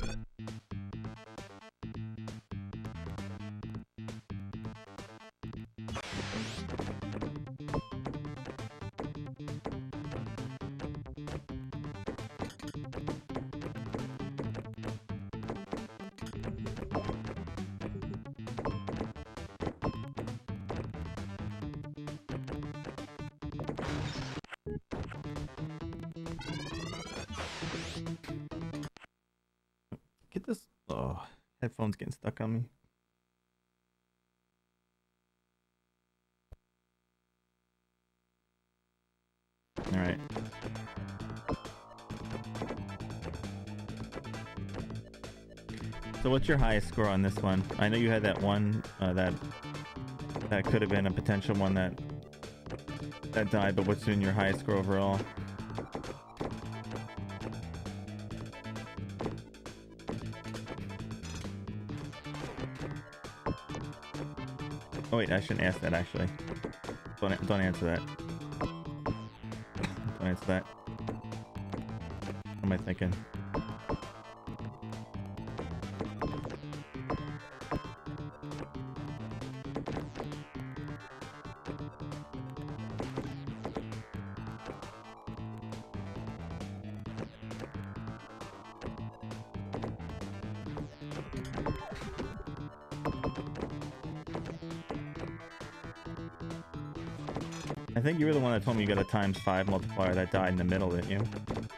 Get this. Oh, Headphones getting stuck on me. All right. So what's your highest score on this one? I know you had that one that could have been a potential one that died, but what's in your highest score overall? Oh wait, I shouldn't ask that actually. Don't answer that. Don't answer that. What am I thinking? I think you were the one that told me you got a ×5 multiplier that died in the middle, didn't you?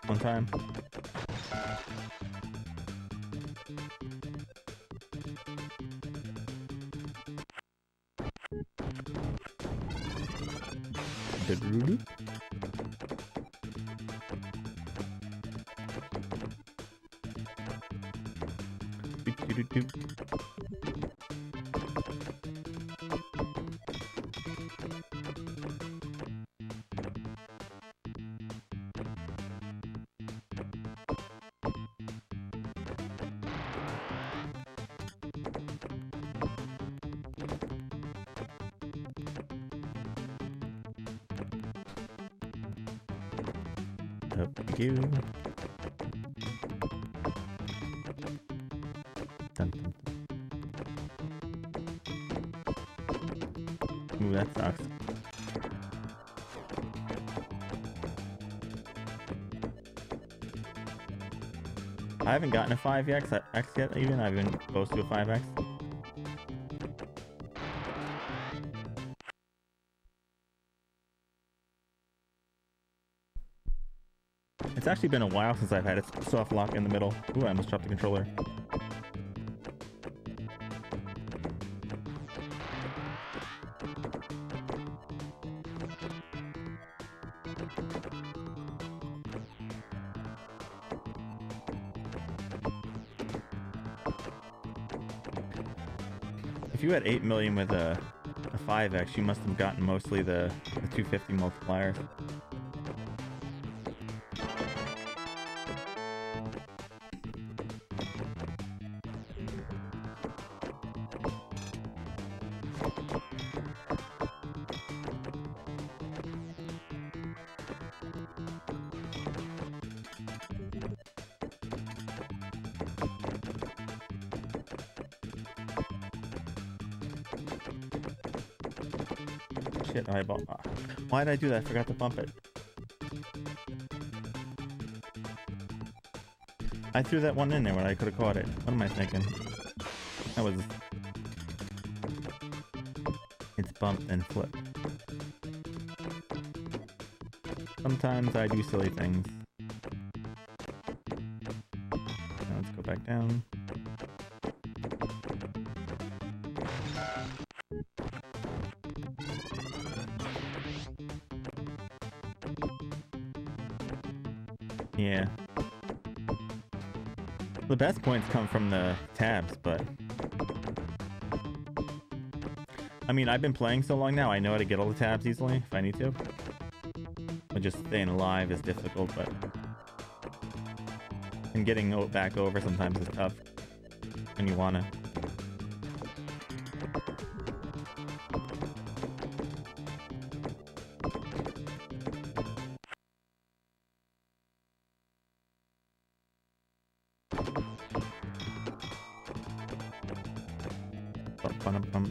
One time? Thank you. Dun, dun, dun. Ooh, that sucks. I haven't gotten a 5x yet even. I've been close to a 5x. It's actually been a while since I've had it soft lock in the middle. Ooh, I almost dropped the controller. If you had 8 million with a 5x, you must have gotten mostly the 250 multipliers. Shit, eyeball. Why did I do that? I forgot to bump it. I threw that one in there when I could have caught it. What am I thinking? That was... It's bumped and flipped. Sometimes I do silly things. Now let's go back down. Yeah. The best points come from the tabs, but... I mean, I've been playing so long now, I know how to get all the tabs easily, if I need to. But just staying alive is difficult, but... And getting back over sometimes is tough. When you wanna. Bump.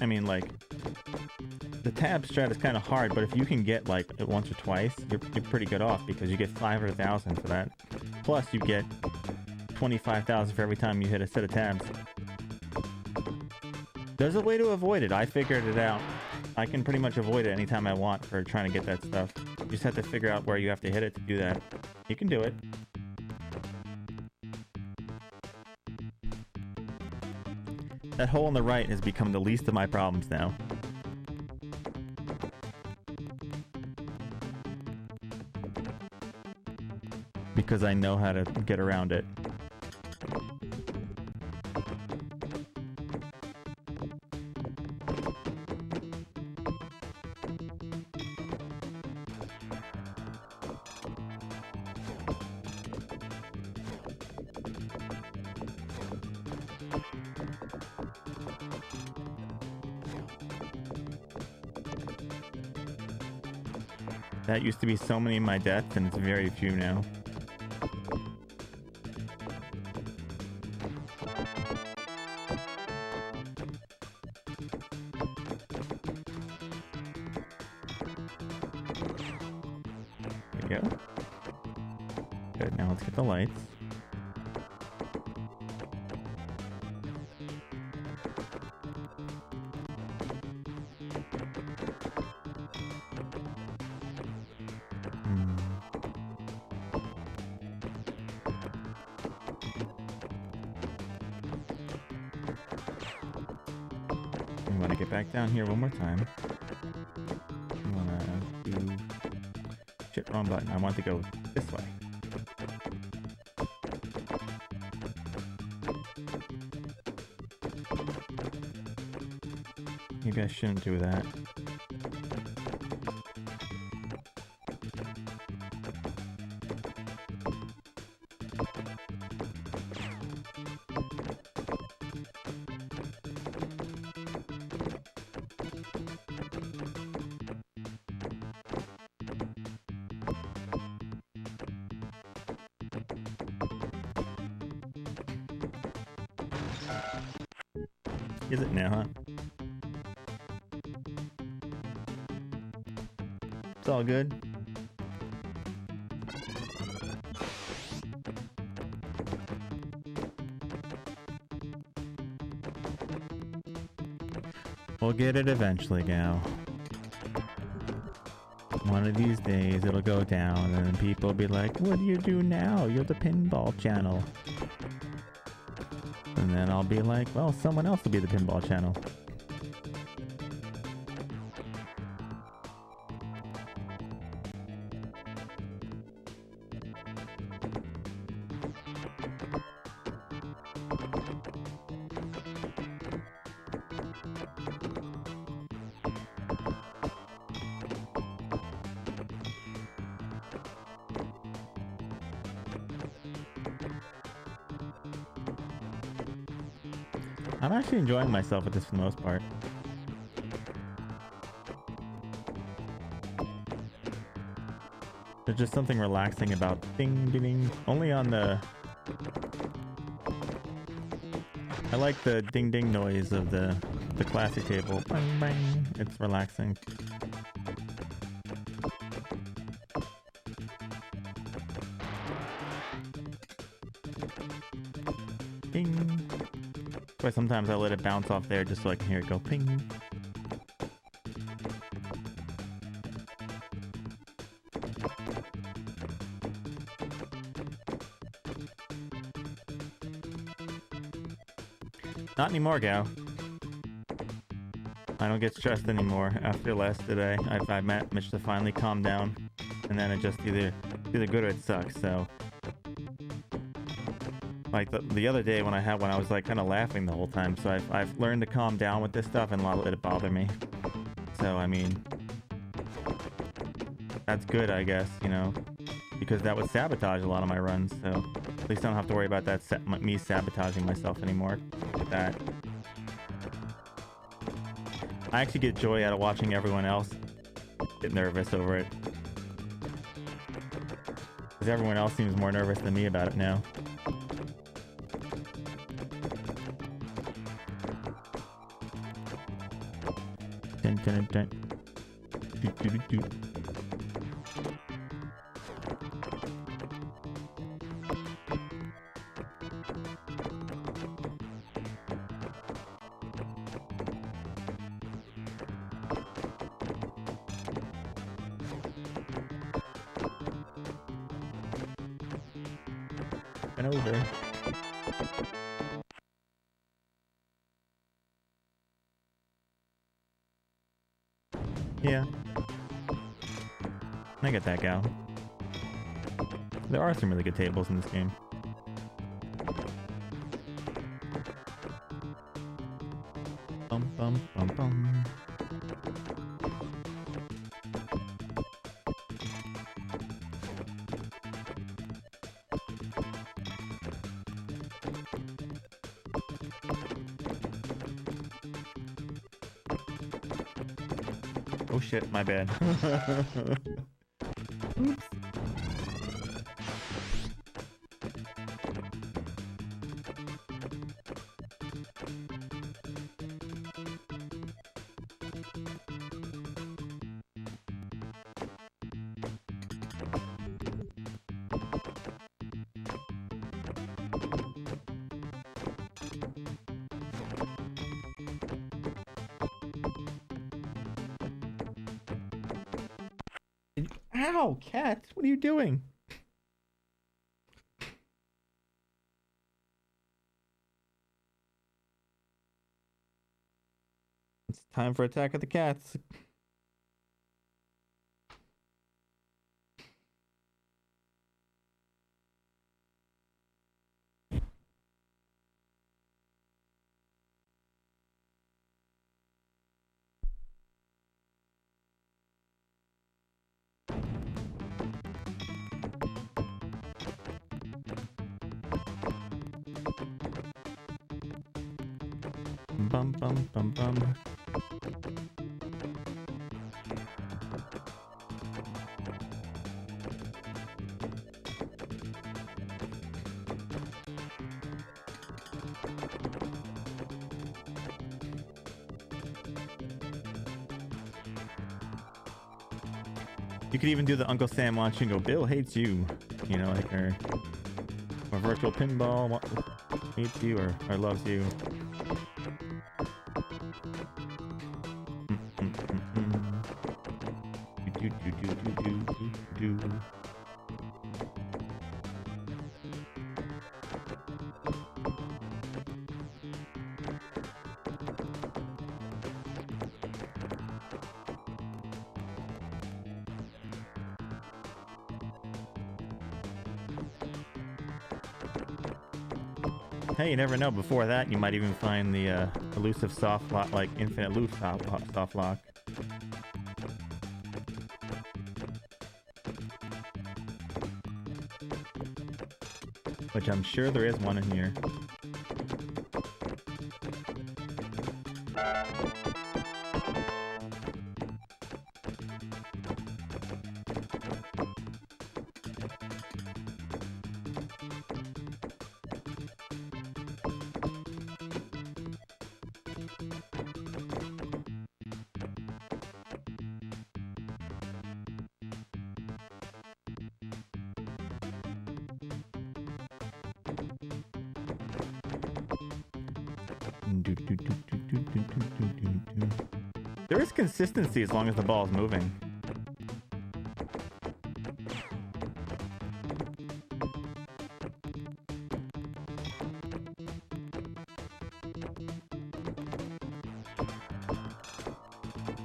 I mean, like, the tab strat is kind of hard, but if you can get, like, it once or twice, you're pretty good off, because you get 500,000 for that. Plus, you get 25,000 for every time you hit a set of tabs. There's a way to avoid it. I figured it out. I can pretty much avoid it anytime I want for trying to get that stuff. You just have to figure out where you have to hit it to do that. You can do it. That hole on the right has become the least of my problems now. Because I know how to get around it. That used to be so many of my deaths, and it's very few now. There we go. Good, now let's get the lights. Back down here one more time. I wanna do... Shit, wrong button. I want to go this way. Maybe I shouldn't do that. Is it now, huh? It's all good. We'll get it eventually, gal. One of these days it'll go down and then people will be like, what do you do now? You're the pinball channel. And then I'll be like, well, someone else will be the pinball channel. I'm actually enjoying myself with this for the most part. There's just something relaxing about ding ding ding. Only on the... I like the ding ding noise of the classic table. Bang bang. It's relaxing. Ding. But sometimes I let it bounce off there just so I can hear it go ping. Not anymore, gal. I don't get stressed anymore after last today. I managed to finally calm down, and then it just either good or it sucks. So, like the other day when I was like kind of laughing the whole time. So I've learned to calm down with this stuff and not let it bother me. So I mean, that's good, I guess, you know, because that would sabotage a lot of my runs. So at least I don't have to worry about that me sabotaging myself anymore with that. I actually get joy out of watching everyone else get nervous over it, because everyone else seems more nervous than me about it now. dun, dun. Do, do, do, do. And over. Yeah. I get that, gal. There are some really good tables in this game. Bum bum bum bum. Oh shit, my bad. Oops. Ow, cat! What are you doing? It's time for Attack of the Cats. Bum bum bum bum. You could even do the Uncle Sam launch and go, Bill hates you. You know, like, or virtual pinball hates you or loves you. Hey, you never know. Before that, you might even find the elusive soft lock, like infinite loop soft lock. Which I'm sure there is one in here. There is consistency as long as the ball is moving.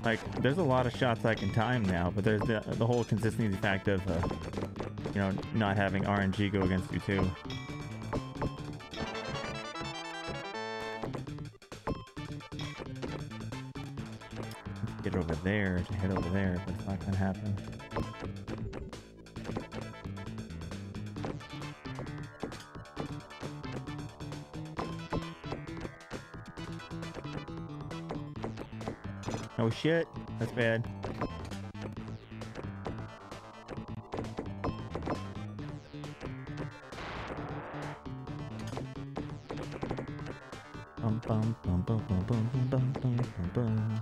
Like, there's a lot of shots I can time now, but there's the whole consistency fact of, you know, not having RNG go against you too. Get over there to hit over there, but it's not gonna happen. Oh shit, that's bad. Bum bum bum bum bum bum bum bum bum bum.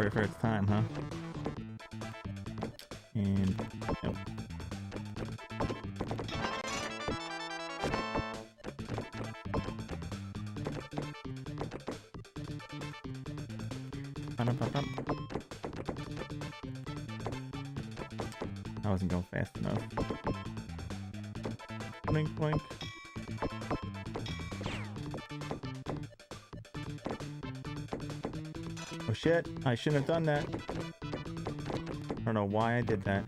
for it for its time, huh? And nope. I wasn't going fast enough. Blink, blink. Oh shit, I shouldn't have done that. I don't know why I did that.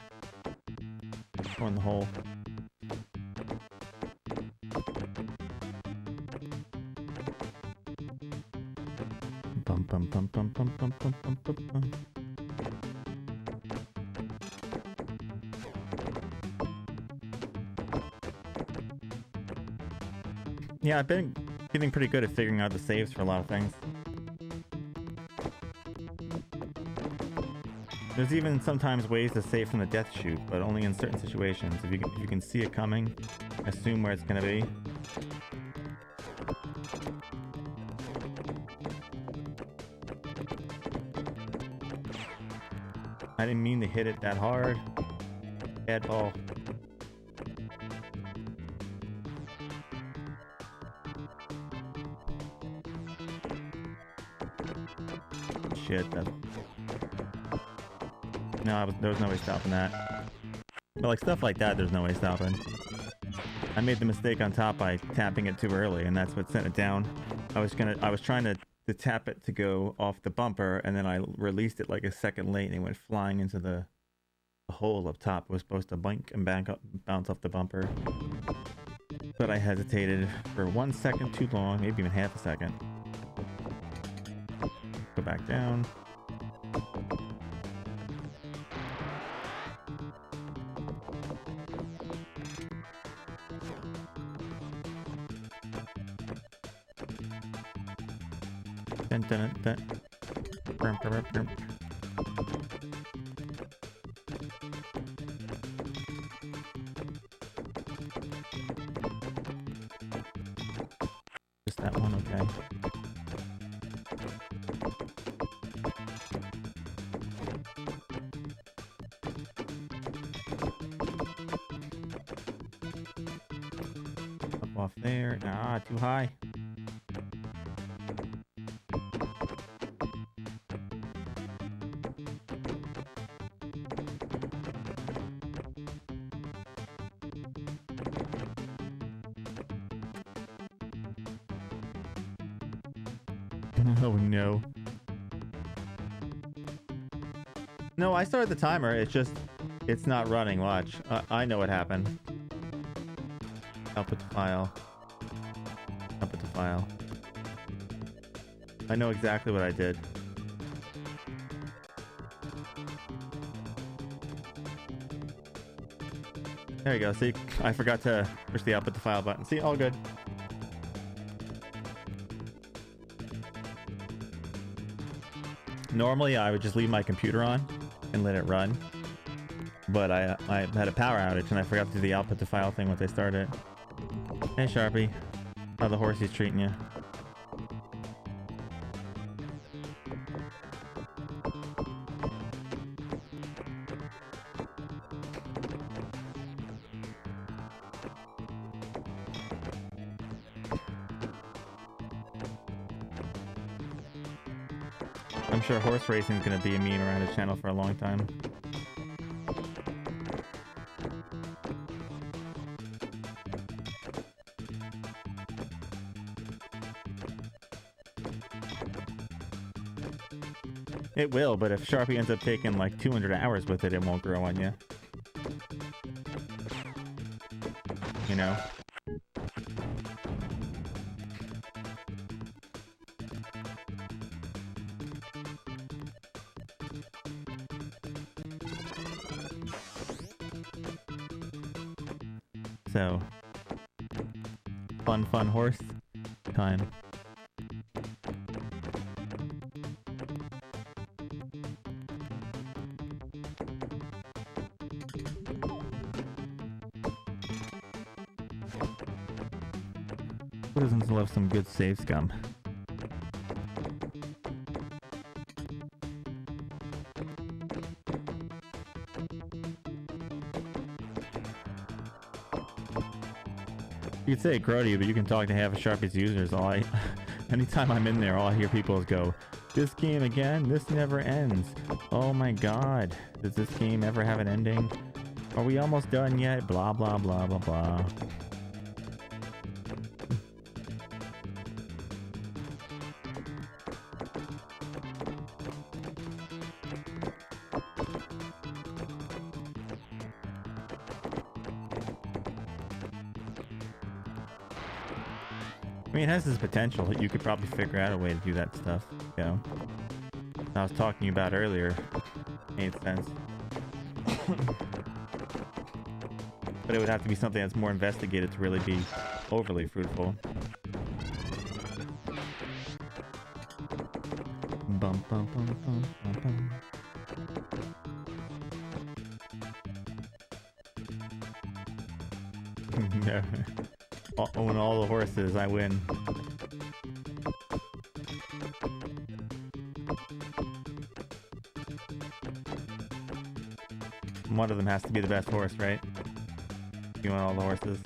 Go in the hole. Bum bum bum bum bum bum bum bum bum bum. Yeah, I've been getting pretty good at figuring out the saves for a lot of things. There's even sometimes ways to save from the death chute, but only in certain situations. If you can see it coming, assume where it's gonna be. I didn't mean to hit it that hard. Bad ball. Shit, that... No, there was no way stopping that. But like stuff like that, there's no way stopping. I made the mistake on top by tapping it too early, and that's what sent it down. I was trying to tap it to go off the bumper, and then I released it like a second late, and it went flying into the hole up top. It was supposed to blink and bounce off the bumper, but I hesitated for 1 second too long, maybe even half a second. Go back down. Dun, dun, dun. Brum, brum, brum. Just that one, okay. Up off there. Ah, too high. Oh no. No, I started the timer. It's not running. Watch. I know what happened. Output to file. Output to file. I know exactly what I did. There you go. See, I forgot to push the output to file button. See, all good. Normally, I would just leave my computer on and let it run, but I had a power outage and I forgot to do the output to file thing once I started. Hey, Sharpie. How the horsey's treating you? I'm sure horse racing is going to be a meme around the channel for a long time. It will, but if Sharpie ends up taking like 200 hours with it, it won't grow on you. You know? So, fun horse time. Who doesn't love some good save scum? You could say it Grody, but you can talk to half of Sharpie's users. Anytime I'm in there, all I hear people is go, "This game again? This never ends. Oh my god. Does this game ever have an ending? Are we almost done yet? Blah, blah, blah, blah, blah." I mean, it has this potential that you could probably figure out a way to do that stuff, you know? I was talking about earlier. Made sense. But it would have to be something that's more investigated to really be overly fruitful. Bum, bum, bum, bum, bum, bum. Own all the horses, I win. One of them has to be the best horse, right? You want all the horses.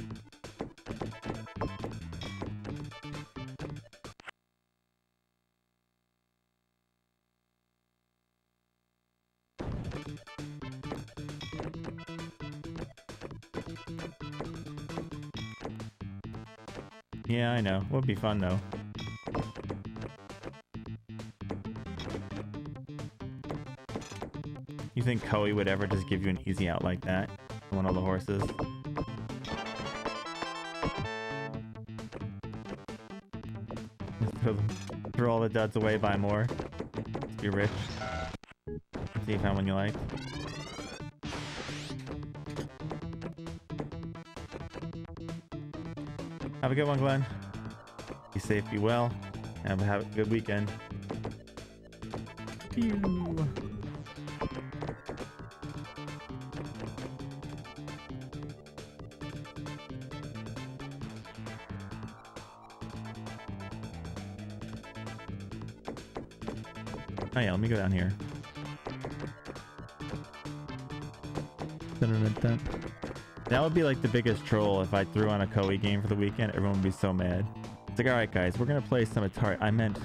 Yeah, I know. Would be fun though. You think Koei would ever just give you an easy out like that? You want all the horses? Just throw all the duds away, buy more. Just be rich. See if you found one you like. Have a good one, Glenn. Be safe, be well. Have a good weekend. Pew. Oh yeah, let me go down here. Dun-dun-dun-dun. That would be like the biggest troll if I threw on a Koei game for the weekend. Everyone would be so mad. It's like, alright guys, we're gonna play some Atari. I meant,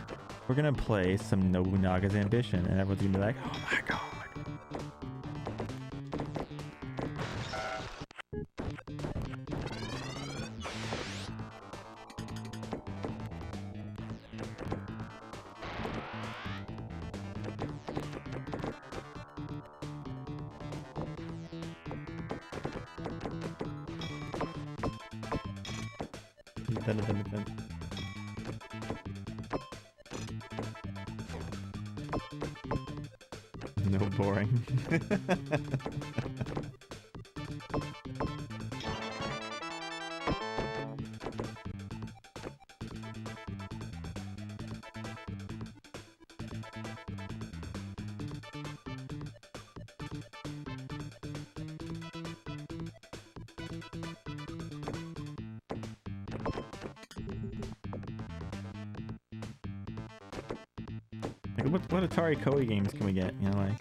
we're gonna play some Nobunaga's Ambition. And everyone's gonna be like, oh my god. No boring. What Atari Koei games can we get? You know, like.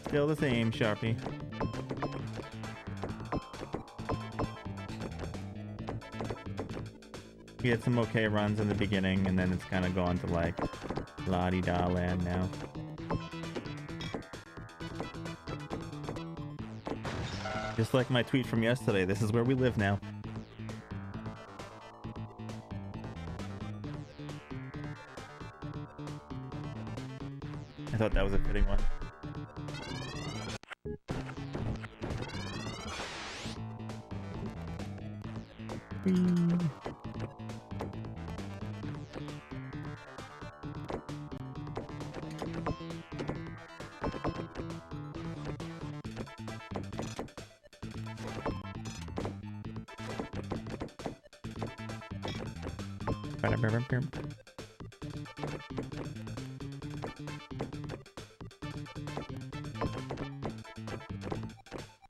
Still the same, Sharpie. We had some okay runs in the beginning, and then it's kind of gone to like la-di-da land now. Just like my tweet from yesterday, this is where we live now. I thought that was a fitting one.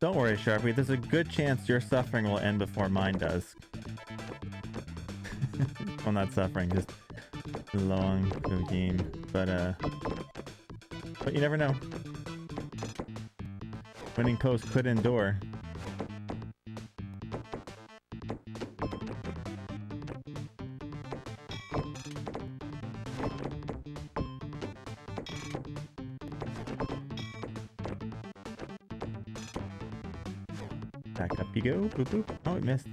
Don't worry, Sharpie. There's a good chance your suffering will end before mine does. Well, not suffering, just long game. But you never know. Winning post could endure. Back up you go. Boop boop. Oh, it missed.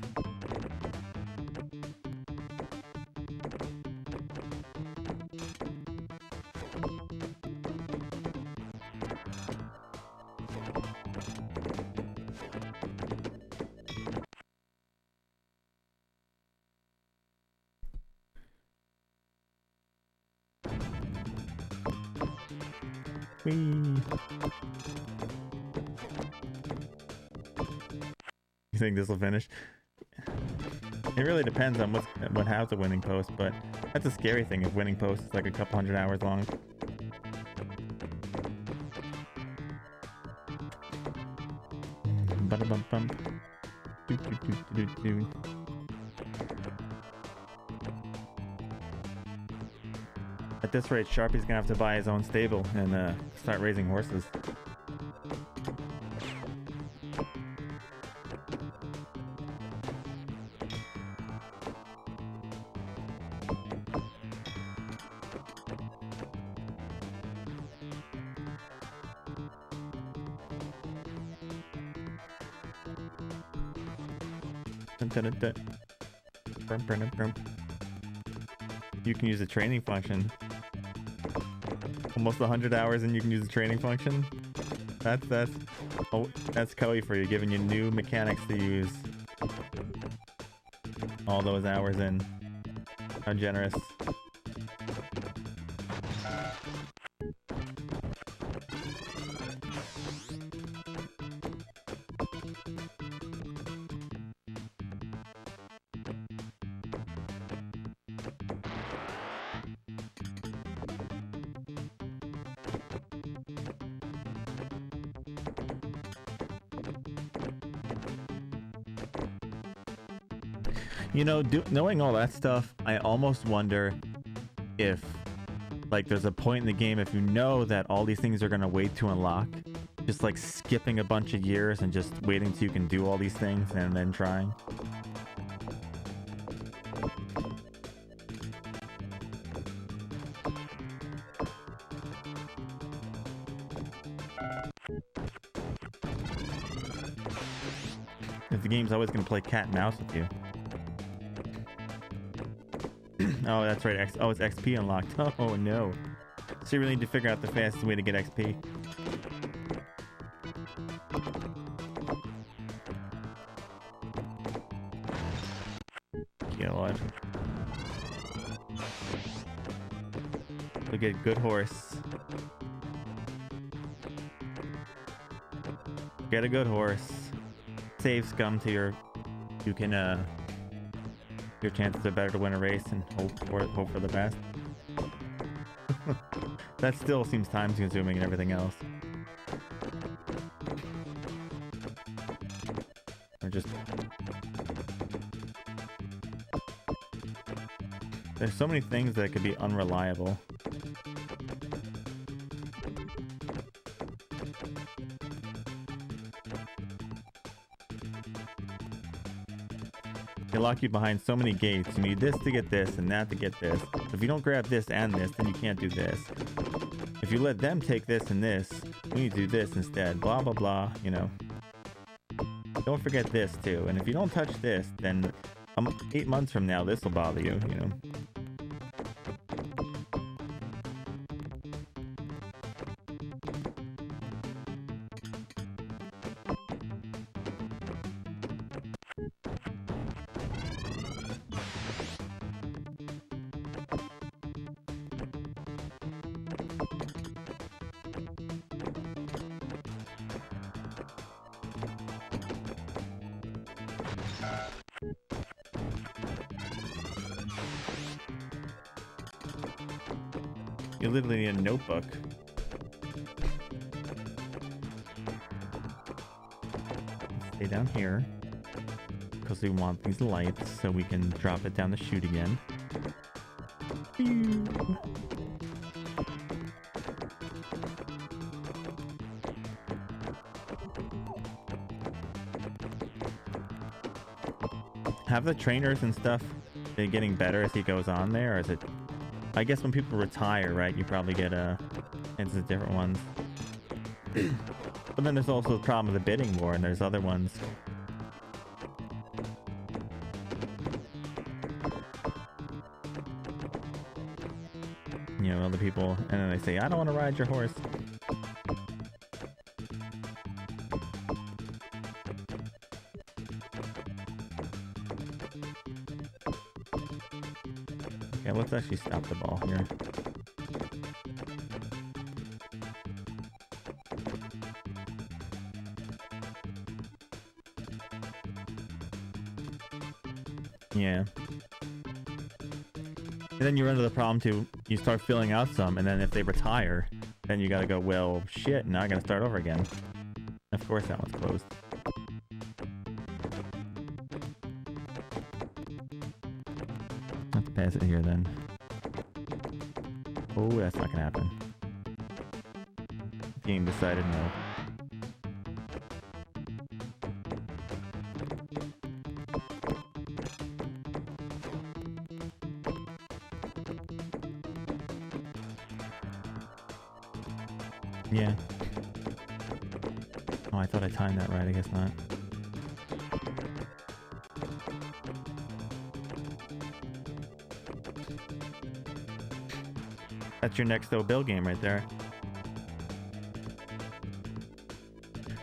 Whee. You think this will finish? It really depends on what has a winning post, but that's a scary thing if winning post is like a couple hundred hours long. Ba-da-bum-bum. Do-do-do-do-do-do. At this rate, Sharpie's gonna have to buy his own stable and start raising horses. You can use the training function. Almost 100 hours and you can use the training function. That's Koei for you, giving you new mechanics to use. All those hours in. How generous. You know, knowing all that stuff, I almost wonder if, like, there's a point in the game, if you know that all these things are going to wait to unlock, just, like, skipping a bunch of years and just waiting till you can do all these things and then trying. If the game's always going to play cat and mouse with you. Oh, that's right. Oh, it's XP unlocked. Oh, no. So you really need to figure out the fastest way to get XP. God. Look at good horse. Get a good horse. Save scum to your... You can, your chances are better to win a race and hope for the best. That still seems time consuming and everything else. Or just... There's so many things that could be unreliable. They lock you behind so many gates. You need this to get this and that to get this. If you don't grab this and this, then you can't do this. If you let them take this and this, you need to do this instead. Blah, blah, blah, you know. Don't forget this too. And if you don't touch this, then 8 months from now, this will bother you, you know. You literally need a notebook. Stay down here. Because we want these lights so we can drop it down the chute again. Have the trainers and stuff been getting better as he goes on there, or is it... I guess when people retire, right, you probably get into different ones. But then there's also the problem of the bidding war, and there's other ones. You know, other people, and then they say, I don't want to ride your horse. Okay, let's actually stop the ball here. Yeah. And then you run into the problem too, you start filling out some, and then if they retire, then you gotta go, well, shit, now I gotta start over again. Of course that one's closed. Let's pass it here then. Oh, that's not gonna happen. Game decided no. Yeah. Oh, I thought I timed that right. I guess not. That's your next though bill game right there.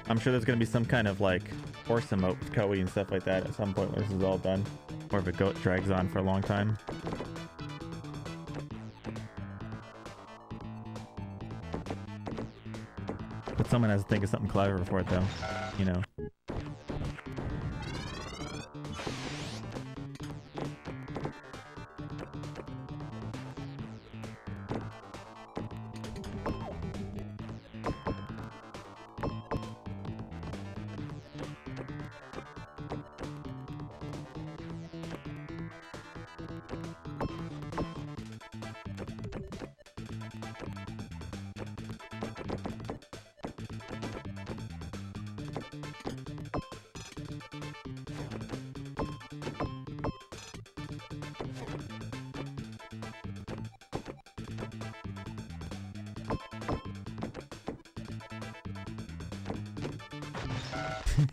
I'm sure there's gonna be some kind of like horse emote with Koei and stuff like that at some point when this is all done. Or if it drags on for a long time. But someone has to think of something clever for it though, you know.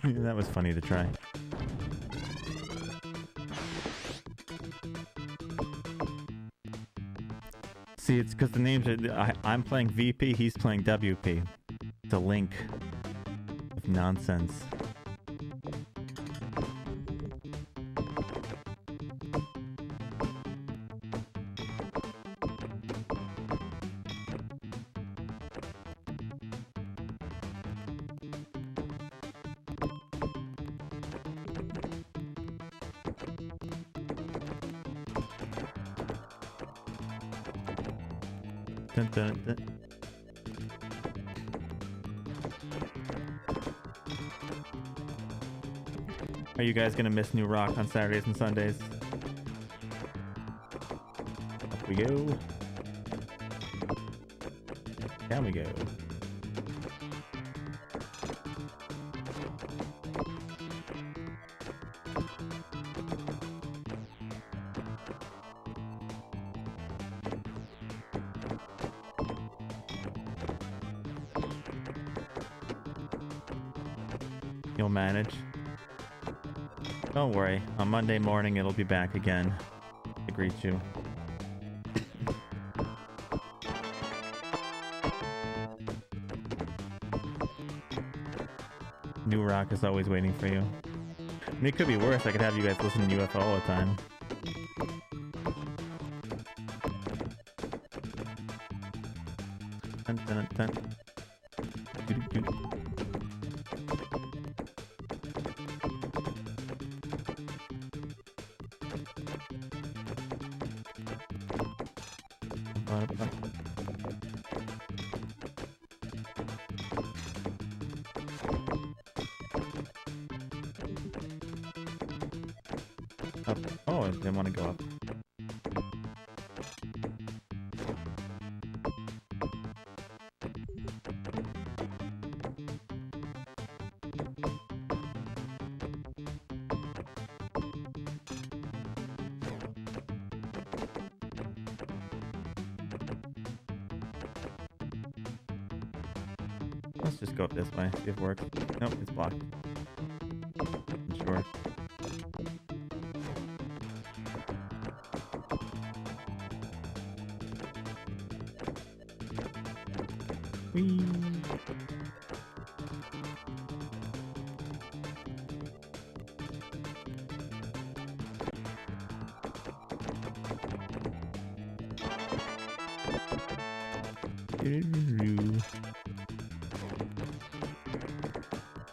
That was funny to try. See, it's because the names are... I'm playing VP, he's playing WP. It's a link of nonsense. Dun, dun, dun. Are you guys gonna miss New Rock on Saturdays and Sundays? Up we go. Down we go. You'll manage. Don't worry, on Monday morning it'll be back again to greet you. New Rock is always waiting for you. I mean, it could be worse. I could have you guys listen to UFO all the time. Dun, dun, dun. Doo, doo, doo. Up. Oh, I didn't want to go up. Let's just go up this way, see if it works. Nope, it's blocked. I'm sure. Whee!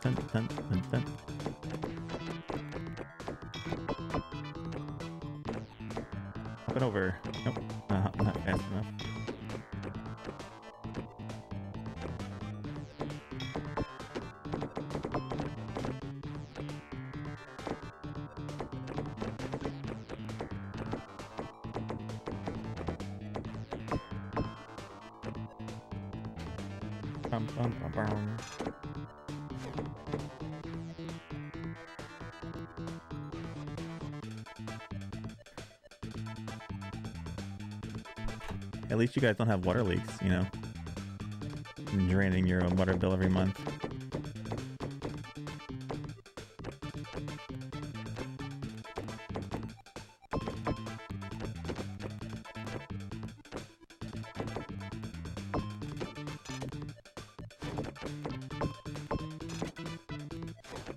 Dun, dun, dun, dun. Hop it over. Nope, not fast enough. Bum, bum, bum, bum. At least you guys don't have water leaks, you know, draining your own water bill every month.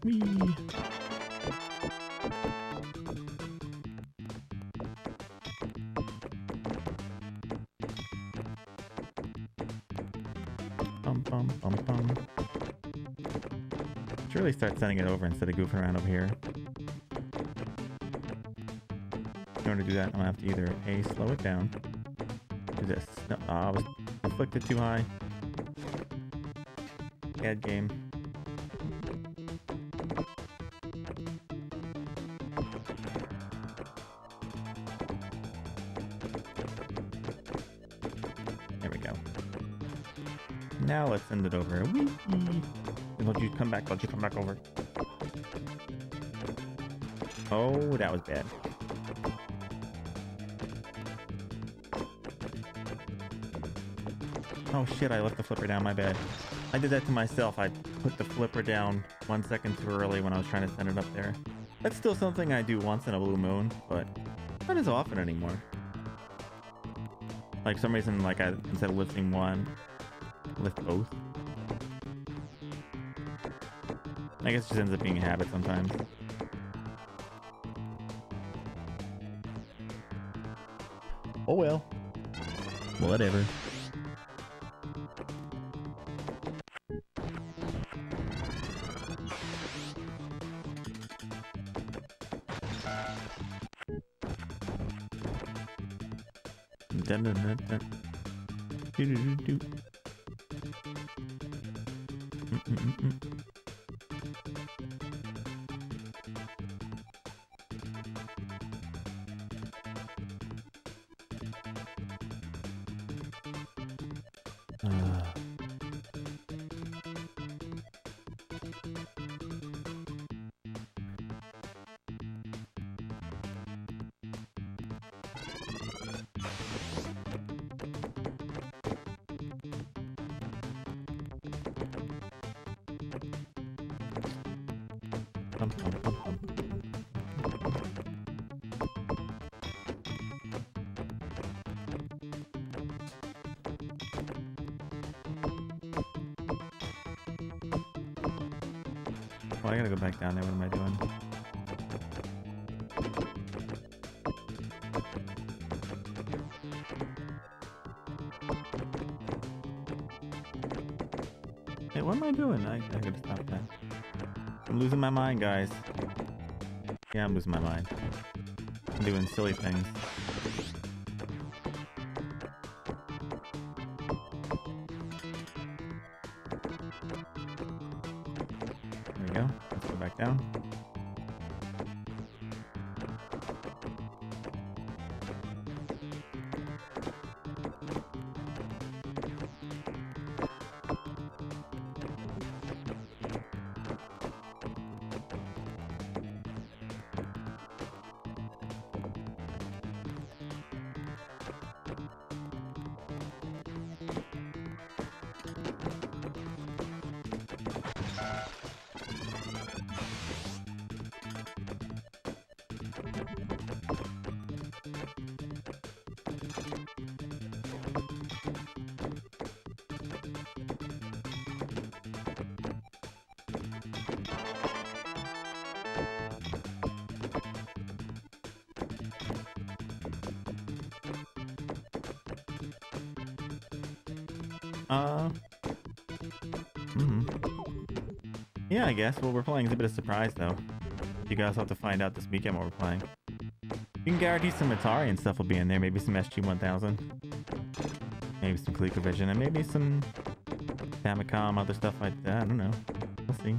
Whee! Bum, bum, bum, bum. Should really start sending it over instead of goofing around over here. In order to do that, I'm gonna have to either A, slow it down, do this. No, I was flicked it too high. Bad game. There we go. Now let's send it over. Whee! Don't you come back? Don't you come back over? Oh, that was bad. Oh shit, I left the flipper down, my bad. I did that to myself. I put the flipper down 1 second too early when I was trying to send it up there. That's still something I do once in a blue moon, but not as often anymore. Like, for some reason, like, instead of lifting one, lift both. I guess it just ends up being a habit sometimes. Oh well. Whatever. Dun, dun, dun, dun. Do, do, do, do. Oh, I gotta go back down there. What am I doing? Hey, what am I doing? I gotta stop that. I'm losing my mind, guys. Yeah, I'm losing my mind. I'm doing silly things. There we go. Let's go back down. Yeah, I guess. What we're playing is a bit of surprise, though. You guys have to find out this weekend what we're playing. You can guarantee some Atari and stuff will be in there. Maybe some SG-1000. Maybe some ColecoVision. And maybe some Famicom, other stuff like that. I don't know. We'll see.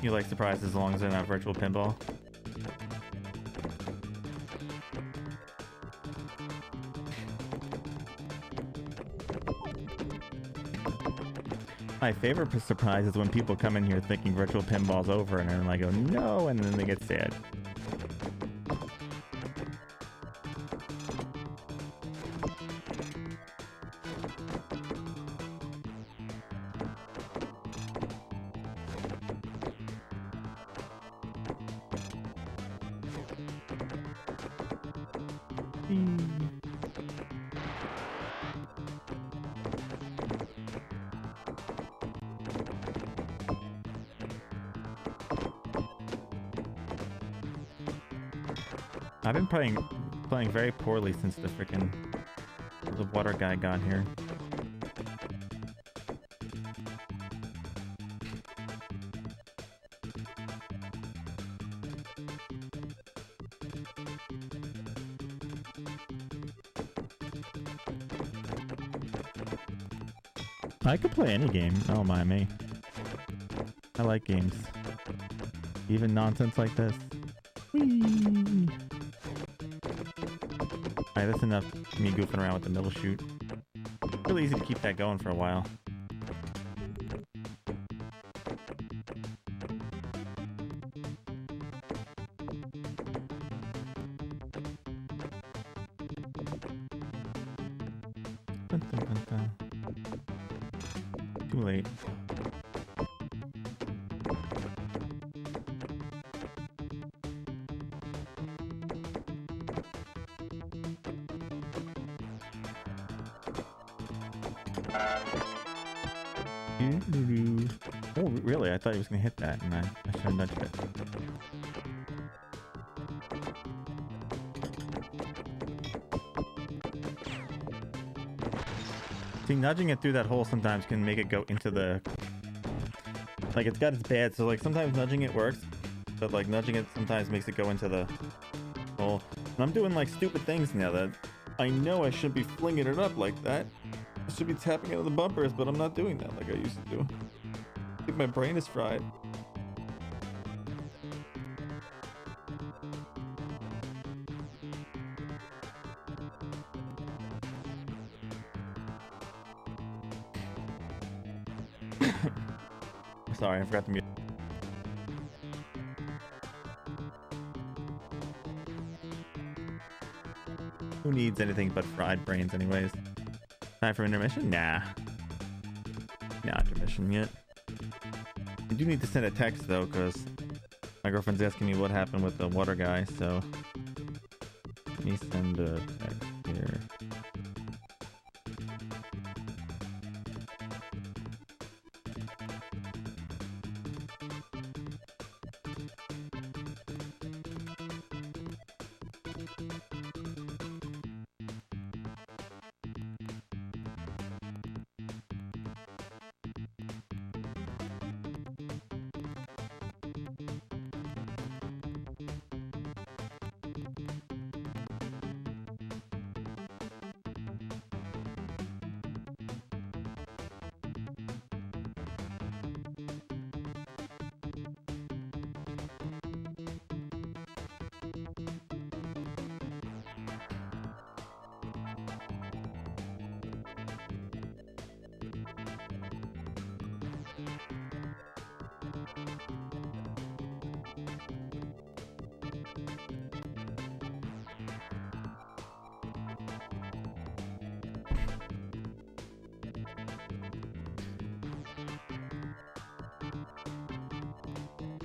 You like surprises as long as they're not virtual pinball? My favorite surprise is when people come in here thinking virtual pinball's over and then I go, no, and then they get sad. I've been playing very poorly since the water guy got here. I could play any game. Don't mind me. I like games. Even nonsense like this. Whee! Alright, that's enough me goofing around with the middle chute. Really easy to keep that going for a while. Too late. Oh, really? I thought he was going to hit that, and I should have nudged it. See, nudging it through that hole sometimes can make it go into the... Like, it's got its bad, so, like, sometimes nudging it works, but, like, nudging it sometimes makes it go into the hole. And I'm doing, like, stupid things now that I know I shouldn't be flinging it up like that. I should be tapping into the bumpers, but I'm not doing that like I used to do. I think my brain is fried. Sorry, I forgot to mute. Who needs anything but fried brains anyways? Time for intermission? Nah. Not intermission yet. I do need to send a text though, because my girlfriend's asking me what happened with the water guy, so let me send a text here.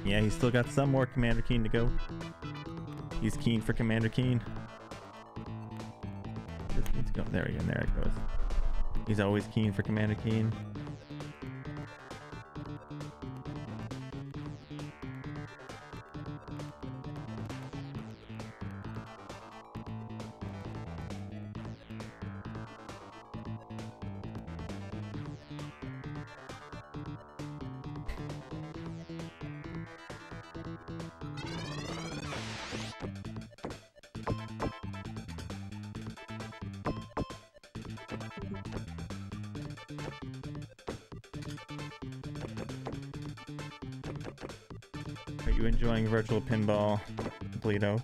Yeah, he's still got some more Commander Keen to go. He's keen for Commander Keen. Just needs to go. There we go. There it goes. He's always keen for Commander Keen. Are you enjoying virtual pinball, Bleedo?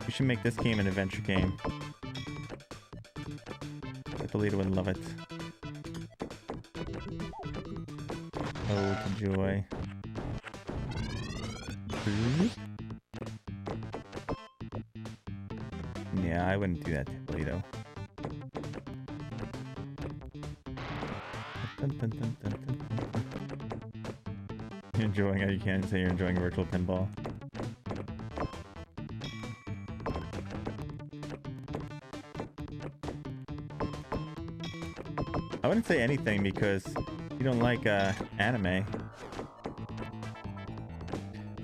We should make this game an adventure game. Bleedo would love it. Oh, the joy. Yeah, I wouldn't do that to Bleedo. You're enjoying it. You can't say you're enjoying virtual pinball. I wouldn't say anything because you don't like anime.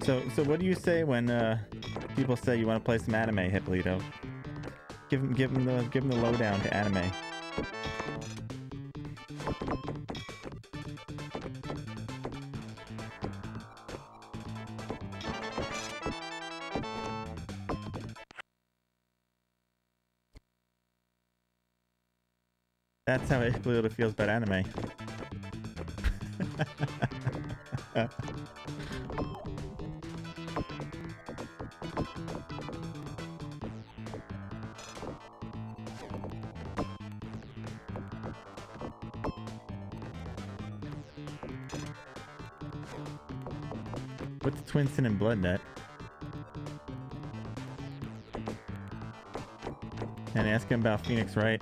So what do you say when people say you want to play some anime, Hippolito? Give them the lowdown to anime. That's how Hippolito feels about anime. What's Twin Sin and Blood Net? And ask him about Phoenix Wright.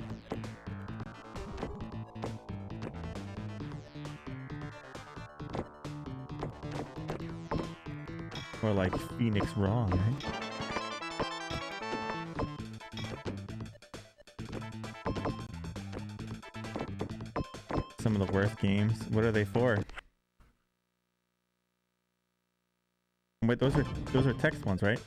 Or like Phoenix Wrong, right? Some of the worst games. What are they for? Wait, those are text ones, right?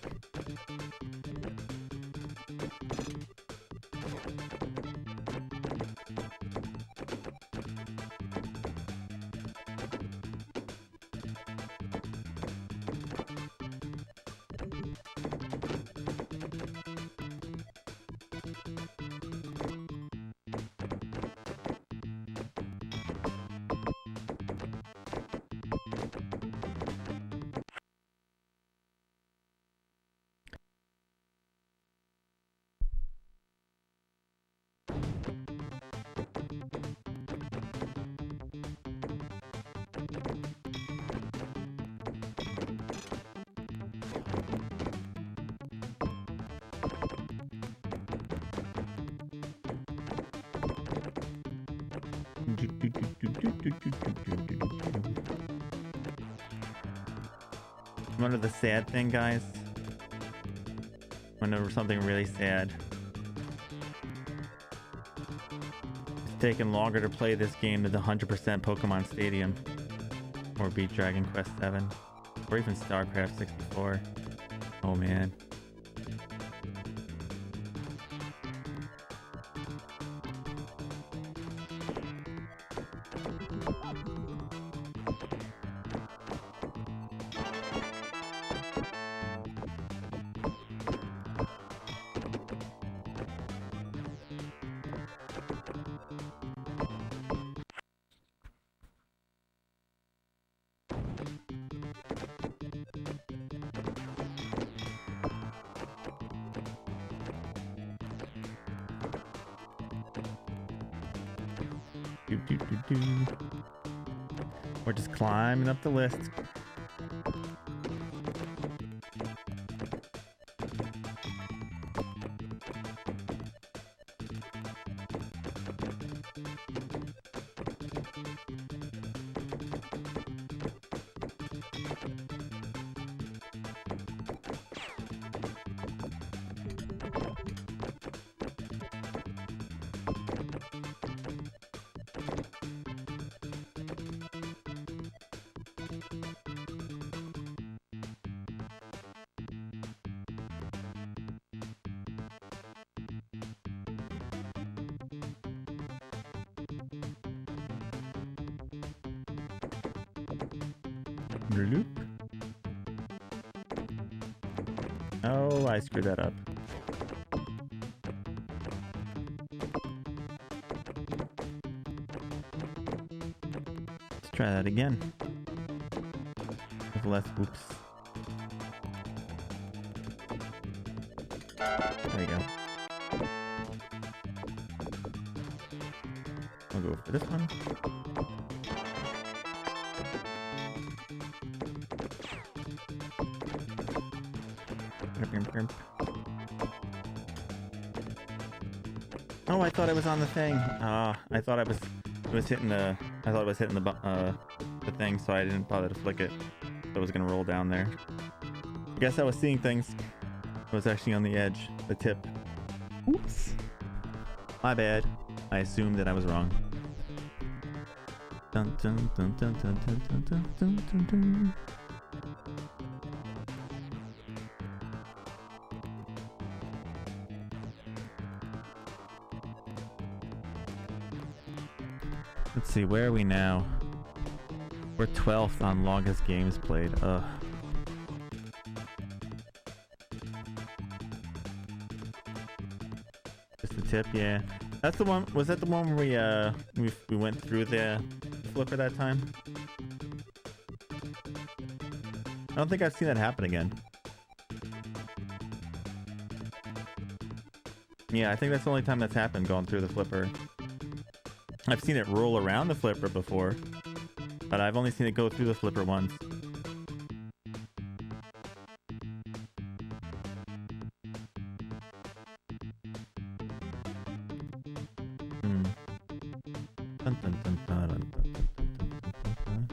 One of the sad thing, guys. Whenever something really sad. It's taken longer to play this game than the 100% Pokemon Stadium. Or beat Dragon Quest 7. Or even StarCraft 64. Oh man. We're just climbing up the list. Loop. Oh, I screwed that up. Let's try that again. With less oops. There you go. I'll go for this one. Oh, I thought I was on the thing. I thought it was hitting the. I thought it was hitting the thing, so I didn't bother to flick it. So I was gonna roll down there. I guess I was seeing things. I was actually on the edge, the tip. Oops. My bad. I assumed that I was wrong. Dun dun dun dun dun dun dun dun dun dun dun. Let's see, where are we now? We're 12th on longest games played. Ugh. Just the tip, yeah. That's the one. Was that the one where we went through the flipper that time? I don't think I've seen that happen again. Yeah, I think that's the only time that's happened, going through the flipper. I've seen it roll around the flipper before, but I've only seen it go through the flipper once. Dun, dun, dun, dun, dun, dun, dun, dun, dun.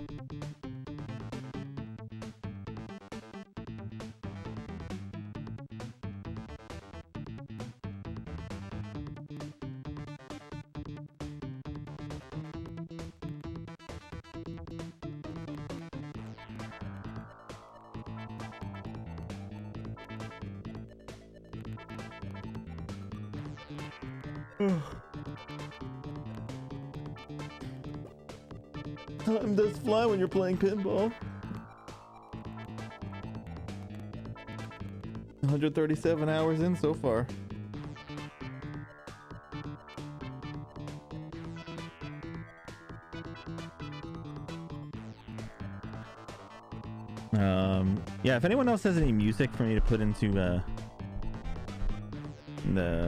Time does fly when you're playing pinball. 137 hours in so far. Yeah, if anyone else has any music for me to put into the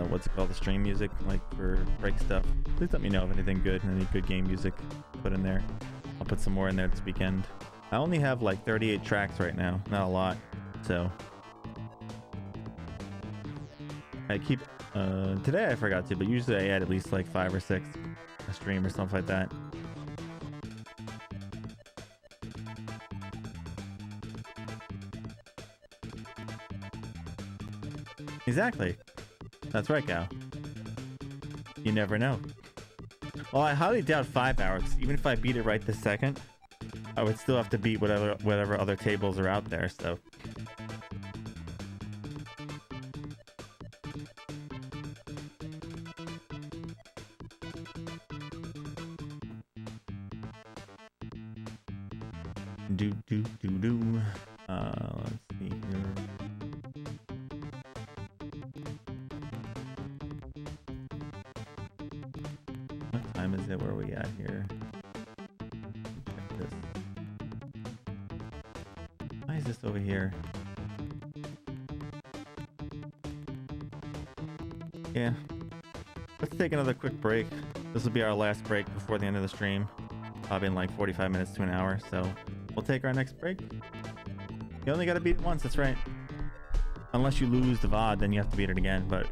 what's it called, the stream music, like for break stuff, please let me know of anything good, any good game music to put in there. I'll put some more in there this weekend. I only have like 38 tracks right now, not a lot, so I keep today I forgot to, but usually I add at least like 5 or 6 a stream or something like that. Exactly. That's right, Gal. You never know. Well, I highly doubt 5 hours. Even if I beat it right this second, I would still have to beat whatever other tables are out there, so. Do. Let's see here. What time is it? Where are we at here? Check this. Why is this over here? Yeah. Let's take another quick break. This will be our last break before the end of the stream. Probably in like 45 minutes to an hour, so we'll take our next break. You only gotta beat it once, that's right. Unless you lose the VOD, then you have to beat it again, but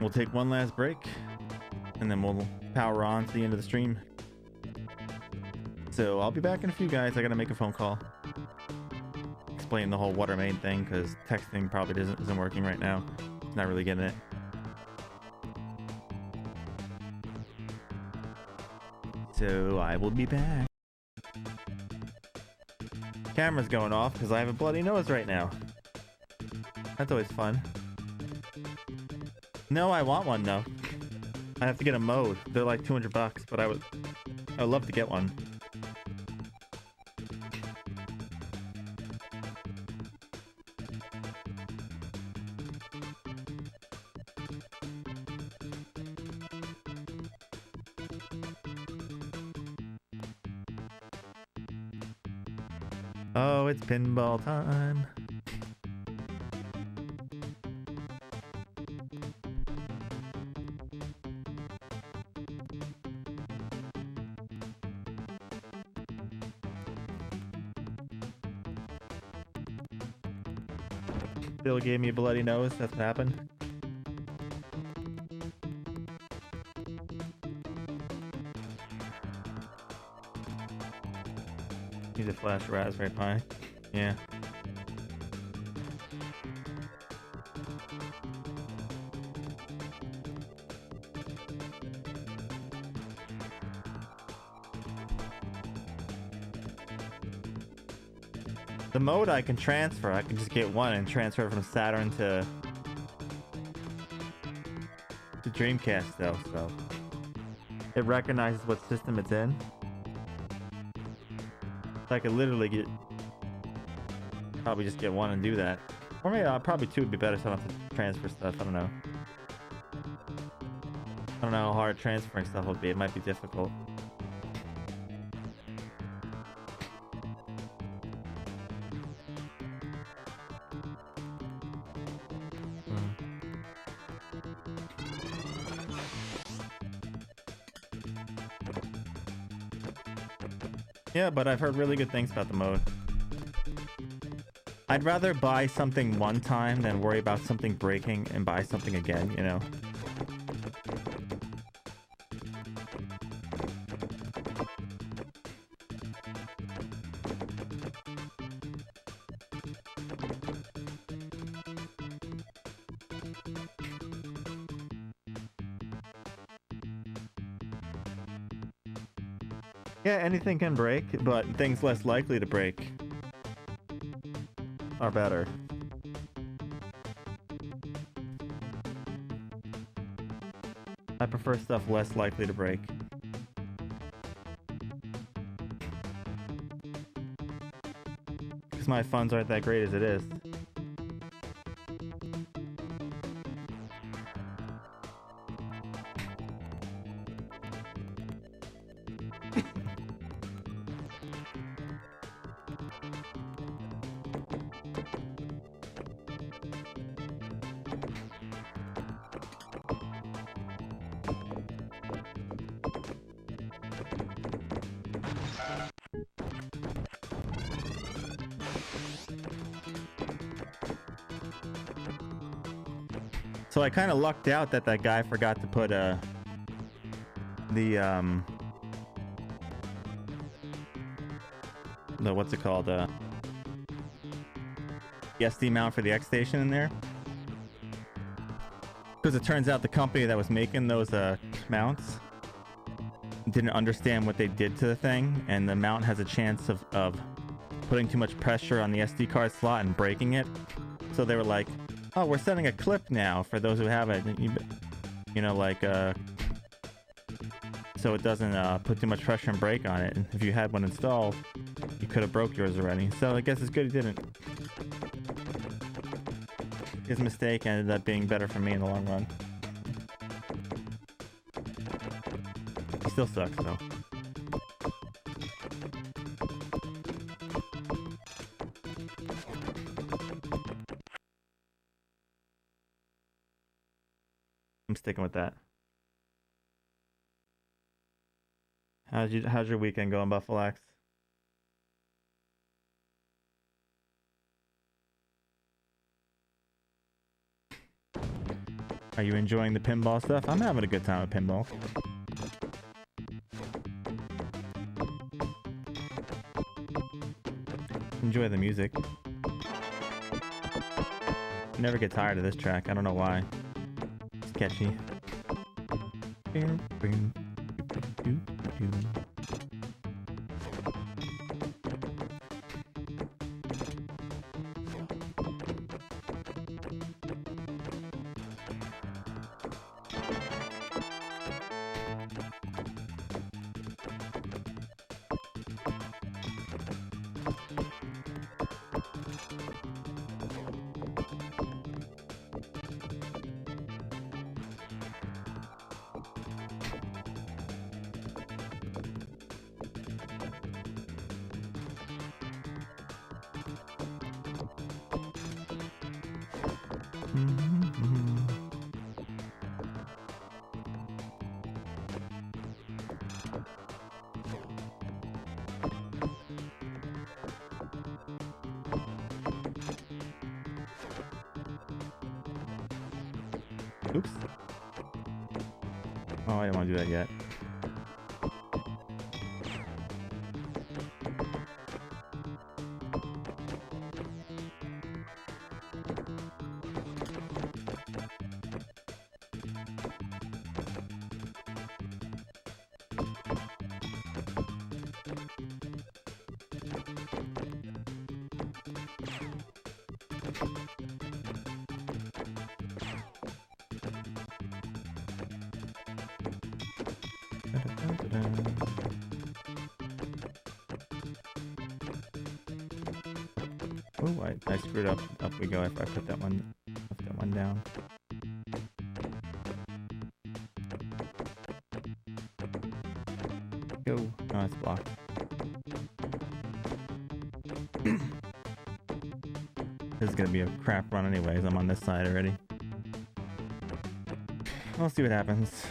we'll take one last break, and then we'll power on to the end of the stream. So I'll be back in a few, guys. I gotta make a phone call. Explain the whole water main thing, because texting probably isn't working right now. It's not really getting it. So I will be back. Camera's going off because I have a bloody nose right now. That's always fun. No, I want one though. I have to get a mode. They're like $200, but I'd love to get one. Oh, it's pinball time. Bill gave me a bloody nose. That's what happened. Need a flash Raspberry Pi. Yeah. The mode I can transfer. I can just get one and transfer from Saturn to Dreamcast though, so it recognizes what system it's in. So I could literally probably just get one and do that. Or maybe probably two would be better so I don't have to transfer stuff. I don't know. I don't know how hard transferring stuff will be. It might be difficult. Yeah, but I've heard really good things about the mode. I'd rather buy something one time than worry about something breaking and buy something again, you know? Yeah, anything can break, but things less likely to break are better. I prefer stuff less likely to break. Because my funds aren't that great as it is. So I kind of lucked out that guy forgot to put the what's it called, the SD mount for the X station in there, because it turns out the company that was making those mounts didn't understand what they did to the thing, and the mount has a chance of putting too much pressure on the SD card slot and breaking it. So they were like, oh, we're sending a clip now for those who have it, you know, like, so it doesn't put too much pressure and break on it. And if you had one installed, you could have broke yours already. So I guess it's good he didn't. His mistake ended up being better for me in the long run. It still sucks, though. I'm sticking with that. How's your weekend going, Buffalax? Are you enjoying the pinball stuff? I'm having a good time with pinball. Enjoy the music. Never get tired of this track. I don't know why. It's catchy. Oops. Oh, I don't want to do that yet. Oh, I screwed up. Up we go if I put that one, left that one down. Go. Oh, it's blocked. This is gonna be a crap run anyways. I'm on this side already. We'll see what happens.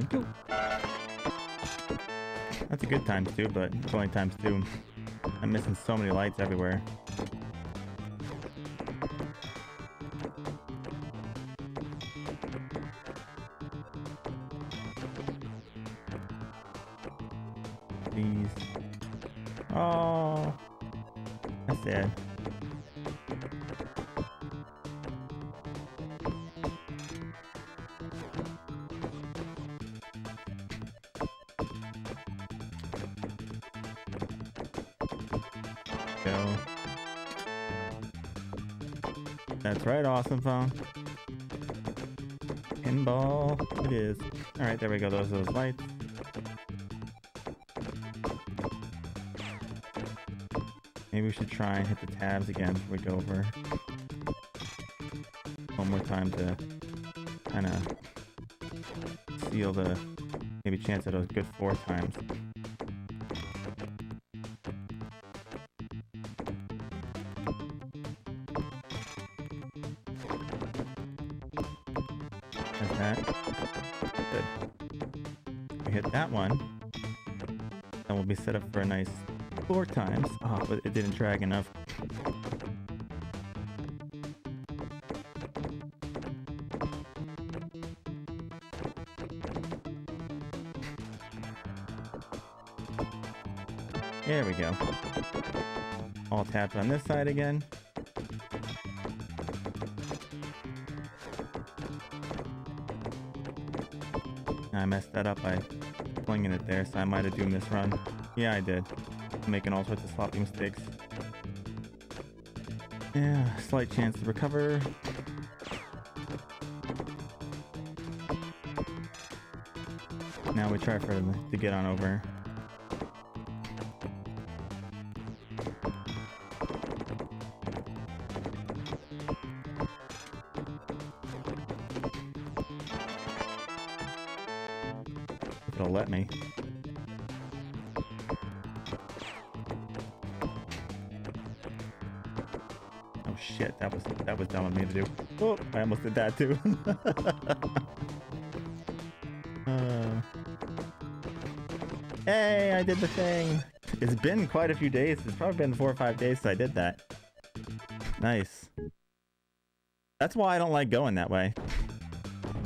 Go. That's a good times two, but it's only times two. I'm missing so many lights everywhere. Please. Oh, that's sad. Go. That's right, awesome phone. Pinball it is. Alright, there we go, those are those lights. Maybe we should try and hit the tabs again before we go over. One more time to kind of seal the maybe chance at a good 4 times. Like that. Good. We hit that one. Then we'll be set up for a nice 4 times. Oh, but it didn't drag enough. There we go. All tapped on this side again. I messed that up by flinging it there, so I might have doomed this run. Yeah, I did. I'm making all sorts of sloppy mistakes. Yeah, slight chance to recover. Now we try to get on over. If it'll let me. Oh shit, that was dumb of me to do. Oh, I almost did that too. Hey, I did the thing. It's been quite a few days. It's probably been 4 or 5 days since I did that. Nice. That's why I don't like going that way.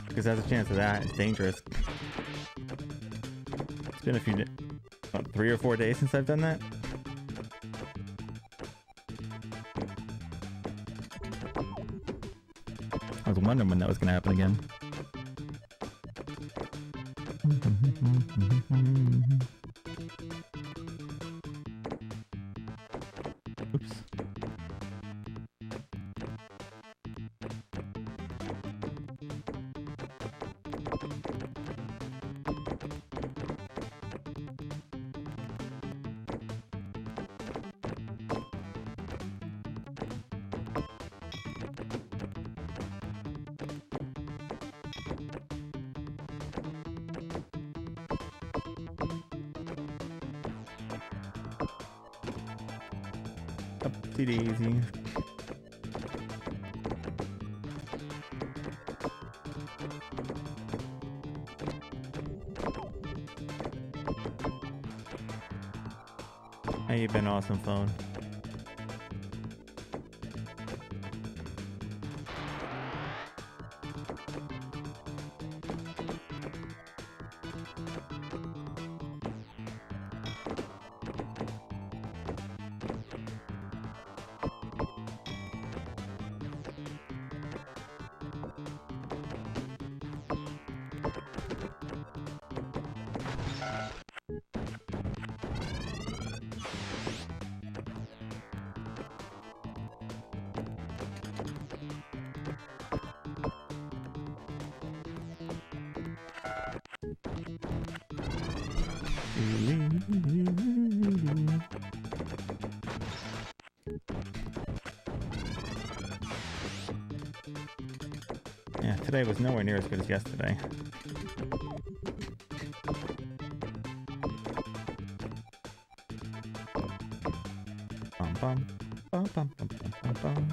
Because there's a chance of that. It's dangerous. It's been a few, about 3 or 4 days since I've done that. I was wondering when that was going to happen again. Oops. Upsy daisy. How you been, awesome phone? Yeah, today was nowhere near as good as yesterday. Bum bum bum bum bum bum bum bum.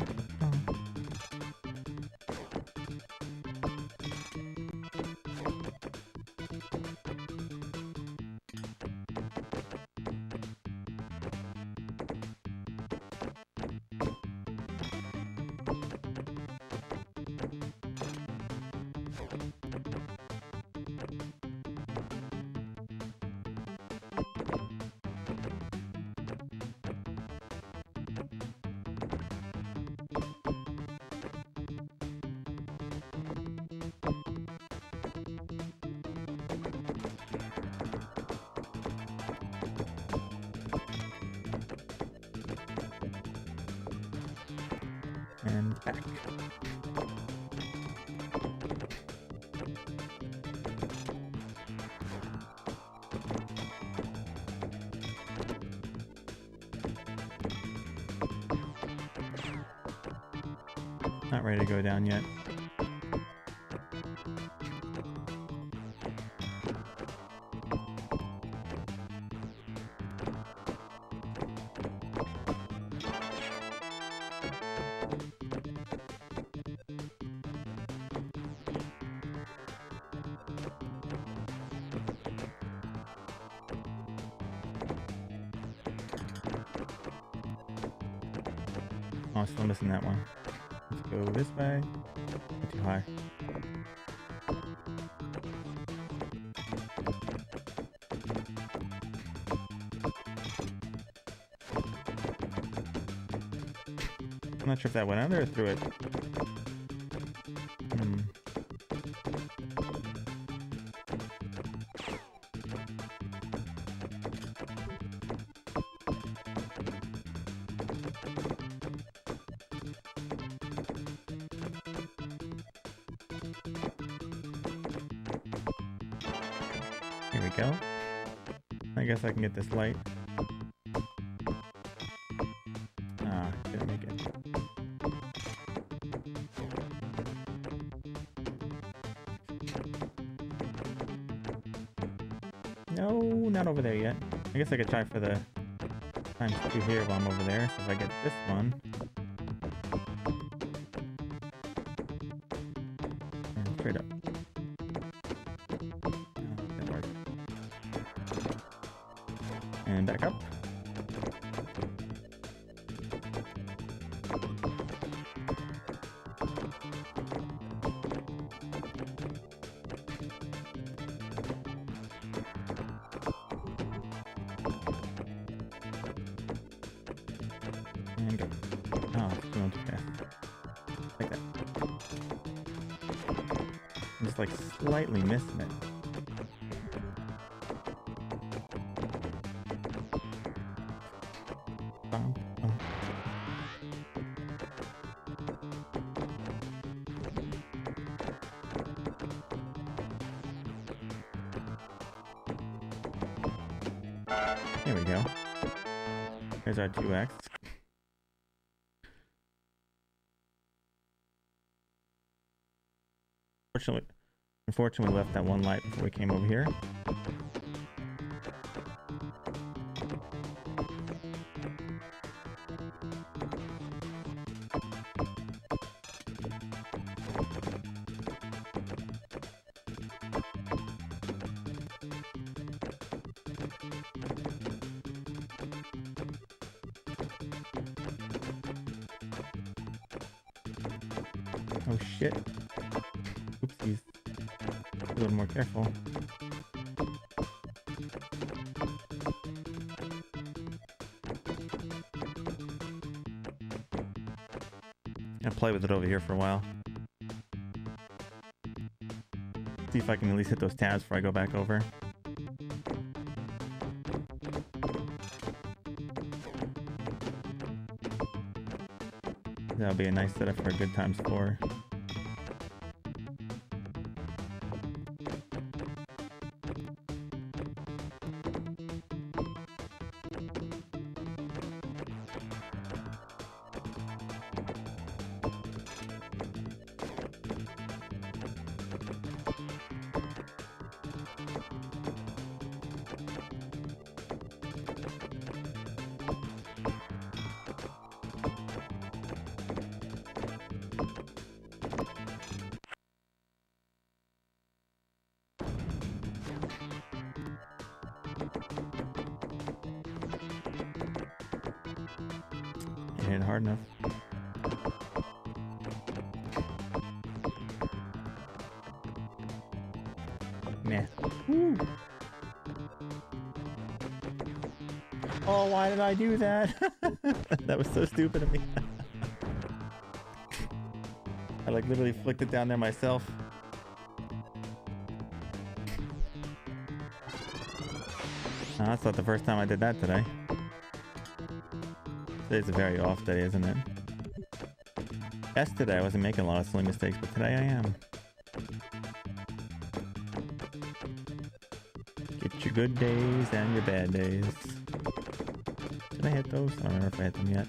And back. Not ready to go down yet. Oh, still missing that one. Let's go this way. Not too high. I'm not sure if that went under or through it. Here we go. I guess I can get this light. Ah, didn't make it. No, not over there yet. I guess I could try for the times 2 here while I'm over there. So if I get this one. And straight up. That works. And back up. And go. Oh, it's going too fast. Like that. I'm just like slightly missing it. Bum, bum. There we go. There's our 2x. Unfortunately, we left that one light before we came over here. Oh shit. Oopsies. A little more careful. I'll play with it over here for a while. See if I can at least hit those tabs before I go back over. That'll be a nice setup for a good times 4. Hit it hard enough. Nah. Woo. Oh, why did I do that? That was so stupid of me. I like literally flicked it down there myself. Oh, that's not the first time I did that today. Today's a very off day, isn't it? Yesterday I wasn't making a lot of silly mistakes, but today I am. Get your good days and your bad days. Did I hit those? I don't remember if I hit them yet.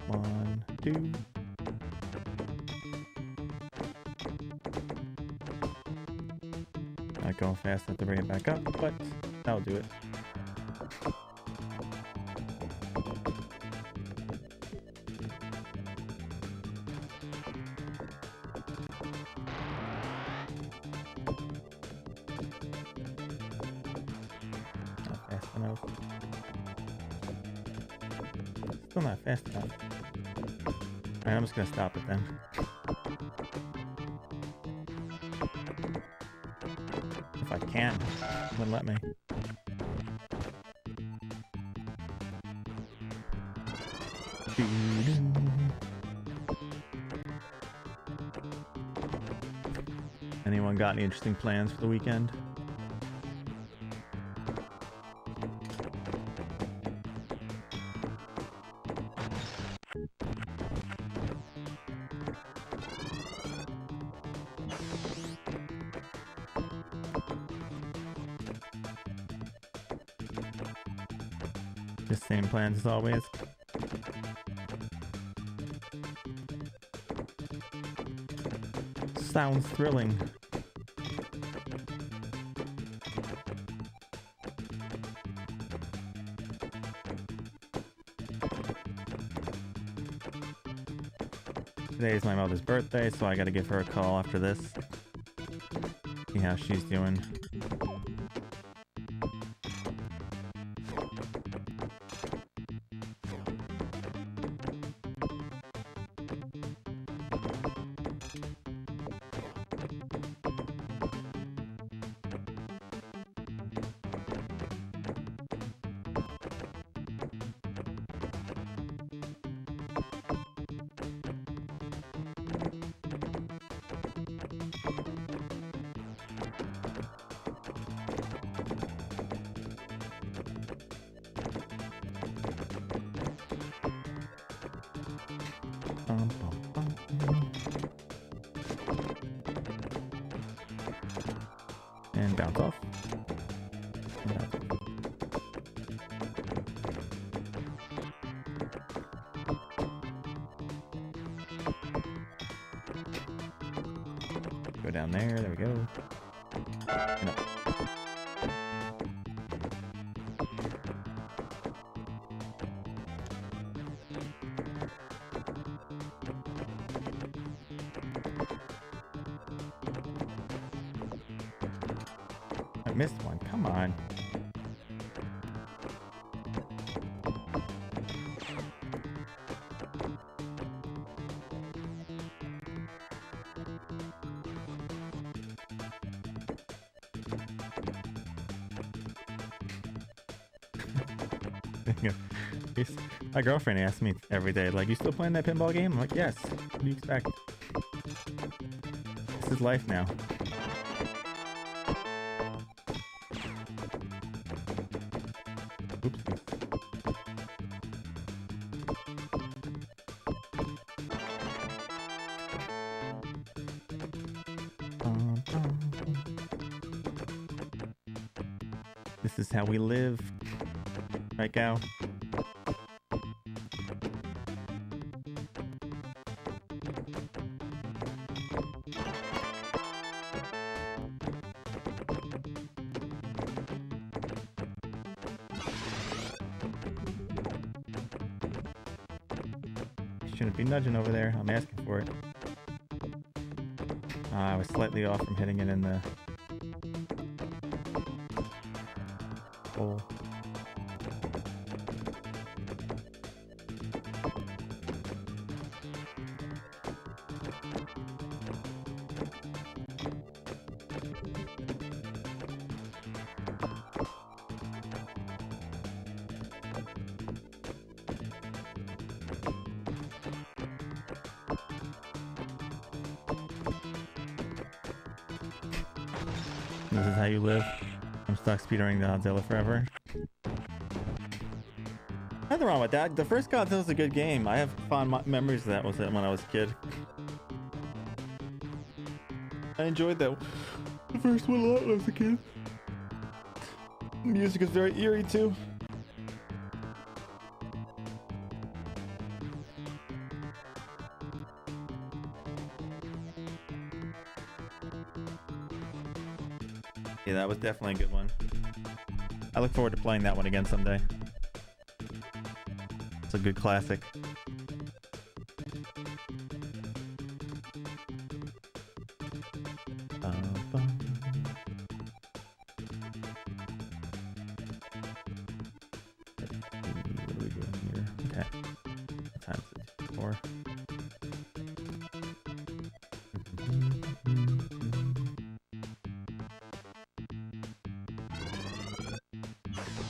One, two. Not going fast enough to bring it back up, but that'll do it. Not fast enough. Still not fast enough. Alright, I'm just gonna stop it then. If I can, then let me. Anyone got any interesting plans for the weekend? Just same plans as always. Sounds thrilling. Today is my mother's birthday, so I gotta give her a call after this. See how she's doing. And bounce off. And bounce off. Go down there. There we go. And up. I missed one. Come on. My girlfriend asks me every day, like, you still playing that pinball game? I'm like, yes. What do you expect? This is life now. Oops. This is how we live. Right, Gal? Shouldn't be nudging over there. I'm asking for it. I was slightly off from hitting it in the hole. This is how you live. I'm stuck speedrunning the Godzilla forever. Nothing wrong with that. The first Godzilla's a good game. I have fond memories of that. Was it when I was a kid? I enjoyed that. The first one a lot when I was a kid. The music is very eerie too. Yeah, that was definitely a good one. I look forward to playing that one again someday. It's a good classic. What are we doing here? Okay. What time is it? 4.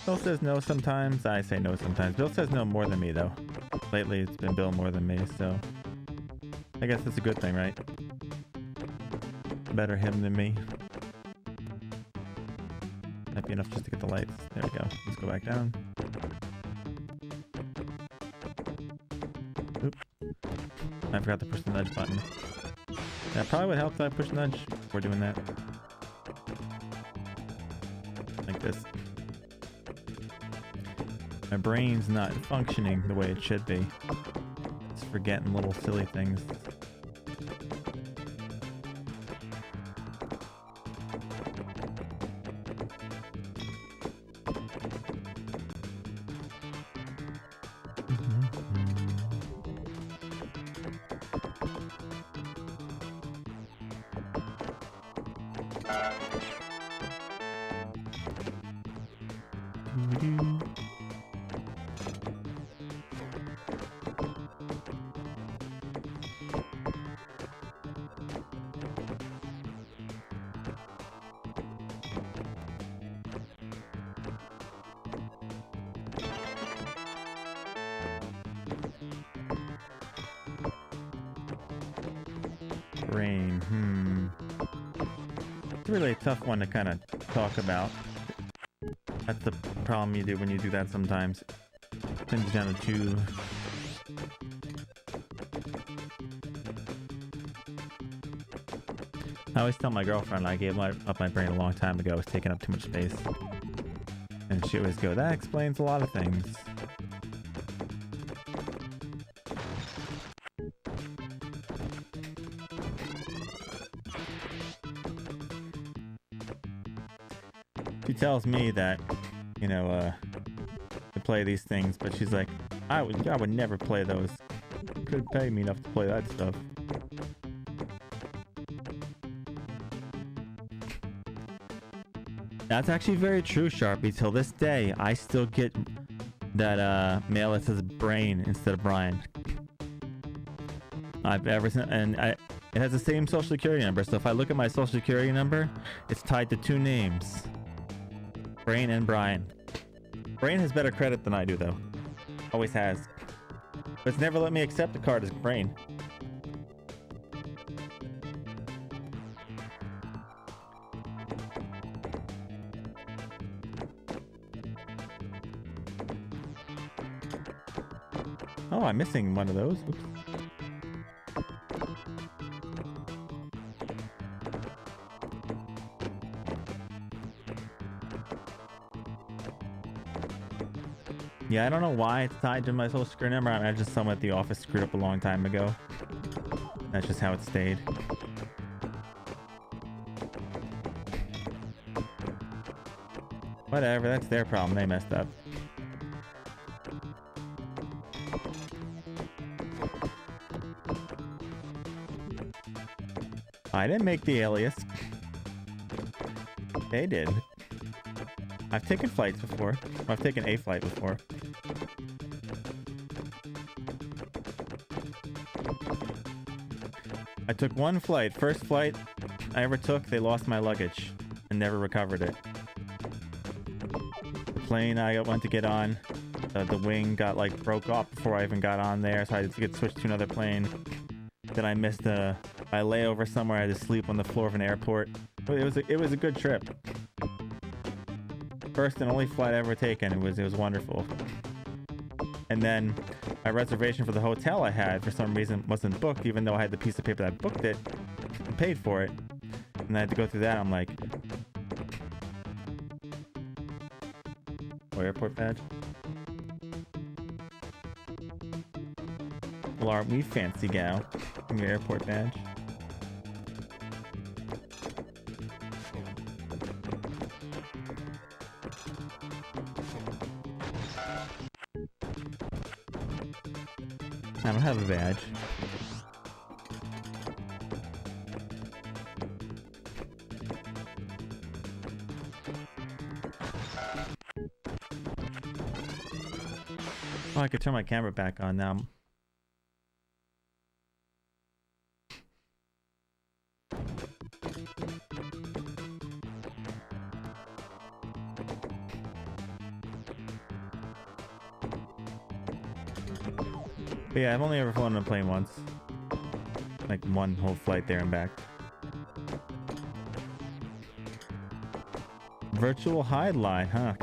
Bill says no sometimes. I say no sometimes. Bill says no more than me, though. Lately, it's been Bill more than me, so I guess that's a good thing, right? Better him than me. Might be enough just to get the lights. There we go. Let's go back down. Oop. I forgot to push the nudge button. That probably would help if I push nudge before doing that. Like this. My brain's not functioning the way it should be. It's forgetting little silly things. Brain, It's really a tough one to kind of talk about. That's the problem you do when you do that sometimes. It comes down to two. I always tell my girlfriend I gave up my brain a long time ago. It was taking up too much space. And she always go, that explains a lot of things. She tells me that, you know, to play these things, but she's like, I would never play those. You couldn't pay me enough to play that stuff. That's actually very true, Sharpie. Till this day, I still get that mail that says Brain instead of Brian. I've ever seen, and it has the same social security number. So if I look at my social security number, it's tied to two names, Brain and Brian. Brain has better credit than I do, though. Always has. But it's never let me accept the card as Brain. Oh, I'm missing one of those. Oops. Yeah, I don't know why it's tied to my social security number. I just someone at the office screwed up a long time ago. That's just how it stayed. Whatever, that's their problem. They messed up. I didn't make the alias. They did. I've taken flights before. I've taken a flight before. I took one flight. First flight I ever took, they lost my luggage and never recovered it. The plane I went to get on, the wing got like broke off before I even got on there, so I had to get switched to another plane. Then I missed my layover somewhere. I had to sleep on the floor of an airport. But it was a good trip. First and only flight I ever taken. It was wonderful. And then my reservation for the hotel I had for some reason wasn't booked, even though I had the piece of paper that booked it and paid for it. And I had to go through that. I'm like, oh, airport badge. Well, aren't we fancy, gal? Your airport badge. I don't have a badge. Oh, I could turn my camera back on now. But yeah, I've only ever flown on a plane once. Like one whole flight there and back. Virtual hide line, huh?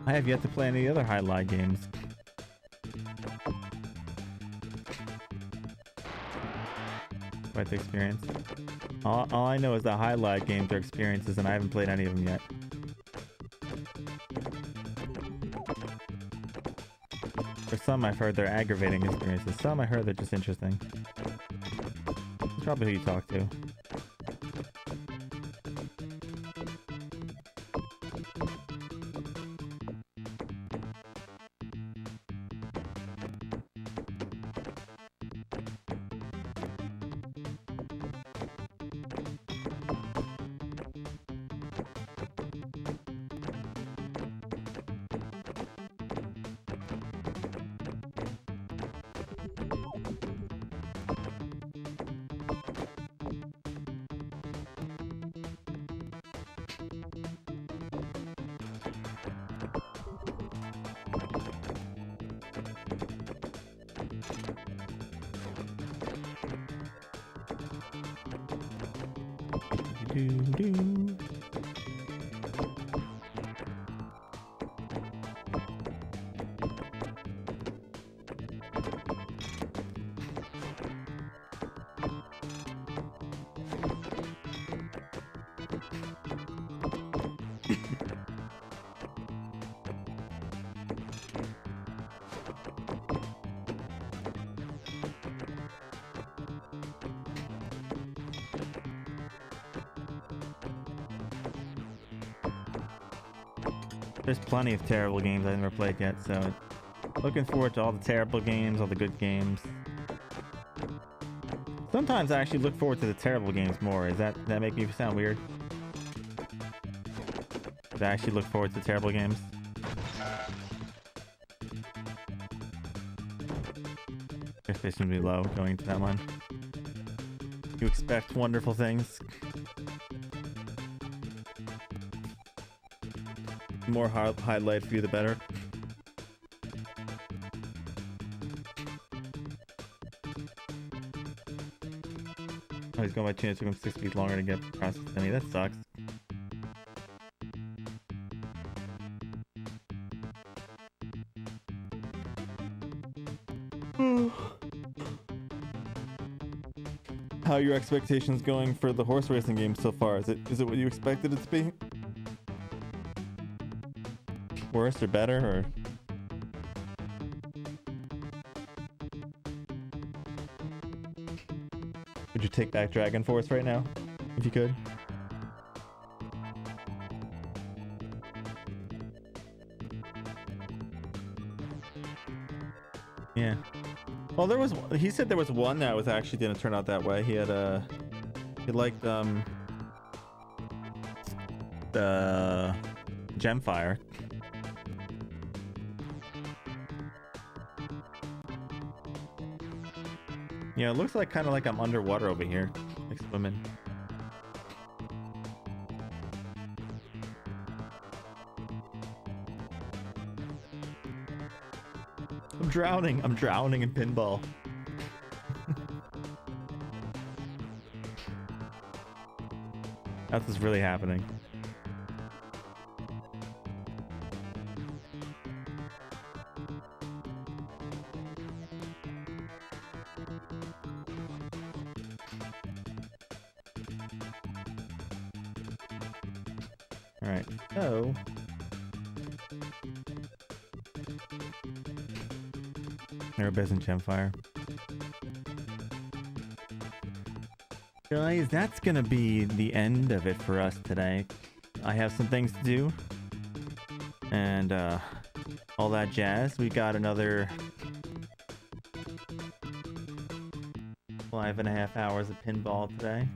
I have yet to play any other hide line games. Quite the experience. All I know is that highlight games are experiences, and I haven't played any of them yet. For some, I've heard they're aggravating experiences. Some, I heard they're just interesting. It's probably who you talk to. Do. There's plenty of terrible games I've never played yet, so looking forward to all the terrible games, all the good games. Sometimes I actually look forward to the terrible games more. Does that make me sound weird? I actually look forward to terrible games. Expectation be low going into that one. You expect wonderful things. The more highlight for you, the better. Oh, he's going by tune. It took him 6 weeks longer to get processed than me. That sucks. How are your expectations going for the horse racing game so far? Is it what you expected it to be? Worse or better, or? Would you take back Dragon Force right now, if you could? Yeah. Well, he said there was one that was actually didn't turn out that way. He liked the Gemfire. Yeah, it looks like kind of like I'm underwater over here, like swimming. I'm drowning in pinball. That's what's really happening. All right, so Airbase and Gemfire. Guys, that's gonna be the end of it for us today. I have some things to do and all that jazz. We got another 5.5 hours of pinball today.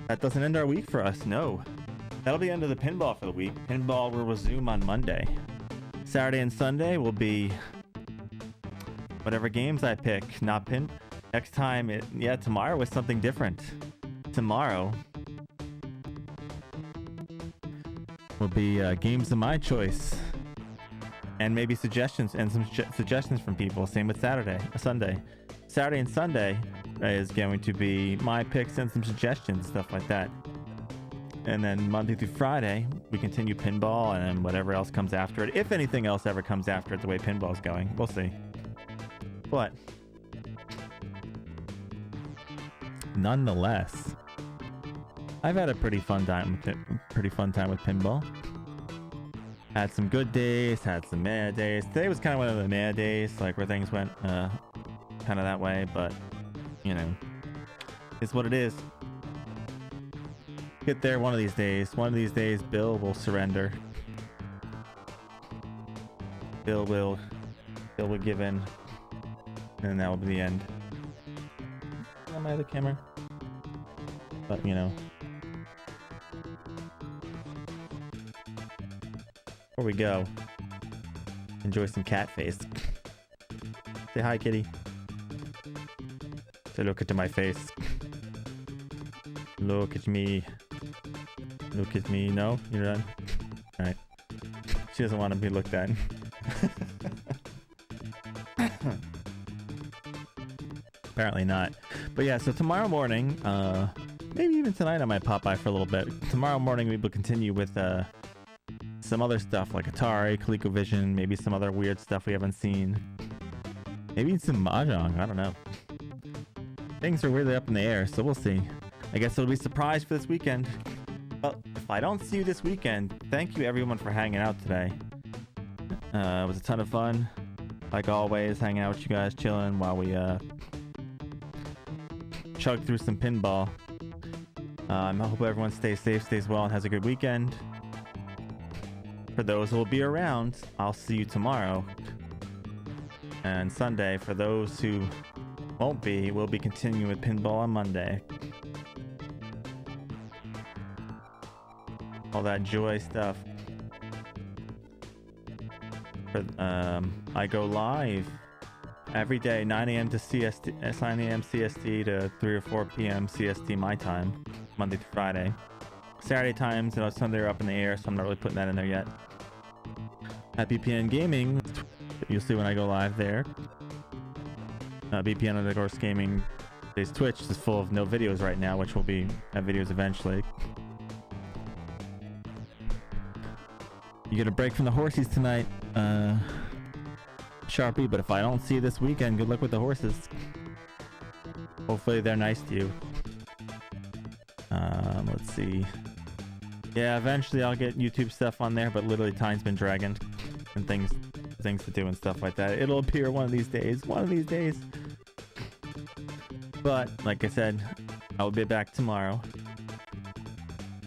That doesn't end our week for us, no. That'll be the end of the pinball for the week. Pinball will resume on Monday. Saturday and Sunday will be whatever games I pick, not pin. Next time, tomorrow was something different. Tomorrow will be games of my choice. And maybe suggestions, and some suggestions from people. Same with Sunday. Saturday and Sunday is going to be my picks and some suggestions, stuff like that. And then Monday through Friday, we continue pinball and whatever else comes after it. If anything else ever comes after it, the way pinball's going, we'll see. But nonetheless, I've had a pretty fun time with pinball. Had some good days, had some bad days. Today was kind of one of the bad days, like where things went kind of that way, but you know, it's what it is. Get there one of these days. One of these days, Bill will surrender. Bill will give in, and that will be the end. On my other camera, but you know. Before we go, enjoy some cat face. Say hi, kitty. Say look into my face. Look at me. Look at me. No? You're done? Alright. She doesn't want to be looked at. Apparently not. But yeah, so tomorrow morning, maybe even tonight I might pop by for a little bit. Tomorrow morning we will continue with some other stuff like Atari, ColecoVision, maybe some other weird stuff we haven't seen. Maybe some Mahjong, I don't know. Things are really up in the air, so we'll see. I guess it'll be a surprise for this weekend. Well, if I don't see you this weekend, thank you everyone for hanging out today. It was a ton of fun. Like always, hanging out with you guys, chilling while we chug through some pinball. I hope everyone stays safe, stays well, and has a good weekend. For those who will be around, I'll see you tomorrow. And Sunday, for those who won't be, we'll be continuing with Pinball on Monday. All that joy stuff. I go live every day, 9 a.m. to CST, 9 a.m. CST to 3 or 4 p.m. CST my time, Monday to Friday. Saturday times, Sunday are up in the air, so I'm not really putting that in there yet. At BPN Gaming, you'll see when I go live there. BPN Gaming, today's Twitch is full of no videos right now, which will be have videos eventually. You get a break from the horses tonight, Sharpie, but if I don't see you this weekend, good luck with the horses. Hopefully they're nice to you. Let's see. Yeah, eventually I'll get YouTube stuff on there, but literally time's been dragging and things to do and stuff like that. It'll appear one of these days. But like I said, I'll be back tomorrow.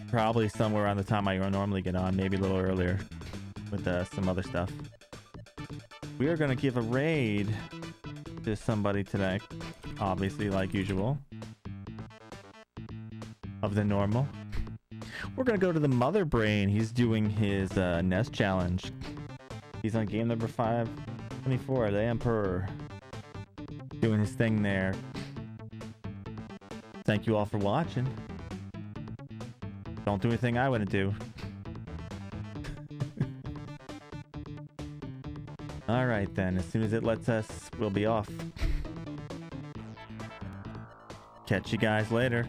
Probably somewhere around the time I normally get on, maybe a little earlier with some other stuff. We are going to give a raid to somebody today, obviously, like usual, of the normal. We're going to go to the Mother Brain. He's doing his Nest Challenge. He's on game number 524, the Emperor, doing his thing there. Thank you all for watching. Don't do anything I wouldn't do. Alright then, as soon as it lets us, we'll be off. Catch you guys later.